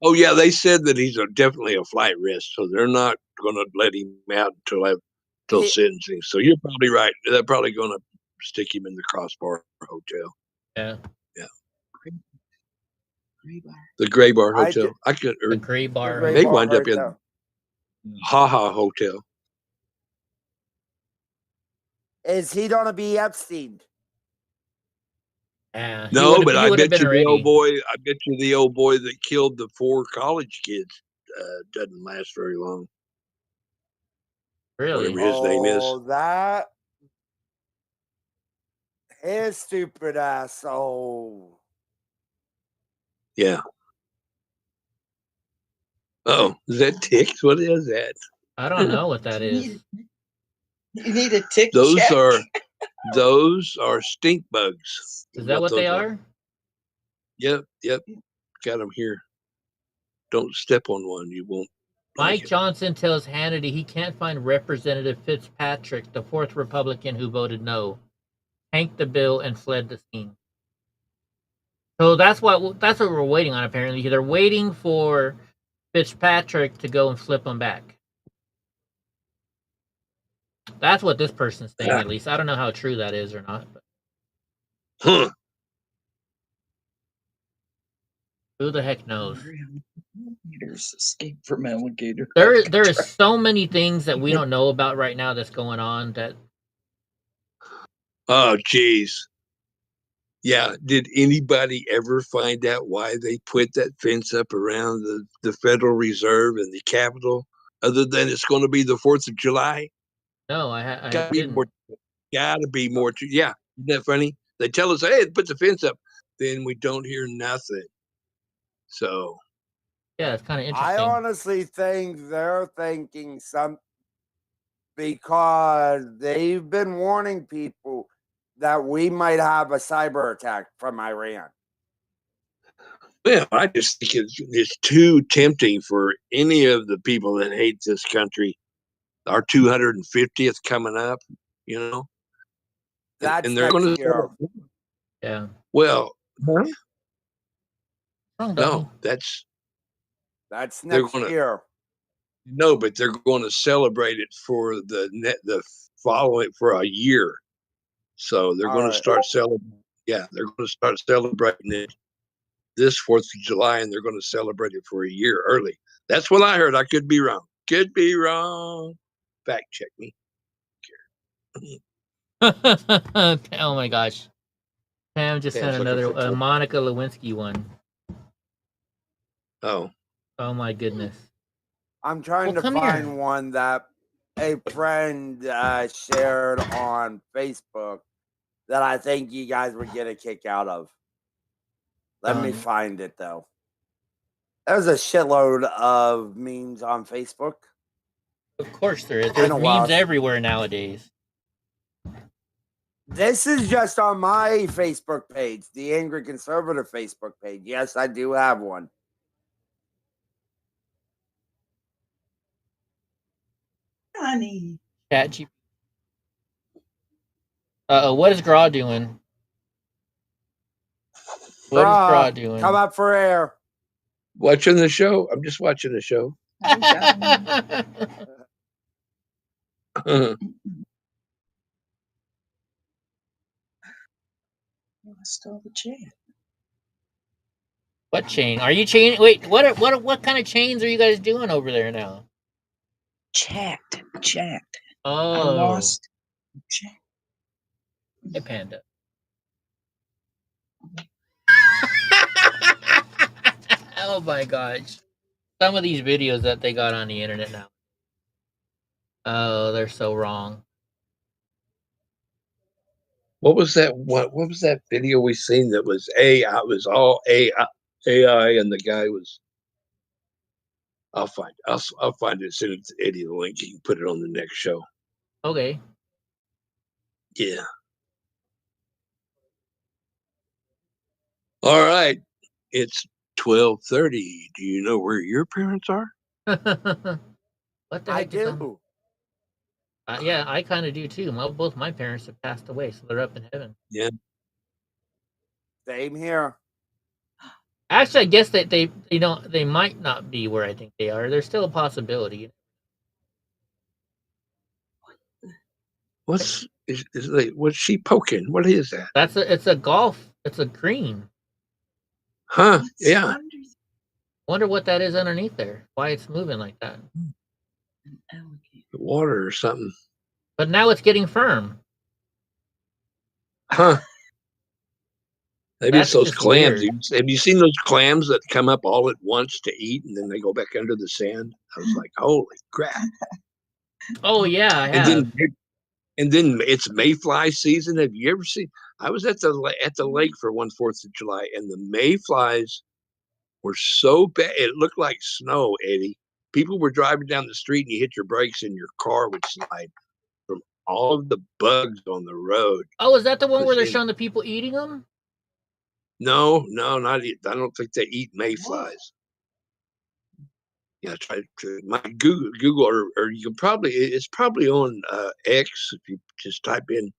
Oh yeah, they said that he's definitely a flight risk, so they're not gonna let him out until sentencing. So you're probably right. They're probably gonna stick him in the Crossbar Hotel. Yeah. The Gray Bar Hotel. The Gray Bar. They wind up in Ha Hotel. Is he gonna be Epstein? No, but I bet you the old boy. I bet you the old boy that killed the 4 college kids doesn't last very long. Really? Whatever his name is. That his stupid asshole. Yeah. Oh, is that ticks? What is that? I don't know what that is. You need a tick Those check. Those are stink bugs. Is that what they are? Yep. Got them here. Don't step on one. You won't Mike Johnson tells Hannity he can't find Representative Fitzpatrick, the 4th Republican who voted no, tanked the bill and fled the scene. So that's what we're waiting on. Apparently, they're waiting for Fitzpatrick to go and flip them back. That's what this person's saying, at least. I don't know how true that is or not. But. Huh. Who the heck knows? Escape from alligator. There is so many things that we don't know about right now that's going on. That. Oh, geez. Yeah. Did anybody ever find out why they put that fence up around the Federal Reserve and the Capitol, other than it's going to be the 4th of July? No, I gotta didn't. Gotta be more. Yeah, isn't that funny? They tell us, "Hey, put the fence up," then we don't hear nothing. So, yeah, it's kind of interesting. I honestly think they're thinking something because they've been warning people that we might have a cyber attack from Iran. Well, I just think it's too tempting for any of the people that hate this country. Our 250th coming up, you know. That's and they're going to. Yeah. Well, huh? No, that's next year. No, but they're going to celebrate it for the following for a year. So they're going to start celebrating. Yeah, they're going to start celebrating it this 4th of July, and they're going to celebrate it for a year early. That's what I heard. I could be wrong. Could be wrong. Fact check me. Oh my gosh. Pam just sent another Monica Lewinsky one. Oh my goodness. I'm trying to find one that a friend shared on Facebook that I think you guys would get a kick out of. Let me find it though. There's a shitload of memes on Facebook. Of course there is. There's memes everywhere nowadays. This is just on my Facebook page, the Angry Conservative Facebook page. Yes, I do have one. Honey. ChatGPT. What is Graw doing? What is Graw doing? Come up for air. Watching the show. I'm just watching the show. Lost all the chain. What chain? Are you chaining? Wait, what kind of chains are you guys doing over there now? Chat. Oh. I lost chat. Hey, Panda. Oh my gosh. Some of these videos that they got on the internet now. Oh, they're so wrong. What was that? What was that video we seen that was AI? It was all AI, and the guy was. I'll find it. Send it to Eddie the link. You can put it on the next show. Okay. Yeah. All right. It's 12:30. Do you know where your parents are? What the heck? I do. Yeah, I kind of do too. Both my parents have passed away, so they're up in heaven. Yeah. Same here. Actually, I guess that they might not be where I think they are. There's still a possibility. What's she poking? What is that? It's a golf. It's a green. Huh? Yeah. Wonder what that is underneath there. Why it's moving like that. The water or something. But now it's getting firm. Huh. Maybe it's those clams. Have you seen those clams that come up all at once to eat and then they go back under the sand? I was like, holy crap. Oh, yeah, I have. And then it's mayfly season. Have you ever seen? I was at the lake for 4th of July, and the mayflies were so bad. It looked like snow, Eddie. People were driving down the street and you hit your brakes and your car would slide from all of the bugs on the road. Oh, is that the one where they're showing the people eating them? No, not. I don't think they eat mayflies. Yeah, try to my Google or you can probably it's probably on X if you just type in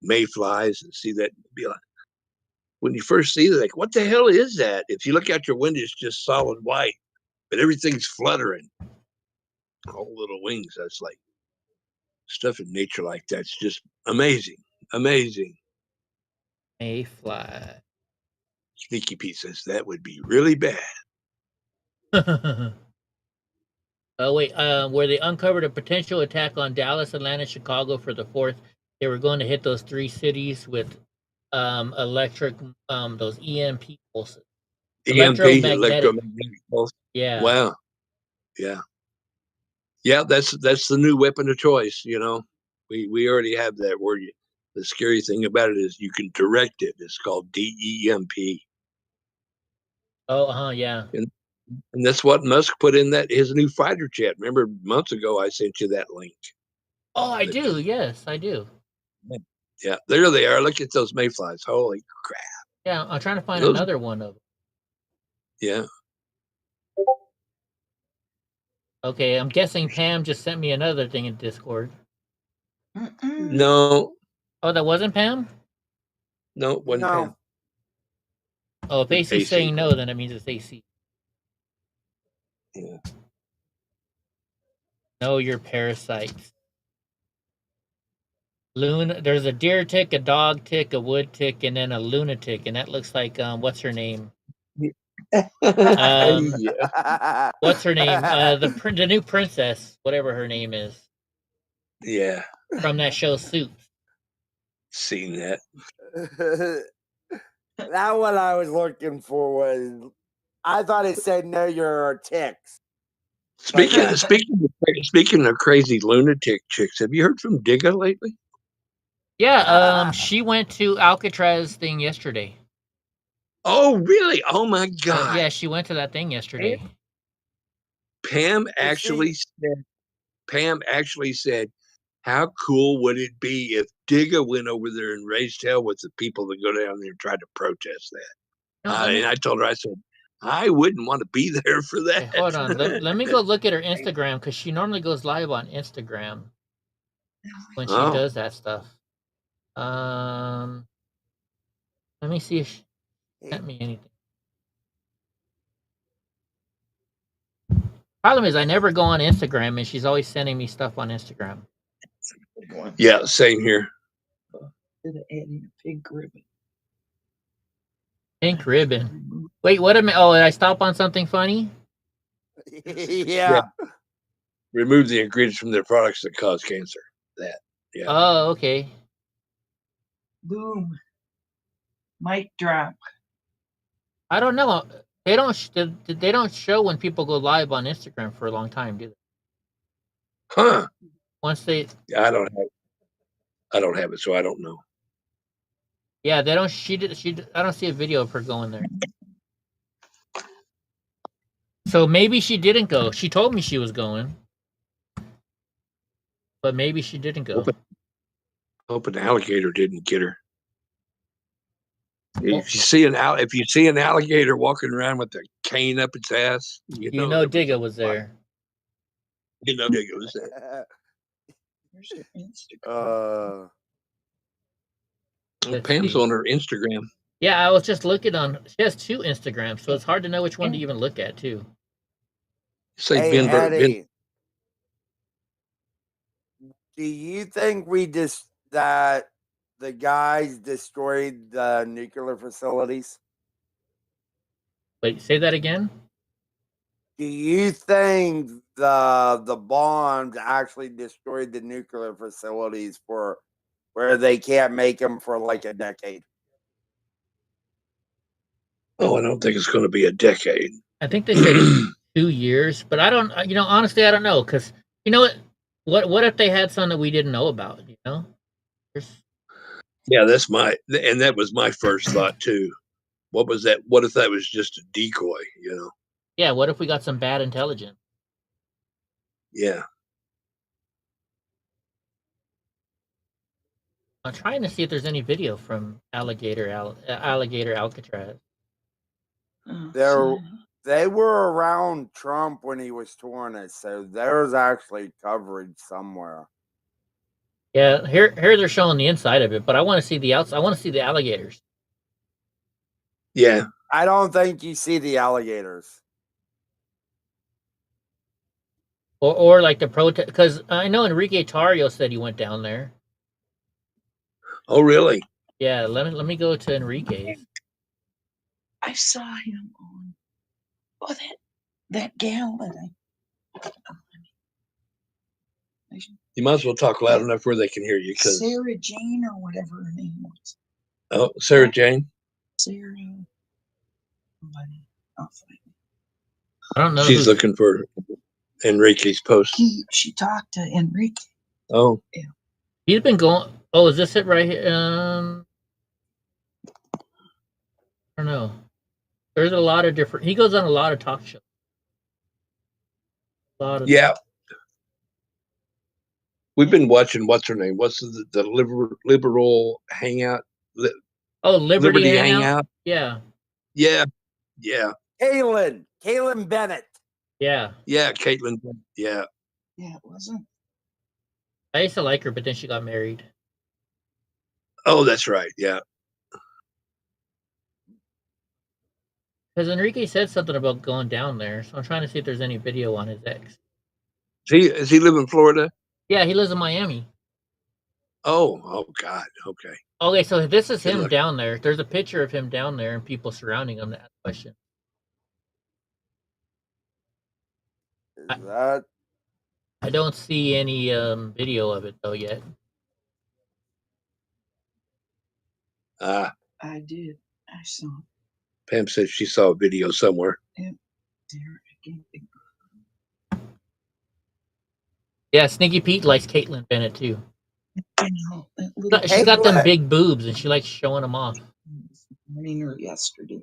mayflies and see that. Be like when you first see it, like what the hell is that? If you look out your window, it's just solid white, but everything's fluttering, all little wings. That's like stuff in nature like that's just amazing, amazing. Mayfly. Sneaky Pete says that would be really bad. Oh wait, where they uncovered a potential attack on Dallas, Atlanta, Chicago for the 4th. They were going to hit those 3 cities with electric, those EMP pulses. Electromagnetic pulse. Yeah. Wow. Yeah. Yeah, that's the new weapon of choice. You know, we already have that word. The scary thing about it is you can direct it. It's called DEMP. Oh, yeah. And that's what Musk put in his new fighter jet. Remember months ago I sent you that link. Oh, I do. Yes, I do. Yeah, there they are. Look at those mayflies. Holy crap. Yeah, I'm trying to find another one of them. Yeah. Okay, I'm guessing Pam just sent me another thing in Discord. No. Oh, that wasn't Pam? No, it wasn't Pam. Oh, if AC's saying no, then it means it's AC. Yeah. Know your parasites. There's a deer tick, a dog tick, a wood tick, and then a lunatic, and that looks like what's her name? What's her name? The new princess, whatever her name is. Yeah. From that show Suits. Seen that. That one I was looking for was. I thought it said know your ticks. Speaking of crazy lunatic chicks, have you heard from Digga lately? Yeah, she went to Alcatraz thing yesterday. Oh, really? Oh my God! Yeah, she went to that thing yesterday. Pam actually said, "How cool would it be if Digga went over there and raised hell with the people that go down there and tried to protest that?" And I told her, I said, I wouldn't want to be there for that. Okay, hold on, let me go look at her Instagram because she normally goes live on Instagram when she does that stuff. Let me see if she sent me anything. Problem is, I never go on Instagram, and she's always sending me stuff on Instagram. Yeah, same here. Pink ribbon. Pink ribbon. Wait, what am I? Oh, did I stop on something funny? Yeah. Remove the ingredients from their products that cause cancer. That. Yeah. Oh, okay. Boom. Mic drop. I don't know. They don't show when people go live on Instagram for a long time, do they? Huh. Once they. I don't have it, so I don't know. Yeah, they don't. I don't see a video of her going there. So maybe she didn't go. She told me she was going, but maybe she didn't go. Hope an alligator didn't get her. If you see an alligator walking around with a cane up its ass, you know Digga was there. You know Digga was there. Pam's on her Instagram. Yeah, I was just looking on. She has 2 Instagrams, so it's hard to know which one to even look at too. Say hey, Eddie, do you think that the guys destroyed the nuclear facilities? Wait, say that again? Do you think the bombs actually destroyed the nuclear facilities for where they can't make them for like a decade? Oh, I don't think it's going to be a decade. I think they said 2 years, but I don't. Honestly, I don't know because you know what if they had some that we didn't know about? You know. Yeah, that was my first thought too. What was that? What if that was just a decoy? You know. Yeah. What if we got some bad intelligence? Yeah. I'm trying to see if there's any video from Alligator Alcatraz. There They were around Trump when he was touring it, so there's actually coverage somewhere. Yeah, here they're showing the inside of it, but I want to see the outside. I want to see the alligators. Yeah. I don't think you see the alligators. Or like the protest, because I know Enrique Tarrio said he went down there. Oh, really? Yeah, let me go to Enrique's. I saw him on that gal that You might as well talk loud enough where they can hear you. Cause Sarah Jane or whatever her name was. oh, Sarah Jane. Sarah. Somebody. I don't know. She's looking for Enrique's post. She talked to Enrique. Oh. Yeah. He's been going. Oh, is this it right here? I don't know. There's a lot of different. He goes on a lot of talk shows. Yeah. We've been watching. What's her name? What's the liberal hangout? Liberty Hangout. Yeah. Yeah. Yeah. Caitlin Bennett. Yeah. Yeah, Caitlin. Yeah. Yeah, it wasn't. I used to like her, but then she got married. Oh, that's right. Yeah. Because Enrique said something about going down there, so I'm trying to see if there's any video on his ex. Does he live in Florida? Yeah, he lives in Miami. Oh God. Okay. Okay, so this is him down there. There's a picture of him down there and people surrounding him to ask questions. I don't see any video of it though yet. Ah. I did. I saw it. Pam said she saw a video somewhere. Yep. Sarah, I can't think. Yeah, Sneaky Pete likes Caitlin Bennett too. I know. She's got them big boobs and she likes showing them off. Morning or yesterday.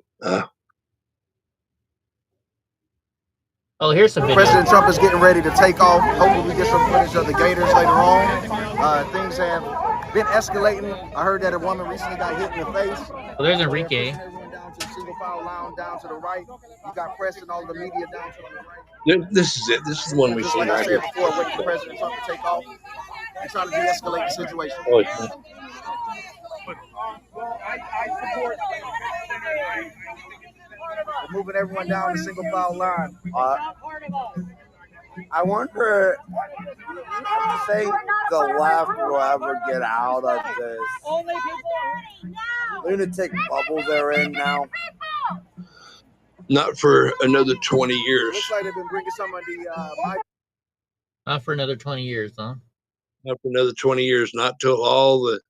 Oh, here's some video. President Trump is getting ready to take off. Hopefully we get some footage of the Gators later on. Things have been escalating. I heard that a woman recently got hit in the face. Well, there's Enrique. Everyone down to the single file line down to the right. You got press and all the media down to the right. This is it. This is the one we see like I right said here. before, waiting for President Trump to take off and trying to de-escalate the situation. Oh, yeah. We're moving everyone down the single file line. I wonder, do you think the left will ever get out of this lunatic bubble they're in now? Not for another 20 years. Looks like they've been bringing some of the Not for another 20 years, huh? Not for another 20 years. Not till all the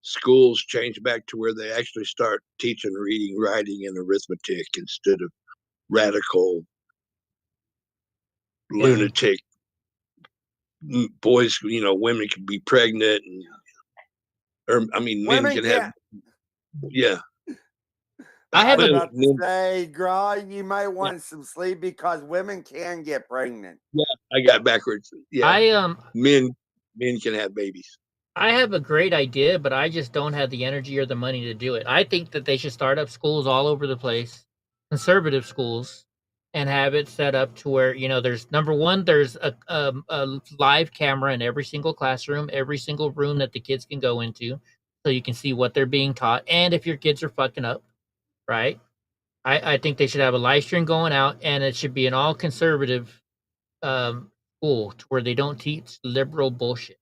schools change back to where they actually start teaching reading, writing, and arithmetic instead of radical lunatic boys. Women can be pregnant, men can have. Yeah. I have about to say, Grog, you might want some sleep because women can get pregnant. Yeah, I got backwards. Yeah, men can have babies. I have a great idea, but I just don't have the energy or the money to do it. I think that they should start up schools all over the place, conservative schools, and have it set up to where, there's number one, there's a live camera in every single classroom, every single room that the kids can go into, so you can see what they're being taught. And if your kids are fucking up, right? I think they should have a live stream going out, and it should be an all conservative school to where they don't teach liberal bullshit.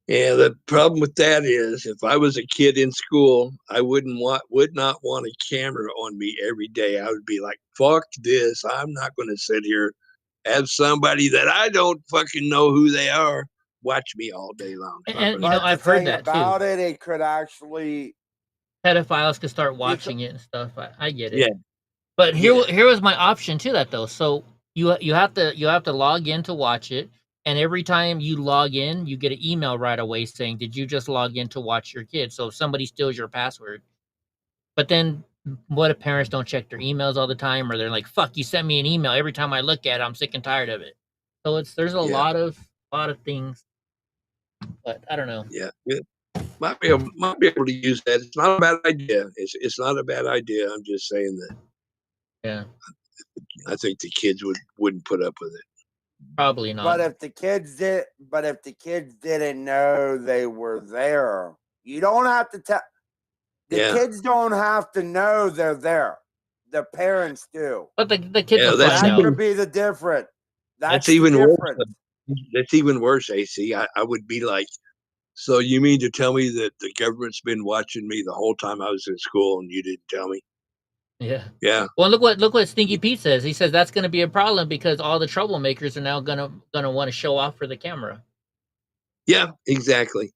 Yeah, the problem with that is if I was a kid in school, I would not want a camera on me every day. I would be like, fuck this. I'm not going to sit here, have somebody that I don't fucking know who they are watch me all day long. And I've heard that about too. It could actually pedophiles could start watching it and stuff. I get it. Yeah. But here was my option to that though. So you have to log in to watch it. And every time you log in, you get an email right away saying, did you just log in to watch your kid? So if somebody steals your password. But then what if parents don't check their emails all the time, or they're like, fuck, you sent me an email. Every time I look at it, I'm sick and tired of it. So there's a lot of things. But I don't know. Yeah. Might be able to use that. It's not a bad idea. It's not a bad idea. I'm just saying that Yeah, I think the kids wouldn't put up with it. probably not. But if the kids didn't know they were there, you don't have to tell. The kids don't have to know they're there. The parents do. But the kids will that's find That could out. be the difference. That's the even worse. difference. That's even worse, AC. I would be like, so you mean to tell me that the government's been watching me the whole time I was in school and you didn't tell me? Yeah. Yeah. Well, look what Stinky Pete says. He says that's going to be a problem because all the troublemakers are now gonna want to show off for the camera. Yeah, exactly.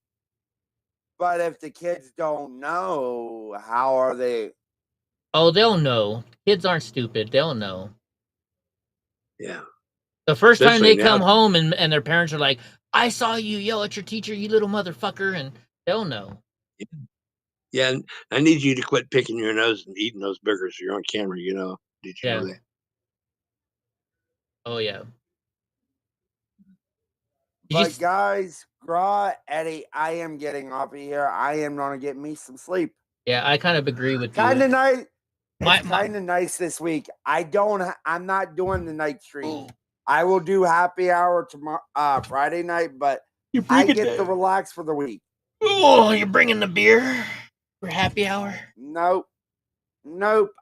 But if the kids don't know, how are they? Oh, they'll know. Kids aren't stupid. They'll know. Yeah. The first time Especially they come now. home and their parents are like, "I saw you yell at your teacher, you little motherfucker," and they'll know. Yeah, and I need you to quit picking your nose and eating those burgers. You're on camera, you know. Did you know that? Oh yeah. But guys, Gra, Eddie, I am getting off of here. I am gonna get me some sleep. Yeah, I kind of agree with you. Kind of nice. My- It's kind of nice this week. I'm not doing the night stream. I will do happy hour tomorrow, Friday night, but I get to relax for the week. Oh, you're bringing the beer for happy hour? Nope.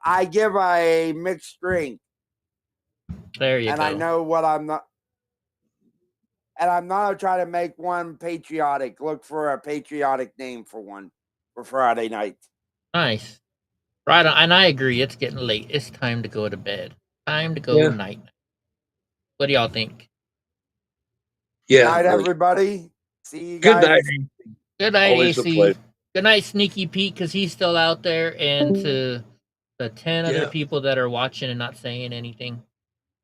I give a mixed drink. There you And go. I know what I'm not. And I'm not gonna try to make one patriotic. Look for a patriotic name for one for Friday night. Nice. Right on. And I agree. It's getting late. It's time to go to bed. Time to go night. What do y'all think? Yeah. Night, everybody. See you Good guys. night. Good night, Always a AC. pleasure. Good night, Sneaky Pete, because he's still out there, and to the 10 other Yeah. people that are watching and not saying anything.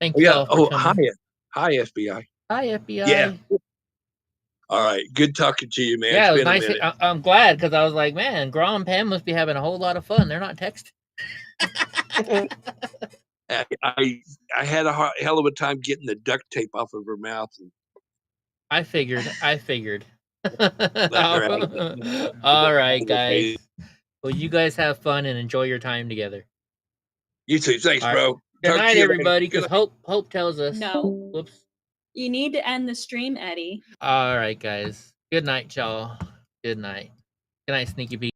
Thank Oh, you yeah. all for Oh, coming. hi, FBI. Hi, FBI. Yeah. All right. Good talking to you, man. Yeah, it It's was been a nice. minute. I'm glad because I was like, man, Gra and Pam must be having a whole lot of fun. They're not texting. I had a hell of a time getting the duct tape off of her mouth. And I figured. letting her out. All right, guys. Well, you guys have fun and enjoy your time together. You too. Thanks, All right. bro. Good Talk to night, you later. everybody. Good Because Hope tells us. No. Whoops. You need to end the stream, Eddie. All right, guys. Good night, y'all. Good night. Good night, Sneaky Pete.